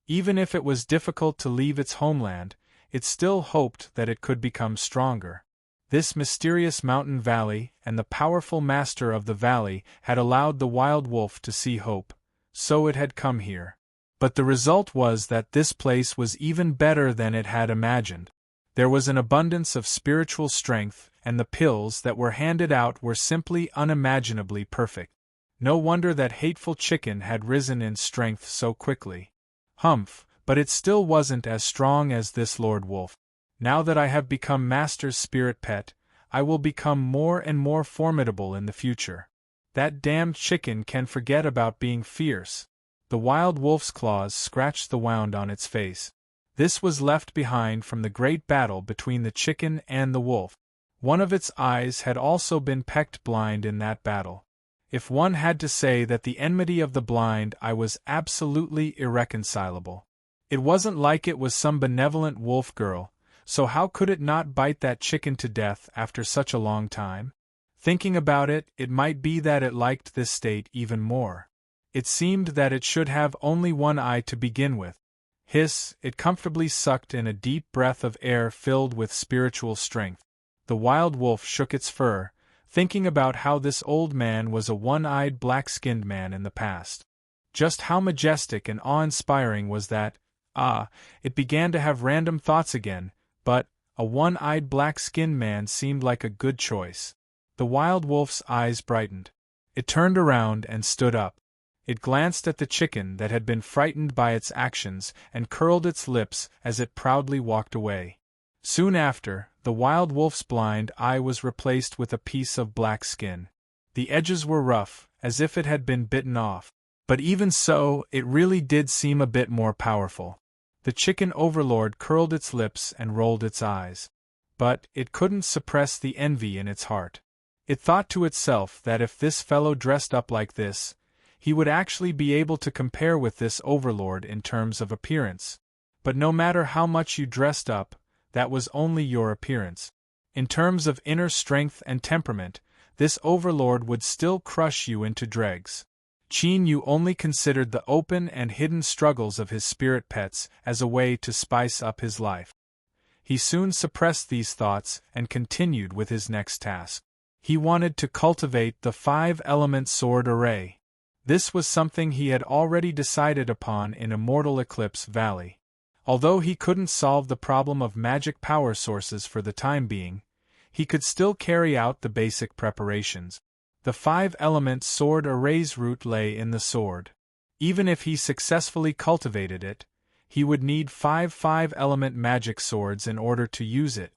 Even if it was difficult to leave its homeland, it still hoped that it could become stronger. This mysterious mountain valley and the powerful master of the valley had allowed the wild wolf to see hope, so it had come here. But the result was that this place was even better than it had imagined. There was an abundance of spiritual strength, and the pills that were handed out were simply unimaginably perfect. No wonder that hateful chicken had risen in strength so quickly. Humph, but it still wasn't as strong as this Lord Wolf. Now that I have become Master's spirit pet, I will become more and more formidable in the future. That damned chicken can forget about being fierce. The wild wolf's claws scratched the wound on its face. This was left behind from the great battle between the chicken and the wolf. One of its eyes had also been pecked blind in that battle. If one had to say that the enmity of the blind eye was absolutely irreconcilable. It wasn't like it was some benevolent wolf girl, so how could it not bite that chicken to death after such a long time? Thinking about it, it might be that it liked this state even more. It seemed that it should have only one eye to begin with. Hiss, it comfortably sucked in a deep breath of air filled with spiritual strength. The wild wolf shook its fur, thinking about how this old man was a one-eyed black-skinned man in the past. Just how majestic and awe-inspiring was that? It began to have random thoughts again, but a one-eyed black-skinned man seemed like a good choice. The wild wolf's eyes brightened. It turned around and stood up. It glanced at the chicken that had been frightened by its actions and curled its lips as it proudly walked away. Soon after, the wild wolf's blind eye was replaced with a piece of black skin. The edges were rough, as if it had been bitten off. But even so, it really did seem a bit more powerful. The chicken overlord curled its lips and rolled its eyes. But it couldn't suppress the envy in its heart. It thought to itself that if this fellow dressed up like this, he would actually be able to compare with this overlord in terms of appearance. But no matter how much you dressed up, that was only your appearance. In terms of inner strength and temperament, this overlord would still crush you into dregs. Qin Yu only considered the open and hidden struggles of his spirit pets as a way to spice up his life. He soon suppressed these thoughts and continued with his next task. He wanted to cultivate the 5-element sword array. This was something he had already decided upon in Immortal Eclipse Valley. Although he couldn't solve the problem of magic power sources for the time being, he could still carry out the basic preparations. The 5-element sword array's root lay in the sword. Even if he successfully cultivated it, he would need 5 5-element magic swords in order to use it.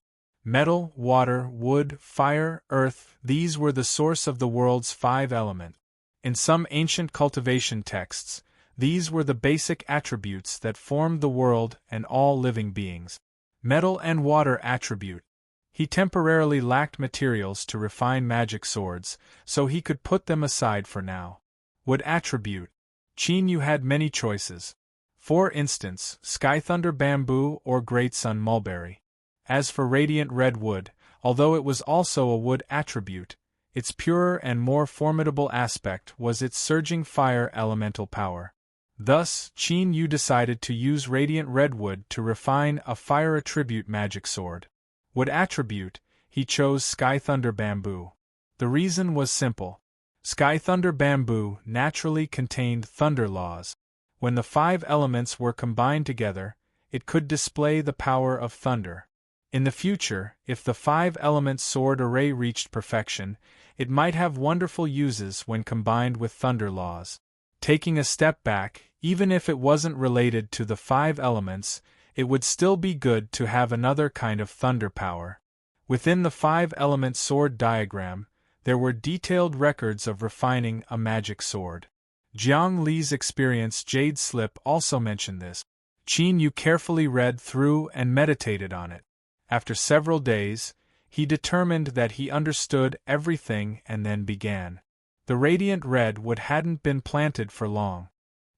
Metal, water, wood, fire, earth, these were the source of the world's 5 elements. In some ancient cultivation texts, these were the basic attributes that formed the world and all living beings. Metal and water attribute. He temporarily lacked materials to refine magic swords, so he could put them aside for now. Wood attribute. Qin Yu had many choices. For instance, Sky Thunder bamboo or Great Sun mulberry. As for radiant red wood, although it was also a wood attribute, its purer and more formidable aspect was its surging fire elemental power. Thus, Qin Yu decided to use radiant redwood to refine a fire attribute magic sword. Wood attribute, he chose Sky Thunder bamboo. The reason was simple. Sky Thunder bamboo naturally contained thunder laws. When the 5 elements were combined together, it could display the power of thunder. In the future, if the 5-element sword array reached perfection, it might have wonderful uses when combined with thunder laws. Taking a step back, even if it wasn't related to the 5 elements, it would still be good to have another kind of thunder power. Within the 5-element sword diagram, there were detailed records of refining a magic sword. Jiang Li's experience Jade Slip also mentioned this. Qin Yu carefully read through and meditated on it. After several days, he determined that he understood everything and then began. The radiant red wood hadn't been planted for long.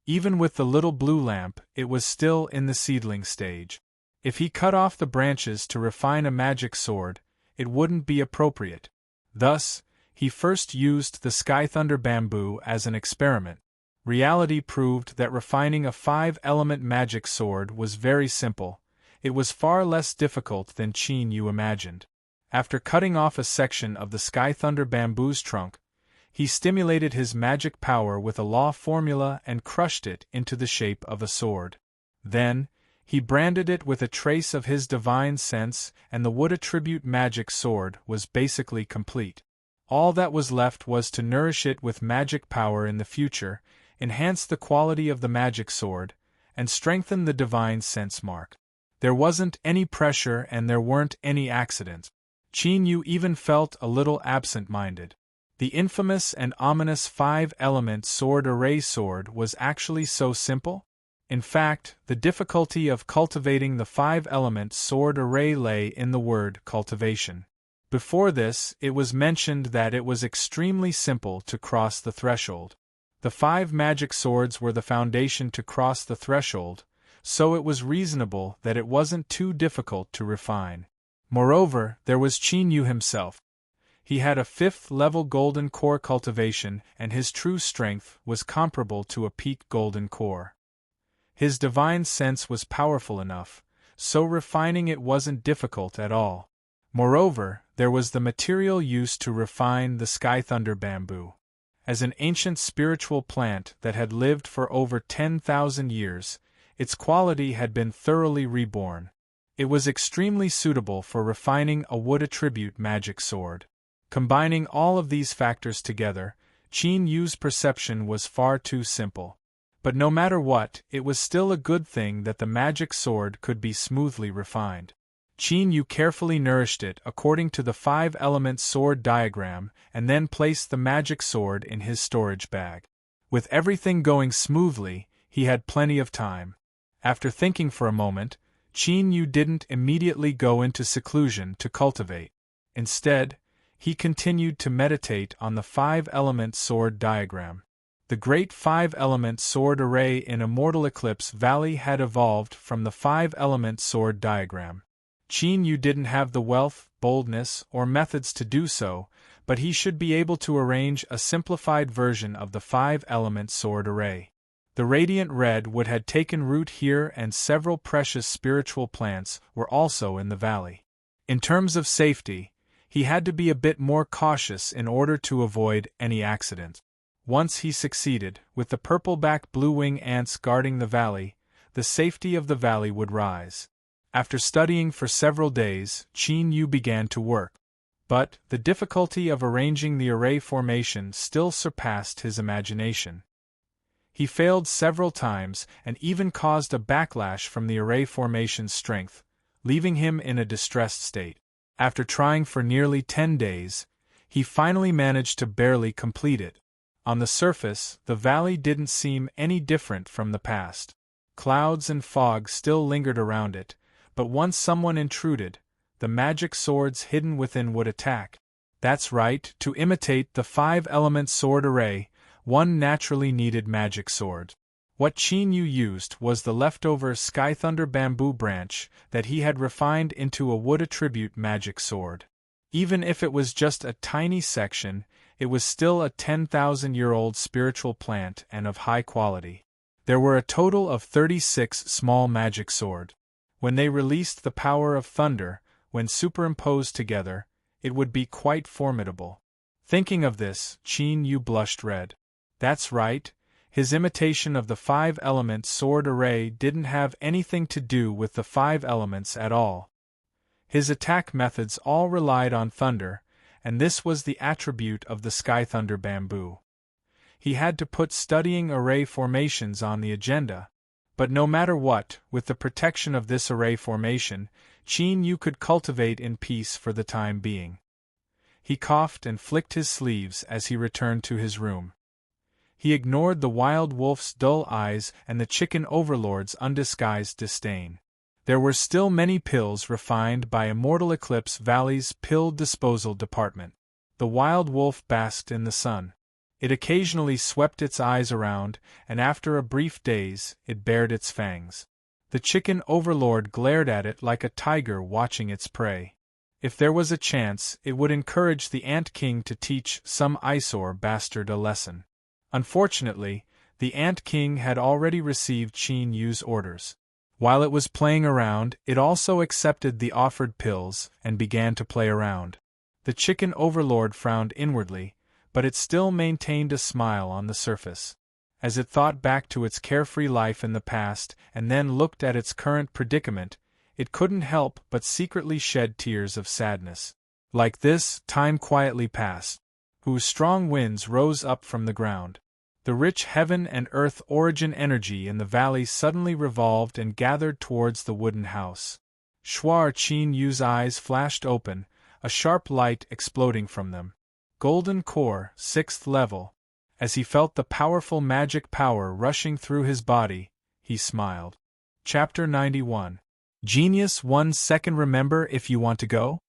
Even with the little blue lamp, it was still in the seedling stage. If he cut off the branches to refine a magic sword, it wouldn't be appropriate. Thus, he first used the Sky Thunder bamboo as an experiment. Reality proved that refining a 5-element magic sword was very simple. It was far less difficult than Qin Yu imagined. After cutting off a section of the Sky Thunder bamboo's trunk, he stimulated his magic power with a law formula and crushed it into the shape of a sword. Then, he branded it with a trace of his divine sense, and the wood attribute magic sword was basically complete. All that was left was to nourish it with magic power in the future, enhance the quality of the magic sword, and strengthen the divine sense mark. There wasn't any pressure and there weren't any accidents. Qin Yu even felt a little absent-minded. The infamous and ominous 5-element sword array sword was actually so simple? In fact, the difficulty of cultivating the 5-element sword array lay in the word cultivation. Before this, it was mentioned that it was extremely simple to cross the threshold. The 5 magic swords were the foundation to cross the threshold, so it was reasonable that it wasn't too difficult to refine. Moreover, there was Qin Yu himself. He had a 5th-level golden core cultivation, and his true strength was comparable to a peak golden core. His divine sense was powerful enough, so refining it wasn't difficult at all. Moreover, there was the material used to refine the Sky Thunder bamboo. As an ancient spiritual plant that had lived for over 10,000 years, its quality had been thoroughly reborn. It was extremely suitable for refining a wood attribute magic sword. Combining all of these factors together, Qin Yu's perception was far too simple. But no matter what, it was still a good thing that the magic sword could be smoothly refined. Qin Yu carefully nourished it according to the 5-element sword diagram and then placed the magic sword in his storage bag. With everything going smoothly, he had plenty of time. After thinking for a moment, Qin Yu didn't immediately go into seclusion to cultivate. Instead, he continued to meditate on the 5-element sword diagram. The great 5-element sword array in Immortal Eclipse Valley had evolved from the 5-element sword diagram. Qin Yu didn't have the wealth, boldness, or methods to do so, but he should be able to arrange a simplified version of the 5-element sword array. The radiant red wood had taken root here and several precious spiritual plants were also in the valley. In terms of safety, he had to be a bit more cautious in order to avoid any accidents. Once he succeeded, with the purple-back blue-wing ants guarding the valley, the safety of the valley would rise. After studying for several days, Qin Yu began to work. But the difficulty of arranging the array formation still surpassed his imagination. He failed several times and even caused a backlash from the array formation's strength, leaving him in a distressed state. After trying for nearly 10 days, he finally managed to barely complete it. On the surface, the valley didn't seem any different from the past. Clouds and fog still lingered around it, but once someone intruded, the magic swords hidden within would attack. That's right, to imitate the 5-element sword array, one naturally needed magic sword. What Qin Yu used was the leftover Sky Thunder bamboo branch that he had refined into a wood attribute magic sword. Even if it was just a tiny section, it was still a 10,000-year-old spiritual plant and of high quality. There were a total of 36 small magic sword. When they released the power of thunder, when superimposed together, it would be quite formidable. Thinking of this, Qin Yu blushed red. That's right, his imitation of the 5-element sword array didn't have anything to do with the 5 elements at all. His attack methods all relied on thunder, and this was the attribute of the Sky Thunder bamboo. He had to put studying array formations on the agenda, but no matter what, with the protection of this array formation, Qin Yu could cultivate in peace for the time being. He coughed and flicked his sleeves as he returned to his room. He ignored the wild wolf's dull eyes and the chicken overlord's undisguised disdain. There were still many pills refined by Immortal Eclipse Valley's pill disposal department. The wild wolf basked in the sun. It occasionally swept its eyes around, and after a brief daze, it bared its fangs. The chicken overlord glared at it like a tiger watching its prey. If there was a chance, it would encourage the Ant King to teach some eyesore bastard a lesson. Unfortunately, the Ant King had already received Qin Yu's orders. While it was playing around, it also accepted the offered pills and began to play around. The chicken overlord frowned inwardly, but it still maintained a smile on the surface. As it thought back to its carefree life in the past and then looked at its current predicament, it couldn't help but secretly shed tears of sadness. Like this, time quietly passed, whose strong winds rose up from the ground. The rich heaven and earth origin energy in the valley suddenly revolved and gathered towards the wooden house. Qin Yu's eyes flashed open, a sharp light exploding from them. Golden core, 6th level. As he felt the powerful magic power rushing through his body, he smiled. Chapter 91. Genius 1 second. Remember if you want to go?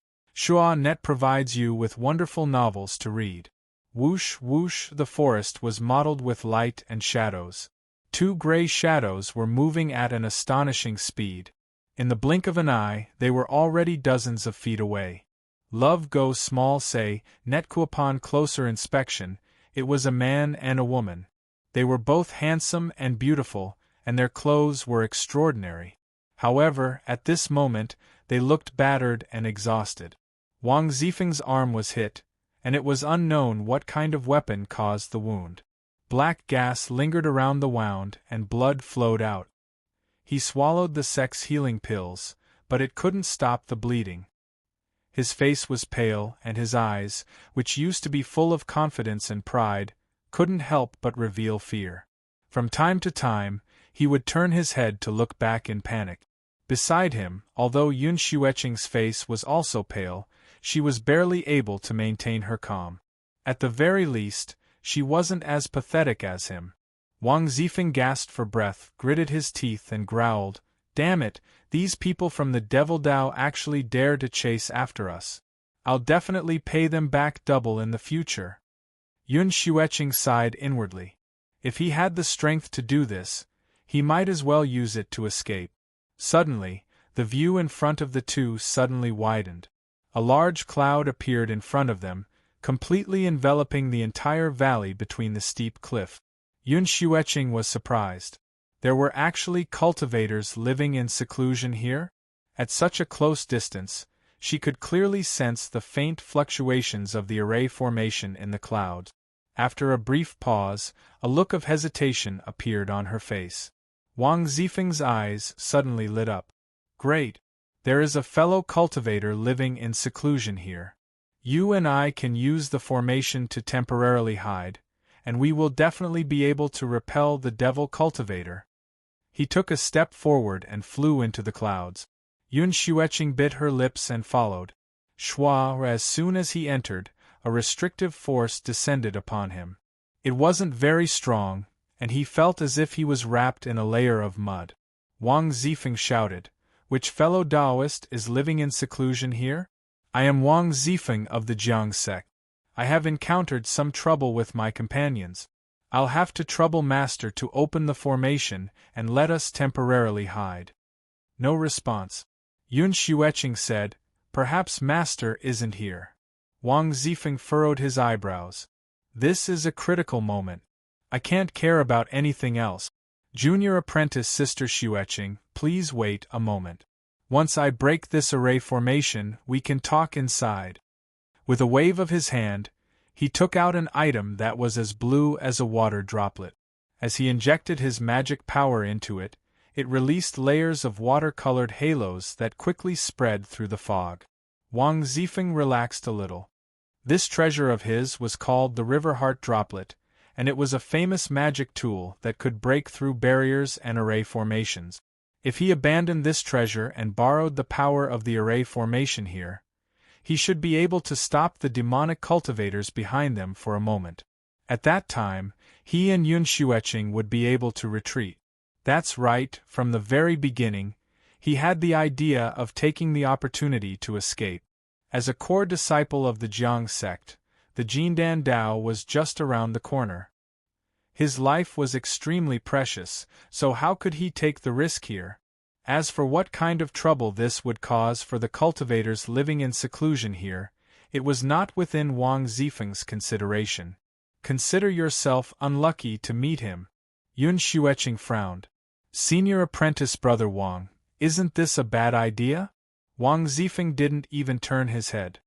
Net provides you with wonderful novels to read. Whoosh, whoosh, the forest was mottled with light and shadows. 2 gray shadows were moving at an astonishing speed. In the blink of an eye, they were already dozens of feet away. Love go small say, Netku. Upon closer inspection, it was a man and a woman. They were both handsome and beautiful, and their clothes were extraordinary. However, at this moment, they looked battered and exhausted. Wang Zifeng's arm was hit, and it was unknown what kind of weapon caused the wound. Black gas lingered around the wound and blood flowed out. He swallowed the sex healing pills, but it couldn't stop the bleeding. His face was pale, and his eyes, which used to be full of confidence and pride, couldn't help but reveal fear. From time to time, he would turn his head to look back in panic. Beside him, although Yun Xueqing's face was also pale, she was barely able to maintain her calm. At the very least, she wasn't as pathetic as him. Wang Zifeng gasped for breath, gritted his teeth and growled, "Damn it, these people from the Devil Dao actually dare to chase after us. I'll definitely pay them back double in the future." Yun Xueqing sighed inwardly. If he had the strength to do this, he might as well use it to escape. Suddenly, the view in front of the two suddenly widened. A large cloud appeared in front of them, completely enveloping the entire valley between the steep cliff. Yun Xueqing was surprised. There were actually cultivators living in seclusion here? At such a close distance, she could clearly sense the faint fluctuations of the array formation in the clouds. After a brief pause, a look of hesitation appeared on her face. Wang Zifeng's eyes suddenly lit up. "Great! There is a fellow cultivator living in seclusion here. You and I can use the formation to temporarily hide, and we will definitely be able to repel the devil cultivator." He took a step forward and flew into the clouds. Yun Xueqing bit her lips and followed. As soon as he entered, a restrictive force descended upon him. It wasn't very strong, and he felt as if he was wrapped in a layer of mud. Wang Zifeng shouted, Which fellow Taoist is living in seclusion here? I am Wang Zifeng of the Jiang sect. I have encountered some trouble with my companions. I'll have to trouble Master to open the formation and let us temporarily hide. No response. Yun Xueqing said, Perhaps Master isn't here. Wang Zifeng furrowed his eyebrows. This is a critical moment. I can't care about anything else. Junior apprentice Sister Xueqing, please wait a moment. Once I break this array formation, we can talk inside. With a wave of his hand, he took out an item that was as blue as a water droplet. As he injected his magic power into it, it released layers of water-colored halos that quickly spread through the fog. Wang Zifeng relaxed a little. This treasure of his was called the River Heart Droplet, and it was a famous magic tool that could break through barriers and array formations. If he abandoned this treasure and borrowed the power of the array formation here, he should be able to stop the demonic cultivators behind them for a moment. At that time, he and Yun Xueqing would be able to retreat. That's right, from the very beginning, he had the idea of taking the opportunity to escape. As a core disciple of the Jiang sect, the Jindan Dao was just around the corner. His life was extremely precious, so how could he take the risk here? As for what kind of trouble this would cause for the cultivators living in seclusion here, it was not within Wang Zifeng's consideration. Consider yourself unlucky to meet him. Yun Xueqing frowned. Senior apprentice Brother Wang, isn't this a bad idea? Wang Zifeng didn't even turn his head.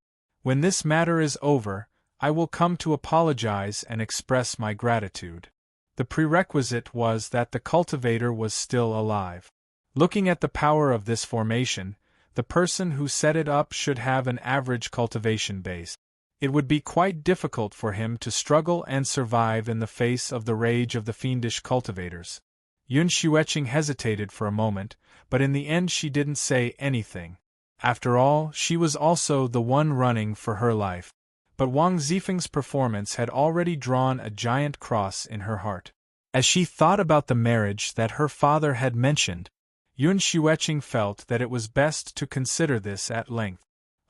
When this matter is over, I will come to apologize and express my gratitude. The prerequisite was that the cultivator was still alive. Looking at the power of this formation, the person who set it up should have an average cultivation base. It would be quite difficult for him to struggle and survive in the face of the rage of the fiendish cultivators. Yun Xueqing hesitated for a moment, but in the end she didn't say anything. After all, she was also the one running for her life. But Wang Zifeng's performance had already drawn a giant cross in her heart. As she thought about the marriage that her father had mentioned, Yun Xueqing felt that it was best to consider this at length.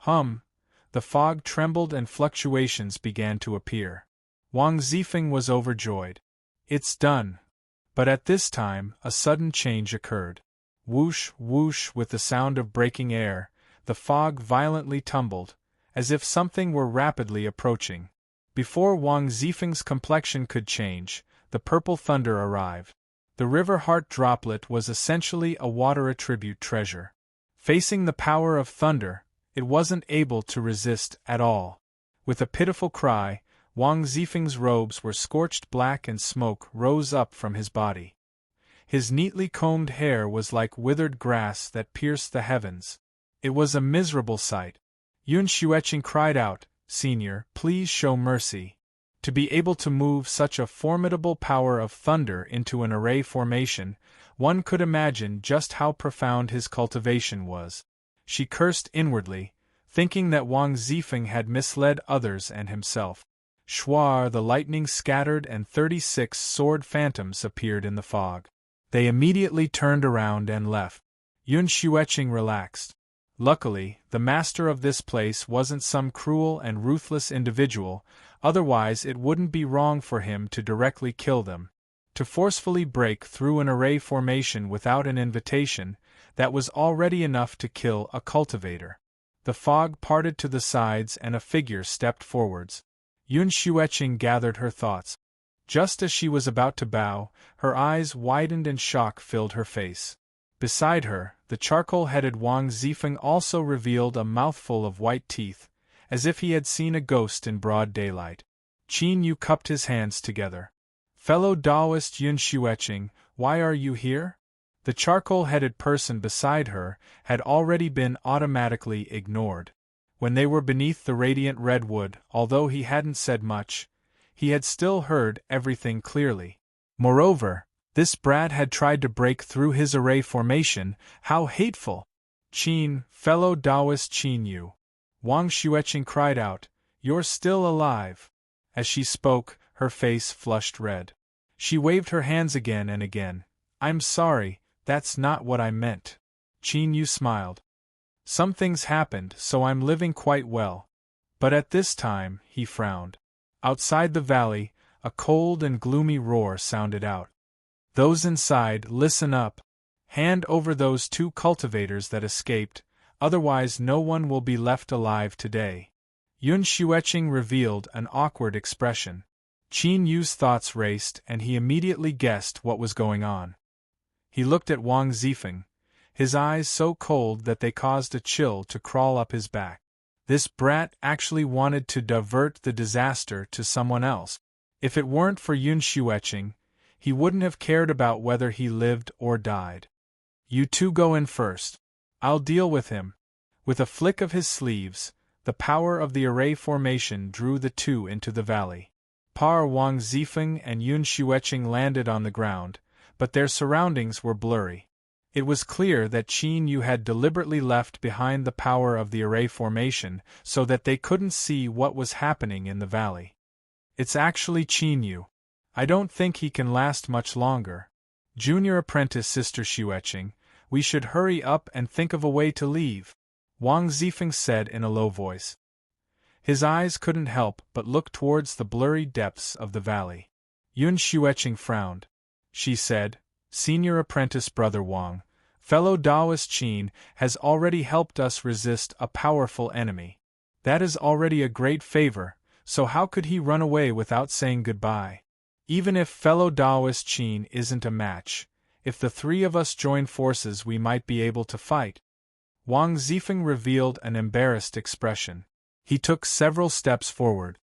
The fog trembled and fluctuations began to appear. Wang Zifeng was overjoyed. It's done. But at this time, a sudden change occurred. Whoosh, whoosh, with the sound of breaking air, the fog violently tumbled, as if something were rapidly approaching. Before Wang Zifeng's complexion could change, the purple thunder arrived. The River Heart Droplet was essentially a water attribute treasure. Facing the power of thunder, it wasn't able to resist at all. With a pitiful cry, Wang Zifeng's robes were scorched black and smoke rose up from his body. His neatly combed hair was like withered grass that pierced the heavens. It was a miserable sight. Yun Xueqing cried out, Senior, please show mercy. To be able to move such a formidable power of thunder into an array formation, one could imagine just how profound his cultivation was. She cursed inwardly, thinking that Wang Zifeng had misled others and himself. Shwar, the lightning scattered and 36 sword phantoms appeared in the fog. They immediately turned around and left. Yun Xueqing relaxed. Luckily, the master of this place wasn't some cruel and ruthless individual, otherwise it wouldn't be wrong for him to directly kill them. To forcefully break through an array formation without an invitation, that was already enough to kill a cultivator. The fog parted to the sides and a figure stepped forwards. Yun Xueqing gathered her thoughts. Just as she was about to bow, her eyes widened and shock filled her face. Beside her, the charcoal-headed Wang Zifeng also revealed a mouthful of white teeth, as if he had seen a ghost in broad daylight. Qin Yu cupped his hands together. Fellow Taoist Yun Xueqing, why are you here? The charcoal-headed person beside her had already been automatically ignored. When they were beneath the radiant redwood, although he hadn't said much, he had still heard everything clearly. Moreover, this brat had tried to break through his array formation. How hateful! Qin, fellow Taoist Qin Yu. Wang Xueqing cried out, You're still alive. As she spoke, her face flushed red. She waved her hands again and again. I'm sorry, that's not what I meant. Qin Yu smiled. Some things happened, so I'm living quite well. But at this time, he frowned. Outside the valley, a cold and gloomy roar sounded out. Those inside, listen up. Hand over those 2 cultivators that escaped, otherwise no one will be left alive today. Yun Xueqing revealed an awkward expression. Qin Yu's thoughts raced and he immediately guessed what was going on. He looked at Wang Zifeng, his eyes so cold that they caused a chill to crawl up his back. This brat actually wanted to divert the disaster to someone else. If it weren't for Yun Xueqing, he wouldn't have cared about whether he lived or died. You 2 go in first. I'll deal with him. With a flick of his sleeves, the power of the array formation drew the 2 into the valley. Wang Zifeng and Yun Xueqing landed on the ground, but their surroundings were blurry. It was clear that Qin Yu had deliberately left behind the power of the array formation so that they couldn't see what was happening in the valley. It's actually Qin Yu. I don't think he can last much longer. Junior apprentice Sister Xueqing, we should hurry up and think of a way to leave, Wang Zifeng said in a low voice. His eyes couldn't help but look towards the blurry depths of the valley. Yun Xueqing frowned. She said, Senior apprentice Brother Wang, fellow Taoist Qin has already helped us resist a powerful enemy. That is already a great favor, so how could he run away without saying goodbye? Even if fellow Taoist Qin isn't a match, if the 3 of us join forces we might be able to fight. Wang Zifeng revealed an embarrassed expression. He took several steps forward.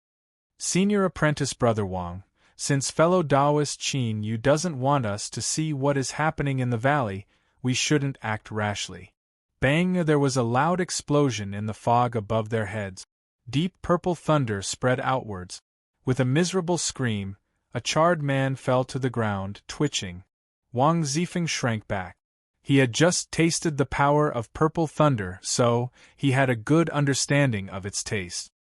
Senior apprentice Brother Wang, since fellow Taoist Qin Yu doesn't want us to see what is happening in the valley, we shouldn't act rashly. Bang! There was a loud explosion in the fog above their heads. Deep purple thunder spread outwards. With a miserable scream, a charred man fell to the ground, twitching. Wang Zifeng shrank back. He had just tasted the power of purple thunder, so he had a good understanding of its taste.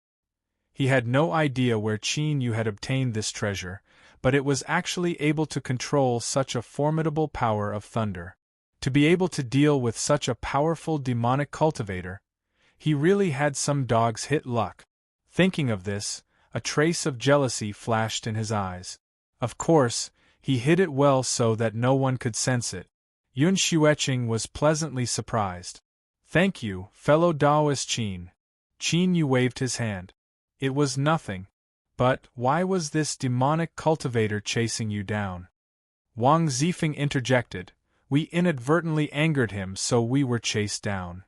He had no idea where Qin Yu had obtained this treasure, but it was actually able to control such a formidable power of thunder. To be able to deal with such a powerful demonic cultivator, he really had some dog's hit luck. Thinking of this, a trace of jealousy flashed in his eyes. Of course, he hid it well so that no one could sense it. Yun Xueqing was pleasantly surprised. Thank you, fellow Taoist Qin. Qin Yu waved his hand. It was nothing. But why was this demonic cultivator chasing you down? Wang Zifeng interjected. We inadvertently angered him, so we were chased down.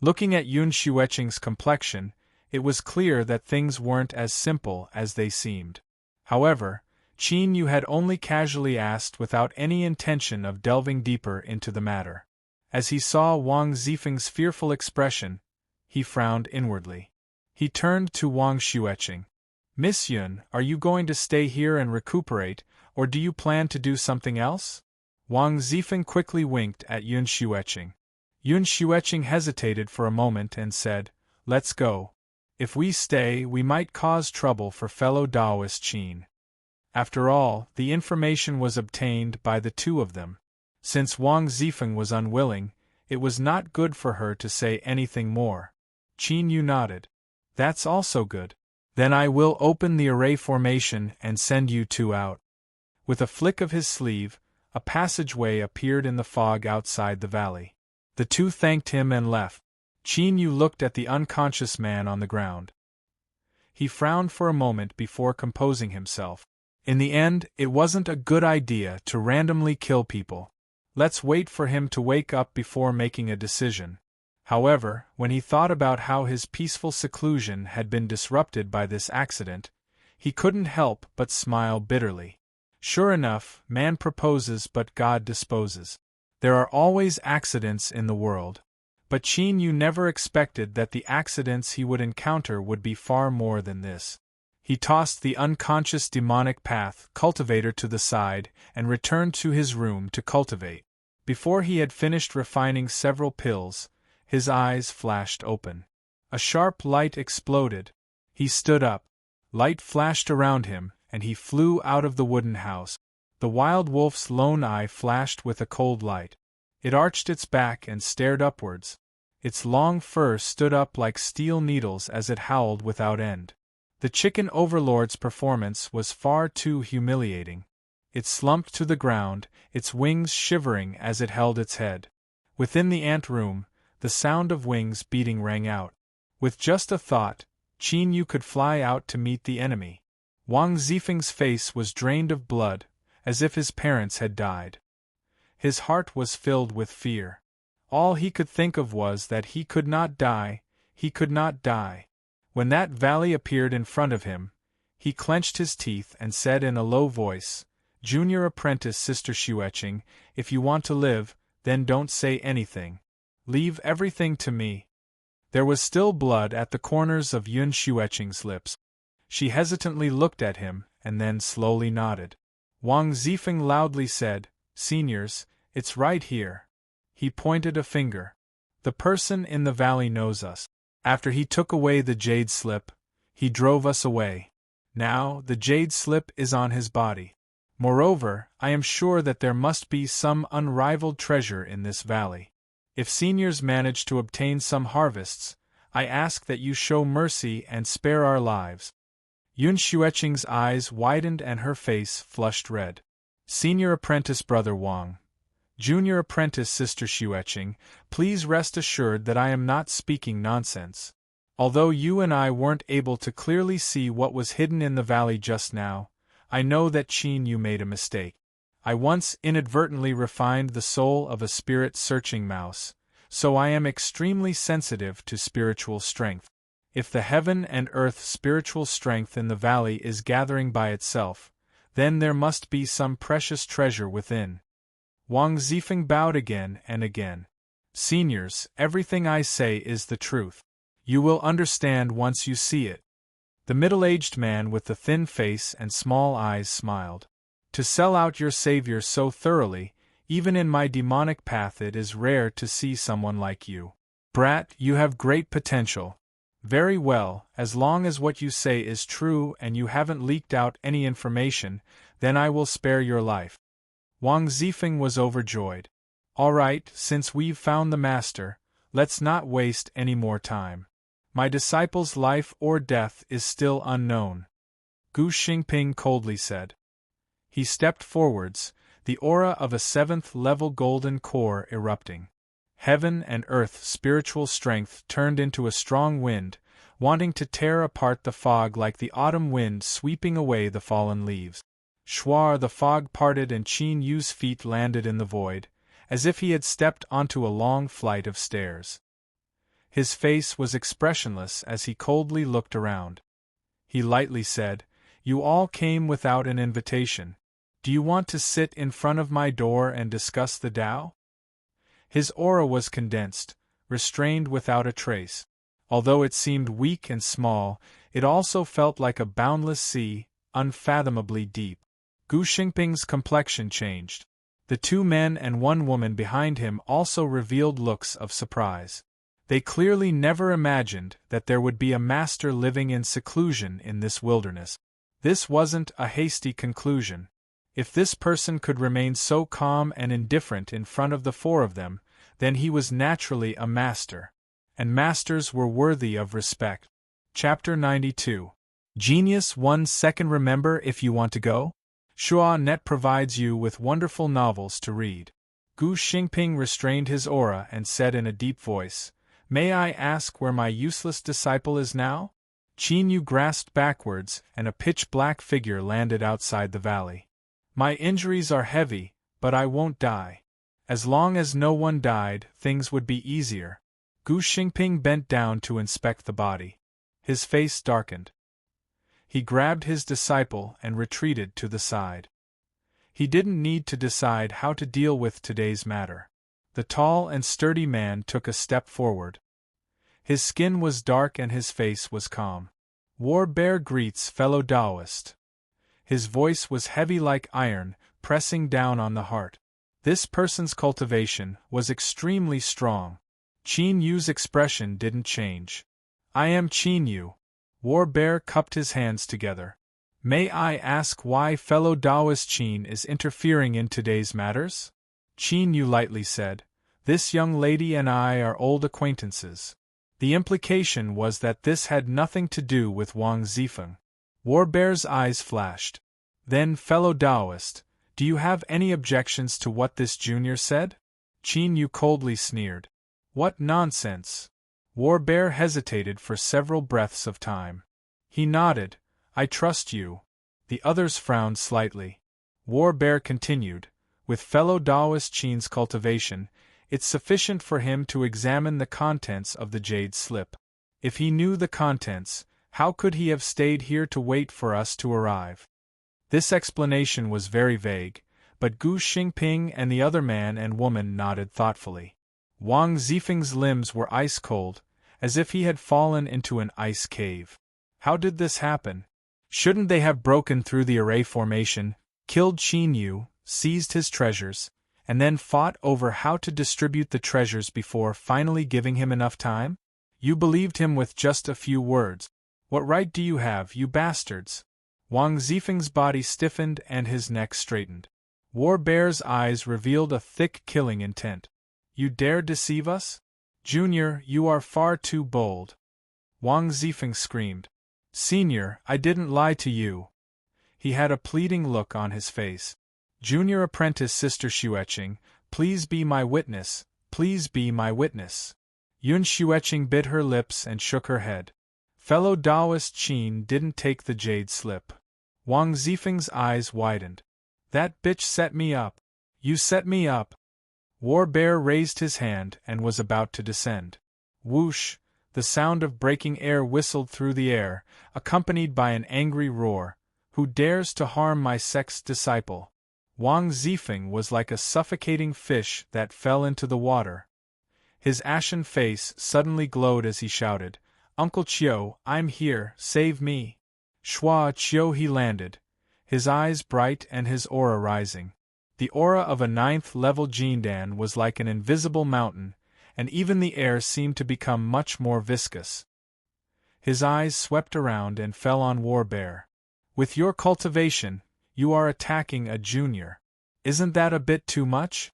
Looking at Yun Xueqing's complexion, it was clear that things weren't as simple as they seemed. However, Qin Yu had only casually asked without any intention of delving deeper into the matter. As he saw Wang Zifeng's fearful expression, he frowned inwardly. He turned to Wang Xueqing. Miss Yun, are you going to stay here and recuperate, or do you plan to do something else? Wang Zifeng quickly winked at Yun Xueqing. Yun Xueqing hesitated for a moment and said, Let's go. If we stay, we might cause trouble for fellow Taoist Qin. After all, the information was obtained by the 2 of them. Since Wang Zifeng was unwilling, it was not good for her to say anything more. Qin Yu nodded. That's also good. Then I will open the array formation and send you 2 out. With a flick of his sleeve, a passageway appeared in the fog outside the valley. The 2 thanked him and left. Qin Yu looked at the unconscious man on the ground. He frowned for a moment before composing himself. In the end, it wasn't a good idea to randomly kill people. Let's wait for him to wake up before making a decision. However, when he thought about how his peaceful seclusion had been disrupted by this accident, he couldn't help but smile bitterly. Sure enough, man proposes but God disposes. There are always accidents in the world. But Qin Yu never expected that the accidents he would encounter would be far more than this. He tossed the unconscious demonic path cultivator to the side and returned to his room to cultivate. Before he had finished refining several pills, his eyes flashed open. A sharp light exploded. He stood up. Light flashed around him, and he flew out of the wooden house. The wild wolf's lone eye flashed with a cold light. It arched its back and stared upwards. Its long fur stood up like steel needles as it howled without end. The chicken overlord's performance was far too humiliating. It slumped to the ground, its wings shivering as it held its head. Within the ant-room, the sound of wings beating rang out. With just a thought, Qin Yu could fly out to meet the enemy. Wang Zifeng's face was drained of blood, as if his parents had died. His heart was filled with fear. All he could think of was that he could not die, he could not die. When that valley appeared in front of him, he clenched his teeth and said in a low voice, "Junior apprentice Sister Xueqing, if you want to live, then don't say anything. Leave everything to me." There was still blood at the corners of Yun Xueqing's lips. She hesitantly looked at him, and then slowly nodded. Wang Zifeng loudly said, "Seniors, it's right here." He pointed a finger. "The person in the valley knows us. After he took away the jade slip, he drove us away. Now, the jade slip is on his body. Moreover, I am sure that there must be some unrivaled treasure in this valley. If seniors manage to obtain some harvests, I ask that you show mercy and spare our lives." Yun Xueqing's eyes widened and her face flushed red. "Senior apprentice Brother Wang, Junior apprentice Sister Xueqing, please rest assured that I am not speaking nonsense. Although you and I weren't able to clearly see what was hidden in the valley just now, I know that Qin Yu made a mistake. I once inadvertently refined the soul of a spirit-searching mouse, so I am extremely sensitive to spiritual strength. If the heaven and earth spiritual strength in the valley is gathering by itself, then there must be some precious treasure within." Wang Zifeng bowed again and again. "Seniors, everything I say is the truth. You will understand once you see it." The middle-aged man with the thin face and small eyes smiled. "To sell out your savior so thoroughly, even in my demonic path it is rare to see someone like you. Brat, you have great potential. Very well, as long as what you say is true and you haven't leaked out any information, then I will spare your life." Wang Zifeng was overjoyed. "All right, since we've found the master, let's not waste any more time. My disciple's life or death is still unknown," Gu Xingping coldly said. He stepped forwards, the aura of a seventh-level golden core erupting. Heaven and earth spiritual strength turned into a strong wind, wanting to tear apart the fog like the autumn wind sweeping away the fallen leaves. Shwar, the fog parted and Qin Yu's feet landed in the void, as if he had stepped onto a long flight of stairs. His face was expressionless as he coldly looked around. He lightly said, "You all came without an invitation. Do you want to sit in front of my door and discuss the Tao?" His aura was condensed, restrained without a trace. Although it seemed weak and small, it also felt like a boundless sea, unfathomably deep. Gu Xingping's complexion changed. The 2 men and 1 woman behind him also revealed looks of surprise. They clearly never imagined that there would be a master living in seclusion in this wilderness. This wasn't a hasty conclusion. If this person could remain so calm and indifferent in front of the 4 of them, then he was naturally a master. And masters were worthy of respect. Chapter 92. Genius 1 second. Remember if you want to go? Net provides you with wonderful novels to read. Gu Xingping restrained his aura and said in a deep voice, "May I ask where my useless disciple is now?" Qin Yu grasped backwards, and a pitch-black figure landed outside the valley. "My injuries are heavy, but I won't die. As long as no one died, things would be easier." Gu Xingping bent down to inspect the body. His face darkened. He grabbed his disciple and retreated to the side. He didn't need to decide how to deal with today's matter. The tall and sturdy man took a step forward. His skin was dark and his face was calm. "War Bear greets fellow Taoist." His voice was heavy like iron, pressing down on the heart. This person's cultivation was extremely strong. Qin Yu's expression didn't change. "I am Qin Yu." War Bear cupped his hands together. "May I ask why fellow Taoist Qin is interfering in today's matters?" Qin Yu lightly said, This young lady and I are old acquaintances. The implication was that this had nothing to do with Wang Zifeng. Warbear's eyes flashed. Then, fellow Taoist, do you have any objections to what this junior said? Qin Yu coldly sneered. What nonsense! Warbear hesitated for several breaths of time. He nodded. I trust you. The others frowned slightly. Warbear continued. With fellow Taoist Qin's cultivation, it's sufficient for him to examine the contents of the jade slip. If he knew the contents, how could he have stayed here to wait for us to arrive? This explanation was very vague, but Gu Xingping and the other man and woman nodded thoughtfully. Wang Zifeng's limbs were ice-cold, as if he had fallen into an ice cave. How did this happen? Shouldn't they have broken through the array formation, killed Qin Yu, seized his treasures, and then fought over how to distribute the treasures before finally giving him enough time? You believed him with just a few words. What right do you have, you bastards? Wang Zifeng's body stiffened and his neck straightened. Warbear's eyes revealed a thick killing intent. You dare deceive us? Junior, you are far too bold. Wang Zifeng screamed. Senior, I didn't lie to you. He had a pleading look on his face. Junior apprentice Sister Xueqing, please be my witness, please be my witness. Yun Xueqing bit her lips and shook her head. Fellow Taoist Qin didn't take the jade slip. Wang Zifeng's eyes widened. That bitch set me up. You set me up. Warbear raised his hand and was about to descend. Whoosh! The sound of breaking air whistled through the air, accompanied by an angry roar. Who dares to harm my sex's disciple? Wang Zifeng was like a suffocating fish that fell into the water. His ashen face suddenly glowed as he shouted, Uncle Chiu, I'm here, save me. Shua Chiu he landed, his eyes bright and his aura rising. The aura of a 9th-level Jindan was like an invisible mountain, and even the air seemed to become much more viscous. His eyes swept around and fell on Warbear. With your cultivation, you are attacking a junior. Isn't that a bit too much?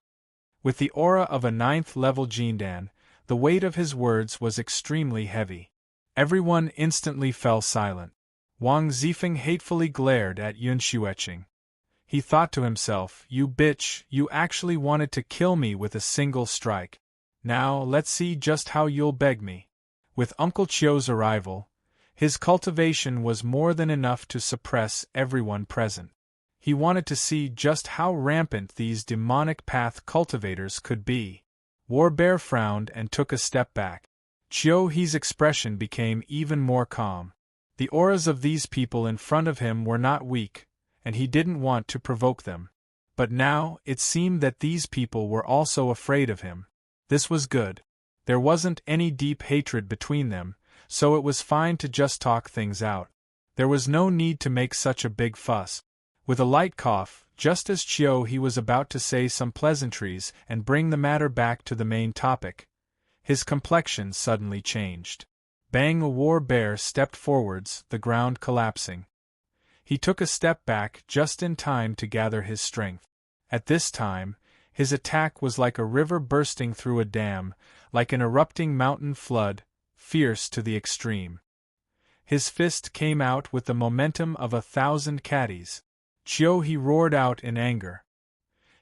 With the aura of a 9th-level Jindan, the weight of his words was extremely heavy. Everyone instantly fell silent. Wang Zifeng hatefully glared at Yun Xueqing. He thought to himself, you bitch, you actually wanted to kill me with a single strike. Now, let's see just how you'll beg me. With Uncle Chiu's arrival, his cultivation was more than enough to suppress everyone present. He wanted to see just how rampant these demonic path cultivators could be. Warbear frowned and took a step back. Chiu He's expression became even more calm. The auras of these people in front of him were not weak, and he didn't want to provoke them. But now, it seemed that these people were also afraid of him. This was good. There wasn't any deep hatred between them, so it was fine to just talk things out. There was no need to make such a big fuss. With a light cough, just as Chiu He was about to say some pleasantries and bring the matter back to the main topic, his complexion suddenly changed. Bang! A Warbear stepped forwards, the ground collapsing. He took a step back just in time to gather his strength. At this time, his attack was like a river bursting through a dam, like an erupting mountain flood, fierce to the extreme. His fist came out with the momentum of 1,000 caddies. Chiu He roared out in anger.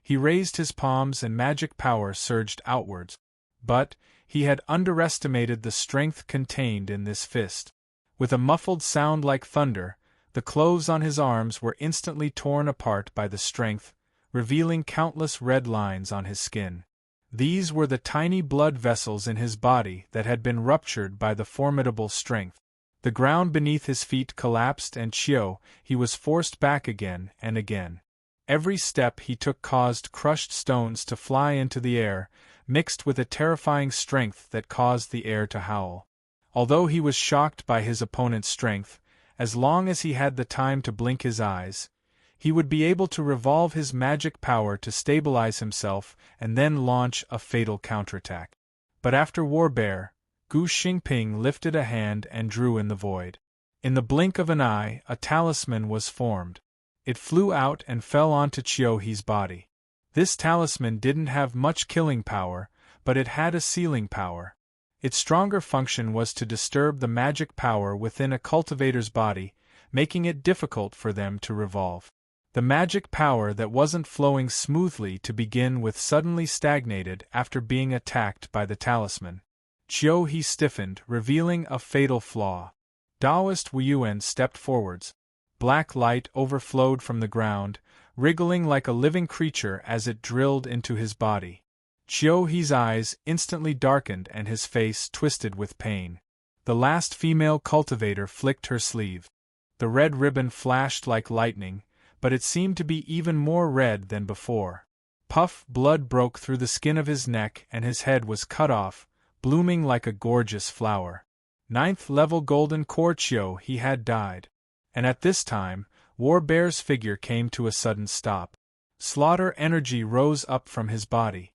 He raised his palms and magic power surged outwards. But he had underestimated the strength contained in this fist. With a muffled sound like thunder, the clothes on his arms were instantly torn apart by the strength, revealing countless red lines on his skin. These were the tiny blood vessels in his body that had been ruptured by the formidable strength. The ground beneath his feet collapsed and Chiu He was forced back again and again. Every step he took caused crushed stones to fly into the air, mixed with a terrifying strength that caused the air to howl. Although he was shocked by his opponent's strength, as long as he had the time to blink his eyes, he would be able to revolve his magic power to stabilize himself and then launch a fatal counterattack. But after Warbear, Gu Xingping lifted a hand and drew in the void. In the blink of an eye, a talisman was formed. It flew out and fell onto Chiu He's body. This talisman didn't have much killing power, but it had a sealing power. Its stronger function was to disturb the magic power within a cultivator's body, making it difficult for them to revolve. The magic power that wasn't flowing smoothly to begin with suddenly stagnated after being attacked by the talisman. He stiffened, revealing a fatal flaw. Taoist Wuyuan stepped forwards. Black light overflowed from the ground, wriggling like a living creature as it drilled into his body. He's eyes instantly darkened and his face twisted with pain. The last female cultivator flicked her sleeve. The red ribbon flashed like lightning, but it seemed to be even more red than before. Puff blood broke through the skin of his neck and his head was cut off, blooming like a gorgeous flower. 9th level golden core he had died. And at this time, War Bear's figure came to a sudden stop. Slaughter energy rose up from his body.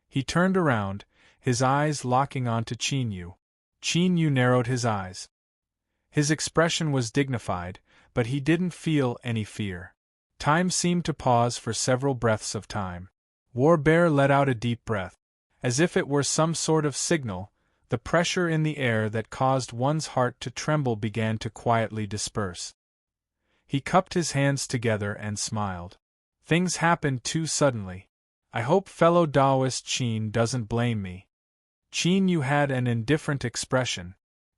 He turned around, his eyes locking onto Qin Yu narrowed his eyes. His expression was dignified, but he didn't feel any fear. Time seemed to pause for several breaths of time. War Bear let out a deep breath. As if it were some sort of signal, the pressure in the air that caused one's heart to tremble began to quietly disperse. He cupped his hands together and smiled. Things happened too suddenly. I hope fellow Taoist Qin doesn't blame me. Qin Yu had an indifferent expression.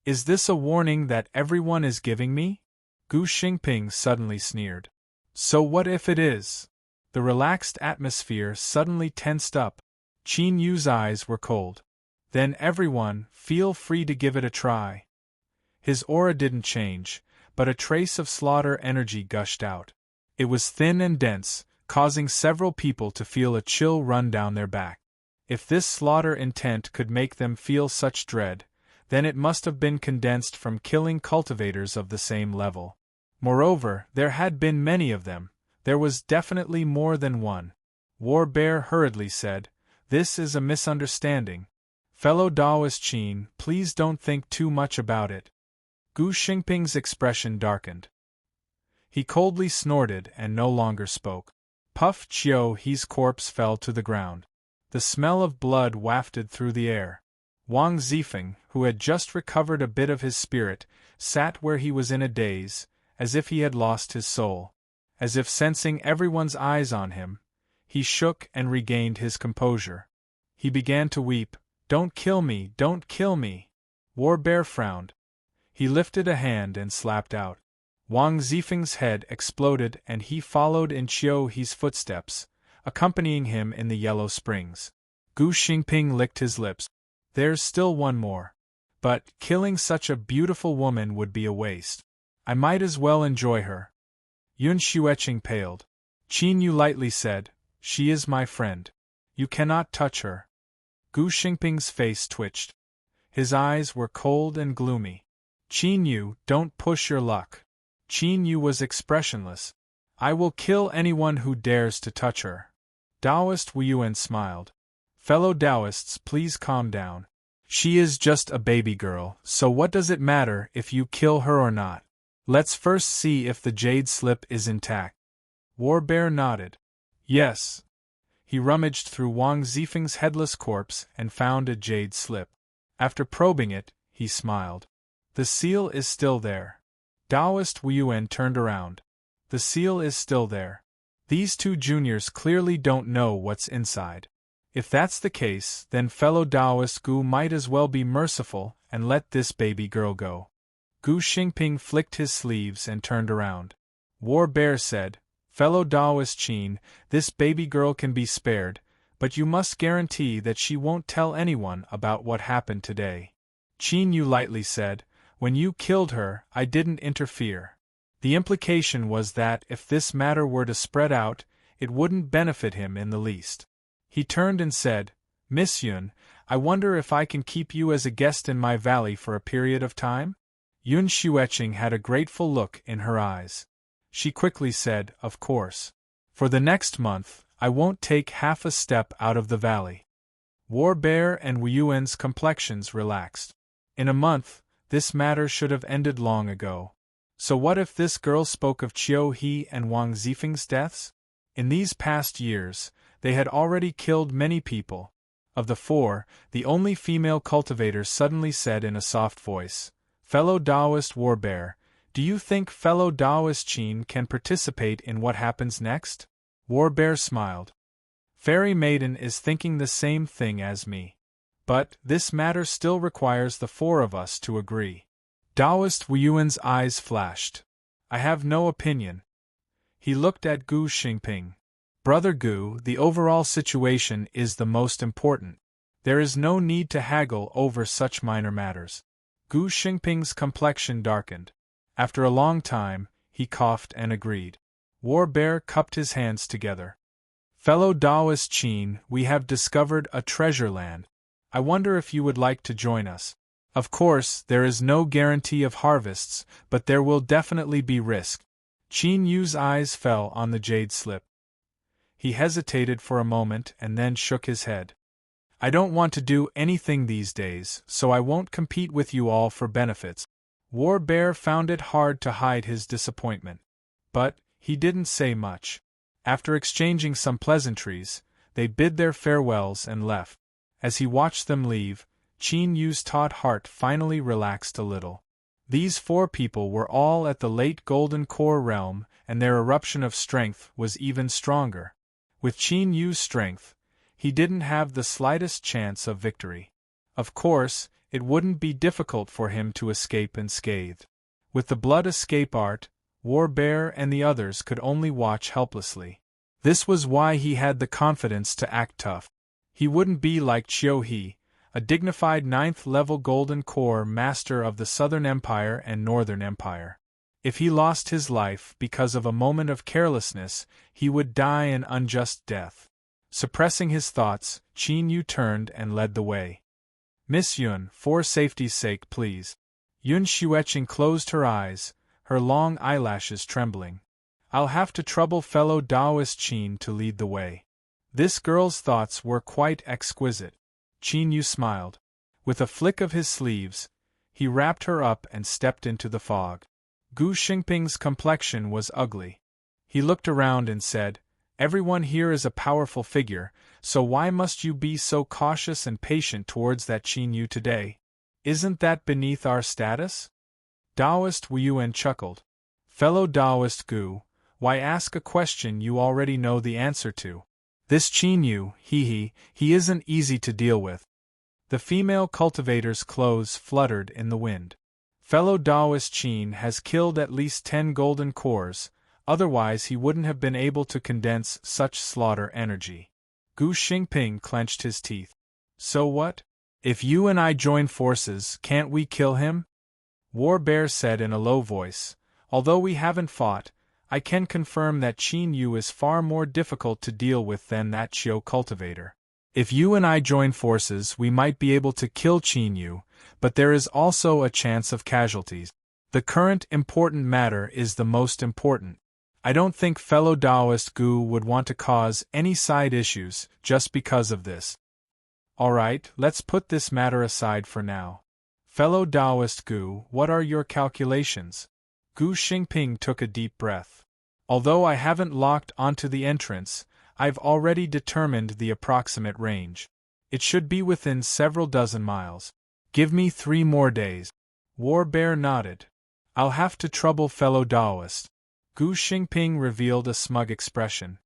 Is this a warning that everyone is giving me? Gu Xingping suddenly sneered. So what if it is? The relaxed atmosphere suddenly tensed up. Qin Yu's eyes were cold. Then everyone, feel free to give it a try. His aura didn't change, but a trace of slaughter energy gushed out. It was thin and dense, causing several people to feel a chill run down their back. If this slaughter intent could make them feel such dread, then it must have been condensed from killing cultivators of the same level. Moreover, there had been many of them. There was definitely more than one. War Bear hurriedly said, "This is a misunderstanding. Fellow Taoist Qin, please don't think too much about it." Gu Xingping's expression darkened. He coldly snorted and no longer spoke. Puff He's corpse fell to the ground. The smell of blood wafted through the air. Wang Zifeng, who had just recovered a bit of his spirit, sat where he was in a daze, as if he had lost his soul. As if sensing everyone's eyes on him, he shook and regained his composure. He began to weep. "Don't kill me, don't kill me!" War Bear frowned. He lifted a hand and slapped out. Wang Zifeng's head exploded and he followed in He's footsteps, accompanying him in the Yellow Springs. Gu Xingping licked his lips. There's still one more. But killing such a beautiful woman would be a waste. I might as well enjoy her. Yun Xueqing paled. Qin Yu lightly said, "She is my friend. You cannot touch her." Gu Xingping's face twitched. His eyes were cold and gloomy. "Qin Yu, don't push your luck." Qin Yu was expressionless. "I will kill anyone who dares to touch her." Taoist Wuyuan smiled. "Fellow Taoists, please calm down. She is just a baby girl, so what does it matter if you kill her or not? Let's first see if the jade slip is intact." War Bear nodded. "Yes." He rummaged through Wang Zifeng's headless corpse and found a jade slip. After probing it, he smiled. "The seal is still there." Taoist Wuyuan turned around. "The seal is still there. These two juniors clearly don't know what's inside. If that's the case, then fellow Taoist Gu might as well be merciful and let this baby girl go." Gu Xingping flicked his sleeves and turned around. War Bear said, "Fellow Taoist Qin, this baby girl can be spared, but you must guarantee that she won't tell anyone about what happened today." Qin Yu lightly said, "When you killed her, I didn't interfere." The implication was that if this matter were to spread out, it wouldn't benefit him in the least. He turned and said, "Miss Yun, I wonder if I can keep you as a guest in my valley for a period of time?" Yun Xueqing had a grateful look in her eyes. She quickly said, "Of course. For the next month, I won't take half a step out of the valley." War Bear and Wuyuan's complexions relaxed. In a month, this matter should have ended long ago. So what if this girl spoke of He and Wang Zifeng's deaths? In these past years, they had already killed many people. Of the four, the only female cultivator suddenly said in a soft voice, "Fellow Taoist Warbear, do you think fellow Taoist Qin can participate in what happens next?" Warbear smiled. "Fairy Maiden is thinking the same thing as me. But this matter still requires the four of us to agree." Taoist Wuyuan's eyes flashed. "I have no opinion." He looked at Gu Xingping. "Brother Gu, the overall situation is the most important. There is no need to haggle over such minor matters." Gu Xingping's complexion darkened. After a long time, he coughed and agreed. Warbear cupped his hands together. "Fellow Taoist Qin, we have discovered a treasure land. I wonder if you would like to join us. Of course, there is no guarantee of harvests, but there will definitely be risk." Qin Yu's eyes fell on the jade slip. He hesitated for a moment and then shook his head. "I don't want to do anything these days, so I won't compete with you all for benefits." Warbear found it hard to hide his disappointment. But he didn't say much. After exchanging some pleasantries, they bid their farewells and left. As he watched them leave, Qin Yu's taut heart finally relaxed a little. These four people were all at the late Golden Core realm, and their eruption of strength was even stronger. With Qin Yu's strength, he didn't have the slightest chance of victory. Of course, it wouldn't be difficult for him to escape unscathed. With the blood escape art, Warbear and the others could only watch helplessly. This was why he had the confidence to act tough. He wouldn't be like Qiu He, a dignified 9th-level Golden Core master of the Southern Empire and Northern Empire. If he lost his life because of a moment of carelessness, he would die an unjust death. Suppressing his thoughts, Qin Yu turned and led the way. "Miss Yun, for safety's sake, please." Yun Xueqing closed her eyes, her long eyelashes trembling. "I'll have to trouble fellow Taoist Qin to lead the way." This girl's thoughts were quite exquisite. Qin Yu smiled. With a flick of his sleeves, he wrapped her up and stepped into the fog. Gu Xingping's complexion was ugly. He looked around and said, "Everyone here is a powerful figure, so why must you be so cautious and patient towards that Qin Yu today? Isn't that beneath our status?" Taoist Wuyuan chuckled. "Fellow Taoist Gu, why ask a question you already know the answer to? This Qin Yu, he isn't easy to deal with." The female cultivator's clothes fluttered in the wind. "Fellow Taoist Qin has killed at least 10 golden cores, otherwise he wouldn't have been able to condense such slaughter energy." Gu Xingping clenched his teeth. "So what? If you and I join forces, can't we kill him?" Warbear said in a low voice, "Although we haven't fought, I can confirm that Qin Yu is far more difficult to deal with than that Qiu cultivator. If you and I join forces, we might be able to kill Qin Yu, but there is also a chance of casualties. The current important matter is the most important. I don't think fellow Taoist Gu would want to cause any side issues just because of this. Alright, let's put this matter aside for now. Fellow Taoist Gu, what are your calculations?" Gu Xingping took a deep breath. "Although I haven't locked onto the entrance, I've already determined the approximate range. It should be within several dozen miles. Give me 3 more days." Warbear nodded. "I'll have to trouble fellow Taoist." Gu Xingping revealed a smug expression.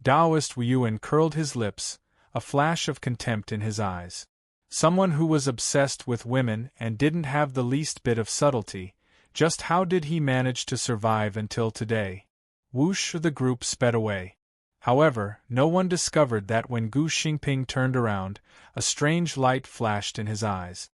Taoist Wuyuan curled his lips, a flash of contempt in his eyes. Someone who was obsessed with women and didn't have the least bit of subtlety, just how did he manage to survive until today? Whoosh, the group sped away. However, no one discovered that when Gu Xingping turned around, a strange light flashed in his eyes.